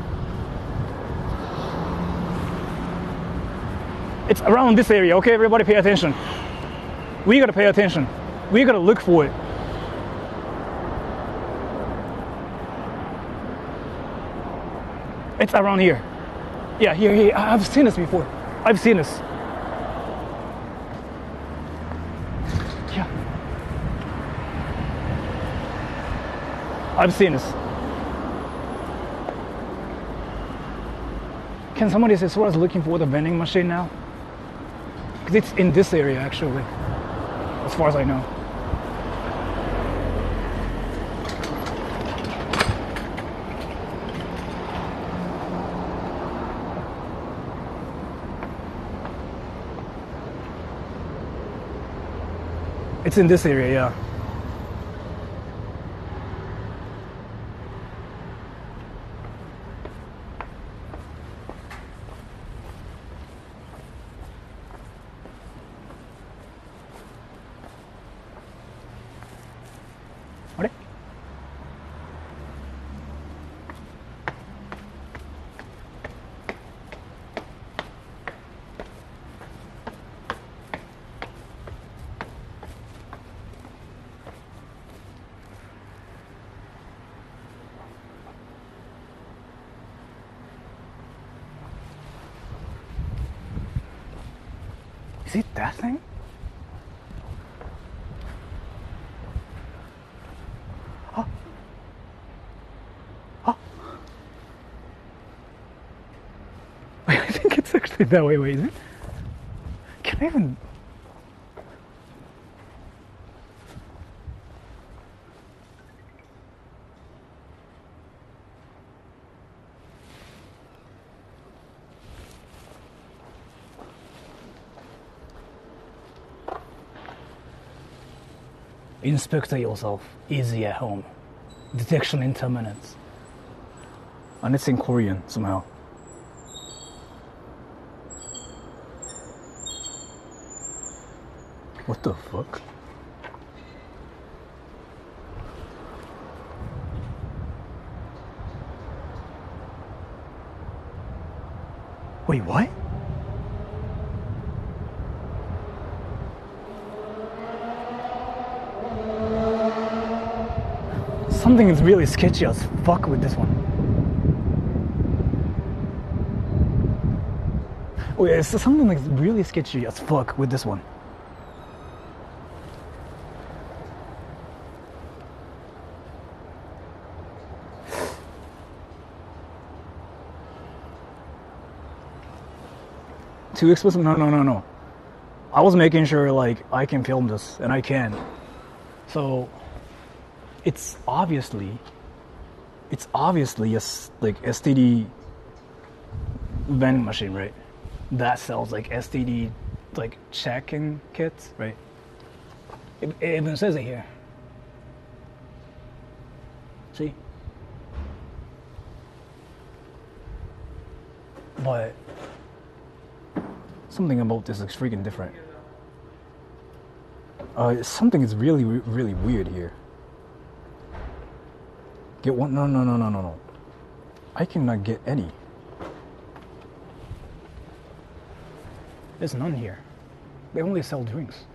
It's around this area. Okay, everybody pay attention. We gotta pay attention. We gotta look for it. It's around here. Yeah, here. I've seen this before. I've seen this. Yeah. I've seen this. Can somebody say Sora's looking for the vending machine now? Because it's in this area, actually. As far as I know. It's in this area, yeah. Are they? Is it that thing? Oh. Oh. Wait, I think it's actually that way. Wait, is it? Can I even... Inspect yourself. Easy at home. Detection in 10 minutes. And it's in Korean somehow. What the fuck? Wait, what? Something is really sketchy as fuck with this one. Oh yeah, it's something like really sketchy as fuck with this one. Too explicit? No. I was making sure like I can film this, and I can. So it's obviously a like STD vending machine, right? That sells like STD like checking kits, right? It even says it here. See? But something about this is freaking different. Something is really weird here. Get one? No. I cannot get any. There's none here. They only sell drinks.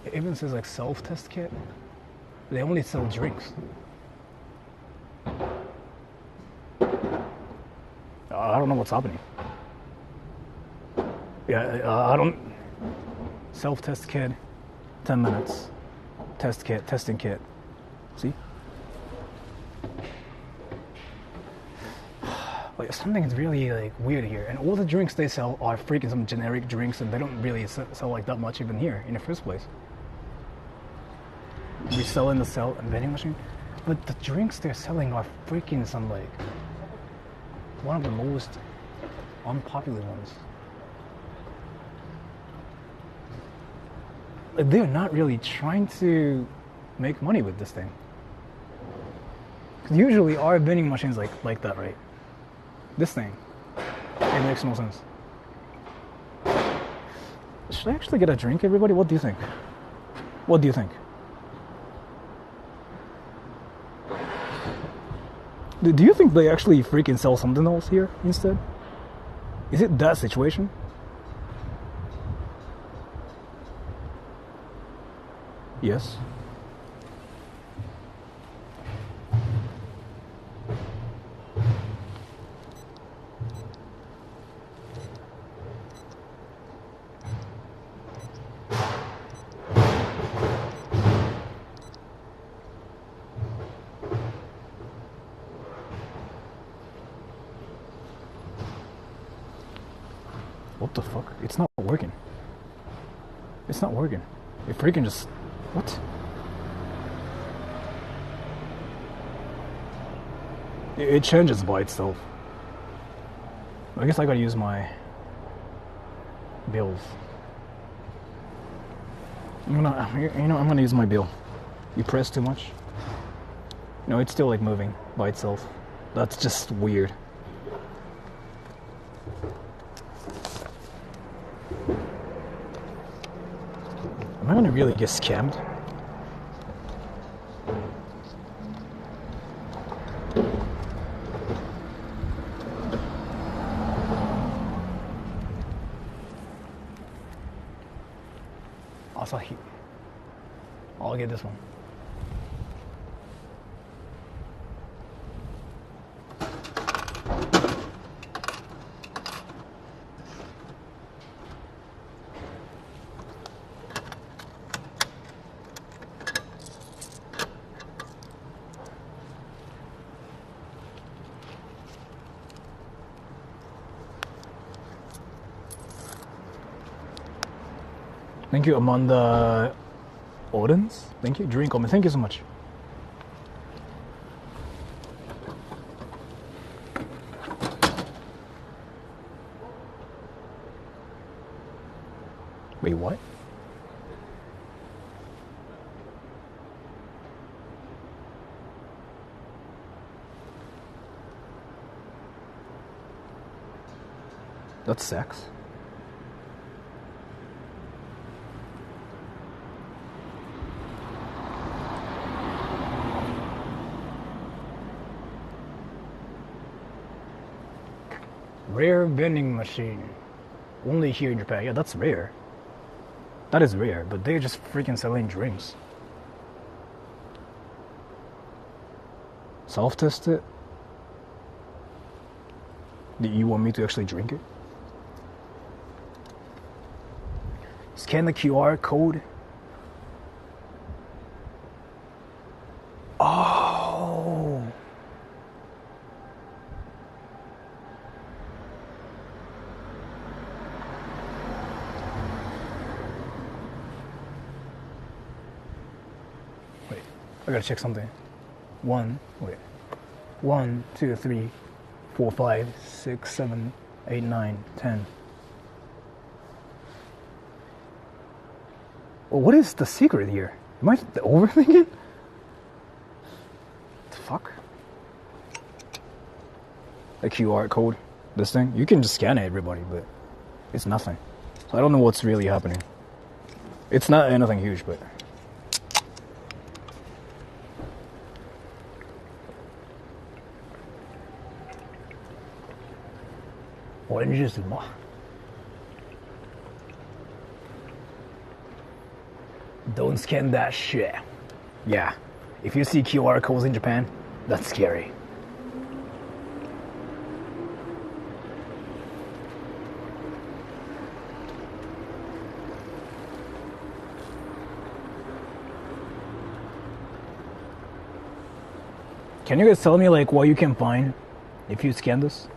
It even says like self-test kit. They only sell drinks. I don't know what's happening. Yeah, I don't... Self-test kit, 10 minutes. Test kit, testing kit. See? Like, something is really like weird here. And all the drinks they sell are freaking some generic drinks, and they don't really sell like that much even here in the first place. We sell in the vending machine, but the drinks they're selling are freaking some like one of the most unpopular ones. Like, they're not really trying to make money with this thing. 'Cause usually our vending machines like that, right? This thing, it makes no sense. Should I actually get a drink, everybody? What do you think? What do you think? Do you think they actually freaking sell something else here instead? Is it that situation? Yes. What the fuck? It's not working. It's not working. It freaking just... What? It changes by itself. I guess I gotta use my bills. I'm gonna use my bill. You press too much? No, it's still like moving by itself. That's just weird. Am I gonna really get scammed? Asahi. I'll get this one. Thank you, Amanda Odens. Thank you. Drink comment. Thank you so much. Wait, what? That's sex? Rare vending machine. Only here in Japan. Yeah, that's rare. That is rare, but they're just freaking selling drinks. Self-test it? Do you want me to actually drink it? Scan the QR code. Oh. Wait, I gotta check something. 1, 2, 3, 4, 5, 6, 7, 8, 9, 10. Well, what is the secret here? Am I overthinking? The fuck? The QR code, this thing, you can just scan it, everybody, but it's nothing. So I don't know what's really happening. It's not anything huge, but. Orange juice. Don't scan that shit. Yeah, if you see QR codes in Japan, that's scary. Can you guys tell me like what you can find if you scan this?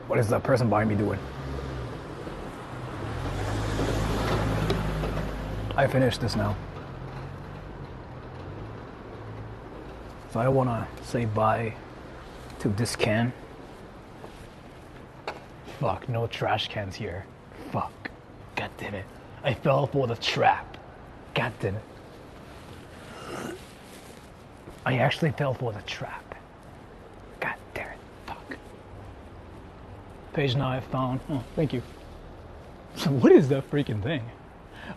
What is that person behind me doing? I finished this now. So I want to say bye to this can. Fuck, no trash cans here. Fuck. God damn it. I fell for the trap. God damn it. I actually fell for the trap. God damn it. Fuck. Page now I found. Oh, thank you. So what is that freaking thing?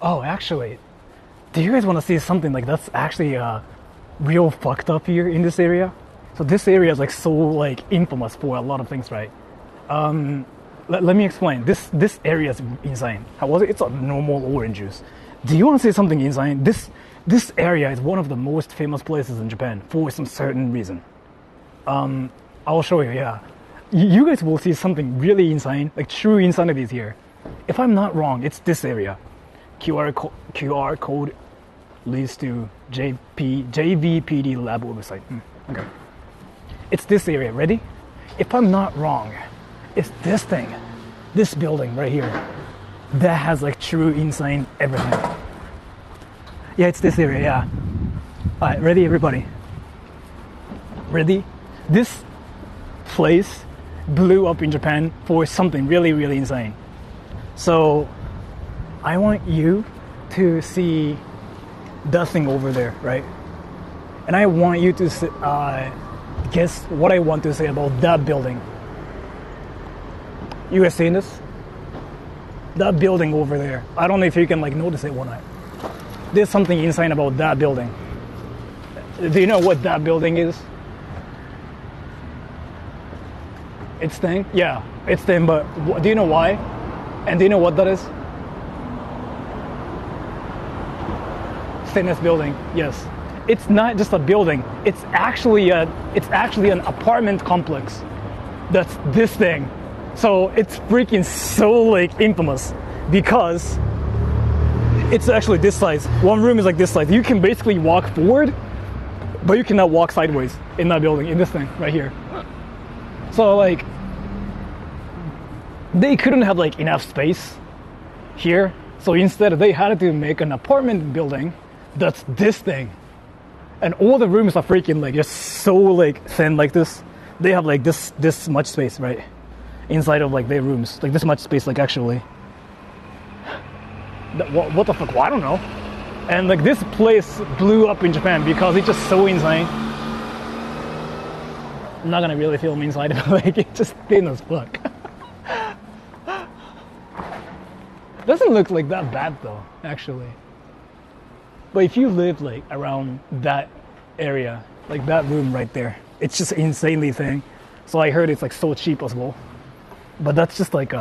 Oh, actually, do you guys want to see something like that's actually real fucked up here in this area? So this area is like so like infamous for a lot of things, right? Let me explain. This area is insane. How was it? It's a normal orange juice. Do you want to see something insane? This area is one of the most famous places in Japan for some certain reason. I'll show you. Yeah, you guys will see something really insane, like true insanity is here. If I'm not wrong, it's this area. QR code leads to JVPD lab website. Okay. It's this area. Ready? If I'm not wrong, it's this thing, this building right here, that has like true insane everything. Yeah, it's this area. Yeah. All right, ready, everybody? Ready? This place blew up in Japan for something really, really insane. So I want you to see that thing over there, right? And I want you to guess what I want to say about that building. You guys seen this? That building over there. I don't know if you can like notice it or not. There's something insane about that building. Do you know what that building is? It's thing? Yeah, it's thing, but do you know why? And do you know what that is? Stainless building, yes. It's not just a building. It's actually an apartment complex. That's this thing. So it's freaking so like infamous because it's actually this size. One room is like this size. You can basically walk forward, but you cannot walk sideways in that building, in this thing right here. So like, they couldn't have like enough space here. So instead they had to make an apartment building that's this thing. And all the rooms are freaking like just so like thin like this. they have like this much space, right? Inside of like their rooms, like this much space, like actually. What the fuck? Well, I don't know. And like this place blew up in Japan because it's just so insane. I'm not gonna really film inside, but like it's just thin as fuck. Doesn't look like that bad though, actually. But if you live like around that area, like that room right there, it's just insanely thin. So I heard it's like so cheap as well. But that's just like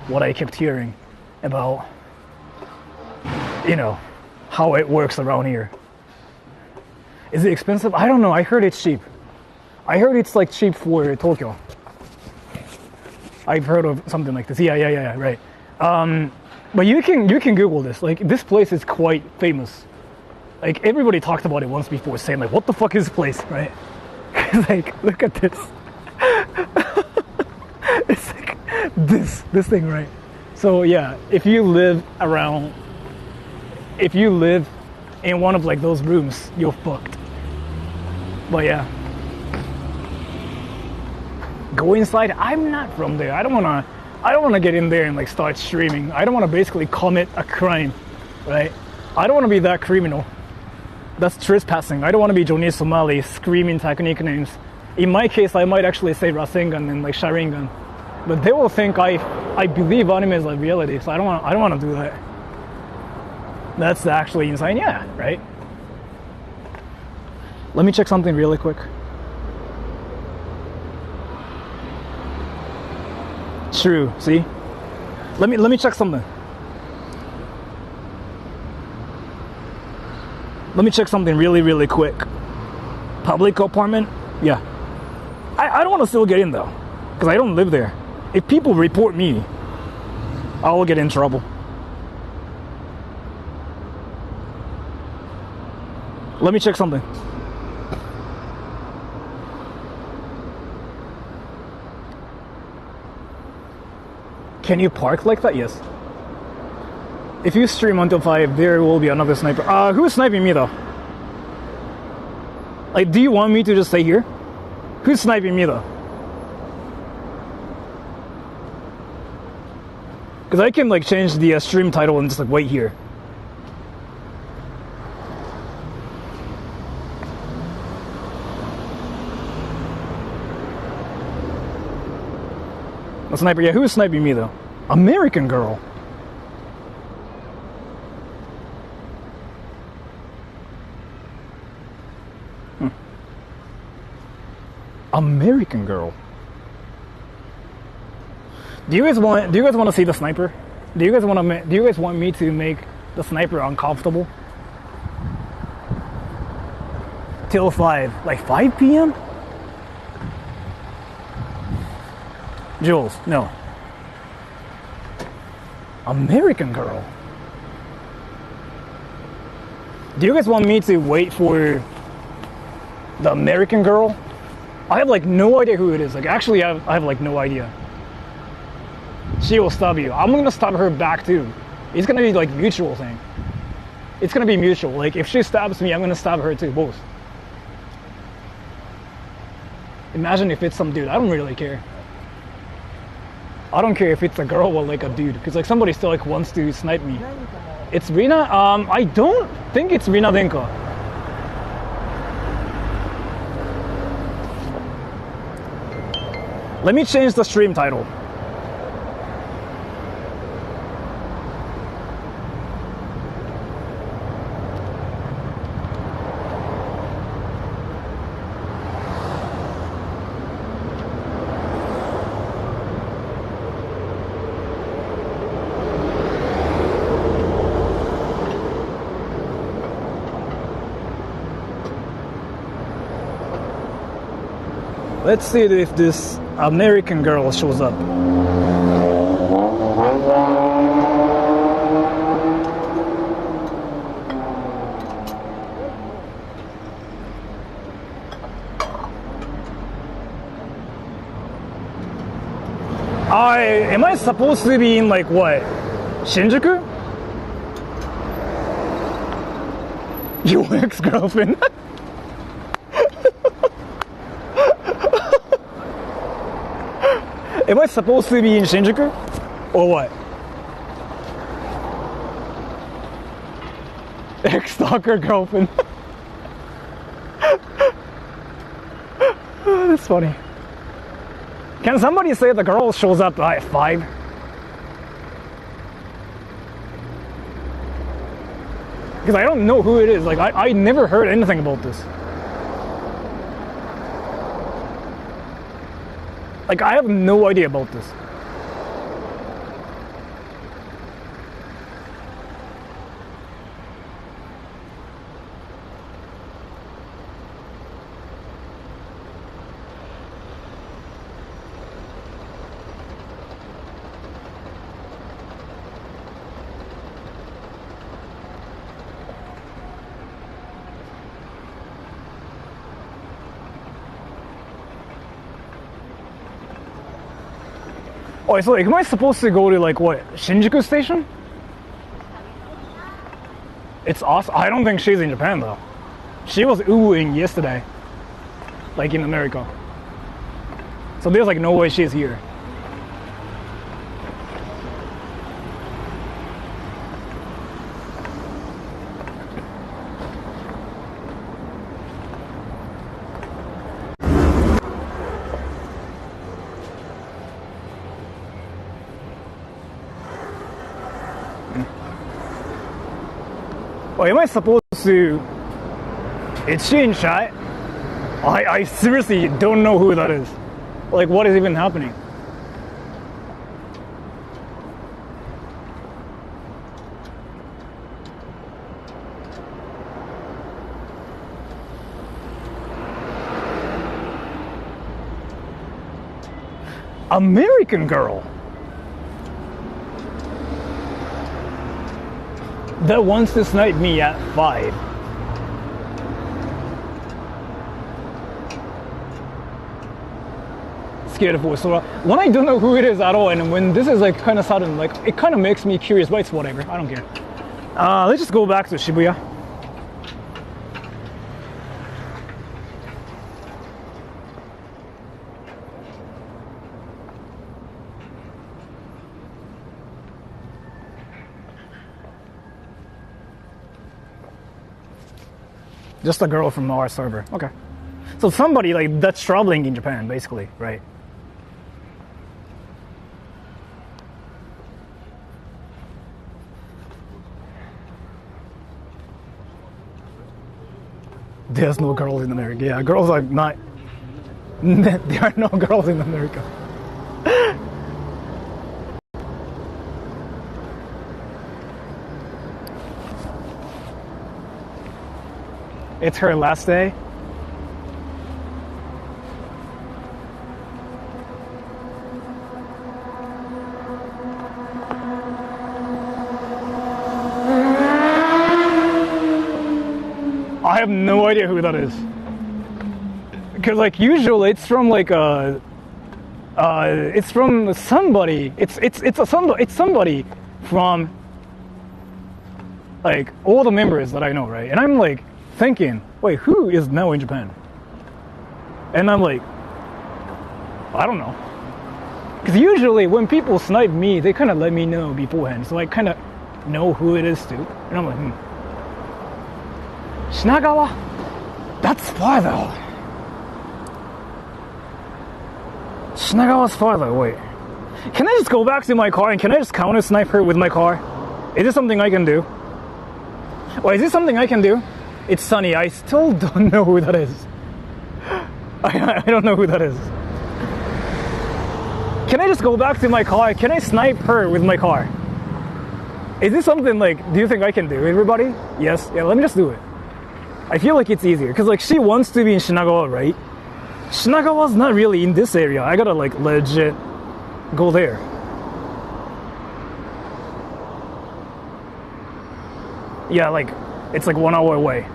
what I kept hearing about, you know, how it works around here. Is it expensive? I don't know. I heard it's cheap. I heard it's like cheap for Tokyo. I've heard of something like this. Yeah, right. But you can Google this. Like this place is quite famous. Like everybody talked about it once before, saying like, "What the fuck is this place?" Right? Like, look at this. It's like this thing, right? So yeah, if you live in one of like those rooms, you're fucked. But yeah, go inside. I'm not from there. I don't wanna get in there and like start streaming. I don't wanna basically commit a crime, right? I don't wanna be that criminal. That's trespassing. I don't wanna be Johnny Somali screaming technique names. In my case, I might actually say Rasengan and like Sharingan, but they will think I believe anime is like reality. So I don't wanna do that. That's actually insane. Yeah, right. Let me check something really quick. True. See, let me check something. Let me check something really quick. Public apartment? Yeah. I don't want to still get in though, because I don't live there. If people report me, I will get in trouble. Let me check something. Can you park like that? Yes. If you stream until 5, there will be another sniper. Who's sniping me though? Like, do you want me to just stay here? Who's sniping me though? Because I can like change the stream title and just like wait here. A sniper, yeah, who is sniping me though? American Girl. American Girl. Do you guys want to see the sniper? Do you guys want me to make the sniper uncomfortable? Till 5, like 5 p.m. Jules, no. American Girl. Do you guys want me to wait for the American Girl? I have like no idea who it is. Like actually I have like no idea. She will stab you. I'm gonna stab her back too. It's gonna be like mutual thing. It's gonna be mutual. Like if she stabs me, I'm gonna stab her too, both. Imagine if it's some dude. I don't really care. I don't care if it's a girl or like a dude, because like somebody still like wants to snipe me. It's Rina. I don't think it's Rina Denka. Let me change the stream title. Let's see if this American Girl shows up. Am I supposed to be in like what? Shinjuku? Your ex-girlfriend? Am I supposed to be in Shinjuku? Or what? Ex-stalker girlfriend. That's funny. Can somebody say the girl shows up at 5? Because I don't know who it is. Like, I never heard anything about this. Like, I have no idea about this. Oh, so like, am I supposed to go to like what, Shinjuku Station? It's awesome. I don't think she's in Japan though. She was oohing yesterday, like in America. So there's like no way she's here. Oh, am I supposed to... Is she in chat? I seriously don't know who that is. Like, what is even happening? American girl. That wants to snipe me at 5. Scared of Sora. When I don't know who it is at all, and when this is like kind of sudden, like it kind of makes me curious, but it's whatever. I don't care. Let's just go back to Shibuya. Just a girl from our server. Okay. So somebody like that's traveling in Japan, basically, right? There's no girls in America. Yeah, girls are not... There are no girls in America. It's her last day. I have no idea who that is. Because like usually it's from like it's from somebody. It's somebody from like all the members that I know, right? And I'm like thinking, wait, who is now in Japan? And I'm like, I don't know. Because usually when people snipe me, they kind of let me know beforehand, so I kind of know who it is too. And I'm like, Shinagawa? That's farther. Shinagawa's farther. Wait. Can I just go back to my car and can I just counter snipe her with my car? Is this something I can do? Wait, is this something I can do? It's sunny. I still don't know who that is. I don't know who that is. Can I just go back to my car? Can I snipe her with my car? Is this something like, do you think I can do, everybody? Yes? Yeah, let me just do it. I feel like it's easier, because like she wants to be in Shinagawa, right? Shinagawa's not really in this area. I gotta like legit go there. Yeah, like, it's like 1 hour away.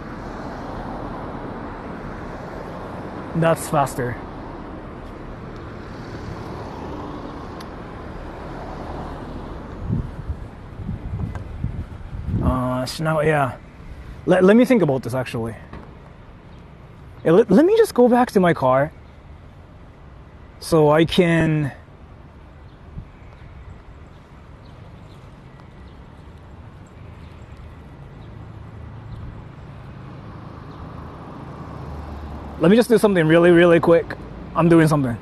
That's faster. Shinagawa, yeah. Let me think about this actually. Yeah, let me just go back to my car so I can Let me just do something really, really quick. I'm doing something.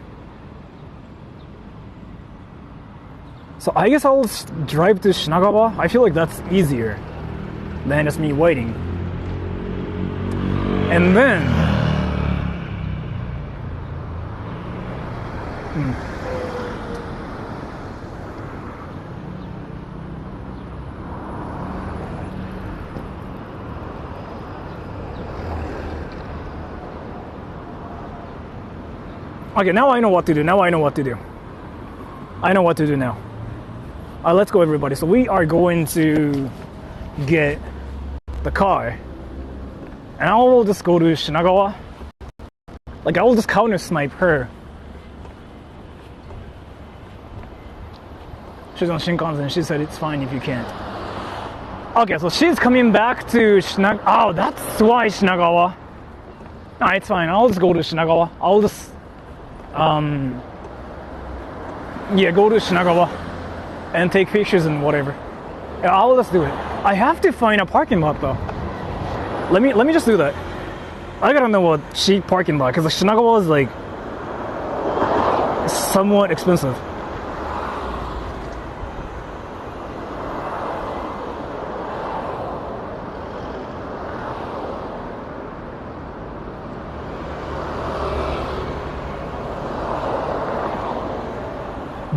So I guess I'll drive to Shinagawa. I feel like that's easier than just me waiting. And then... Okay, now I know what to do. I know what to do now. Let's go, everybody. So we are going to get the car, and I will just go to Shinagawa. Like, I will just counter snipe her. She's on Shinkansen. She said it's fine if you can't. Okay, so she's coming back to Shinagawa. Oh, that's why Shinagawa. No, it's fine. I'll just go to Shinagawa. I'll just go to Shinagawa and take pictures and whatever. Yeah, I'll just do it. I have to find a parking lot though. Let me just do that. I gotta know what cheap parking lot, because Shinagawa is like somewhat expensive.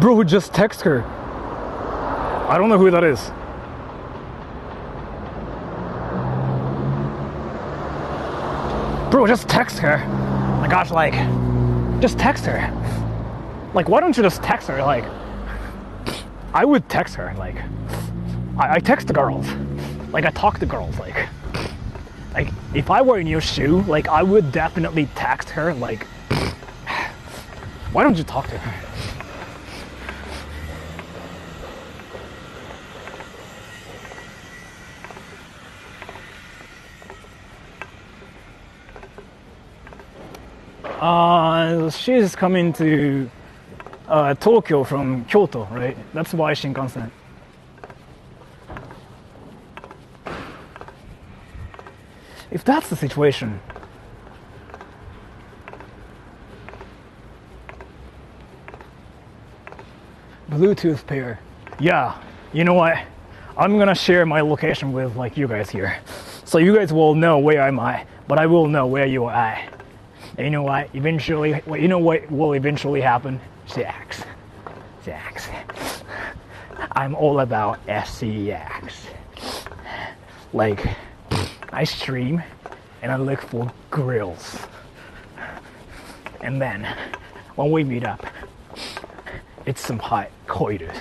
Bro who just text her. I don't know who that is. Bro, just text her. My gosh, like, just text her. Like, why don't you just text her? Like, I would text her. Like, I text the girls. Like, I talk to girls. Like, if I were in your shoe, like, I would definitely text her. Like, why don't you talk to her? She's coming to Tokyo from Kyoto, right? That's why Shinkansen. If that's the situation, Bluetooth pair. Yeah, you know what? I'm gonna share my location with like you guys here, so you guys will know where I'm at, but I will know where you are at. And you know what? Eventually, you know what will eventually happen? Sex. I'm all about SCX. Like, I stream and I look for grills. And then, when we meet up, it's some hot coitus.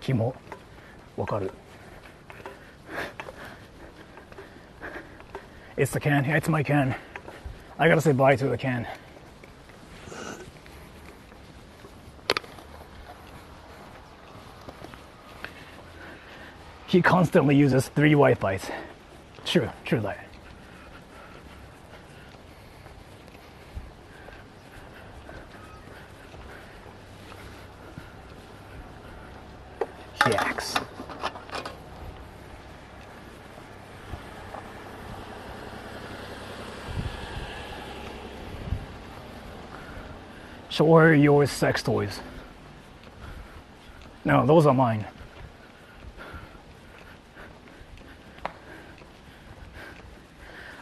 Kimo, わかる. It's the can. It's my can. I gotta say bye to the can. He constantly uses 3 Wi-Fis. True that. Yaks. So where are your sex toys? No, those are mine.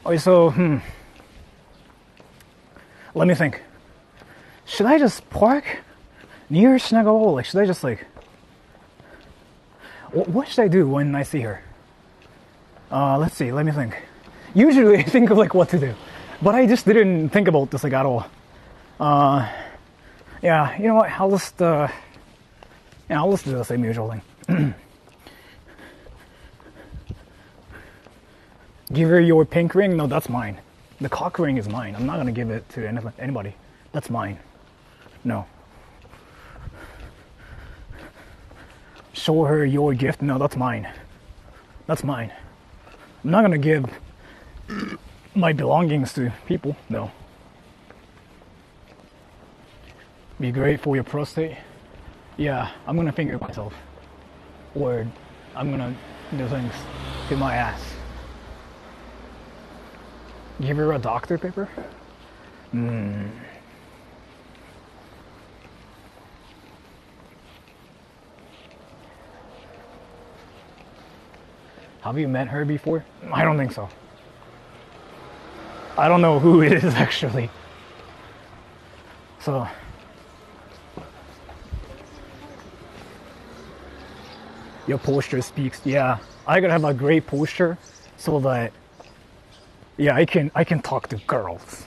Okay, so, let me think. Should I just park near Shinagawa? Like, should I just like... What should I do when I see her? Let's see, let me think. Usually I think of like what to do, but I just didn't think about this like at all. Yeah, you know what, I'll just do the same usual thing. Give her your pink ring? No, that's mine. The cock ring is mine. I'm not gonna give it to anybody. That's mine. No. Show her your gift. No, that's mine. That's mine. I'm not gonna give my belongings to people. No. Be great for your prostate. Yeah, I'm gonna finger myself. Or I'm gonna do things to my ass. Give her a doctor paper? Have you met her before? I don't think so. I don't know who it is actually. So your posture speaks. Yeah, I gotta have a great posture so that I can talk to girls.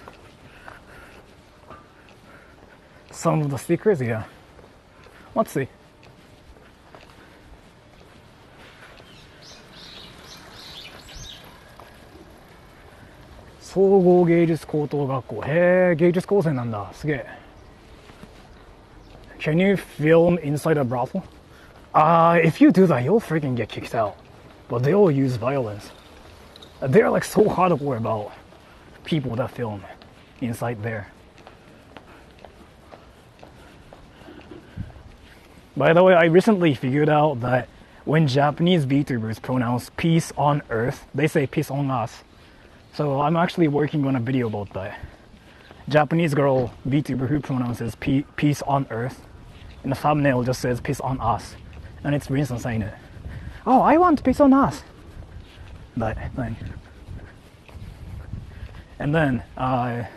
Some of the stickers, yeah. Let's see. Sogo 芸術高等学校。へえ、芸術高専なんだ。すげえ。Can you film inside a brothel? If you do that, you'll freaking get kicked out. But they all use violence. They're like so hardcore about people that film inside there. By the way, I recently figured out that when Japanese VTubers pronounce peace on earth, they say peace on us. So I'm actually working on a video about that. Japanese girl VTuber who pronounces peace on earth. And the thumbnail just says peace on us. And it's Vincent saying it. Oh, I want peace on us. That thing. And then, I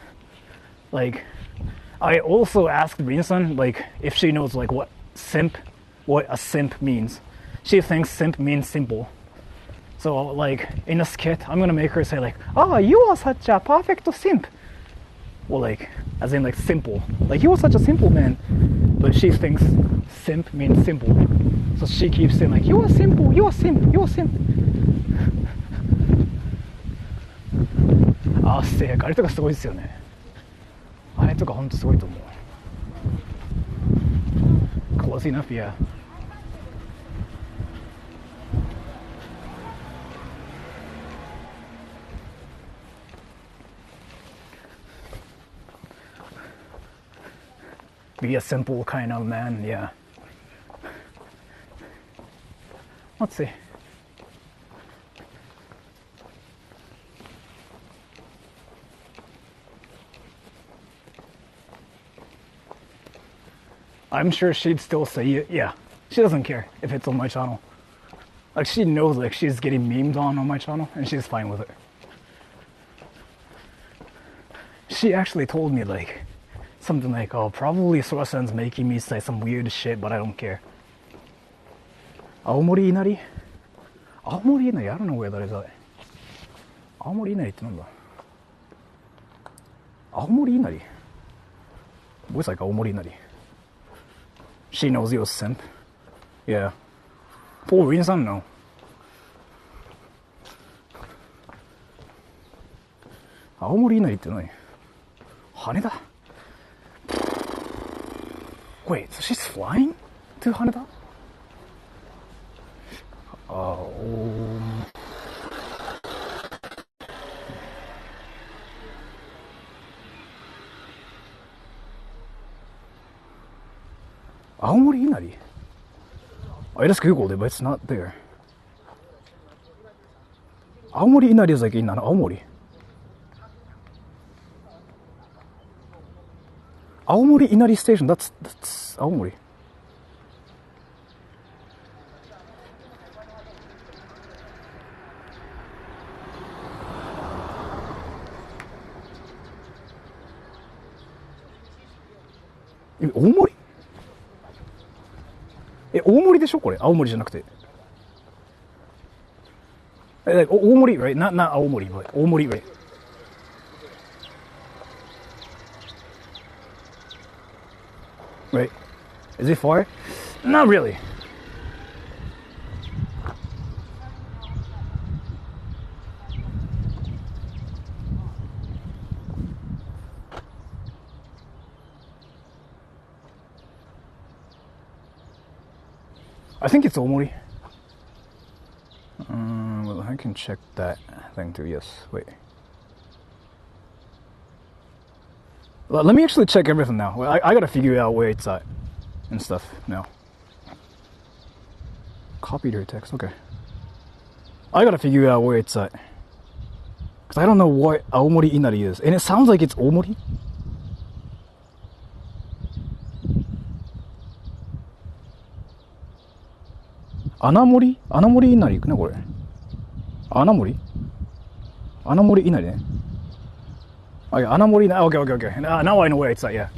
also asked Vincent, if she knows, what a simp means. She thinks simp means simple. So, in a skit, I'm gonna make her say, oh, you are such a perfect simp. Well, as in, simple. You are such a simple man. But she thinks simp means simple. So she keeps saying, you are simple, you are simp, you are simp. 正解。あれとかすごいですよね。あれとかほんとすごいと思う。Close enough, yeah. Be a simple kind of man, yeah. Let's see. I'm sure she'd still say it. Yeah, she doesn't care if it's on my channel. She knows she's getting memed on my channel and she's fine with it. She actually told me something oh, probably Sora-san's making me say some weird shit, but I don't care. Aomori Inari? Aomori Inari? I don't know where that is at. Aomori Inari ってなんだ? Aomori Inari? What's Aomori Inari? She knows you're a simp. Yeah. Poor Rin-san, no. Aomori Inari って何? Haneda? Wait, so she's flying to Haneda? Aomori Inari? I just googled it, but it's not there. Aomori Inari is in Aomori. Aomori Inari Station, that's Aomori. Aomori? 大森でしょこれ青森じゃなくて。大森 right? Not 青森 but 大森 right? Right? Is it far? Not really. I think it's Omori. Well, I can check that thing too. Yes. Wait. Well, let me actually check everything now. Well, I gotta figure out where it's at and stuff now. Copied her text. Okay. I gotta figure out where it's at. Because I don't know what Aomori Inari is. And it sounds like it's Omori. Anamori? Anamori Inari ね、これ。Anamori? Anamori Inari ね。Okay, Anamori Inari. Okay. Now I know where it's at, yeah.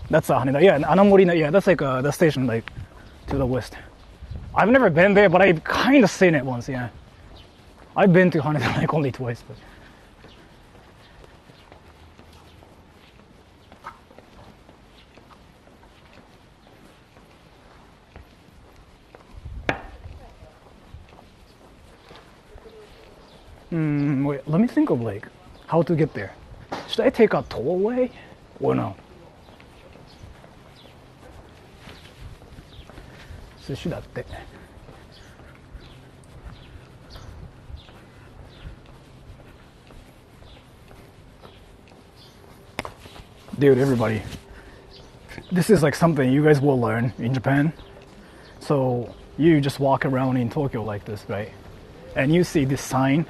That's Haneda. Yeah, Anamori Inari. Yeah, that's like the station, like, to the west. I've never been there, but I've kind of seen it once, yeah. I've been to Haneda like only twice, but... Wait, let me think of like how to get there. Should I take a tollway or no? Sushi datte. Dude, everybody, this is like something you guys will learn in Japan. So you just walk around in Tokyo like this, right? And you see this sign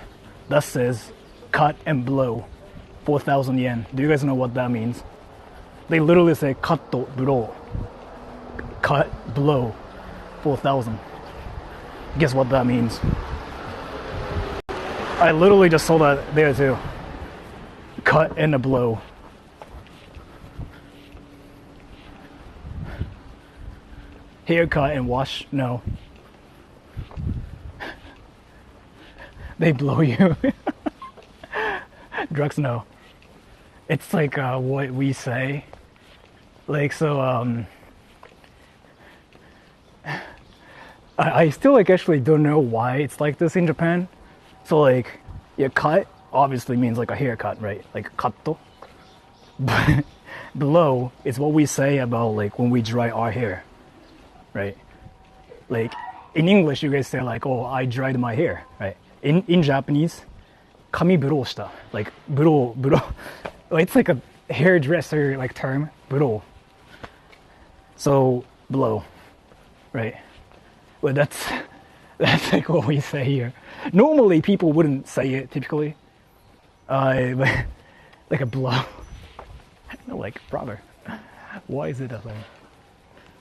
that says cut and blow 4,000 yen. Do you guys know what that means? They literally say cut to blow. Cut, blow 4,000. Guess what that means? I literally just saw that there too. Cut and a blow. Haircut and wash? No. They blow you. Drugs? No. It's like what we say. Like, so, I still like actually don't know why it's like this in Japan. So like, yeah, cut obviously means like a haircut, right? Like katto. But blow is what we say about like when we dry our hair, right? Like in English, you guys say like, oh, I dried my hair, right? In Japanese, kami burou shita. Like burou. It's like a hairdresser like term, burou. So blow, right? Well, that's like what we say here. Normally, people wouldn't say it typically. But like a blow. Like, brother, why is it a thing?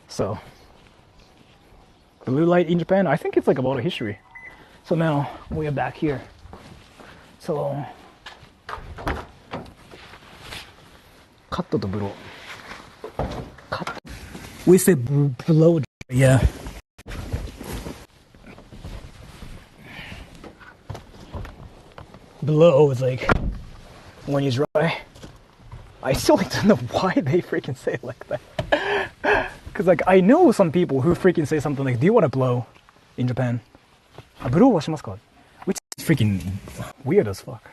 So, blue light in Japan, I think it's like about a history. So now we are back here. So, cut to blow. Cut. We say blow. Yeah. Blow is like when you dry. I still like don't know why they freaking say it like that. Cause like I know some people who freaking say something like, "Do you want to blow?" in Japan. Blow wa shimasu ka? Which is freaking weird as fuck.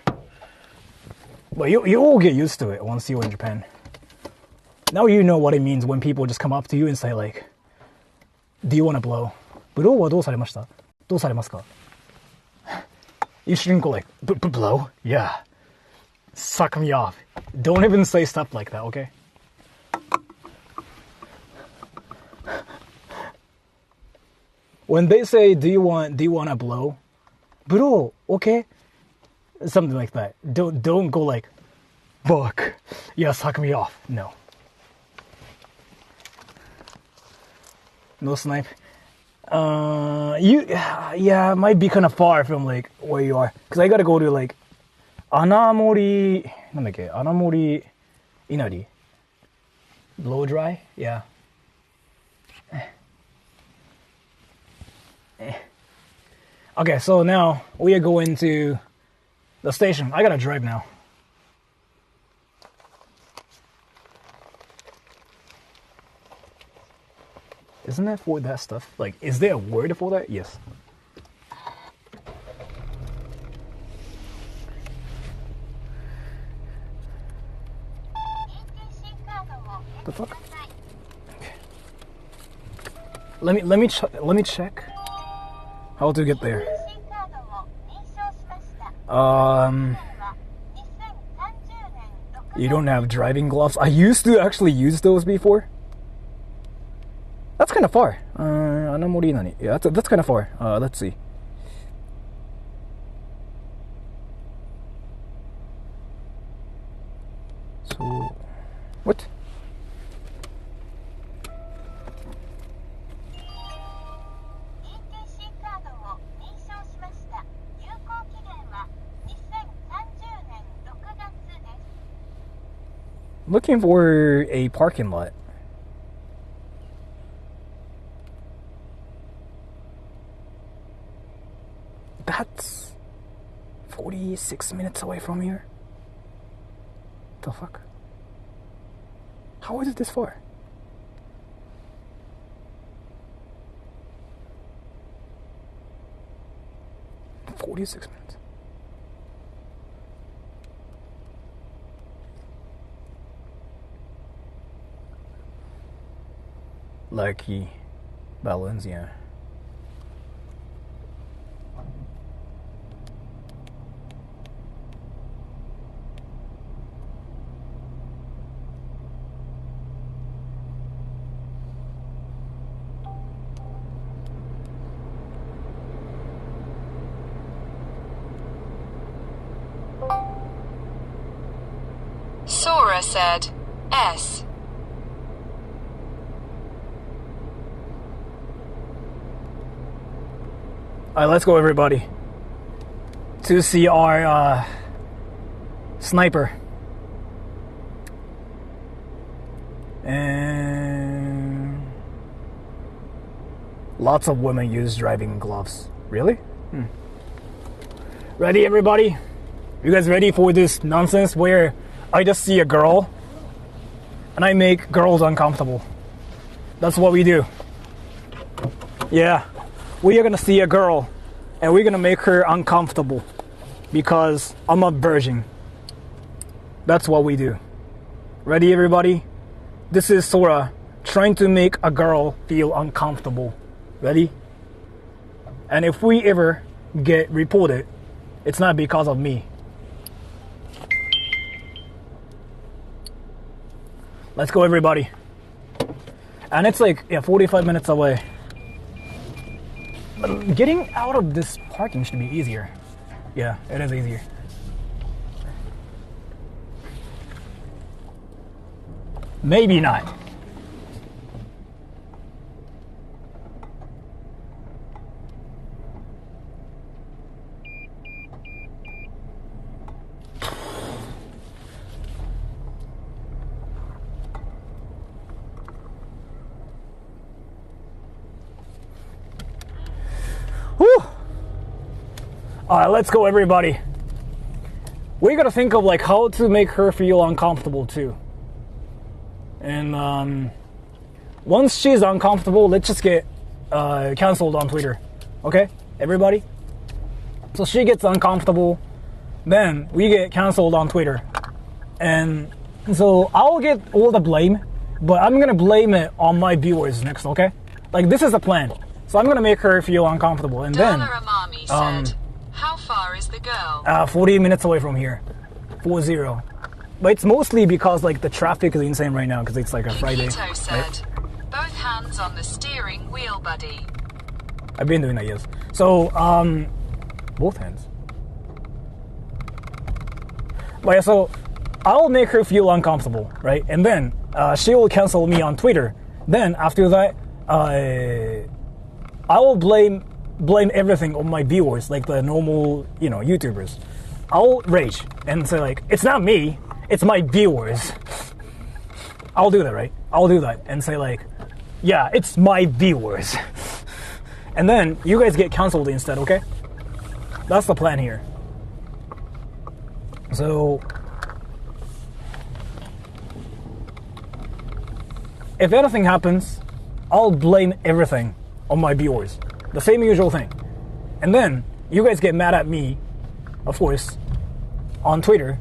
But you all get used to it once you're in Japan. Now you know what it means when people just come up to you and say like, "Do you want to blow?" Blow wa dou saremashita? Dou saremasu ka? You shouldn't go like, blow? Yeah. Suck me off. Don't even say stuff like that, okay? When they say, do you want to blow? Blow, okay? Something like that. Don't go like, fuck. Yeah, suck me off. No. No snipe. Yeah, it might be kind of far from like where you are, cause I gotta go to like Anamori, Anamori Inari. Blow dry, yeah. Okay, so now we are going to the station. I gotta drive now. Isn't that for that stuff? Like, is there a word for that? Yes. The fuck? Okay. let me check how to get there. You don't have driving gloves. I used to actually use those before. That's kind of far. Yeah, that's kind of far. Let's see. So, what? Looking for a parking lot. That's 46 minutes away from here. The fuck? How is it this far? "46 minutes. Lucky balance, yeah. Sora said, S. Alright, let's go everybody to see our sniper. And lots of women use driving gloves. Really? Ready everybody? You guys ready for this nonsense where I just see a girl and I make girls uncomfortable? That's what we do. Yeah. We are gonna see a girl and we're gonna make her uncomfortable because I'm a virgin. That's what we do. Ready everybody? This is Sora trying to make a girl feel uncomfortable. Ready? And if we ever get reported, it's not because of me. Let's go everybody. And it's like 45 minutes away. Getting out of this parking should be easier. Yeah, it is easier. Maybe not. Whew. Alright, let's go everybody. We gotta think of like how to make her feel uncomfortable too. And once she's uncomfortable, let's just get canceled on Twitter. Okay, everybody? So she gets uncomfortable, then we get canceled on Twitter. And so I'll get all the blame, but I'm gonna blame it on my viewers next, okay? Like this is the plan. So I'm gonna make her feel uncomfortable, and then Amami said, how far is the girl? 40 minutes away from here, 40. But it's mostly because like the traffic is insane right now because it's like a Friday. Ito said, both hands on the steering wheel, buddy. I've been doing that, yes. So both hands. But yeah, so I'll make her feel uncomfortable, right? And then she will cancel me on Twitter. Then after that, I will blame everything on my viewers, like the normal, YouTubers. I'll rage and say like, it's not me, it's my viewers. I'll do that, right? I'll do that and say like, yeah, it's my viewers. And then you guys get canceled instead, okay? That's the plan here. So if anything happens, I'll blame everything on my viewers. The same usual thing. And then you guys get mad at me, of course, on Twitter.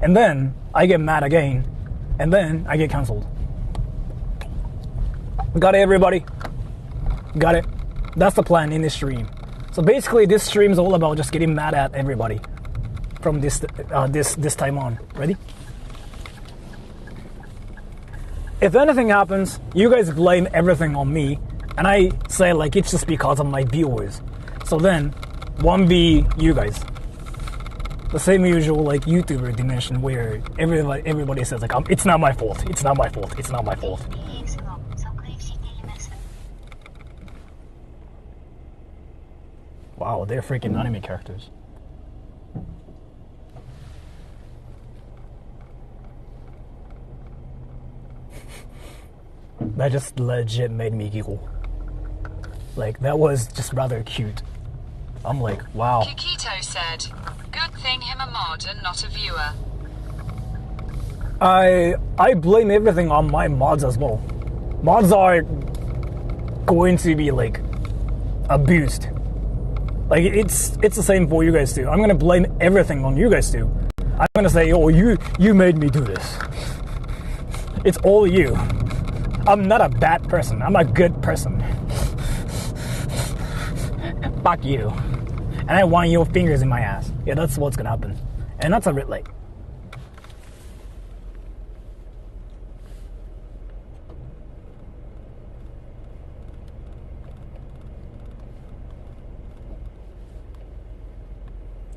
And then I get mad again. And then I get canceled. Got it, everybody? Got it? That's the plan in this stream. So basically, this stream is all about just getting mad at everybody from this time on. Ready? If anything happens, you guys blame everything on me, and I say like it's just because of my viewers. So then, 1v you guys. The same usual like YouTuber dimension where everybody says like it's not my fault. It's not my fault. It's not my fault. Wow, they're freaking anime characters. That just legit made me giggle. Like, that was just rather cute. I'm like, wow. Kikito said, good thing him a mod and not a viewer. I blame everything on my mods as well. Mods are going to be like abused. Like it's the same for you guys too. I'm gonna blame everything on you guys too. I'm gonna say, oh, you made me do this. It's all you. I'm not a bad person. I'm a good person. Fuck you. And I want your fingers in my ass. Yeah, that's what's gonna happen. And that's a red light.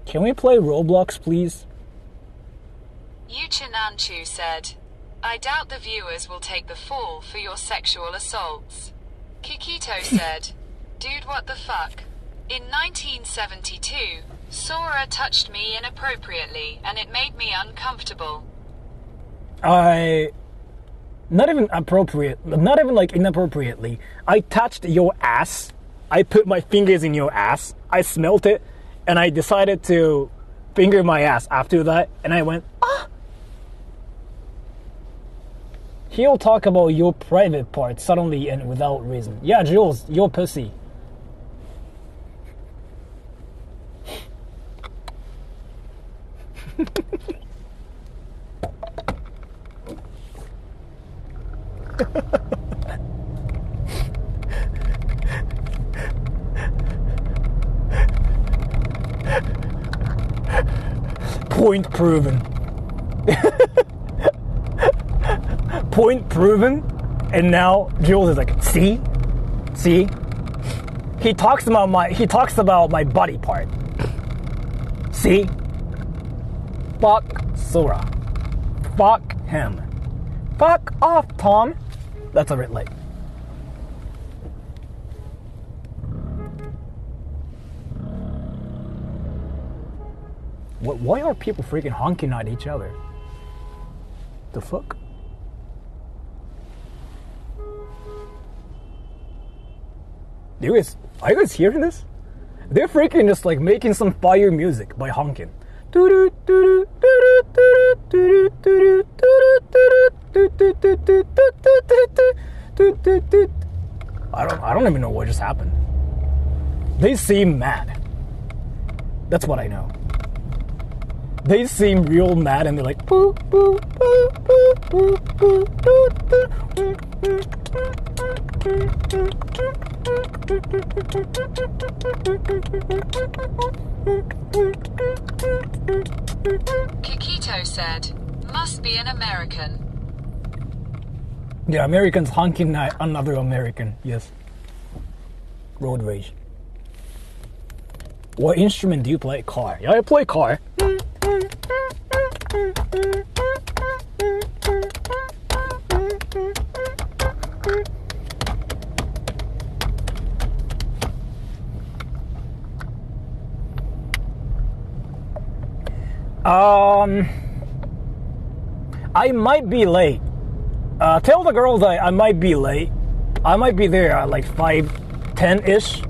Can we play Roblox, please? Yuchinanchu said, I doubt the viewers will take the fall for your sexual assaults. Kikito said, dude, what the fuck? In 1972, Sora touched me inappropriately and it made me uncomfortable. Not even like inappropriately. I touched your ass. I put my fingers in your ass. I smelt it. And I decided to finger my ass after that. And I went, ah. He'll talk about your private part suddenly and without reason. Yeah, Jules, you're pussy. Point proven. Point proven. And now Jules is like, see? He talks about my body part. See? Fuck Sora. Fuck him. Fuck off, Tom. That's a red light. Why are people freaking honking at each other? The fuck? Are you guys hearing this? They're freaking just like making some fire music by honking. I don't even know what just happened. They seem mad. That's what I know. They seem real mad and they're like boo boo boo boo boo boo boo Kikito said, must be an American. Yeah, Americans honking at another American, yes. Road rage. What instrument do you play? Car. Yeah, I play car. I might be late. Tell the girls I might be late. I might be there at like 5:10-ish.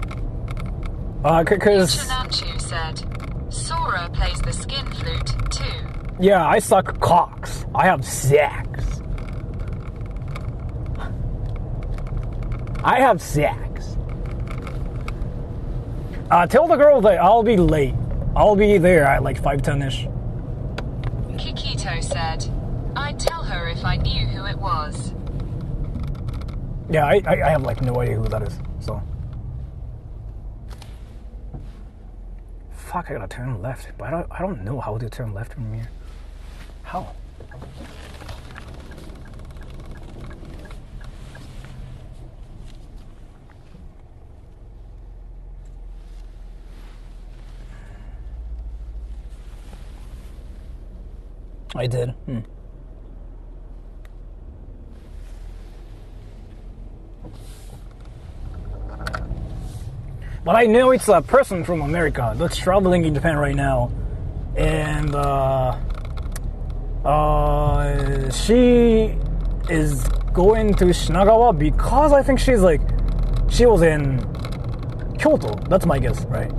Cause Shinanchu said, Sora plays the skin flute too. Yeah, I suck cocks. I have sex. I have sex. Tell the girls that I'll be late. I'll be there at like 5:10-ish. Kikito said, I'd tell her if I knew who it was. Yeah, I have like no idea who that is, so fuck, I gotta turn left. But I don't know how to turn left from here. How? I did. But I know it's a person from America that's traveling in Japan right now, and she is going to Shinagawa because I think she was in Kyoto. That's my guess, right?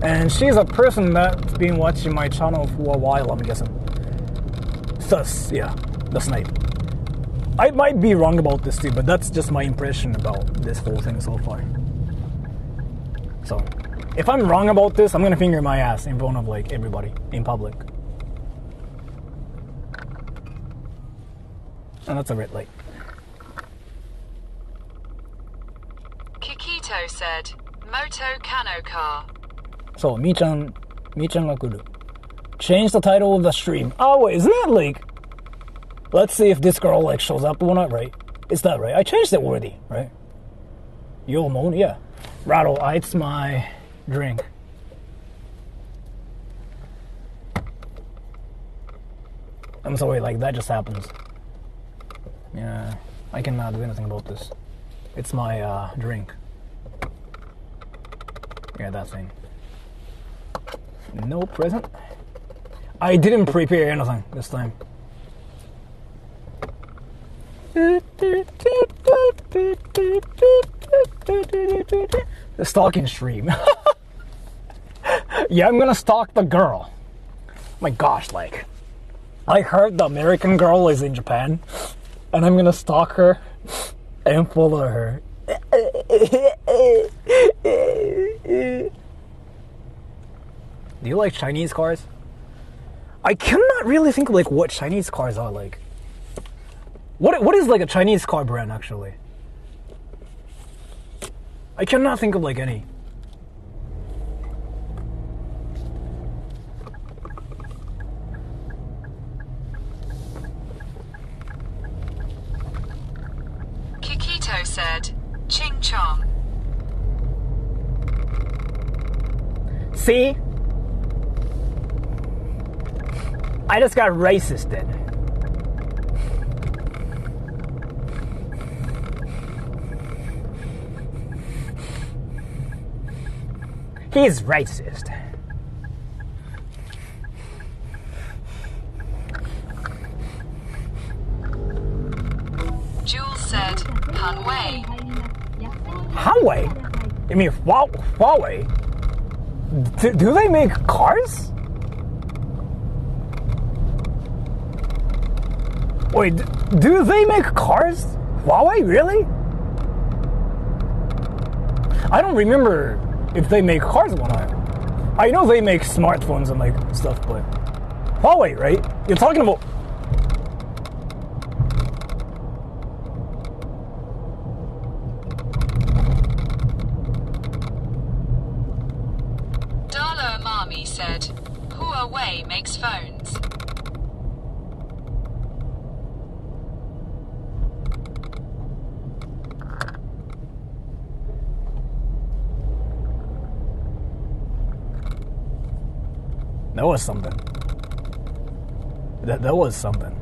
And she's a person that's been watching my channel for a while, I'm guessing. Thus, yeah, that's nice. I might be wrong about this too, but that's just my impression about this whole thing so far. So, if I'm wrong about this, I'm gonna finger my ass in front of like everybody in public. And that's a red light. Kikito said, Moto Kano car. So, Mi-chan ga kuru. Change the title of the stream. Oh wait, isn't that like... Let's see if this girl like shows up or not, right? Is that right? I changed it already, right? Yo, Moon, yeah. Rattle, it's my drink. I'm sorry, like that just happens. Yeah, I cannot do anything about this. It's my drink. Yeah, that thing. No present. I didn't prepare anything this time. The stalking stream. Yeah, I'm gonna stalk the girl. My gosh, like, I heard the American girl is in Japan, and I'm gonna stalk her and follow her. Do you like Chinese cars? I cannot really think of like what Chinese cars are like. What is like a Chinese car brand actually? I cannot think of like any. Kikito said, Ching Chong. See? I just got racisted. He's racist. Jules said, Hanwei. Hanwei? You mean Huawei? Do they make cars? Wait, do they make cars? Huawei, really? I don't remember if they make cars or not. I know they make smartphones and like stuff, but Huawei, right? You're talking about... Darla Amami said, Huawei makes phones. That was something. That was something.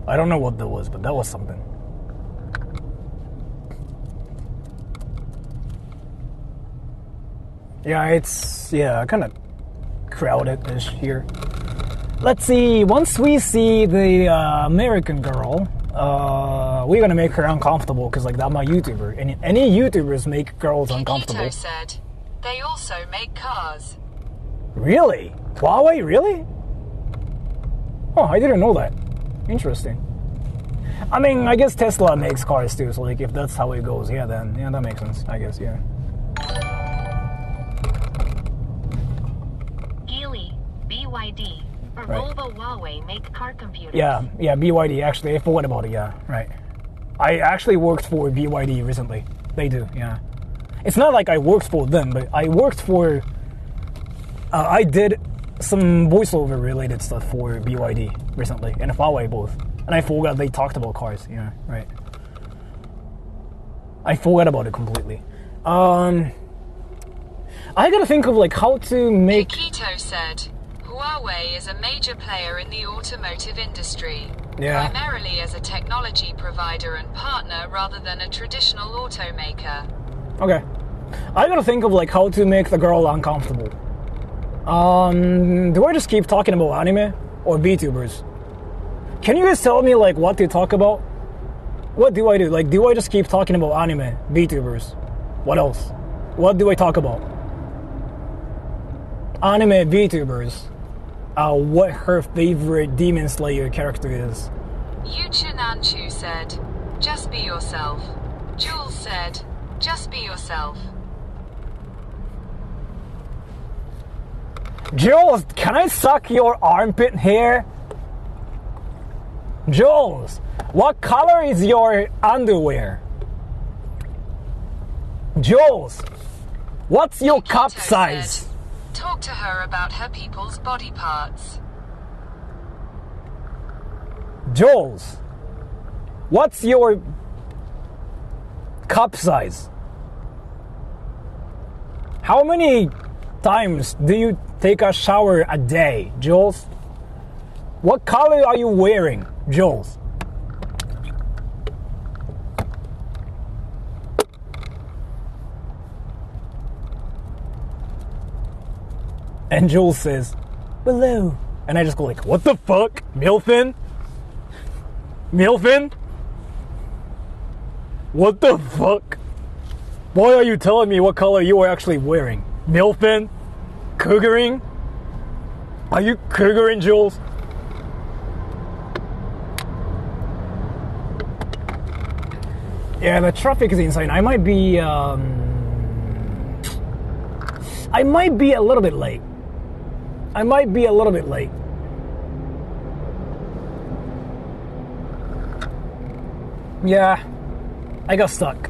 I don't know what that was, but that was something. Yeah, it's kind of crowded-ish here. Let's see. Once we see the American girl, we're gonna make her uncomfortable because like I'm a YouTuber, and any YouTubers make girls uncomfortable. Kikito said, they also make cars. Really? Huawei, really? Oh, I didn't know that. Interesting. I mean, I guess Tesla makes cars too, so like if that's how it goes, yeah, then yeah, that makes sense, I guess, yeah. Geely, BYD, or Right. Volvo Huawei make car computers. Yeah, BYD, actually, I forgot about it, yeah, right. I actually worked for BYD recently. They do, yeah. It's not like I worked for them, but I worked for I did some voiceover related stuff for BYD recently, and Huawei both. And I forgot they talked about cars. Yeah, right. I forgot about it completely. I gotta think of like how to make... Kikito said, Huawei is a major player in the automotive industry. Yeah. Primarily as a technology provider and partner rather than a traditional automaker. Okay. I gotta think of like how to make the girl uncomfortable. Do I just keep talking about anime or VTubers? Can you guys tell me like what to talk about? What do I do? Like, do I just keep talking about anime, VTubers? What else? What do I talk about? Anime VTubers. What her favorite Demon Slayer character is. Yucha Nanchu said, just be yourself. Jules said, just be yourself. Jules, can I suck your armpit hair? Jules, what color is your underwear? Jules, what's your cup Kikito size? said, talk to her about her people's body parts. Jules, what's your cup size? How many times do you take a shower a day, Jules? What color are you wearing, Jules? And Jules says, below. And I just go like, what the fuck? Milfin? Milfin? What the fuck? Why are you telling me what color you are actually wearing? Milfin? Cougaring? Are you cougaring, Jules? Yeah, the traffic is insane. I might be a little bit late. Yeah, I got stuck.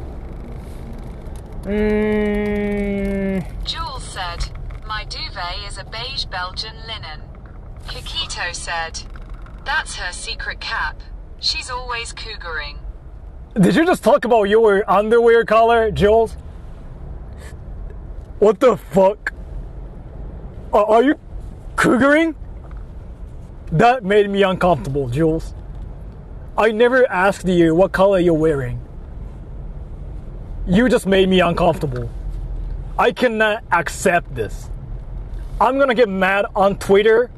Jules said, my duvet is a beige Belgian linen. Kikito said, that's her secret cap. She's always cougaring. Did you just talk about your underwear color, Jules? What the fuck? Are you cougaring? That made me uncomfortable, Jules. I never asked you what color you're wearing. You just made me uncomfortable. I cannot accept this. I'm gonna get mad on Twitter,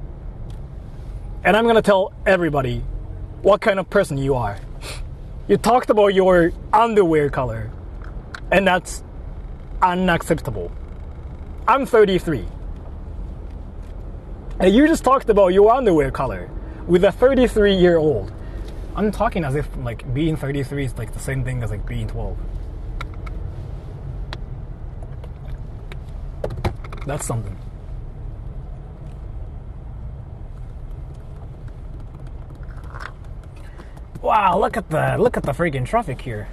and I'm gonna tell everybody what kind of person you are. You talked about your underwear color, and that's unacceptable. I'm 33. And you just talked about your underwear color with a 33-year-old. I'm talking as if like being 33 is like the same thing as like being 12. That's something. Wow, look at the freaking traffic here.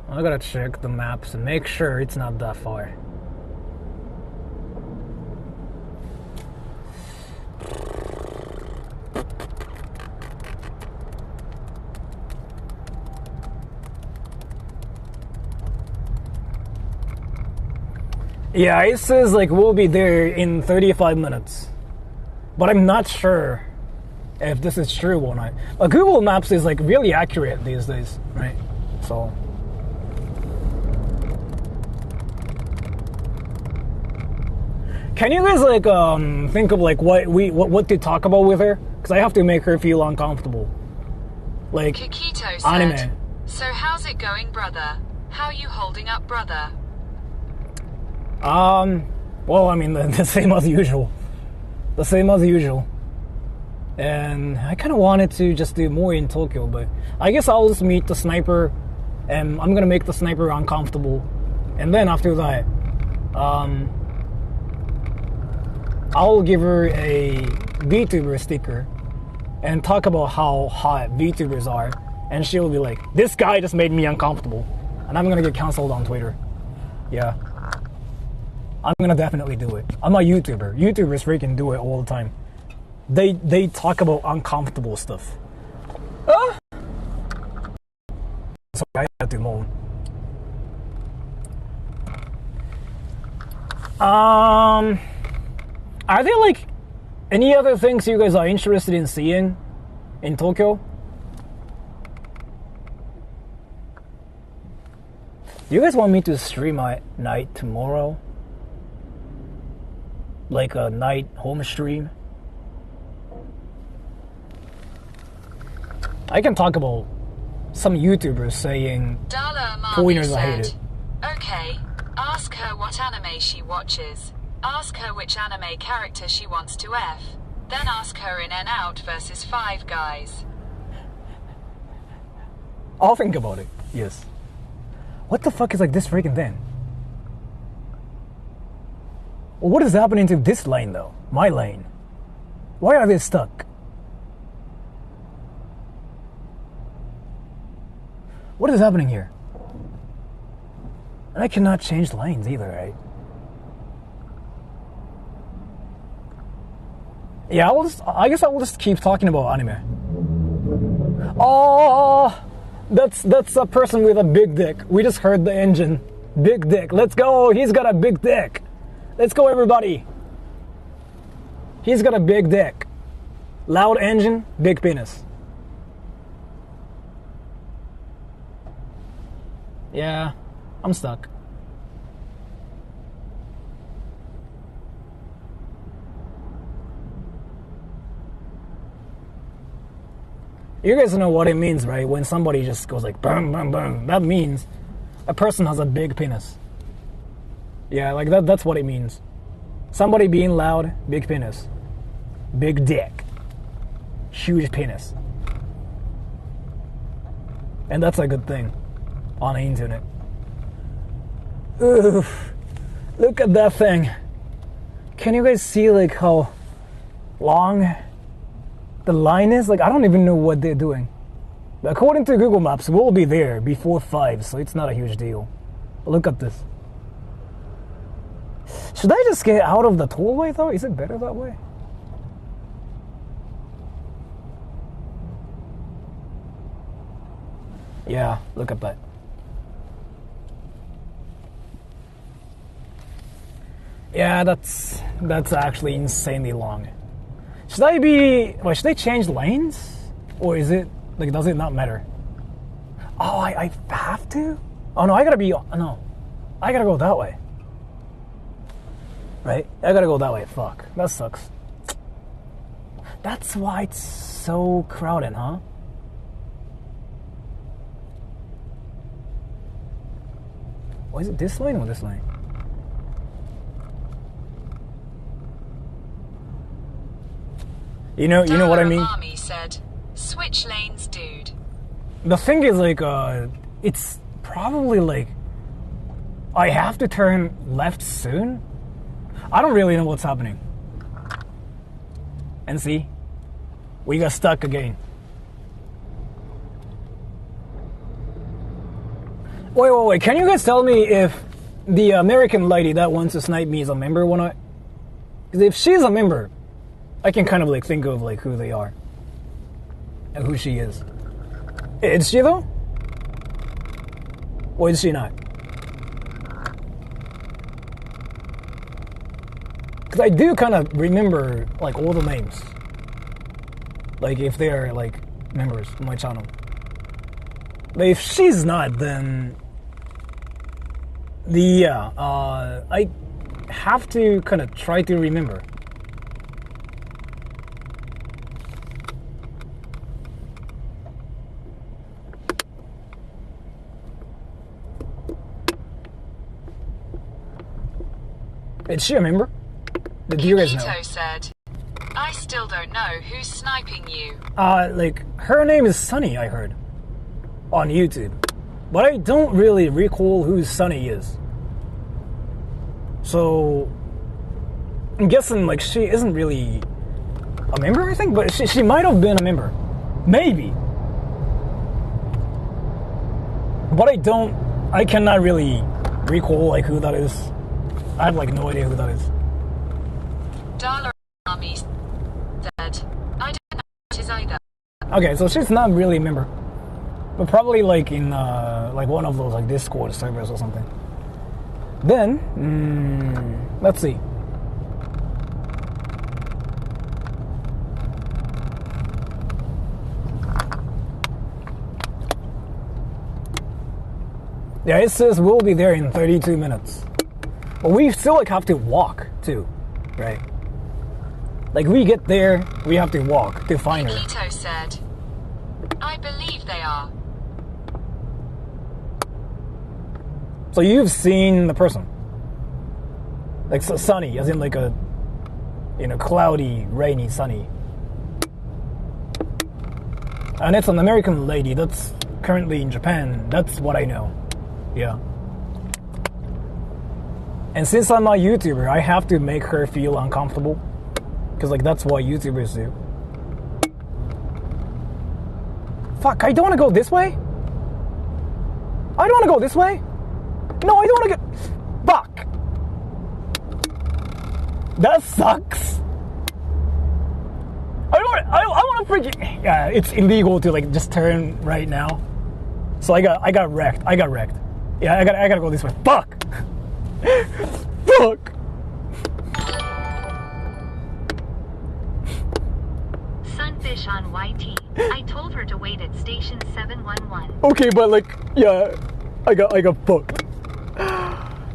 I gotta check the maps and make sure it's not that far. Yeah, it says like we'll be there in 35 minutes. But I'm not sure if this is true or not. Google Maps is like really accurate these days, right? So can you guys like think of like what to talk about with her? Because I have to make her feel uncomfortable. Like Kikito said, anime. so how's it going, brother? How you holding up, brother? Well, I mean, the same as usual. The same as usual. And I kind of wanted to just do more in Tokyo, but I guess I'll just meet the sniper, and I'm gonna make the sniper uncomfortable. And then after that, I'll give her a VTuber sticker and talk about how hot VTubers are. And she'll be like, this guy just made me uncomfortable. And I'm gonna get canceled on Twitter. Yeah. I'm gonna definitely do it. I'm a YouTuber. YouTubers freaking do it all the time. They talk about uncomfortable stuff. So I have to moan. Are there like any other things you guys are interested in seeing in Tokyo? Do you guys want me to stream at night tomorrow? Like a night home stream? I can talk about some YouTubers saying pointers I hate it. Okay, ask her what anime she watches. Ask her which anime character she wants to F. Then ask her in and out versus Five Guys. I'll think about it, yes. What the fuck is like this freaking thing? Well, what is happening to this lane though? My lane. Why are they stuck? What is happening here? And I cannot change lanes either, right? Yeah, I guess I will just keep talking about anime. Oh, that's a person with a big dick. We just heard the engine. Big dick. Let's go. He's got a big dick. Let's go, everybody. He's got a big dick. Loud engine, big penis. Yeah, I'm stuck. You guys know what it means, right? When somebody just goes like boom, boom, boom. That means a person has a big penis. Yeah, like that's what it means. Somebody being loud, big penis. Big dick. Huge penis. And that's a good thing on the internet. Oof. Look at that thing. Can you guys see like how long the line is? Like, I don't even know what they're doing. But according to Google Maps, we'll be there before 5, so it's not a huge deal. But look at this. Should I just get out of the tollway though? Is it better that way? Yeah, look at that. Yeah, that's actually insanely long. Should I change lanes? Or is it, like, does it not matter? Oh, I have to? Oh no, I gotta go that way. Right? I gotta go that way, fuck. That sucks. That's why it's so crowded, huh? Or is it this lane or this lane? You know what I mean? Mommy said, "Switch lanes, dude." The thing is, like, it's probably like I have to turn left soon. I don't really know what's happening. And see, we got stuck again. Wait. Can you guys tell me if the American lady that wants to snipe me is a member or not? Because if she's a member, I can kind of like think of like who they are and who she is. Is she though? Or is she not? Because I do kind of remember like all the names. Like if they're like members of my channel. But if she's not, then I have to kind of try to remember. Is she a member? Did you guys know? Kikito said, "I still don't know who's sniping you." Like her name is Sunny, I heard on YouTube, but I don't really recall who Sunny is. So I'm guessing like she isn't really a member, I think, but she might have been a member, maybe. But I cannot really recall like who that is. I have like no idea who that is. Darla Army said, I don't know what it is either. Okay, so she's not really a member, but probably like in like one of those like Discord servers or something. Then, let's see. Yeah, it says we'll be there in 32 minutes. But we still like have to walk too, right? Like we get there, we have to walk to find her. Kikito said, I believe they are. So you've seen the person? Like sunny, as in like a, cloudy, rainy, sunny. And it's an American lady that's currently in Japan. That's what I know. Yeah. And since I'm a YouTuber, I have to make her feel uncomfortable. Because, like, that's what YouTubers do. Fuck, I don't want to go this way? I don't want to go this way? No, I don't want to get... Fuck! That sucks! I want to freaking... Yeah, it's illegal to, like, just turn right now. So I got wrecked. Yeah, I gotta go this way. Fuck! Fuck! Sunfish on YT. I told her to wait at station 711. Okay, but like, yeah, I got fucked.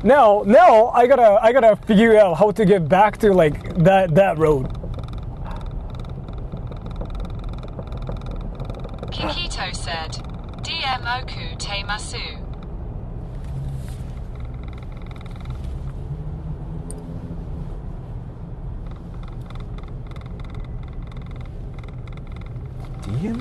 Now I gotta figure out how to get back to like that road. Kikito said, DM Oku te masu. DM?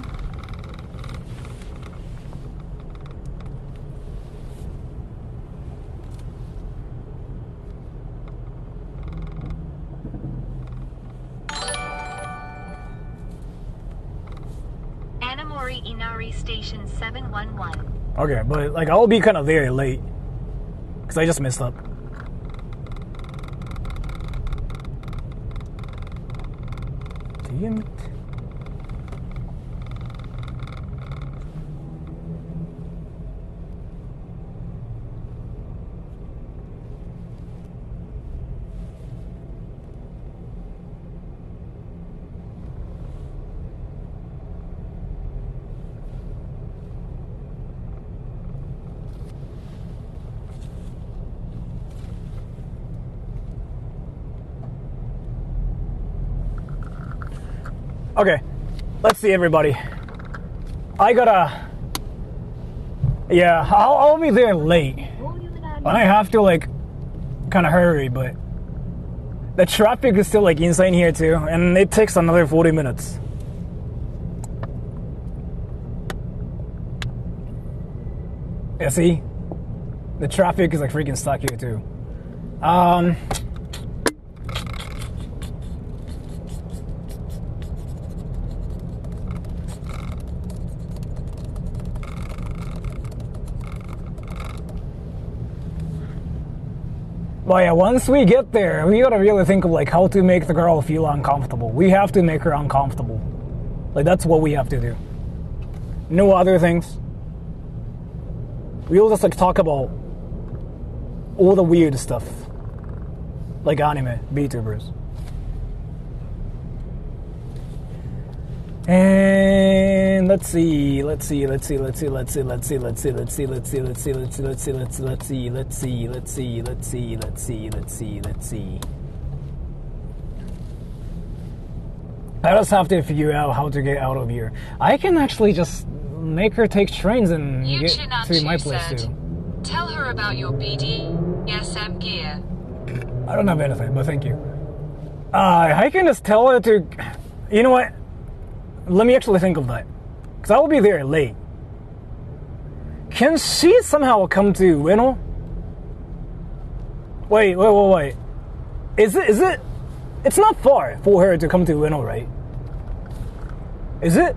Anamori Inari Station 711. Okay, but like I'll be kind of very late because I just messed up. Damn it. Okay, let's see everybody. Yeah, I'll be there late. And I have to like kind of hurry, but the traffic is still like insane here too, and it takes another 40 minutes. Yeah, see? The traffic is like freaking stuck here too. But yeah, once we get there, we gotta really think of like how to make the girl feel uncomfortable. We have to make her uncomfortable. Like that's what we have to do. No other things. We'll just like talk about all the weird stuff. Like anime, VTubers. And let's see. I just have to figure out how to get out of here. I can actually just make her take trains and get to my place too. Tell her about your BDSM gear. I don't have anything, but thank you. I can just tell her to... You know what? Let me actually think of that. Because I will be there late. Can she somehow come to Ueno? Wait. Is it? It's not far for her to come to Ueno, right? Is it?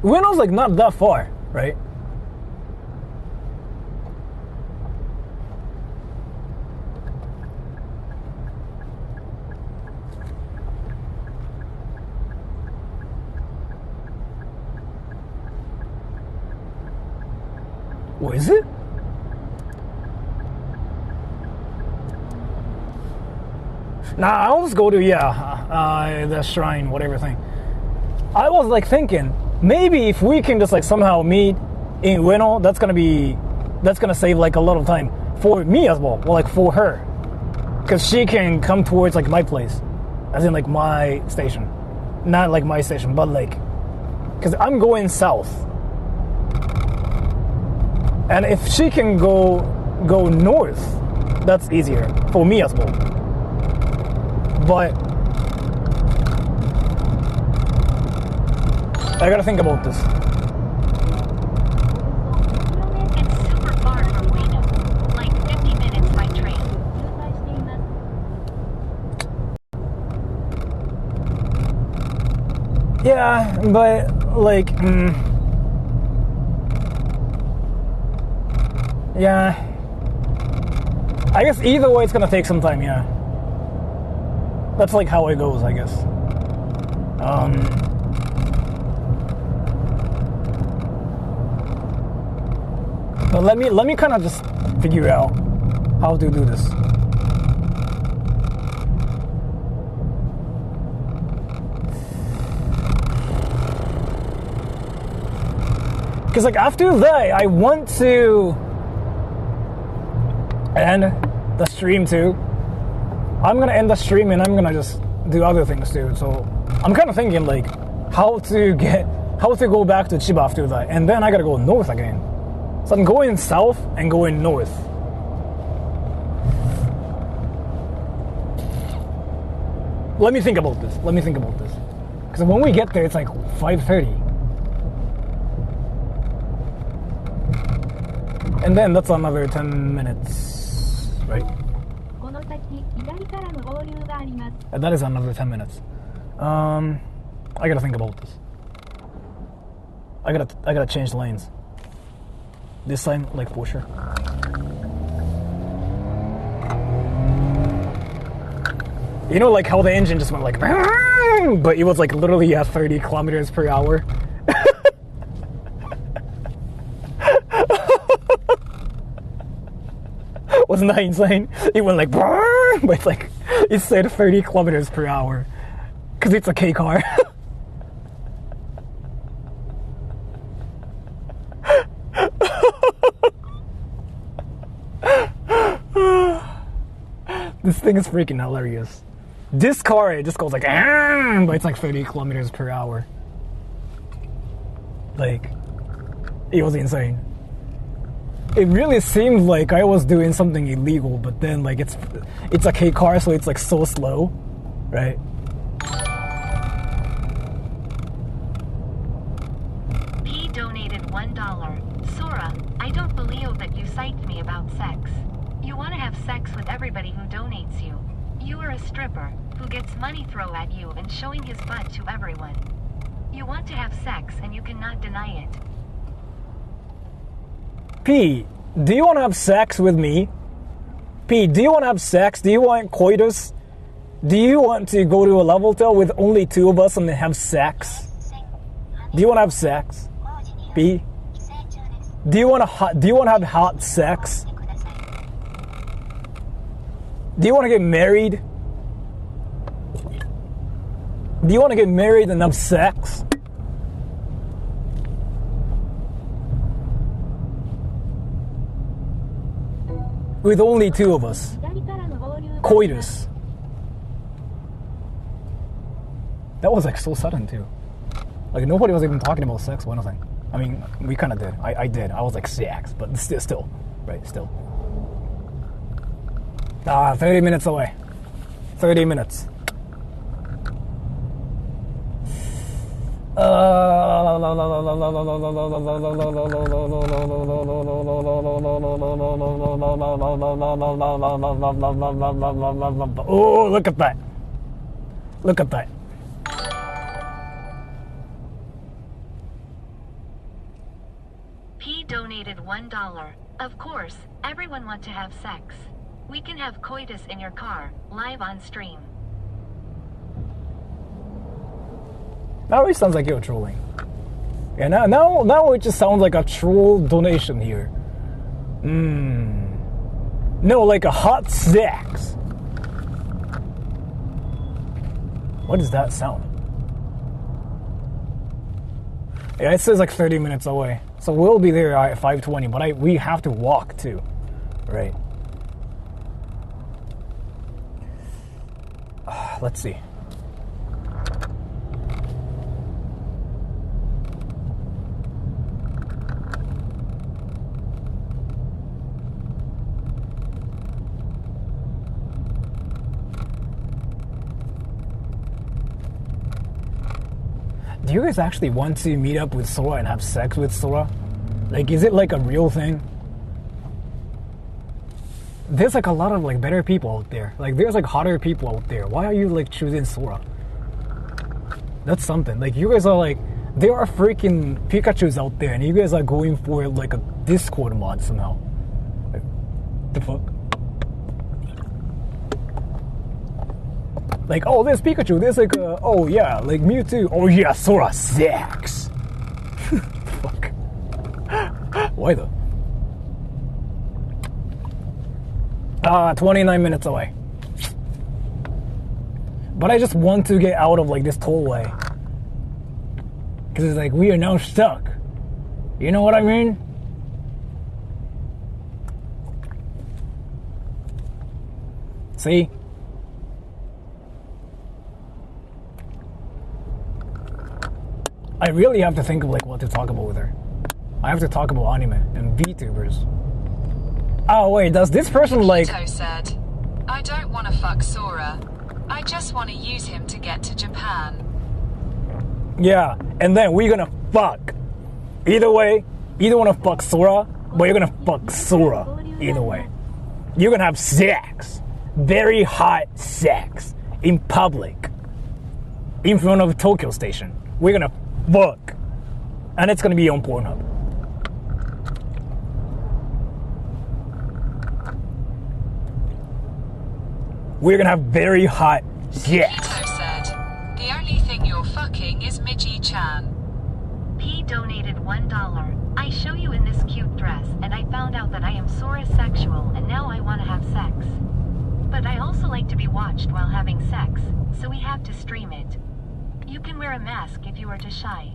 Ueno's like not that far, right? Oh, is it? Nah, I'll just go to the shrine, whatever thing. I was like thinking maybe if we can just like somehow meet in Ueno, that's gonna save like a lot of time for me as well, like for her, because she can come towards like my place, as in like my station, not like my station, but like because I'm going south, and if she can go north, that's easier for me as well. But I gotta think about this. It's super far from Ueno, like 50 minutes by train. Yeah, but like, yeah. I guess either way it's gonna take some time, yeah. That's like how it goes, I guess. But let me kind of just figure out how to do this. Because like after that, I want to end the stream too. I'm gonna end the stream and I'm gonna just do other things too. So I'm kind of thinking like how to go back to Chiba after that, and then I gotta go north again. So I'm going south and going north. Let me think about this. Because when we get there, it's like 5:30. And then that's another 10 minutes, right? And that is another 10 minutes. I gotta think about this. I gotta change lanes. This time, like for sure. You know, like how the engine just went like, but it was like literally at 30 kilometers per hour. Wasn't that insane? It went like, but it's like, it said 30 kilometers per hour. Because it's a K car. This thing is freaking hilarious. This car, it just goes like, but it's like 30 kilometers per hour. Like, it was insane. It really seemed like I was doing something illegal, but then like it's a K car, so it's like so slow, right? P donated $1. Sora, I don't believe that you psyched me about sex. You want to have sex with everybody who donates you. You are a stripper who gets money thrown at you and showing his butt to everyone. You want to have sex and you cannot deny it. P, do you want to have sex with me? P, do you want to have sex? Do you want coitus? Do you want to go to a level tell with only two of us and then have sex? Do you want to have sex? P, do you want to have hot sex? Do you want to get married? Do you want to get married and have sex? With only two of us. Coitus. That was like so sudden too. Like nobody was even talking about sex or anything. I mean, we kind of did. I did. I was like sex, but still, right? Still. 30 minutes away. 30 minutes. Oh, look at that. Look at that. P donated $1. Of course, everyone wants to have sex. We can have coitus in your car, live on stream. Now it sounds like you're trolling. Yeah, now it just sounds like a troll donation here. No, like a hot sex. What does that sound? Yeah, it says like 30 minutes away. So we'll be there at 5:20, but we have to walk too, right? Let's see. Do you guys actually want to meet up with Sora and have sex with Sora? Like, is it like a real thing? There's like a lot of like better people out there. Like, there's like hotter people out there. Why are you like choosing Sora? That's something. Like, you guys are like, there are freaking Pikachus out there, and you guys are going for like a Discord mod somehow. Like, the fuck? Like, oh, there's Pikachu, there's like oh yeah, like Mewtwo, oh yeah, Sora sex. Fuck. Why though? 29 minutes away. But I just want to get out of like this tollway. Cause it's like, we are now stuck. You know what I mean? See? I really have to think of like what to talk about with her. I have to talk about anime and VTubers. Oh wait, does this person like... Kito said, I don't want to fuck Sora. I just want to use him to get to Japan. Yeah, and then we're gonna fuck. Either way, you don't want to fuck Sora, but you're gonna fuck Sora. Either way. You're gonna have sex. Very hot sex. In public. In front of Tokyo Station. We're gonna fuck. And it's gonna be on Pornhub. We're gonna have very hot sex. Kito said, the only thing you're fucking is Miji-chan. P donated $1. I show you in this cute dress, and I found out that I am Sora sexual, and now I want to have sex. But I also like to be watched while having sex, so we have to stream it. You can wear a mask if you are too shy.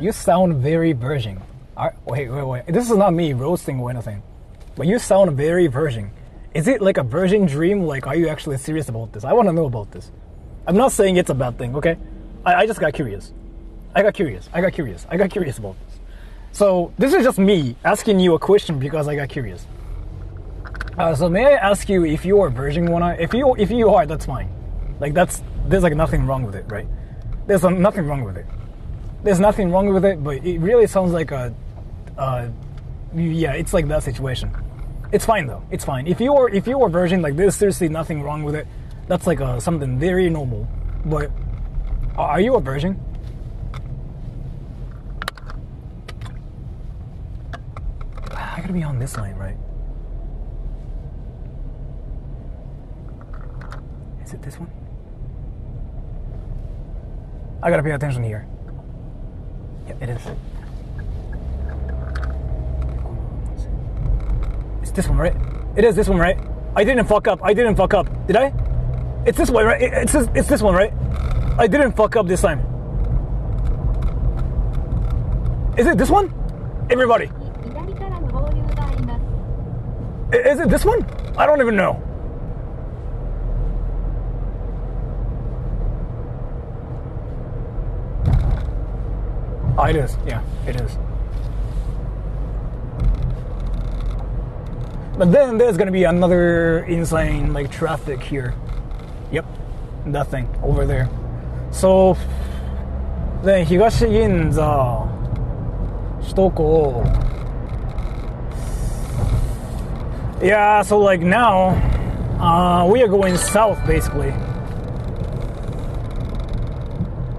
You sound very virgin. Wait. This is not me roasting or anything. But you sound very virgin. Is it like a virgin dream? Like, are you actually serious about this? I want to know about this. I'm not saying it's a bad thing, okay? I just got curious. I got curious about this. So, this is just me asking you a question because I got curious. So may I ask you if you are a virgin, Wana? If you are, that's fine. Like, there's like nothing wrong with it, right? There's nothing wrong with it. There's nothing wrong with it, but it really sounds like yeah, it's like that situation. It's fine though. It's fine. If you are a virgin, like there's seriously nothing wrong with it. That's like something very normal. But are you a virgin? I gotta be on this line, right? Is it this one? I gotta pay attention here. Yeah, it is. It's this one, right? It is this one, right? I didn't fuck up. Did I? It's this one, right? It's this one, right? I didn't fuck up this time. Is it this one? Everybody. Is it this one? I don't even know. Oh, it is. Yeah, it is. But then there's gonna be another insane like traffic here. Yep, that thing over there. So then 東銀座、首都高. Yeah, so like now, we are going south basically.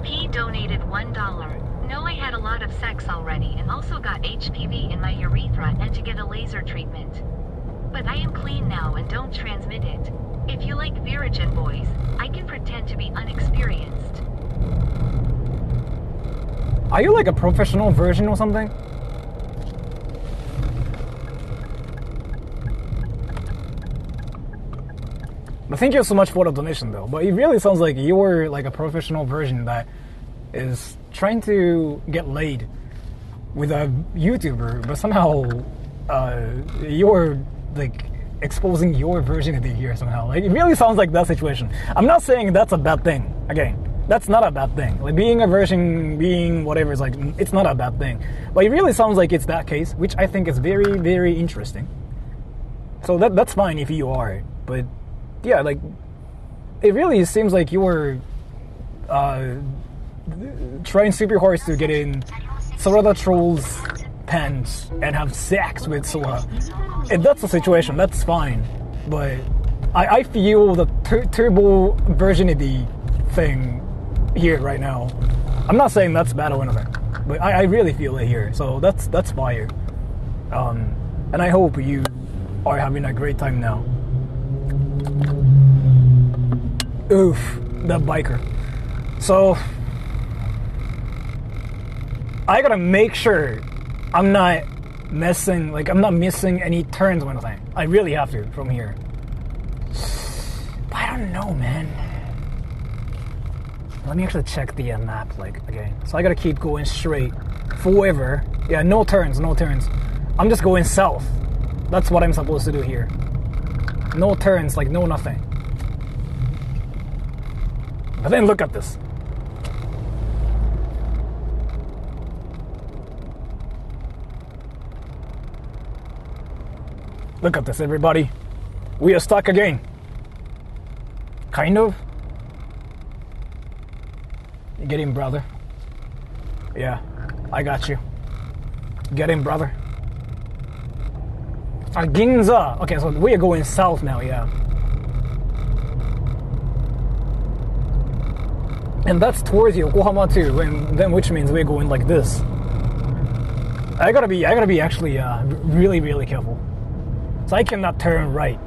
P donated $1. No, I had a lot of sex already and also got HPV in my urethra and to get a laser treatment. But I am clean now and don't transmit it. If you like virgin boys, I can pretend to be unexperienced. Are you like a professional virgin or something? But thank you so much for the donation, though. But it really sounds like you're like a professional version that is trying to get laid with a YouTuber, but somehow you're like exposing your virginity here somehow. Like, it really sounds like that situation. I'm not saying that's a bad thing. Again, that's not a bad thing. Like, being a virgin, being whatever, is like, it's not a bad thing. But it really sounds like it's that case, which I think is very, very interesting. So that's fine if you are. But yeah, like, it really seems like you were trying super hard to get in Sora the Troll's pants and have sex with Sora. If that's the situation, that's fine. But I feel the turbo virginity thing here right now. I'm not saying that's bad or anything, but I really feel it here. So that's fire. And I hope you are having a great time now. Oof, that biker. So I gotta make sure I'm not missing any turns or anything. I really have to from here. But I don't know, man. Let me actually check the map again. So I gotta keep going straight forever. Yeah, no turns. I'm just going south. That's what I'm supposed to do here. No turns, no nothing. But then look at this. Look at this, everybody. We are stuck again. Kind of. You get in, brother. Yeah, I got you. Get in, brother. Ginza. Okay, so we are going south now, yeah. And that's towards Yokohama too, and then which means we're going like this. I gotta be actually really, really careful. So I cannot turn right.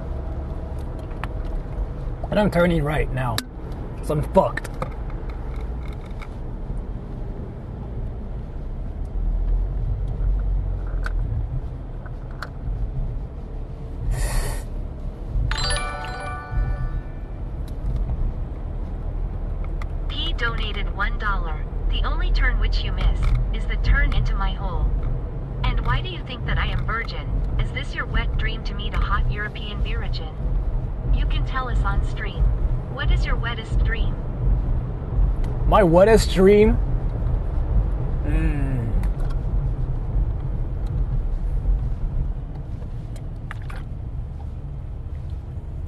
And I'm turning right now. So I'm fucked. Donated $1. The only turn which you miss is the turn into my hole. And why do you think that I am virgin? Is this your wet dream to meet a hot European virgin? You can tell us on stream. What is your wettest dream? My wettest dream?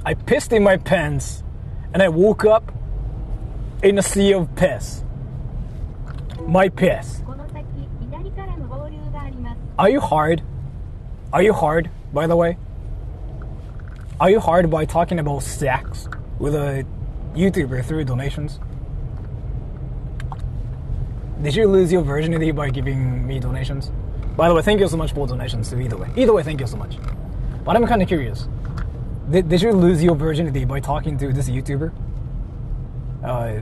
I pissed in my pants and I woke up in a sea of piss. My piss. Are you hard? Are you hard, by the way? Are you hard by talking about sex with a YouTuber through donations? Did you lose your virginity by giving me donations? By the way, thank you so much for donations too, either way. Either way, thank you so much. But I'm kind of curious. Did you lose your virginity by talking to this YouTuber?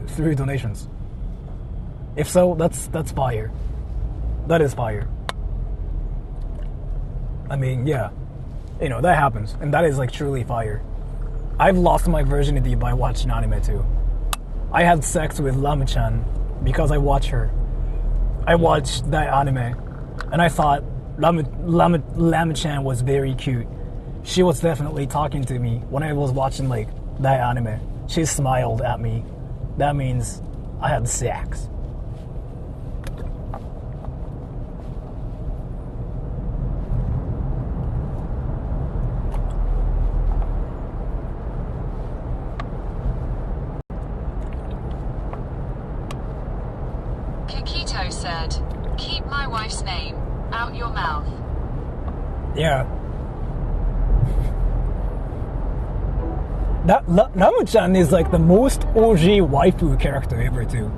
Through donations. If so, that's fire. That is fire. I mean, yeah, that happens, and that is truly fire. I've lost my virginity by watching anime too. I had sex with Lamu-chan because I watched her. I watched that anime, and I thought Lamu-chan was very cute. She was definitely talking to me when I was watching that anime. She smiled at me. That means I had sex. Kikito said, "Keep my wife's name out your mouth." Yeah. That Namu-chan is the most OG waifu character ever too.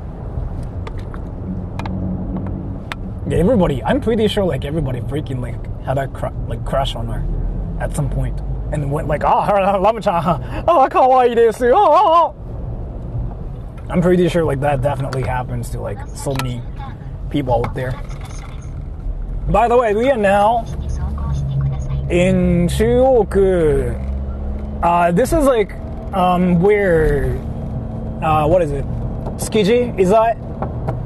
Yeah, everybody. I'm pretty sure everybody freaking had a crush on her at some point, and went Namu-chan, oh, kawaii desu, oh. I'm pretty sure that definitely happens to so many people out there. By the way, we are now in Chuoku. This is where, what is it? Tsukiji is at?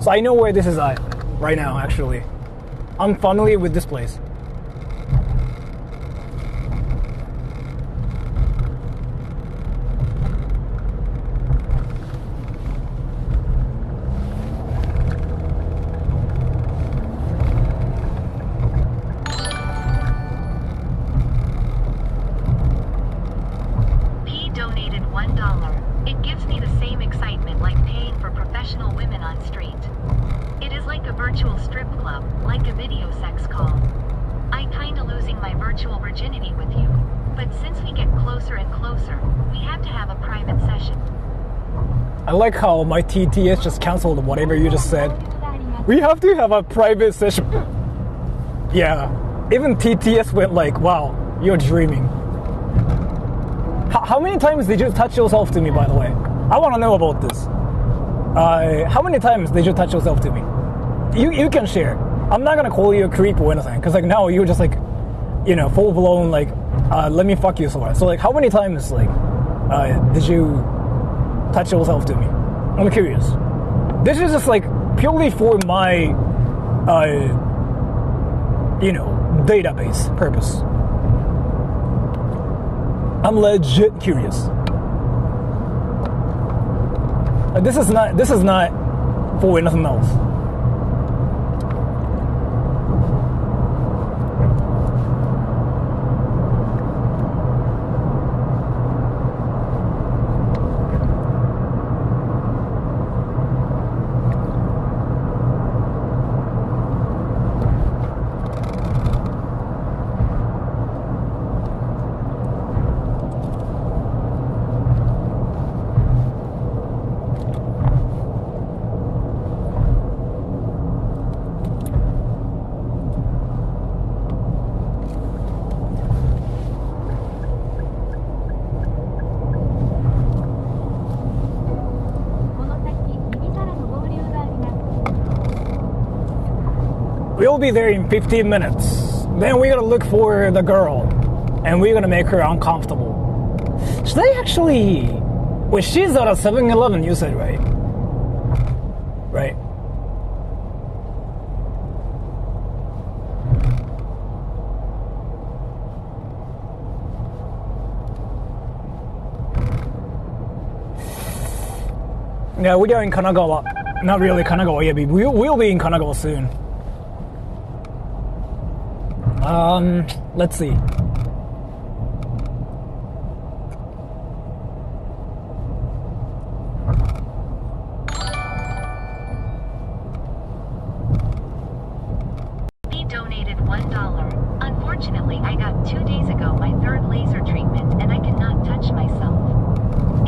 So I know where this is at right now, actually. I'm familiar with this place. I like how my TTS just canceled whatever you just said. We have to have a private session. Yeah, even TTS went like, wow, you're dreaming. How many times did you touch yourself to me, by the way? I want to know about this. How many times did you touch yourself to me? You can share. I'm not gonna call you a creep or anything, because like now you're just like, you know, full blown like, let me fuck you, Sora. So like, how many times like did you touch yourself to me? I'm curious. This is just like purely for my, you know, database purpose. I'm legit curious. This is not for anything else. We'll be there in 15 minutes. Then we're gonna look for the girl, and we're gonna make her uncomfortable. Should I actually... Wait, she's at a 7-Eleven, you said, right? Right. Yeah, we are in Kanagawa. Not really Kanagawa yet, but we'll be in Kanagawa soon. Let's see. He donated $1. Unfortunately, I got 2 days ago my third laser treatment and I cannot touch myself.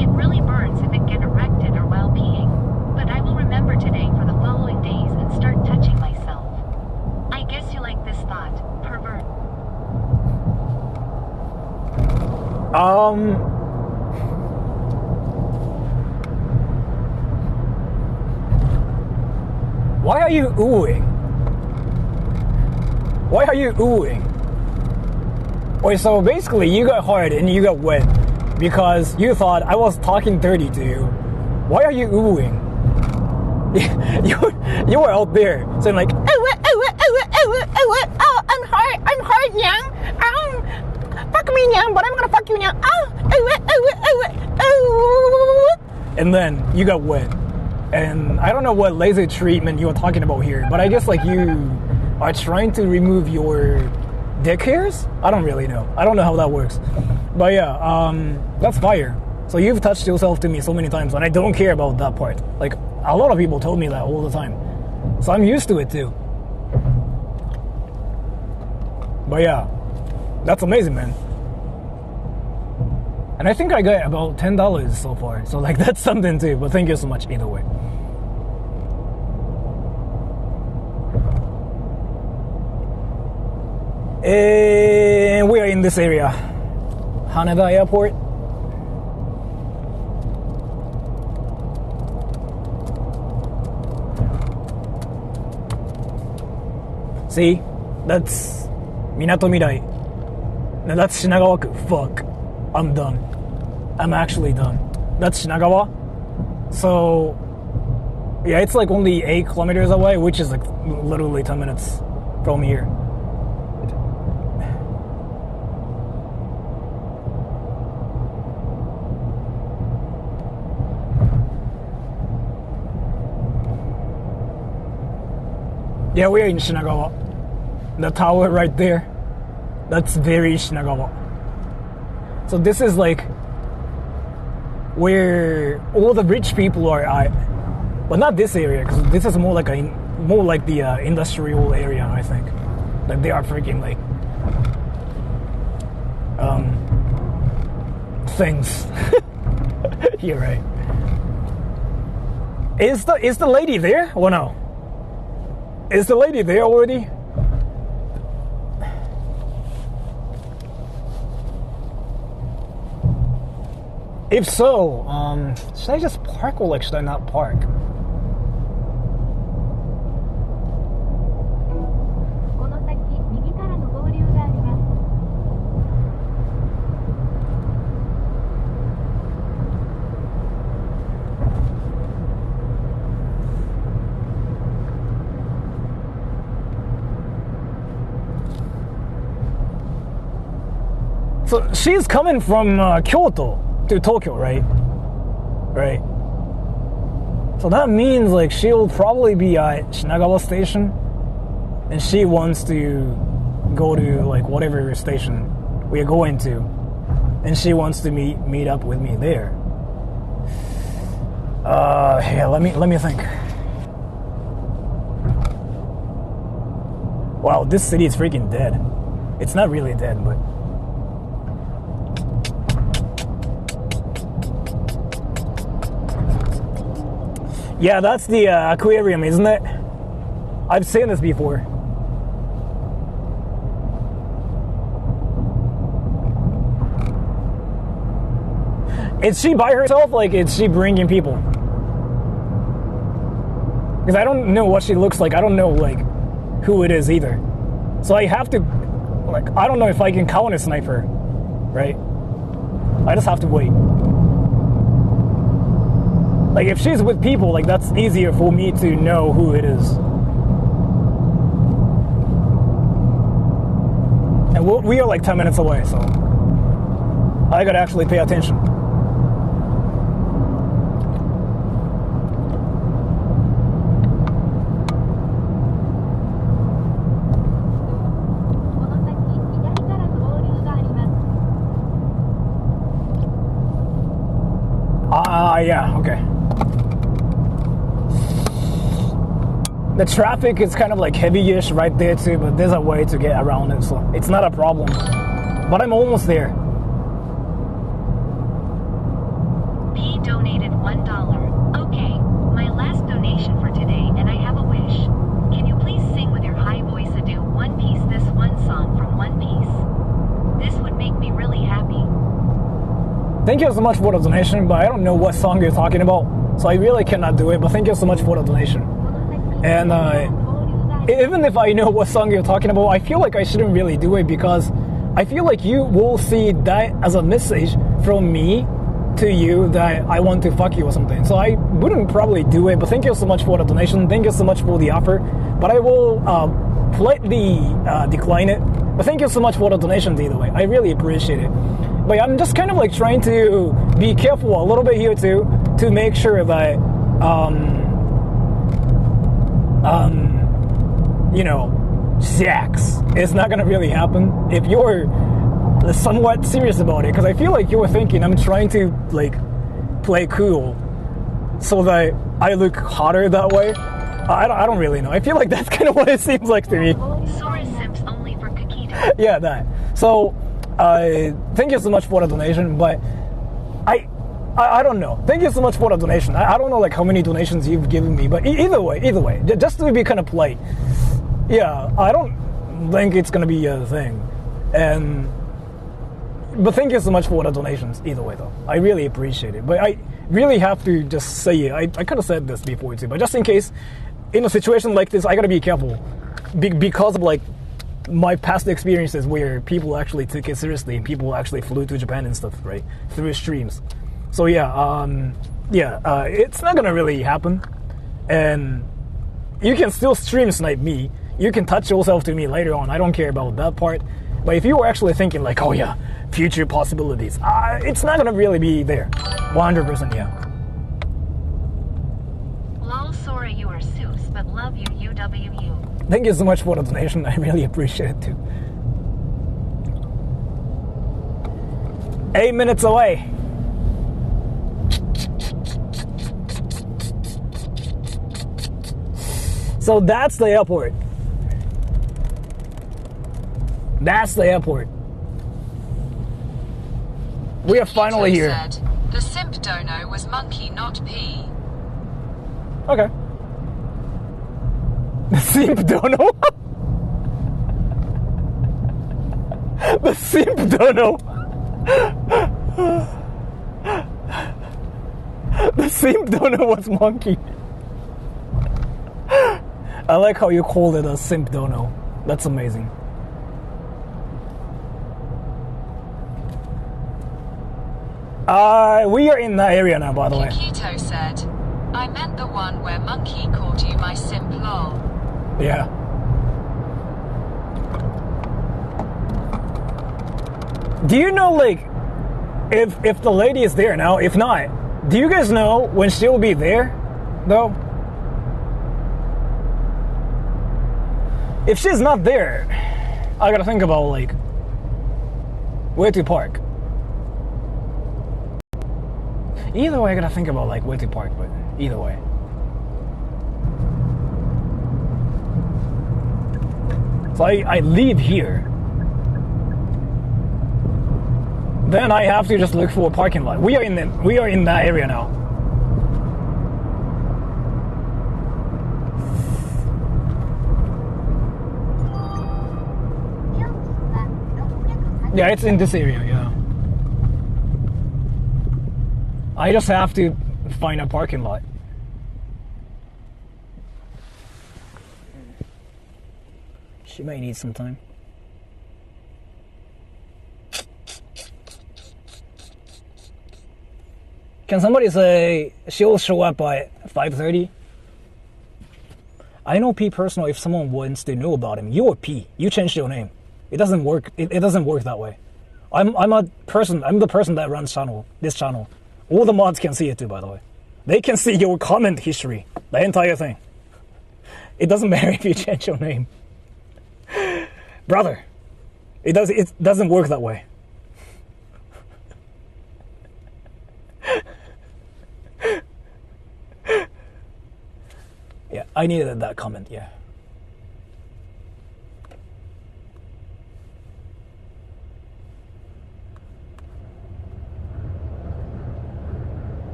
It really burns if it get erected or while peeing, but I will remember today for the following days and start touching myself. I guess you like this thought, pervert. Why are you oohing? Why are you oohing? Wait, so basically you got hard and you got wet because you thought I was talking dirty to you. Why are you oohing? You were out there saying like, oh, I'm hard, young. Fuck me, young, but I'm gonna fuck you, young. And then you got wet. And I don't know what laser treatment you were talking about here, but I guess like you are trying to remove your dick hairs? I don't really know. I don't know how that works. But yeah, that's fire. So you've touched yourself to me so many times, and I don't care about that part. Like, a lot of people told me that all the time. So I'm used to it too. But yeah, that's amazing, man. And I think I got about $10 so far. So like, that's something too. But thank you so much either way. And we are in this area. Haneda Airport. See? That's Minato Mirai. That's Shinagawa-ku. Fuck. I'm done. I'm actually done. That's Shinagawa. So, yeah, it's like only 8 kilometers away, which is like literally 10 minutes from here. Yeah, we are in Shinagawa. The tower right there. That's very Shinagawa. So this is like where all the rich people are at. But not this area, because this is more like the industrial area, I think. Like they are freaking like things. You're right. Is the lady there or no? Is the lady there already? If so, should I just park or like should I not park? So she's coming from Kyoto to Tokyo, right? Right. So that means like she'll probably be at Shinagawa station, and she wants to go to like whatever station we are going to, and she wants to meet up with me there. Yeah, let me think. Wow, this city is freaking dead. It's not really dead, but. Yeah, that's the aquarium, isn't it? I've seen this before. Is she by herself? Like, is she bringing people? Because I don't know what she looks like. I don't know, like, who it is either. So I have to, like, I don't know if I can count a sniper, right? I just have to wait. Like, if she's with people, like, that's easier for me to know who it is. And we are like 10 minutes away, so I gotta actually pay attention. Yeah, okay. The traffic is kind of like heavy-ish right there too, but there's a way to get around it, so it's not a problem. But I'm almost there. P donated $1. Okay, my last donation for today, and I have a wish. Can you please sing with your high voice a do One Piece this one song from One Piece? This would make me really happy. Thank you so much for the donation, but I don't know what song you're talking about, so I really cannot do it, but thank you so much for the donation. And even if I know what song you're talking about, I feel like I shouldn't really do it because I feel like you will see that as a message from me to you that I want to fuck you or something. So I wouldn't probably do it, but thank you so much for the donation. Thank you so much for the offer. But I will politely decline it. But thank you so much for the donation either way. I really appreciate it. But I'm just kind of like trying to be careful a little bit here too, to make sure that, you know, sex is not gonna really happen if you're somewhat serious about it. Because I feel like you're thinking I'm trying to like play cool so that I look hotter that way. I don't really know. I feel like that's kind of what it seems like to me. Sora simps only for Kakita. Yeah, that. So. Thank you so much for the donation, but I don't know. Thank you so much for the donation. I don't know like how many donations you've given me, but either way, just to be kind of polite. Yeah, I don't think it's gonna be a thing, but thank you so much for the donations either way though. I really appreciate it, but I really have to just say it. I kind of said this before too, but just in case, in a situation like this, I gotta be careful because of like my past experiences where people actually took it seriously and people actually flew to Japan and stuff, right, through streams. So it's not gonna really happen, and you can still stream snipe me. You can touch yourself to me later on. I don't care about that part. But if you were actually thinking like, oh yeah, future possibilities, it's not gonna really be there. 100%, yeah. Lol, Sora, you are Seuss, but love you, UWU. Thank you so much for the donation. I really appreciate it too. 8 minutes away. So that's the airport. That's the airport. We are finally here. Said, the simp dono was monkey, not pee. Okay. The simp dono? The simp dono. The simp dono was monkey. I like how you called it a simp dono. That's amazing. We are in that area now, by the way. Kikito said, I meant the one where monkey called you my simp lol. Yeah. Do you know, like, if the lady is there now? If not, do you guys know when she'll be there, though? If she's not there, I gotta think about, like, where to park. Either way, I gotta think about, like, where to park, but either way. So I leave here. Then I have to just look for a parking lot. We are in that area now. Yeah, it's in this area, yeah. I just have to find a parking lot. She might need some time. Can somebody say she'll show up by 5:30? I know P personal. If someone wants to know about him, you're P. You changed your name. It doesn't work. It doesn't work that way. I'm the person that runs this channel. All the mods can see it too, by the way. They can see your comment history, the entire thing. It doesn't matter if you change your name. Brother, it doesn't work that way. Yeah, I needed that comment, yeah.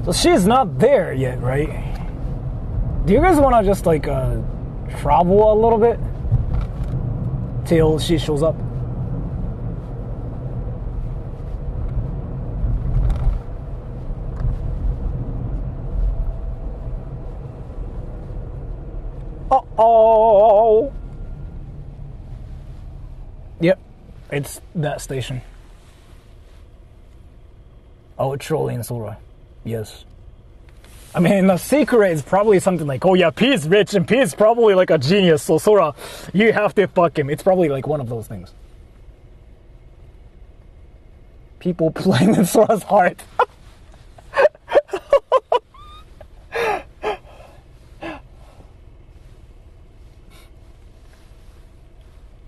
So she's not there yet, right? Do you guys want to just like travel a little bit till she shows up? Uh-oh. Yep, it's that station. Oh, trolling Sora. Yes. I mean, the secret is probably something like, oh yeah, P is rich and P is probably like a genius, so Sora, you have to fuck him. It's probably like one of those things. People playing in Sora's heart.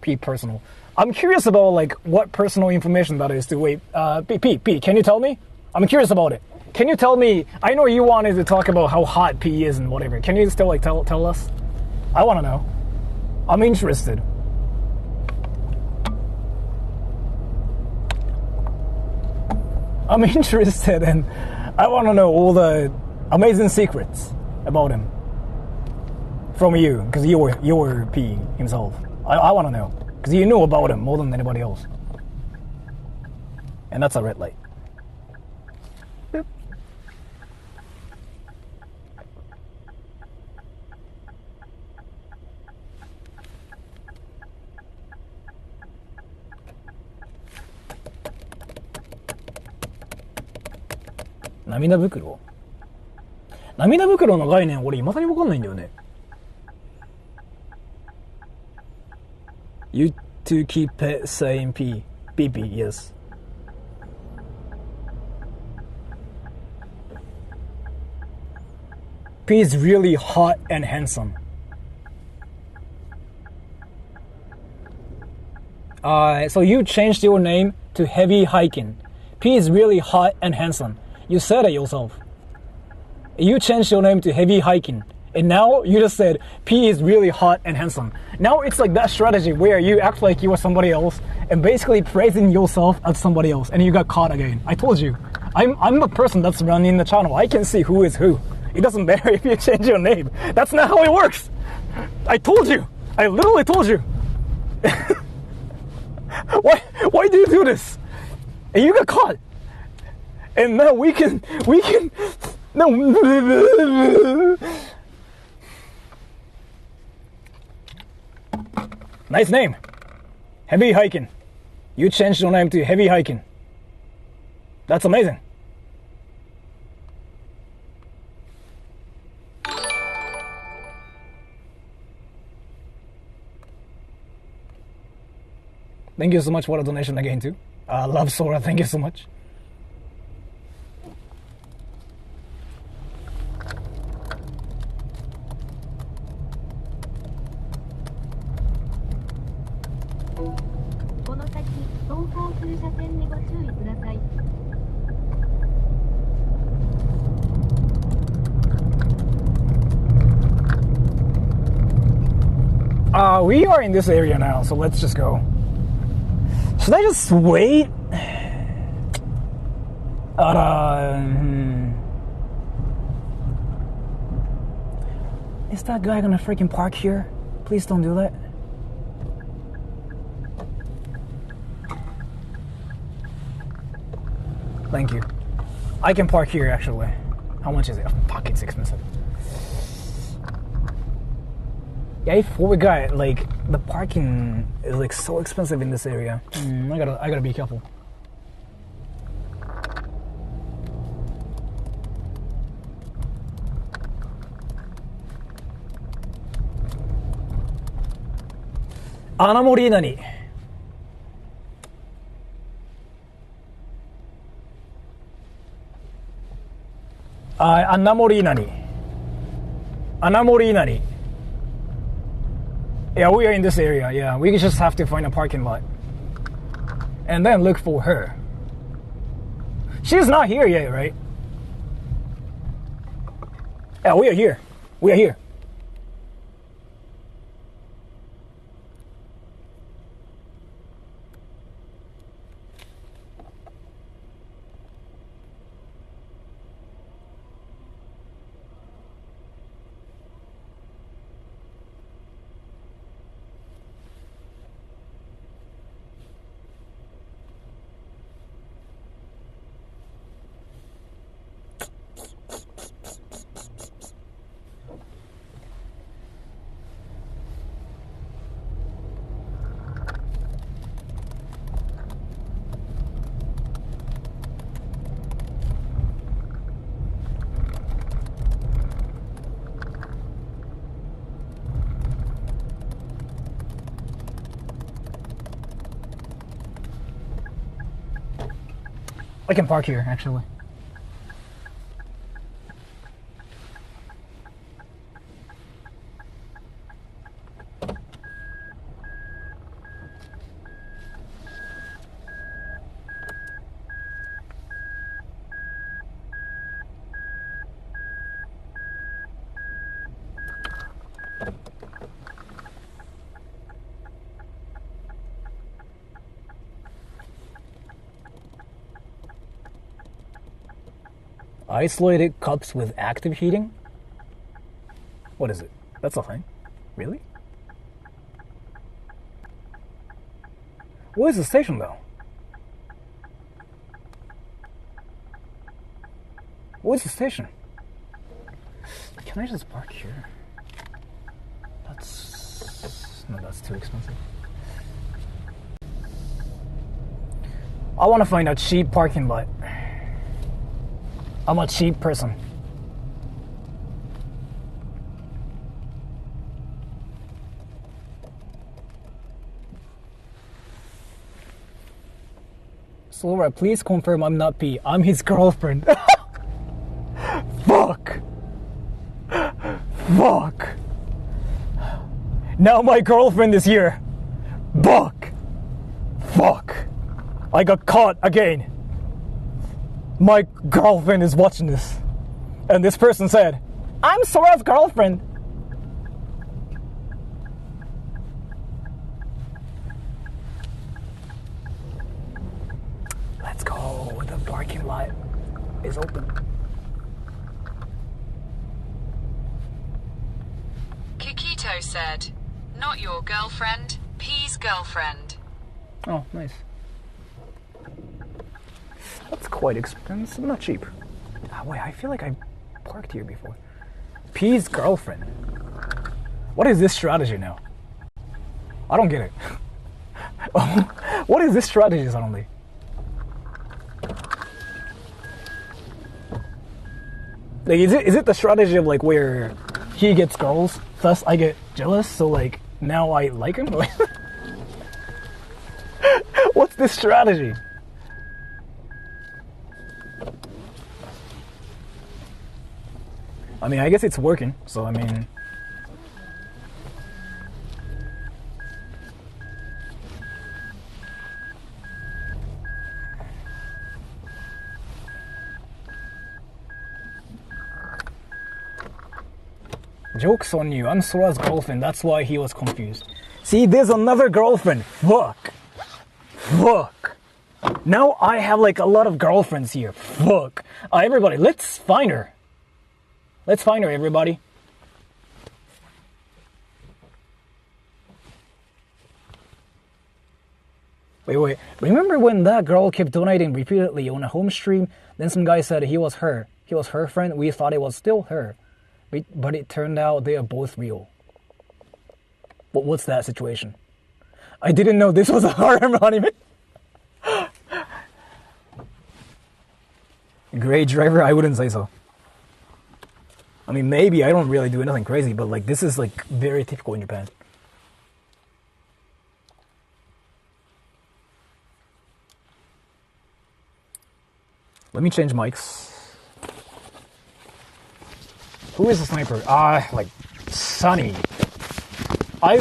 P personal. I'm curious about like what personal information that is to wait. P, can you tell me? I'm curious about it. Can you tell me, I know you wanted to talk about how hot P is and whatever. Can you still like tell us? I want to know. I'm interested. I'm interested and I want to know all the amazing secrets about him. from you, because you're P himself. I want to know, because you know about him more than anybody else. And that's a red light. Boop.涙袋の概念俺未だに分かんないんだよね。You to keep saying P. PP, yes. P is really hot and handsome. So you changed your name to Heavy Hiking. P is really hot and handsome. You said it yourself. You changed your name to Heavy Hiking. And now you just said P is really hot and handsome. Now it's like that strategy where you act like you are somebody else and basically praising yourself as somebody else, and you got caught again. I told you. I'm the person that's running the channel. I can see who is who. It doesn't matter if you change your name. That's not how it works. I told you. I literally told you. Why do you do this? And you got caught. And now we can no. Nice name. Heavy Hiking. You changed your name to Heavy Hiking. That's amazing. Thank you so much for the donation again too. Love Sora, thank you so much. We are in this area now, so let's just go. Should I just wait? Is that guy gonna freaking park here? Please don't do that. Thank you. I can park here actually. How much is it? Fuck, it's expensive. Yeah, if we got like the parking is like so expensive in this area. I gotta be careful. Anamori nani? Anamori nani? Anamori nani? Yeah, we are in this area. Yeah, we just have to find a parking lot and then look for her. She's not here yet, right? Yeah, we are here. We are here. I can park here, actually. Isolated cups with active heating? What is it? That's a thing. Really? What is the station though? What is the station? Can I just park here? That's too expensive. I want to find a cheap parking lot. I'm a cheap person. Sora, please confirm I'm not P. I'm his girlfriend. Fuck. Fuck. Now my girlfriend is here. Fuck. Fuck. I got caught again. My girlfriend is watching this. And this person said, I'm Sora's girlfriend. Let's go. The parking lot is open. Kikito said, not your girlfriend, P's girlfriend. Oh, nice. That's quite expensive. Not cheap. Wait, I feel like I parked here before. P's girlfriend. What is this strategy now? I don't get it. What is this strategy suddenly? Like, is it the strategy of like where he gets girls, thus I get jealous, so like now I like him? What's this strategy? I mean, I guess it's working, so I mean... Joke's on you, I'm Sora's girlfriend, that's why he was confused. See, there's another girlfriend. Fuck. Fuck. Now I have like a lot of girlfriends here. Fuck. Everybody, let's find her. Let's find her, everybody. Wait. Remember when that girl kept donating repeatedly on a home stream? Then some guy said he was her friend. We thought it was still her. But it turned out they are both real. What's that situation? I didn't know this was a horror monument. Great driver? I wouldn't say so. I mean, maybe I don't really do anything crazy, but like this is like very typical in Japan. Let me change mics. Who is the sniper? Like Sunny. I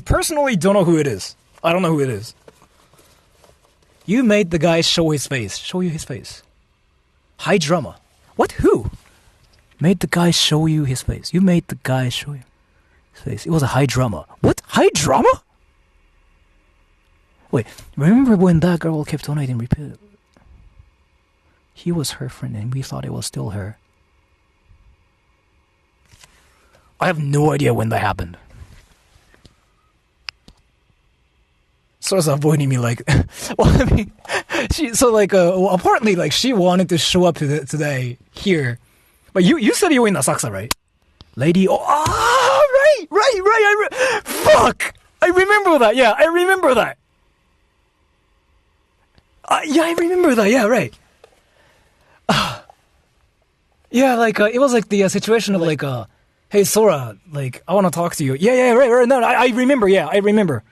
personally don't know who it is. I don't know who it is. You made the guy show his face. Show you his face. High drama. What? Who? Made the guy show you his face. You made the guy show you his face. It was a high drama. What? High drama? Wait, remember when that girl kept donating repeatedly? He was her friend and we thought it was still her. I have no idea when that happened. Sora's avoiding me like... well, I mean... apparently, like, she wanted to show up today here. But you said you were in Asakusa, right? Lady... Oh, right! Fuck! I remember that, yeah, I remember that! Yeah, I remember that, yeah, right. Yeah, like, it was like the situation of like, hey, Sora, like, I want to talk to you. Yeah, right, no, I remember, yeah, I remember.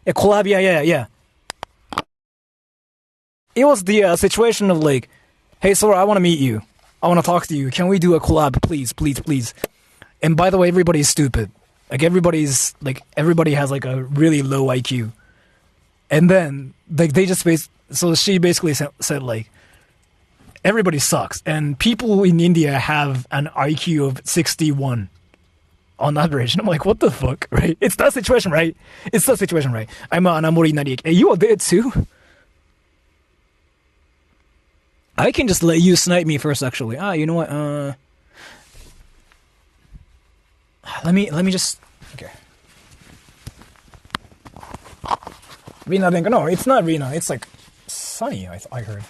A collab, yeah. It was the situation of like, hey Sora, I want to meet you. I want to talk to you. Can we do a collab, please? And by the way, everybody's stupid. Like everybody has like a really low IQ. And then like so she basically said like, everybody sucks. And people in India have an IQ of 61. On average. And I'm like, what the fuck, right? It's that situation, right? I'm an Anamori 98. Hey, you are there too? I can just let you snipe me first, actually. You know what? Let me just. Okay. Rina Denka. No, it's not Rina. It's like Sunny. I heard.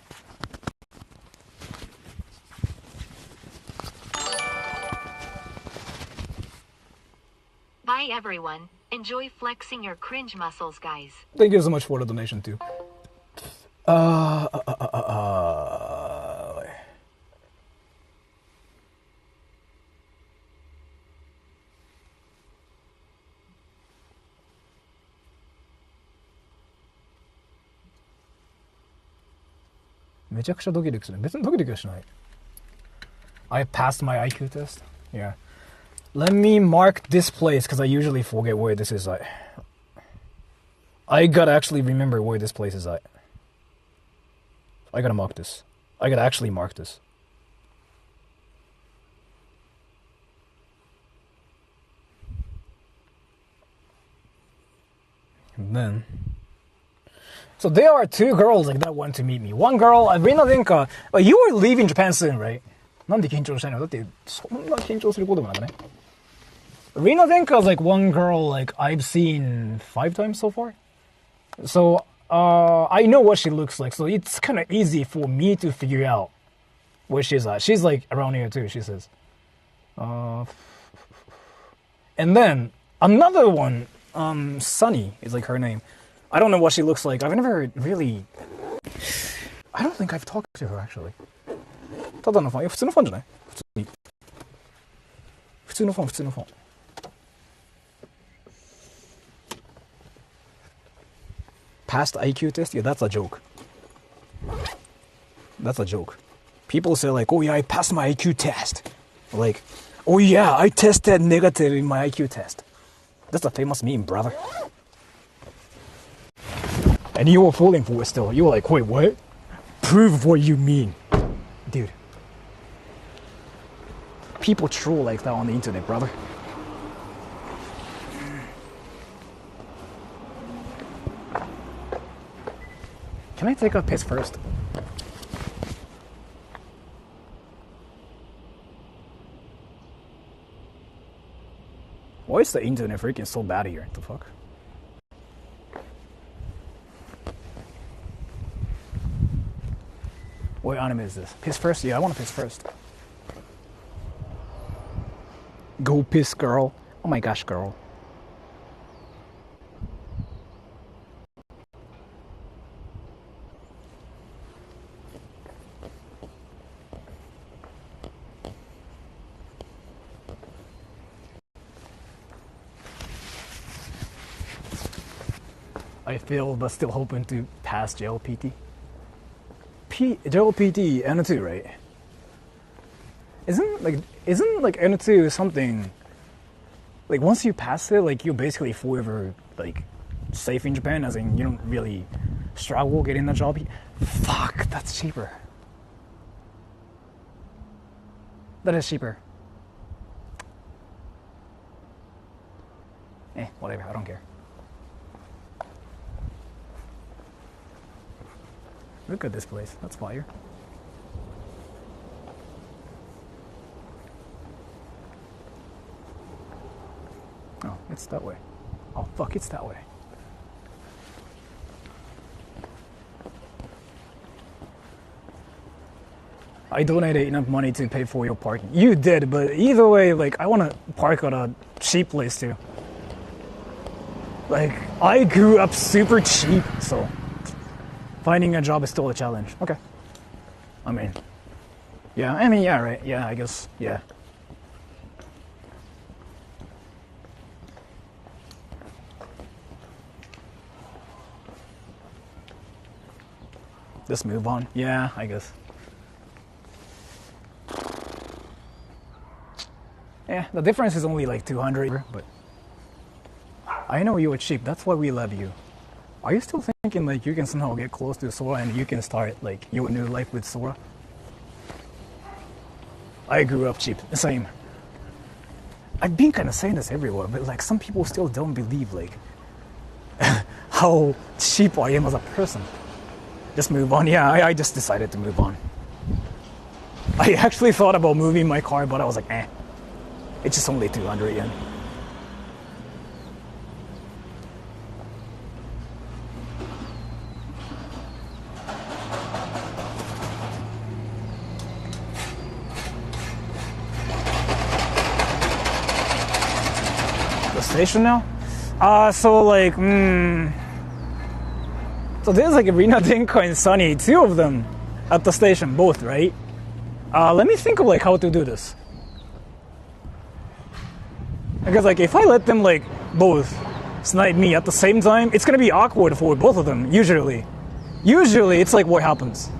Bye everyone. Enjoy flexing your cringe muscles, guys. Thank you so much for the donation too. Wait. めちゃくちゃドキドキする。別にドキドキはしない。I passed my IQ test. Yeah. Let me mark this place because I usually forget where this is at. I gotta actually remember where this place is at. I gotta mark this. I gotta actually mark this. And then... So there are two girls like that want to meet me. One girl, Rina Denka, you are leaving Japan soon, right? なんで緊張したいの？だってそんな緊張することもなくね。Rina Denka is like one girl like I've seen 5 times so far. So I know what she looks like. So it's kind of easy for me to figure out where she's at. She's like around here too, she says. And then another one, Sunny is like her name. I don't know what she looks like. I've never really... I don't think I've talked to her actually. ただのファン？普通のファンじゃない？普通のファン。Past IQ test? Yeah, that's a joke. That's a joke. People say like, oh yeah, I passed my IQ test. Like, oh yeah, I tested negative in my IQ test. That's a famous meme, brother. And you were falling for it still. You were like, wait, what? Prove what you mean. Dude. People troll like that on the internet, brother. Can I take a piss first? Why is the internet freaking so bad here? What the fuck? What anime is this? Piss first? Yeah, I want to piss first. Go piss, girl. Oh my gosh, girl. I failed, but still hoping to pass JLPT. JLPT N2, right? Isn't like N2 something like once you pass it, like you're basically forever like safe in Japan, as in you don't really struggle getting a job. Fuck, that's cheaper. That is cheaper. Whatever, I don't care. Look at this place, that's fire. Oh, it's that way. Oh, fuck, it's that way. I donated enough money to pay for your parking. You did, but either way, like, I want to park at a cheap place too. Like, I grew up super cheap, so finding a job is still a challenge. Okay. Yeah, right. Yeah, I guess, yeah. Let's move on. Yeah, I guess. Yeah, the difference is only like 200, but I know you were cheap. That's why we love you. Are you still thinking like you can somehow get close to Sora and you can start like your new life with Sora? I grew up cheap. Same. I've been kind of saying this everywhere, but like some people still don't believe like how cheap I am as a person. Just move on. Yeah, I just decided to move on. I actually thought about moving my car, but I was like, It's just only 200 yen. The station now? So like, so there's like Rina Denka and Sunny, two of them at the station, both, right? Let me think of like how to do this. Because like if I let them like both snipe me at the same time, it's gonna be awkward for both of them, usually. Usually it's like what happens.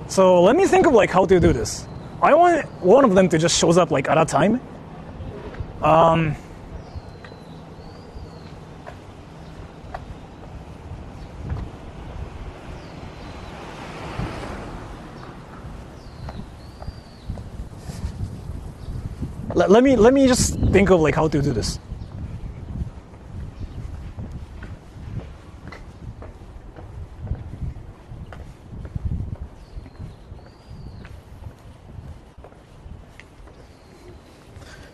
So let me think of like how to do this. I want one of them to just shows up like at a time. Let me just think of like how to do this.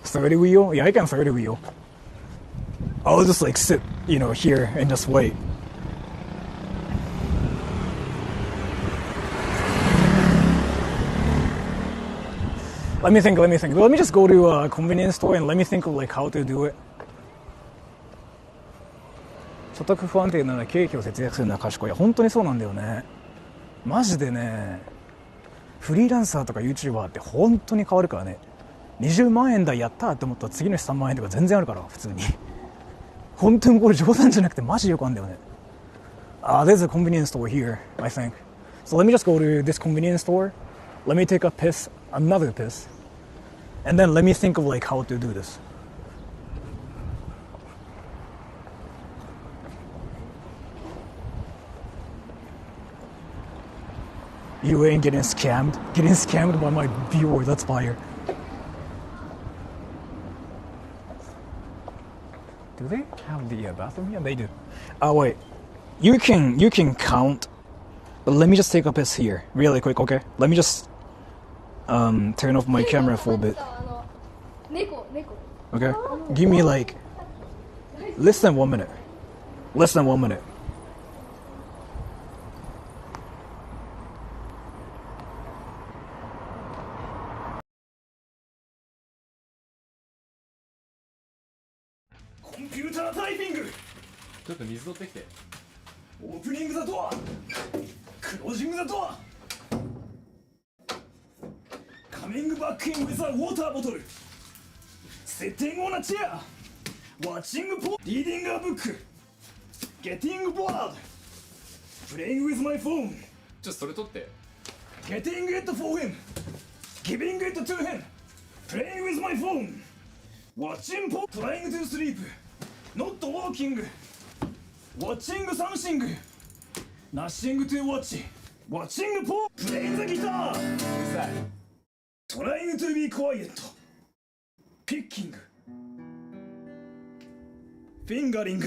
Thirty wheel? Yeah, I can 30 wheel. I'll just like sit, you know, here and just wait. Let me think. Let me just go to a convenience store and let me think of like how to do it. 所得不安定なら経費を節約するのは賢い。本当にそうなんだよね。マジでね、フリーランサーとか YouTuber って本当に変わるからね。20万円台やったって思ったら次の日3万円とか全然あるから普通に。本当にこれ冗談じゃなくてマジよくあるんだよね。There's a convenience store here, I think. So let me just go to this convenience store. Let me take a piss, another piss, and then let me think of like how to do this. You ain't getting scammed. Getting scammed by my viewer, that's fire. Do they have the bathroom here? They do. Oh wait, you can count, but let me just take a piss here, really quick, okay? Let me just turn off my camera for a bit. Okay, give me like less than 1 minute. Less than 1 minute. Computer typing. ちょっと水取ってきて。 Opening the door. Closing the door. Coming back in with a water bottle. Sitting on a chair. Watching porn. Reading a book. Getting bored. Playing with my phone. ちょっとそれ取って。 Getting it for him. Giving it to him. Playing with my phone. Watching porn. Trying to sleep. Not working. Watching something. Nothing to watch. Watching porn. Playing the guitar. うるさい。 Trying to be quiet. Picking. Fingering.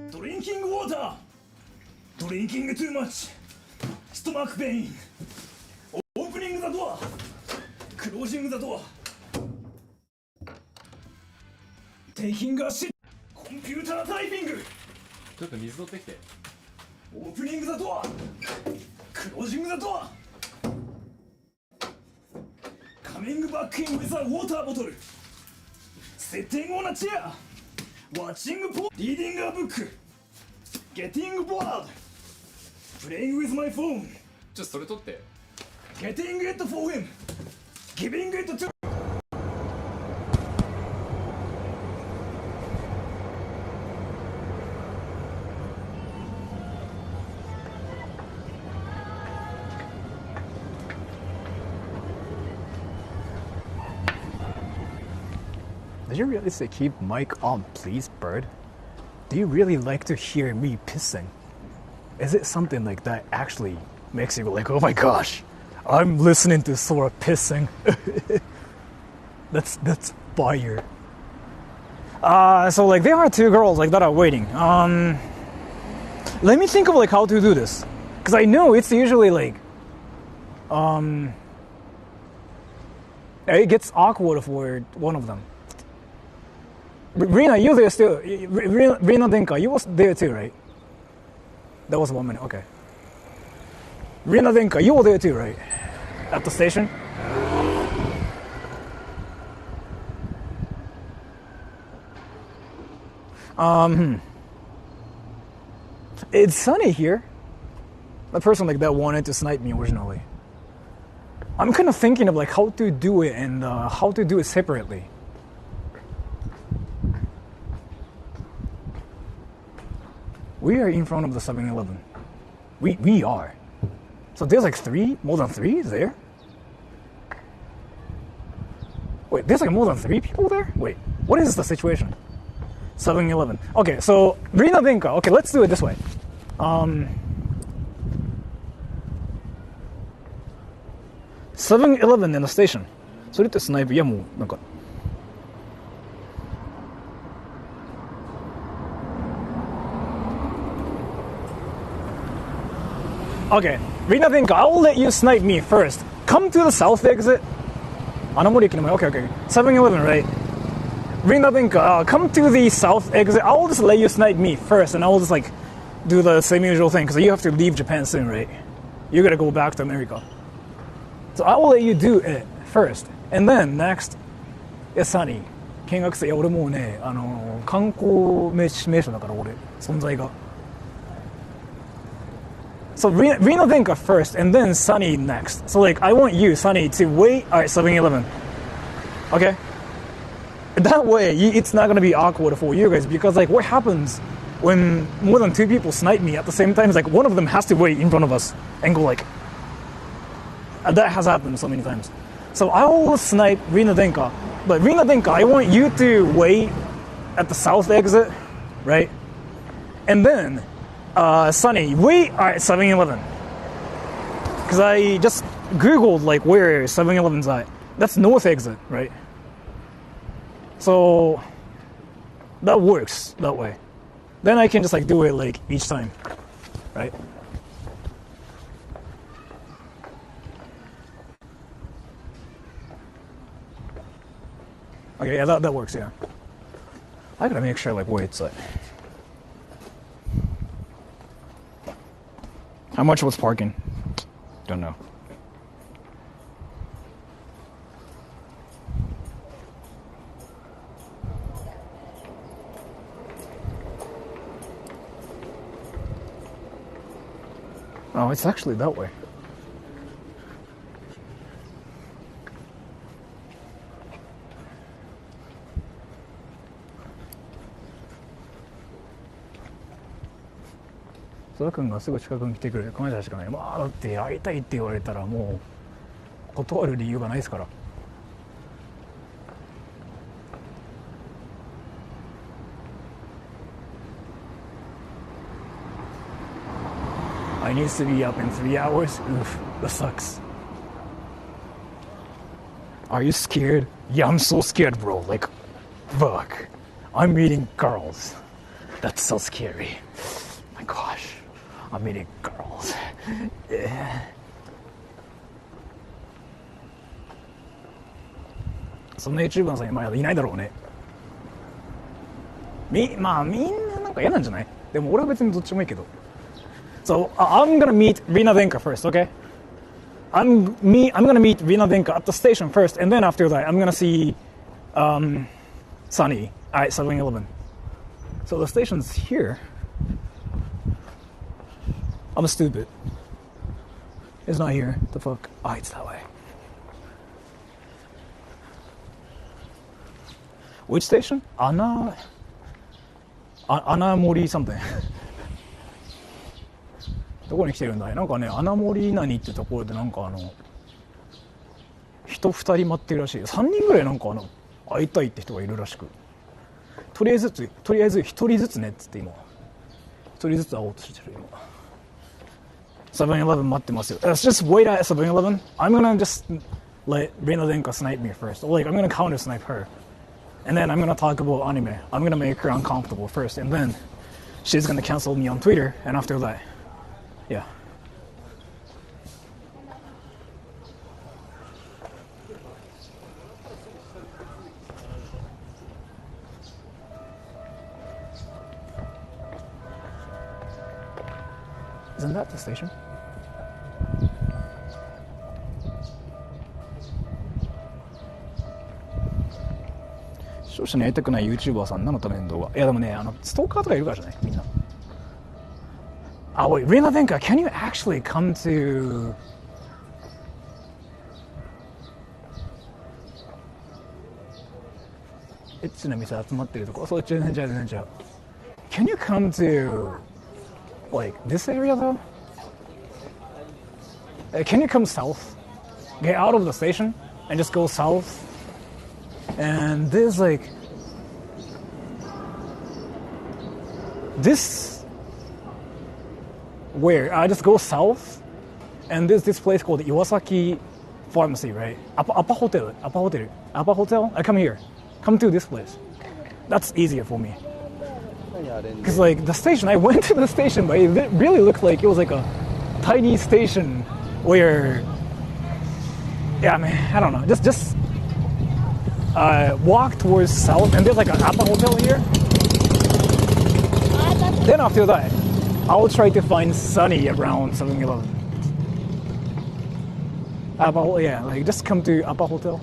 Drinking water. Drinking too much. Stomach pain. Opening the door. Closing the door. Taking a shit. Computer typing. ちょっと水取ってきて。 Opening the door. Closing the door. Coming back in with a water bottle. Sitting on a chair. Watching porn. Reading a book. Getting bored. Playing with my phone. ちょっとそれ取って。 Getting it for him. Giving it to. Did you really say keep mic on, please, bird? Do you really like to hear me pissing? Is it something like that actually makes you like, oh my gosh, I'm listening to Sora pissing? That's fire. So like there are two girls like that are waiting. Let me think of like how to do this, because I know it's usually like It gets awkward for one of them. Rina, you there still? Rina Denka, you was there too, right? That was 1 minute. Okay. Rina Denka, you were there too, right? At the station. It's sunny here. The person like that wanted to snipe me originally. I'm kind of thinking of like how to do it and how to do it separately. We are in front of the 7-Eleven. We are. So there's like more than three there? Wait, there's like more than 3 people there? Wait, what is the situation? 7-Eleven. Okay, so Rina Denka. Okay, let's do it this way. 7-Eleven in the station. それってスナイプ、いやもうなんか。Okay, Rina Denka, I will let you snipe me first. Come to the south exit. 穴森駅の前. Okay. 7-Eleven, right? Rina Denka, come to the south exit. I will just let you snipe me first, and I will just like do the same usual thing because you have to leave Japan soon, right? You gotta go back to America. So I will let you do it first, and then next is Sunny. 見学生、いや俺もうね、観光名所だから俺存在が。So Rina Denka first, and then Sunny next. So like I want you, Sunny, to wait at 7-Eleven. Okay? That way, it's not gonna be awkward for you guys because like what happens when more than 2 people snipe me at the same time is like one of them has to wait in front of us and go like. That has happened so many times. So I will snipe Rina Denka, but Rina Denka, I want you to wait at the south exit, right? And then Sunny, wait at 7-Eleven. Because I just Googled like where 7-Eleven's at. That's north exit, right? So that works that way. Then I can just like do it like each time, right? Okay, yeah, that works, yeah. I gotta make sure like where it's like. How much was parking? Don't know. Oh, it's actually that way. Sora 君がすぐ近くに来てくれる感謝しかない。まあだって会いたいって言われたらもう断る理由がないですから。I need to be up in 3 hours? Oof, that sucks. Are you scared? Yeah, I'm so scared, bro. Like, fuck. I'm meeting girls. That's so scary. My gosh. I'm meeting girls. Yeah. そんな YouTuber さん今いないだろうね。まあみんななんか嫌なんじゃない？でも俺は別にどっちもいいけど。So I'm gonna meet Rina Denka first, okay? I'm gonna meet Rina Denka at the station first, and then after that I'm gonna see Sunny at 7-Eleven. So the station's here. I'm stupid. It's not here. The fuck? Ah, it's that way. Which station? Anamori something. どこに来てるんだい？なんかね、穴森何ってところでなんか人2人待ってるらしい。3人ぐらいなんか会いたいって人がいるらしく。とりあえず1人ずつねっつって今。1人ずつ会おうとしてる今。7-Eleven 待ってますよ。Let's just wait at 7-Eleven. I'm gonna just let Rina Denka snipe me first. Like I'm gonna counter snipe her. And then I'm gonna talk about anime. I'm gonna make her uncomfortable first, and then she's gonna cancel me on Twitter, and after that, yeah. Isn't that the station?少々に会いたくない YouTuber さん何のための動画。いやでもね、ストーカーとかいるからじゃないみんな。wait, Rina Venka, can you actually come to... It's の店集まってるとこ。そう、全然違う。Can you come to, like, this area though? Can you come south? Get out of the station and just go south? And there's like... This... Where? I just go south and there's this place called Iwasaki Pharmacy, right? Upper Hotel. I come here. Come to this place. That's easier for me. Because like the station, I went to the station, but it really looked like it was like a tiny station where, yeah, man, I don't know. Just walk towards south, and there's like an Appa Hotel here. Then after that, I'll try to find Sunny around 7-Eleven. Appa, yeah, like just come to Appa Hotel.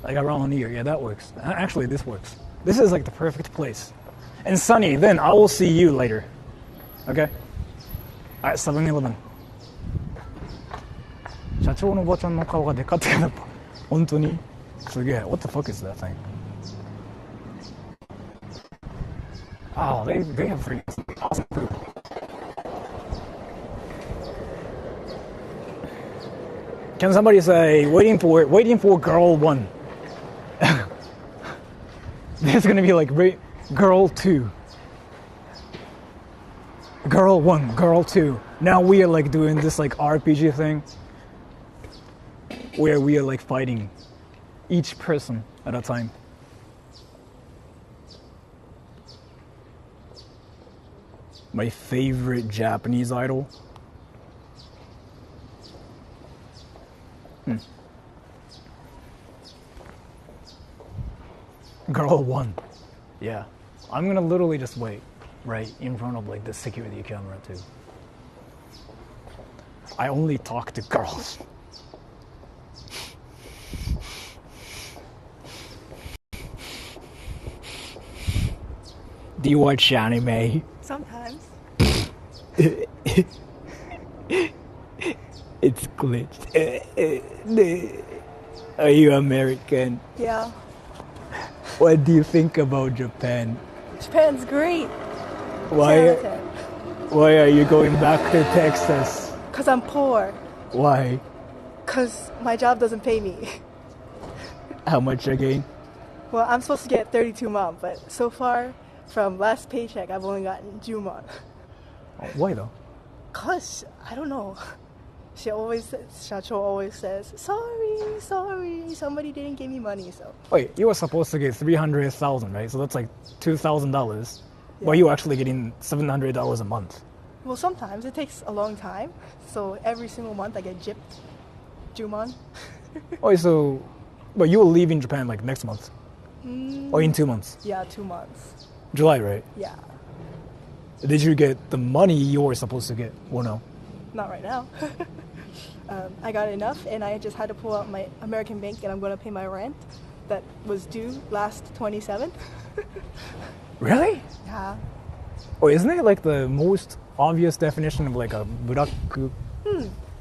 Like around here, yeah, that works. Actually, this works. This is like the perfect place. And Sunny, then I will see you later. Okay? Alright, 7-Eleven. 社長のおばちゃんの顔がでかってやっぱ本当にすげえ。What the fuck is that thing? Oh, they have freaking awesome food. Can somebody say waiting for girl 1? There's gonna be like girl 2, girl 1, girl 2. Now we are like doing this like RPG thing where we are like fighting each person at a time. My favorite Japanese idol. Girl 1. Yeah. I'm gonna literally just wait right in front of like the security camera too. I only talk to girls. Do you watch anime? Sometimes. It's glitched. Are you American? Yeah. What do you think about Japan? Japan's great. Why are you going back to Texas? Because I'm poor. Why? Because my job doesn't pay me. How much again? Well, I'm supposed to get 32 month, but so far from last paycheck, I've only gotten 2 month. Why though? Cause I don't know. Shacho always says, sorry, somebody didn't give me money, so. Wait, you were supposed to get $300,000, right? So that's like $2,000. Yeah. But you're actually getting $700 a month. Well, sometimes it takes a long time, so every single month I get gypped. Jumon. Oh, so, but you will leave in Japan like next month? Or in 2 months? Yeah, 2 months. July, right? Yeah. Did you get the money you were supposed to get, or no? Not right now. I got enough, and I just had to pull out my American Bank, and I'm going to pay my rent that was due last 27th. Really? Yeah. Oh, isn't it like the most obvious definition of like a buraku?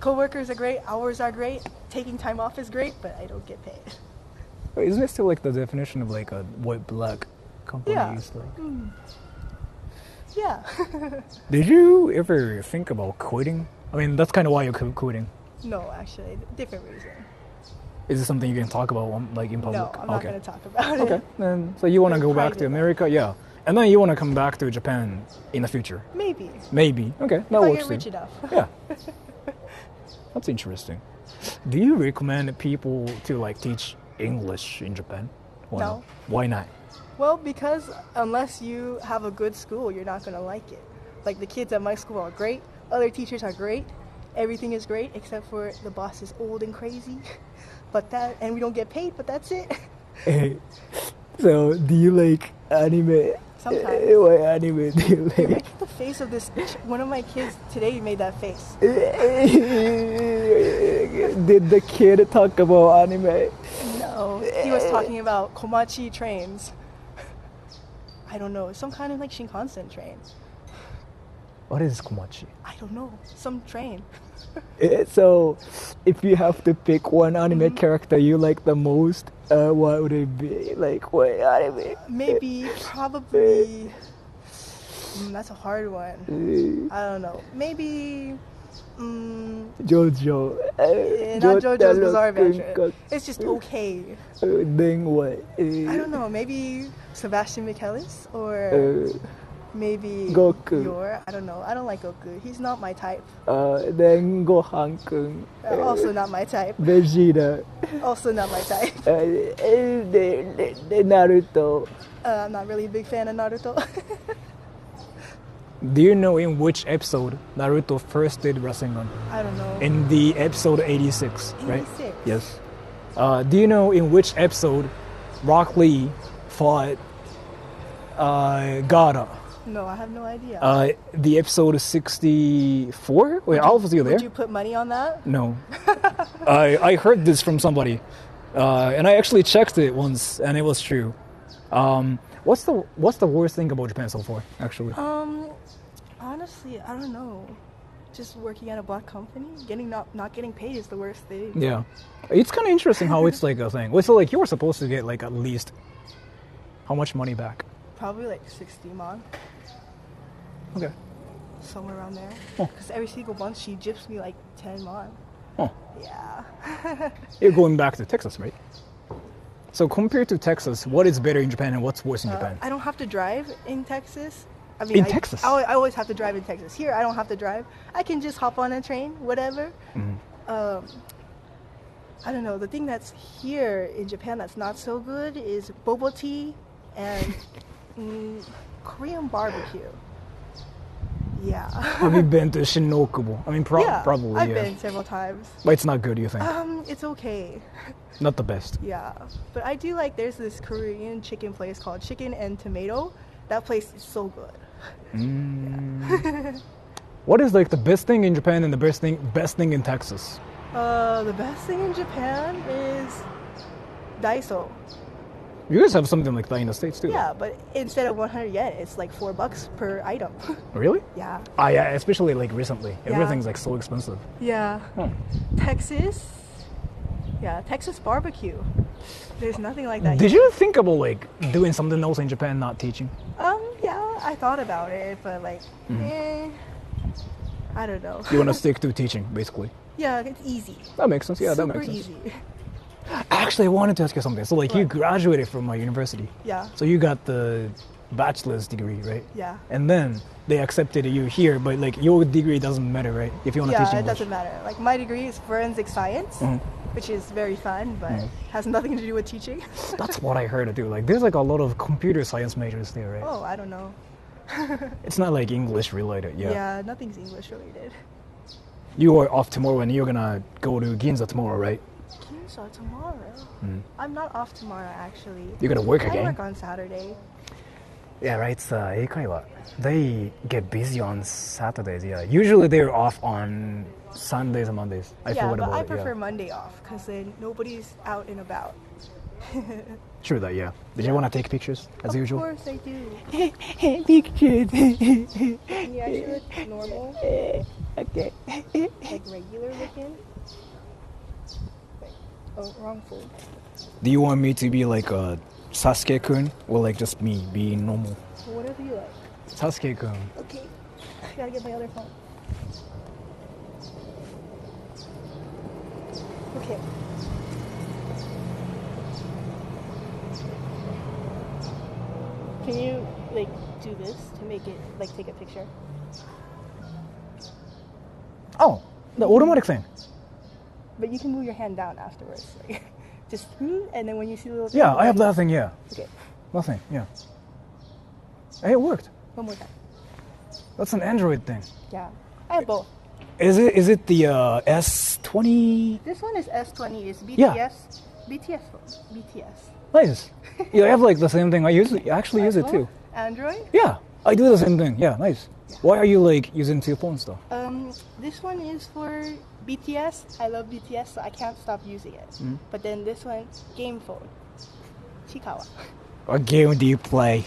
Coworkers are great, hours are great, taking time off is great, but I don't get paid. Wait, isn't it still like the definition of like a white black company? Yeah. Like... Yeah. Did you ever think about quitting? I mean, that's kind of why you're quitting. No, actually, different reason. Is it something you can talk about like in public? No, I'm not going to talk about it. Okay, then so you want to go back to America? Yeah. And then you want to come back to Japan in the future? Maybe. Maybe. Okay, that if works I get rich too. enough. Yeah. That's interesting. Do you recommend people to like teach English in Japan? Why No. not? Why not? Well, because unless you have a good school, you're not going to like it. Like, the kids at my school are great. Other teachers are great. Everything is great, except for the boss is old and crazy. And we don't get paid, but that's it. So, do you like anime? Sometimes. What anime do you You're like? making the face of this. One of my kids today made that face. Did the kid talk about anime? No, he was talking about Komachi trains. I don't know, some kind of like Shinkansen train. What is Komachi? I don't know, some train. So, if you have to pick one anime character you like the most, what would it be? Like, what anime? Maybe, probably. That's a hard one. I don't know. Maybe. Jojo. Not JoJo's Bizarre Adventure. It's just okay. Then what? I don't know. Maybe Sebastian Michaelis or maybe Goku. I don't know. I don't like Goku. He's not my type. Then Gohan-kun. Also not my type. Vegeta. Also not my type. Naruto. I'm not really a big fan of Naruto. Do you know in which episode Naruto first did Rasengan? I don't know. In the episode 86, right? 86? Yes. Do you know in which episode Rock Lee fought Gaara? No, I have no idea. The episode 64? Wait, Alpha's you there? Would you put money on that? No. I heard this from somebody. And I actually checked it once, and it was true. What's the worst thing about Japan so far, actually? Honestly, I don't know. Just working at a black company, not getting paid is the worst thing. Yeah. It's kind of interesting how it's like a thing. Wait, so like you were supposed to get like at least how much money back? Probably like 60 mon. Okay. Somewhere around there. Oh. Because every single month she gyps me like 10 mon. Oh. Yeah. You're going back to Texas, right? So compared to Texas, what is better in Japan and what's worse in Japan? I don't have to drive in Texas. Texas? I always have to drive in Texas. Here, I don't have to drive. I can just hop on a train, whatever. I don't know. The thing that's here in Japan that's not so good is boba tea and Korean barbecue. Yeah. Have you been to Shinokubo? I mean, probably, I've been several times. But it's not good, you think? It's okay. Not the best. Yeah. But I do like, there's this Korean chicken place called Chicken and Tomato. That place is so good. What is like the best thing in Japan and the best thing in Texas? The best thing in Japan is Daiso. You guys have something like that in the States too. Yeah, but instead of 100 yen, it's like $4 per item. Really? Yeah. Yeah, especially like recently. Yeah. Everything's like so expensive. Yeah. Texas barbecue. There's nothing like that. Did you think about like doing something else in Japan, not teaching? Yeah, I thought about it, but like, I don't know. You want to stick to teaching, basically? Yeah, it's easy. That makes sense. Yeah, Super that makes sense. easy. Actually, I wanted to ask you something. So, like, What? you graduated from my university. Yeah. So you got the bachelor's degree, right? Yeah. And then they accepted you here, but like your degree doesn't matter, right? If you want to teach Yeah, it English. doesn't matter. Like my degree is forensic science, which is very fun, but has nothing to do with teaching. That's what I heard too. Like, there's like a lot of computer science majors there, right? Oh, I don't know. It's not like English related, yeah. Yeah, nothing's English related. You are off tomorrow and you're gonna go to Ginza tomorrow, right? Ginza tomorrow? I'm not off tomorrow, actually. You're gonna work I again? work on Saturday. Yeah, right. It's Eikaiwa. They get busy on Saturdays. Yeah, usually they're off on Sundays and Mondays. I forgot about I it. prefer Yeah. Monday off because then nobody's out and about. True that. Yeah. Did you want to take pictures as usual? Of course I do. Pictures. Can you actually look normal? Okay. Like regular looking? Wait. Oh, wrong fold. Do you want me to be like a Sasuke-kun or like just me being normal? Whatever you like. Sasuke-kun. Okay. I gotta get my other phone. Okay. Can you like do this to make it like take a picture? Oh, the automatic thing. But you can move your hand down afterwards. Like, just and then when you see the little thing, Yeah, I have that thing. Yeah, Okay, nothing. Yeah. Hey, it worked. one more time. That's an Android thing. Yeah, I have both. Is it the S20? This one is S20. It's BTS. Yeah. BTS phone. BTS. Nice. Yeah, I have like the same thing. I actually use it too. Android. Yeah, I do the same thing. Yeah, nice. Why are you like using two phones though? This one is for BTS. I love BTS, so I can't stop using it. But then this one, game phone. Chikawa. What game do you play?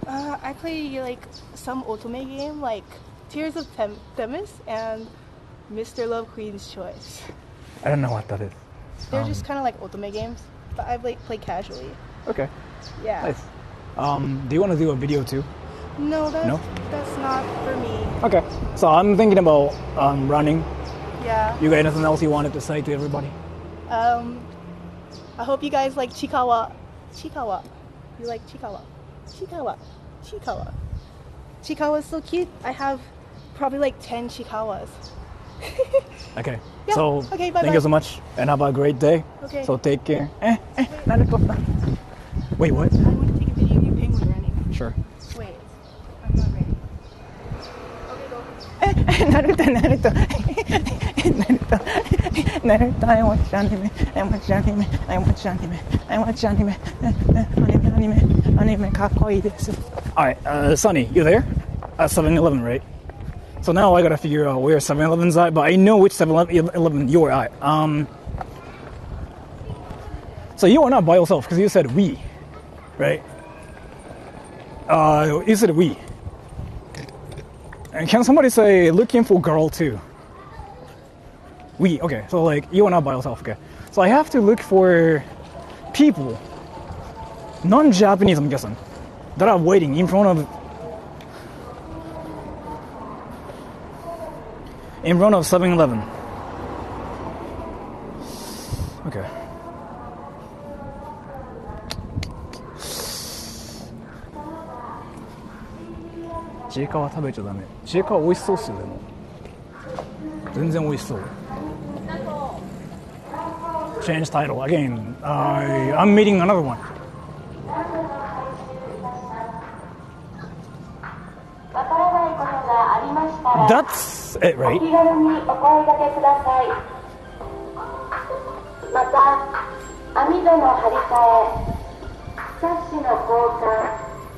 I play like some otome game, like Tears of Themis and Mr. Love Queen's Choice. I don't know what that is. They're just kind of like otome games, but I play casually. Okay. Yeah. Nice. Do you want to do a video too? No, that's not for me. Okay. So I'm thinking about running. Yeah. You got anything else you wanted to say to everybody? I hope you guys like Chikawa. Chikawa. You like Chikawa? Chikawa. Chikawa. Chikawa is so cute. I have probably like 10 Chikawas. Okay. Yeah. So Okay, thank bye-bye. you so much and have a great day. Okay. So take care. Wait, what? I want to take a video of you penguin running. Sure. Wait. I'm not ready. Okay, go. Naruto, I watch anime. Anime かっこいいです。 Alright, Sonny, you there? At 7-Eleven, right? So now I gotta figure out where 7-Eleven's at, but I know which 7-Eleven you're at. So you are not by yourself, because you said we, right? You said we. And can somebody say, looking for girl too? We, okay, so like, you are not by yourself, okay. So I have to look for people, non-Japanese I'm guessing, that are waiting in front of 7-Eleven. Okay.ちいかわ食べちゃダメ。ちいかわ美味しそうっすよでも。全然美味しそう。Change title again. I'm meeting another one. That's it, right?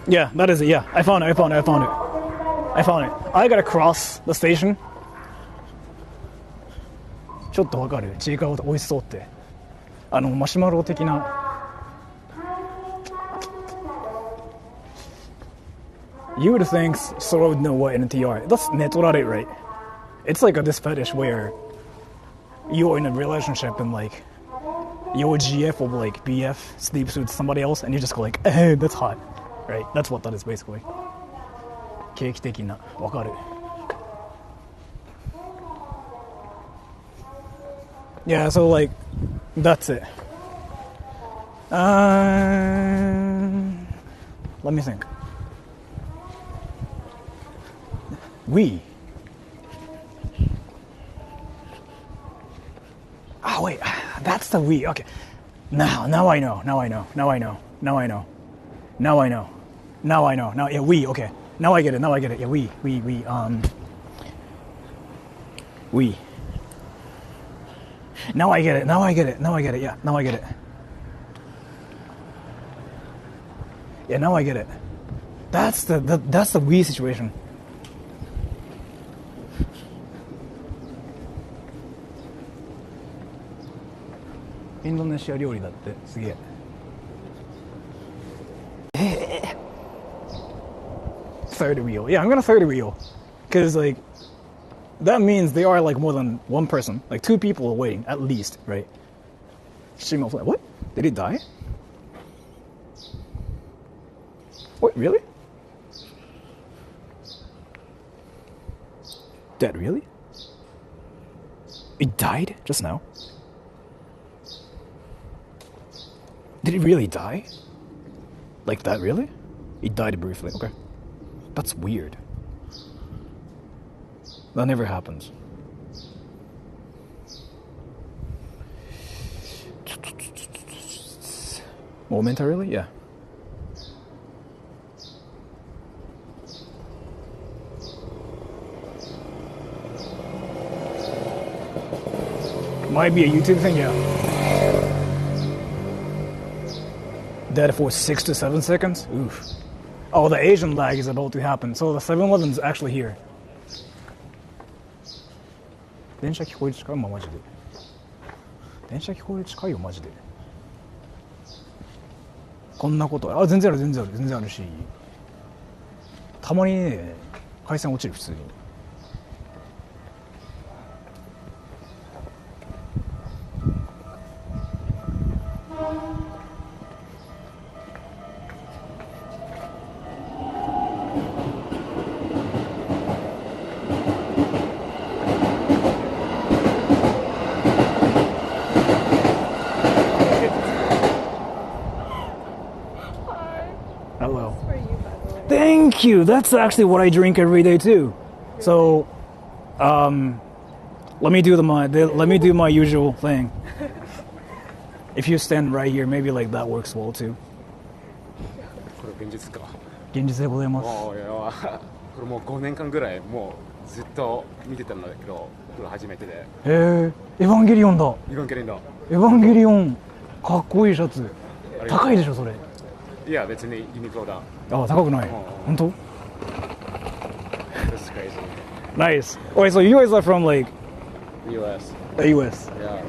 Yeah, that is it. Yeah, I found it. I gotta cross the station. ちょっとわかる。ちいかわ美味しそうって。マシュマロ的な。You would think Sora would know what NTR. That's netorare, right? It's like this fetish where you're in a relationship and like your GF or like BF sleeps with somebody else and you just go like, hey, that's hot, right? That's what that is basically. 景気的な、わかる。Yeah, so like, that's it. Let me think. We. Oh wait, that's the we. Okay. Now I know. Now yeah, we. Okay. Now I get it. Yeah, we. We. Now I get it. Yeah, now I get it. Yeah, now I get it. That's the we situation. Indonesia 料理だってすげえ。Third wheel. Yeah, I'm gonna third wheel. Because, like, that means they are, like, more than one person. Like, two people are waiting, at least, right? Shimo's like, what? Did he die? Wait, really? Dead, really? He died just now? Did he really die? Like that, really? He died briefly, okay. That's weird. That never happens. Momentarily, yeah. Might be a YouTube thing, yeah. Dead for 6 to 7 seconds? Oof. Oh, the Asian lag is about to happen. So the 7-Eleven's actually here. 電車聞こえる近いマジで。電車聞こえる近いよマジで。こんなこと、全然あるし。たまにね、回線落ちる普通に。Thank you. That's actually what I drink every day too. So, let me do my usual thing. If you stand right here, maybe like that works well too. これ現実か。現実でございます。これもう5年間ぐらいもうずっと見てたんだけど、これ初めてで。エヴァンゲリオンだ。エヴァンゲリオンだ。エヴァンゲリオン、かっこいいシャツ。高いでしょそれ。いや別にユニクロだ。高くない。本当？ This is crazy. Nice. Wait, so you guys are from like U.S. The U.S. Yeah.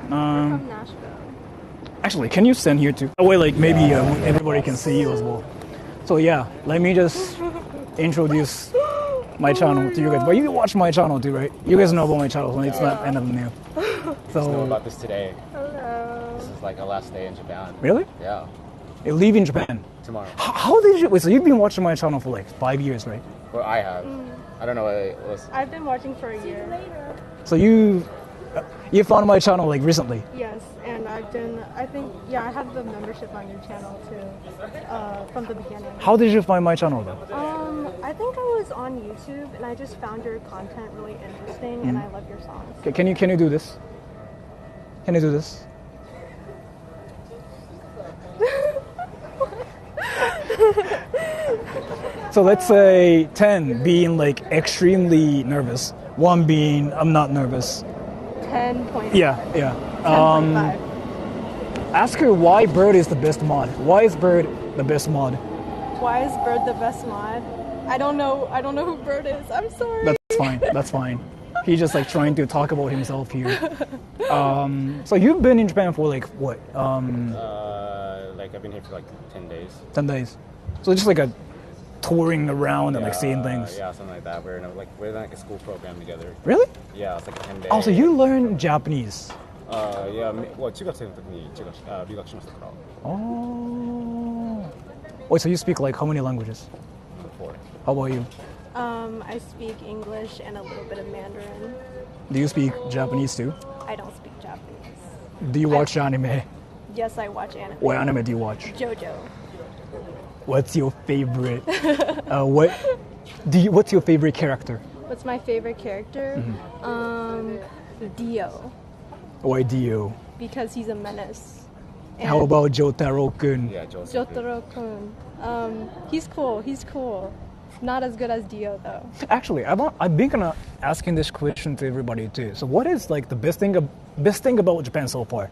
From Nashville. Actually, can you stand here too? That way, like maybe everybody can see you as well. So yeah, let me just introduce my channel to you guys. But you watch my channel too, right? You guys know about my channel, so it's not anything new. Just know about this today. Hello. This is like our last day in Japan. Really? Yeah. You leave in Japan tomorrow. How did you? Wait, so you've been watching my channel for like 5 years, right? Well, I have. I don't know what it was. I've been watching for a year. So you found my channel like recently? Yes, and I had the membership on your channel too, from the beginning. How did you find my channel though? I think I was on YouTube and I just found your content really interesting and I love your songs. Okay, can you do this? Can you do this? So let's say 10 being like extremely nervous, 1 being I'm not nervous. 10.5. Yeah. 10.5. Ask her why Bird is the best mod. Why is Bird the best mod? Why is Bird the best mod? I don't know who Bird is. I'm sorry. That's fine. He's just like trying to talk about himself here. So you've been in Japan for like what? Like I've been here for like 10 days. 10 days. So just like a touring around and like seeing things. Yeah, something like that. We're in like a school program together. Really? Yeah, it's like a 10-day. Oh, so you learn Japanese? Yeah. Well, 中学生の時に留学しましたから。Oh. Wait, so you speak like how many languages? 4. How about you? I speak English and a little bit of Mandarin. Do you speak Japanese too? I don't speak Japanese. Do you watch anime? Yes, I watch anime. What anime do you watch? Jojo. What's your favorite? What's your favorite character? What's my favorite character? Dio. Why Dio? Because he's a menace. And How about Jotaro-kun? Yeah, Jotaro-kun. He's cool. Not as good as Dio though. Actually, I've been gonna asking this question to everybody too. So what is like the best thing about Japan so far?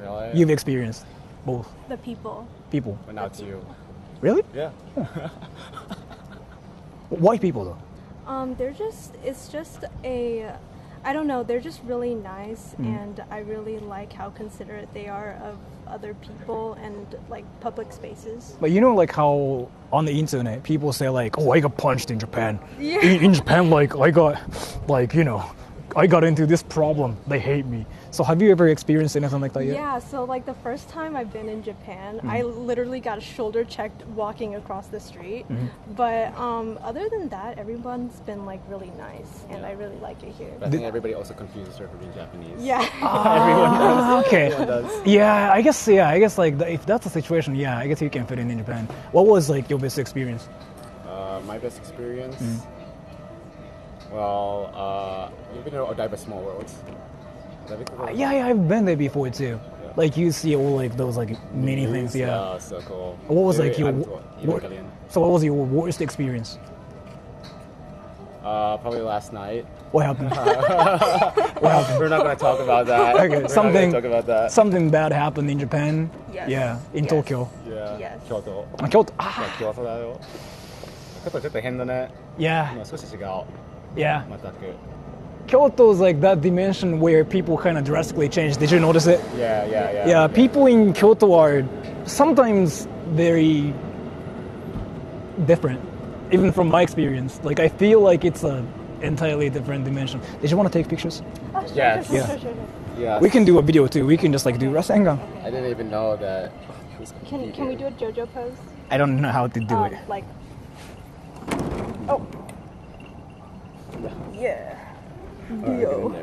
Really? You've experienced both. The people. People. But now it's you. Really? Yeah. Why people though? I don't know, they're just really nice and I really like how considerate they are of other people and like public spaces. But you know like how on the internet people say like, oh, I got punched in Japan. Yeah. In Japan, like I got I got into this problem. They hate me. So have you ever experienced anything like that yet? Yeah, so like the first time I've been in Japan, I literally got shoulder checked walking across the street. But other than that, everyone's been like really nice and I really like it here. But I think everybody also confuses her for being Japanese. Yeah. Everyone does. Okay. Everyone does. Yeah, I guess like if that's the situation, yeah, I guess you can fit in Japan. What was like your best experience? My best experience? Well, you've been to Odaiba Small Worlds. Yeah, I've been there before too. Yeah. Like you see all like those like many things. Yeah. So cool. What was like your Evangelion. so what was your worst experience? Probably last night. What happened? What happened? We're not going to talk about that. Okay, We're not gonna talk about that. something bad happened in Japan. Yes. Yeah, in Yes. Tokyo. Yeah. Yes. 京都。 Kyoto. 京都だよ。京都ちょっと変だね。 Yeah, 今少し違う。 yeah. 全く。 Kyoto is like that dimension where people kind of drastically change. Did you notice it? Yeah. Yeah, people in Kyoto are sometimes very different, even from my experience. Like I feel like it's a entirely different dimension. Did you want to take pictures? Oh, sure, Yes. sure, Yeah. sure, sure. Yeah. We can do a video too. We can just like do Rasengan. I didn't even know that. Can we do a JoJo pose? I don't know how to do it. Like. Oh. Yeah. Dio.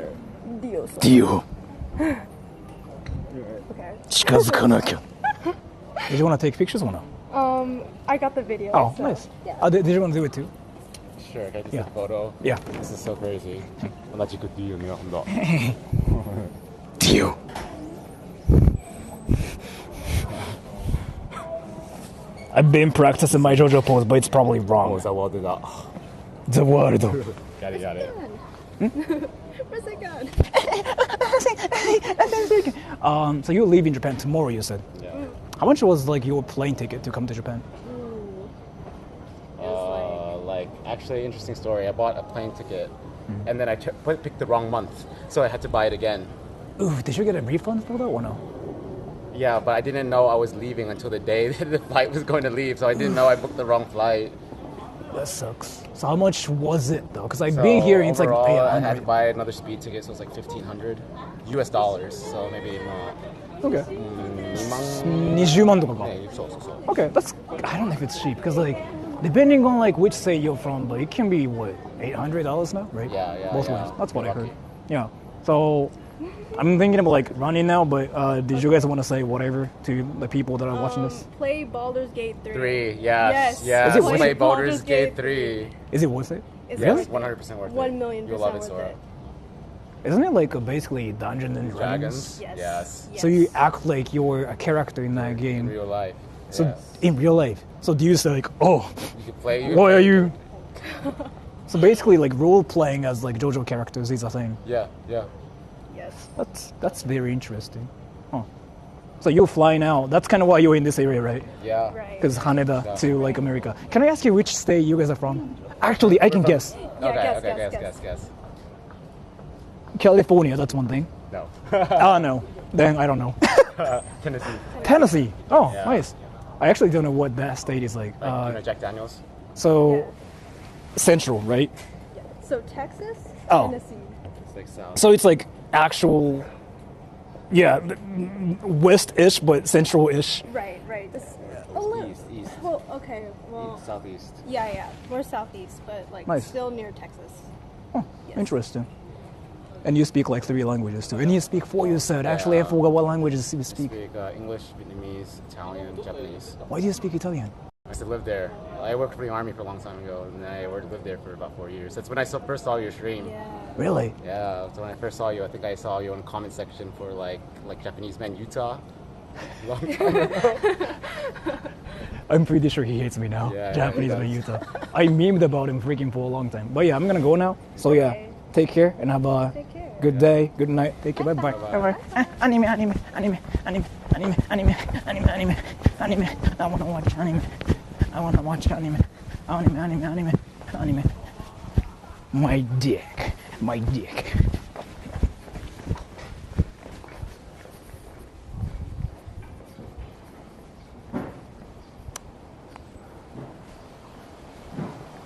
Dio. Dio. Okay. 近づかなきゃ. Did you want to take pictures or no? I got the video. Oh, so, nice. Yeah. Did you want to do it too? Sure, can I just Yeah. take a photo? Yeah. This is so crazy. 同じくっていうね、ほんと。 Dio. I've been practicing my JoJo pose, but it's probably もう wrong. ザワードだ。 The world. Got it. Where's that gun? So you leave in Japan tomorrow, you said. Yeah. How much was like your plane ticket to come to Japan? Like, actually, interesting story. I bought a plane ticket, and then I picked the wrong month, so I had to buy it again. Ooh, did you get a refund for that or no? Yeah, but I didn't know I was leaving until the day that the flight was going to leave, so I didn't know I booked the wrong flight. That sucks. So how much was it though? Because I've So been here, it's like overall, I had to 800. buy another speed ticket, so it's like $1,500 US dollars. So maybe Okay. 2万. 20万とかか. So. Okay, that's, I don't know if it's cheap because like depending on like which state you're from, but it can be what, $800 now, right? Yeah, Both yeah. ways. That's what I Lucky. heard. Yeah. So I'm thinking about like running now, but did you guys want to say whatever to the people that are watching this? Play Baldur's Gate 3. 3, yes. Is it worth Play it? Baldur's Gate 3. Is it worth it? It's Yes, worth it. 100% worth it. 1,000,000% You'll love it, worth Sora. it. Isn't it like basically Dungeons and Dragons? Dragons? Yes. So you act like you're a character in that In game. real life. So yes. in real life. So do you say like, oh, You can play. why are you? So basically, like role playing as like JoJo characters is a thing. Yeah. Yes. That's very interesting. Huh. So you're flying out. That's kind of why you're in this area, right? Yeah. Right. Because Haneda to like America. Can I ask you which state you guys are from? Actually, I can guess. Yeah, Okay, guess. California. That's one thing. No. No. Then I don't know. Tennessee. Tennessee. Oh, Yeah. nice. I actually don't know what that state is like. Jack Daniels. So central, right? So Texas, Oh. Tennessee. It's like south. So it's like actual, yeah, west-ish, but central-ish. Right. This, a little. East. Well, okay. Well, Southeast. yeah. We're southeast, but like Nice. still near Texas. Oh, Yes. interesting. And you speak like 3 languages too. And you speak 4, you said. Actually, I forgot what languages you I speak. speak English, Vietnamese, Italian, Japanese. Why do you speak Italian? I used to live there. I worked for the army for a long time ago, and I lived there for about 4 years. That's when I first saw your stream. Yeah. Really? Yeah, so when I first saw you, I think I saw you in the comment section for like Japanese men Utah. Long time ago. I'm pretty sure he hates me now. Yeah, Japanese he by does. Utah. I memed about him freaking for a long time. But yeah, I'm gonna go now. So yeah, Okay. take care and have a Take care. good day, good night. Take care. Bye bye. Bye-bye. Anime. I wanna watch anime. Anime. My dick.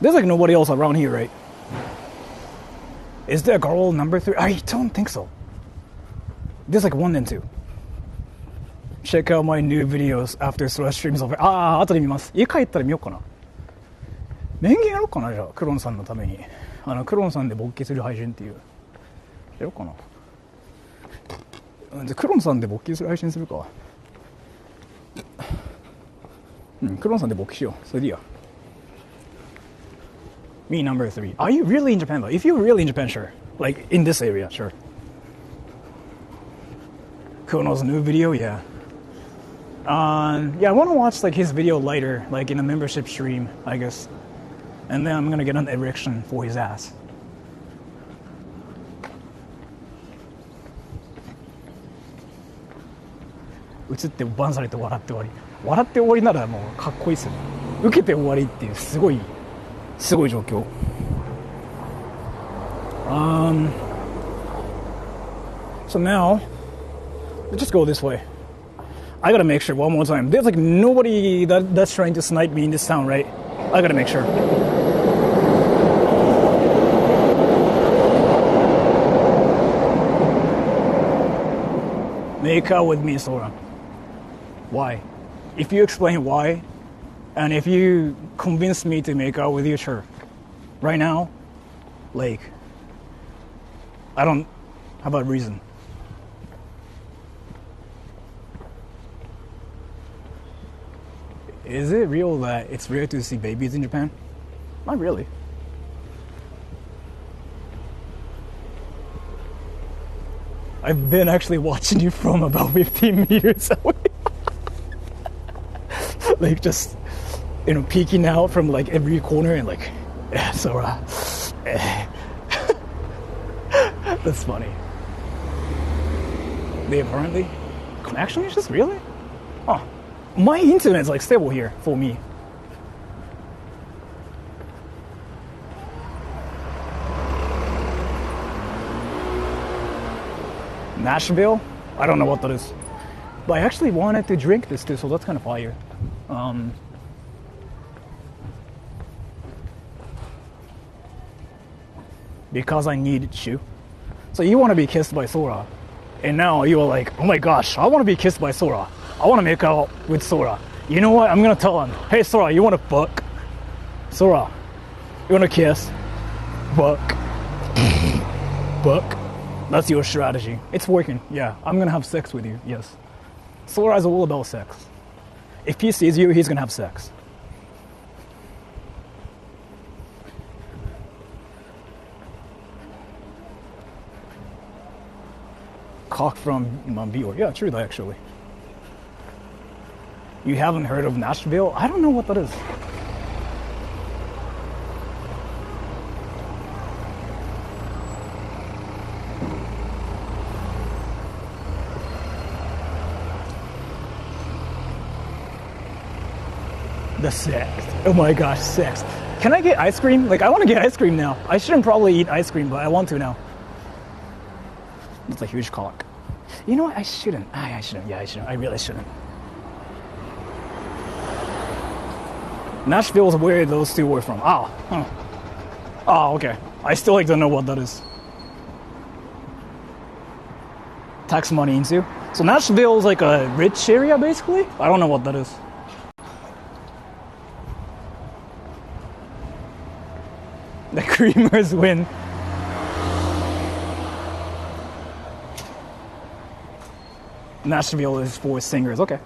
There's like nobody else around here, right? Is there a girl number 3? I don't think so. There's like 1 and 2. Check out my new videos after Sora streams over. 後で見ます。家帰ったら見ようかな。電源やろうかな、じゃあ、クロンさんのために。クロンさんで勃起する配信っていう。やろうかな。じゃあ、クロンさんで勃起する配信するか。クロンさんで勃起しよう。それでいいや。Me number 3. Are you really in Japan though? If you're really in Japan, sure. Like in this area, sure. Kono's new video, yeah. Yeah, I want to watch like his video later, like in a membership stream, I guess. And then I'm gonna get an erection for his ass. Utsute ban sarete waratte owari. Waratte owari nara mou kakkoi desu. Ukete owariっていうすごい状況。So now, let's just go this way. I gotta make sure one more time. There's like nobody that's trying to snipe me in this town, right? I gotta make sure. Make out with me, Sora. Why? If you explain why, and if you convince me to make out with you, sure. Right now, like, I don't have a reason. Is it real that it's rare to see babies in Japan? Not really. I've been actually watching you from about 15 meters away. Like just, peeking out from like every corner and like, yeah, Sora. That's funny. They apparently connection issues, really? Oh, my internet's like stable here for me. Nashville? I don't know what that is. But I actually wanted to drink this too, so that's kind of fire. Because I need you. So you want to be kissed by Sora. And now you are like, oh my gosh, I want to be kissed by Sora. I want to make out with Sora. You know what? I'm going to tell him, hey Sora, you want to fuck? Sora, you want to kiss? Fuck. Fuck. That's your strategy. It's working. Yeah, I'm going to have sex with you. Yes. Sora is all about sex. If he sees you, he's going to have sex. Cock from Mambio. Yeah, true, actually. You haven't heard of Nashville? I don't know what that is. The sex. Oh my gosh, sex. Can I get ice cream? Like, I want to get ice cream now. I shouldn't probably eat ice cream, but I want to now. It's a huge cock. You know what? I shouldn't. I shouldn't. Yeah, I shouldn't. I really shouldn't. Nashville is where those two were from. Oh. Huh. Oh, okay. I still don't know what that is. Tax money into. So Nashville is like a rich area, basically? I don't know what that is. The Creamers win. Nashville is for singers. Okay.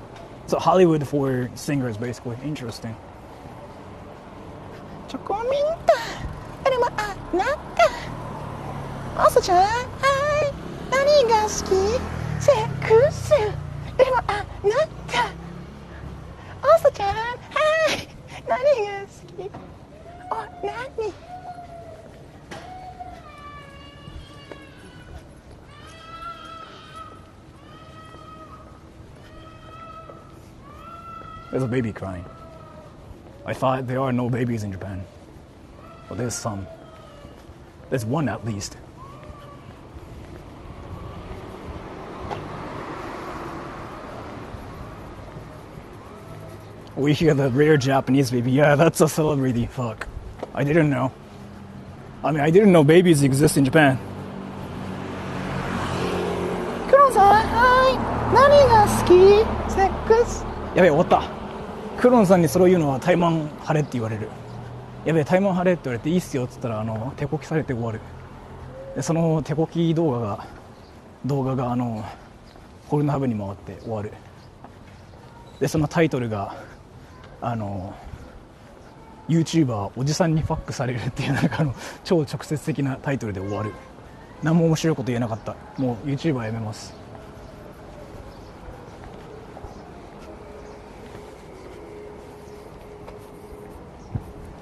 So Hollywood for singers, basically. Interesting. Chocominta. Erema anaka. Asa-chan, hi. Nani ga suki? Sex. Erema anaka. Asa-chan, hi. Nani ga suki? Oh, nani? There's a baby crying. I thought there are no babies in Japan. Well, there's some. There's one at least. We hear the rare Japanese baby. Yeah, that's a celebrity. Fuck. I didn't know. I mean, I didn't know babies exist in Japan. Kuron-san, hi. Nani ga suki? Sex. やべえ、終わった。クロンさんにそれを言うのはタイマン張れって言われる。やべえ、タイマン張れって言われていいっすよって言ったら手こきされて終わる。でその手こき動画がポルノハブに回って終わる。でそのタイトルがYouTuber おじさんにファックされるっていうなんか超直接的なタイトルで終わる。何も面白いこと言えなかった。もう YouTuber やめます。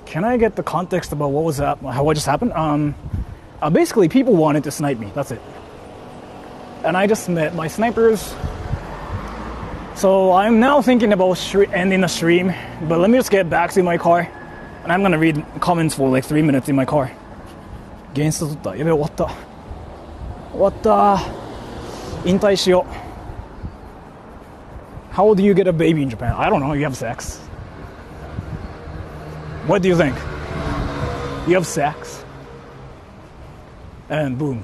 Can I get the context about what just happened? Basically, people wanted to snipe me. That's it. And I just met my snipers. So I'm now thinking about ending the stream. But let me just get back to my car. And I'm gonna read comments for like 3 minutes in my car. ゲンスト取った。やべえ、終わった。終わった。引退しよう。How do you get a baby in Japan? I don't know. You have sex. What do you think? You have sex. And boom.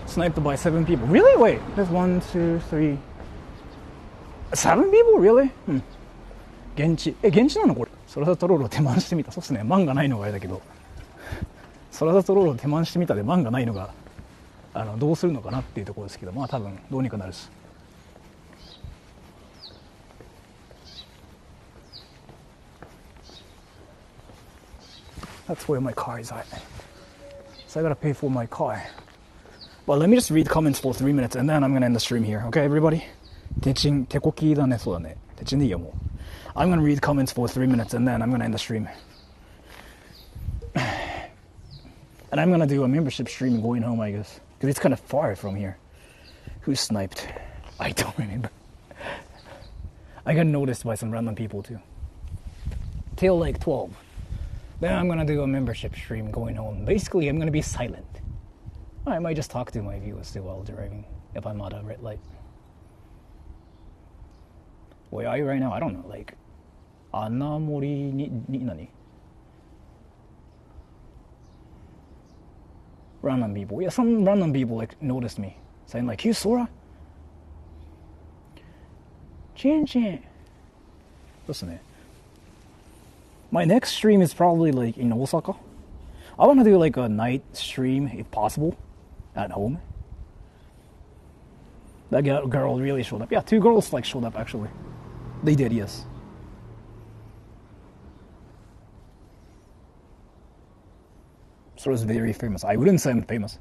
Sniped by 7 people. Really? Wait. There's 1, 2, 3. 7 people? Really? 現地なのこれ。ソラダトロールを手満してみた。そうっすね。マンがないのがあれだけど。ソラダトロールを手満してみたでマンがないのがどうするのかなっていうところですけど、まあ多分どうにかなるし。That's where my car is at. So I gotta pay for my car. Well, let me just read comments for 3 minutes and then I'm gonna end the stream here. Okay, everybody? 手こきだね、そうだね。手ちんでいいよ、もう。I'm gonna read comments for 3 minutes and then I'm gonna end the stream. And I'm gonna do a membership stream going home, I guess. Because it's kind of far from here. Who sniped? I don't remember. I got noticed by some random people too. Till like 12. Then I'm gonna do a membership stream going home. Basically, I'm gonna be silent. I might just talk to my viewers still while driving if I'm at a red light. Where are you right now? I don't know. Like, Anamori ni nani? Random people. Yeah, some random people like noticed me, saying like, "You Sora?" Chin chin. Listen, my next stream is probably like in Osaka. I want to do like a night stream if possible, at home. That girl really showed up. Yeah, 2 girls like showed up actually. They did, yes. So it's very famous. I wouldn't say I'm famous.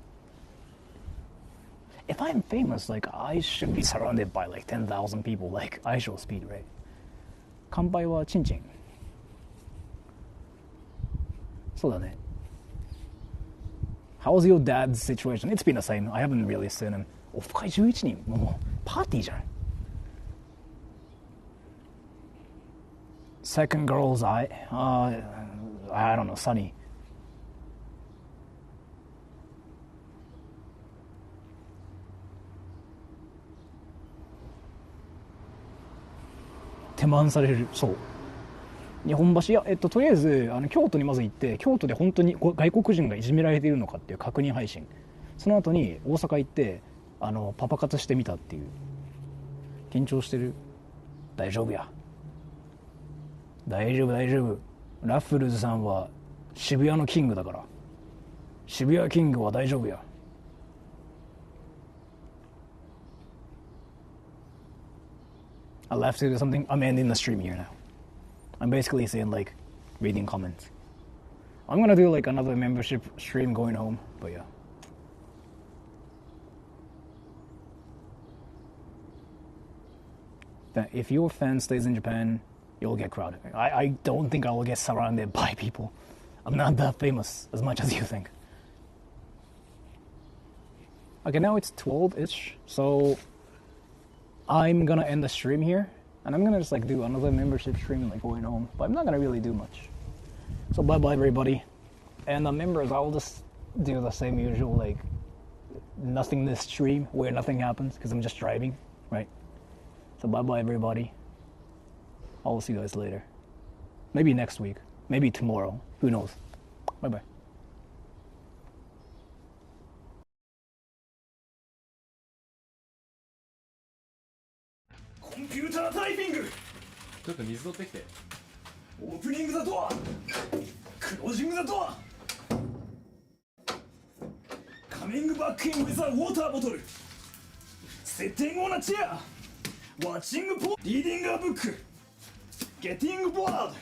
If I'm famous, like I should be surrounded by like 10,000 people, like I show speed, right? 乾杯はチンチン。そうだね。How's your dad's situation? It's been the same. I haven't really seen him. オフ会11人。もうパーティーじゃん。Second girl's eye. I don't know, Sunny.手満される。そう。日本橋、いや、とりあえず京都にまず行って、京都で本当に外国人がいじめられているのかっていう確認配信。その後に大阪行ってパパ活してみたっていう。緊張してる。大丈夫や。大丈夫大丈夫。ラッフルズさんは渋谷のキングだから。渋谷キングは大丈夫や。I left to do something. I'm ending the stream here now. I'm basically saying like reading comments. I'm gonna do like another membership stream going home, but yeah. If your fan stays in Japan, you'll get crowded. I don't think I will get surrounded by people. I'm not that famous as much as you think. Okay, now it's 12-ish, so I'm gonna end the stream here, and I'm gonna just like do another membership stream like going home, but I'm not gonna really do much. So bye bye everybody, and the members I'll just do the same usual like nothingness stream where nothing happens because I'm just driving, right? So bye bye everybody. I'll see you guys later. Maybe next week, maybe tomorrow. Who knows? Bye bye. コンピュータータイピング。ちょっと水取ってきて。オープニングザドア、クロージングザドア、カミングバックインウィザーウォーターボトル、セッティングオンアチェア、ワッチングポー、リーディングアブック、ゲッティングボーダー。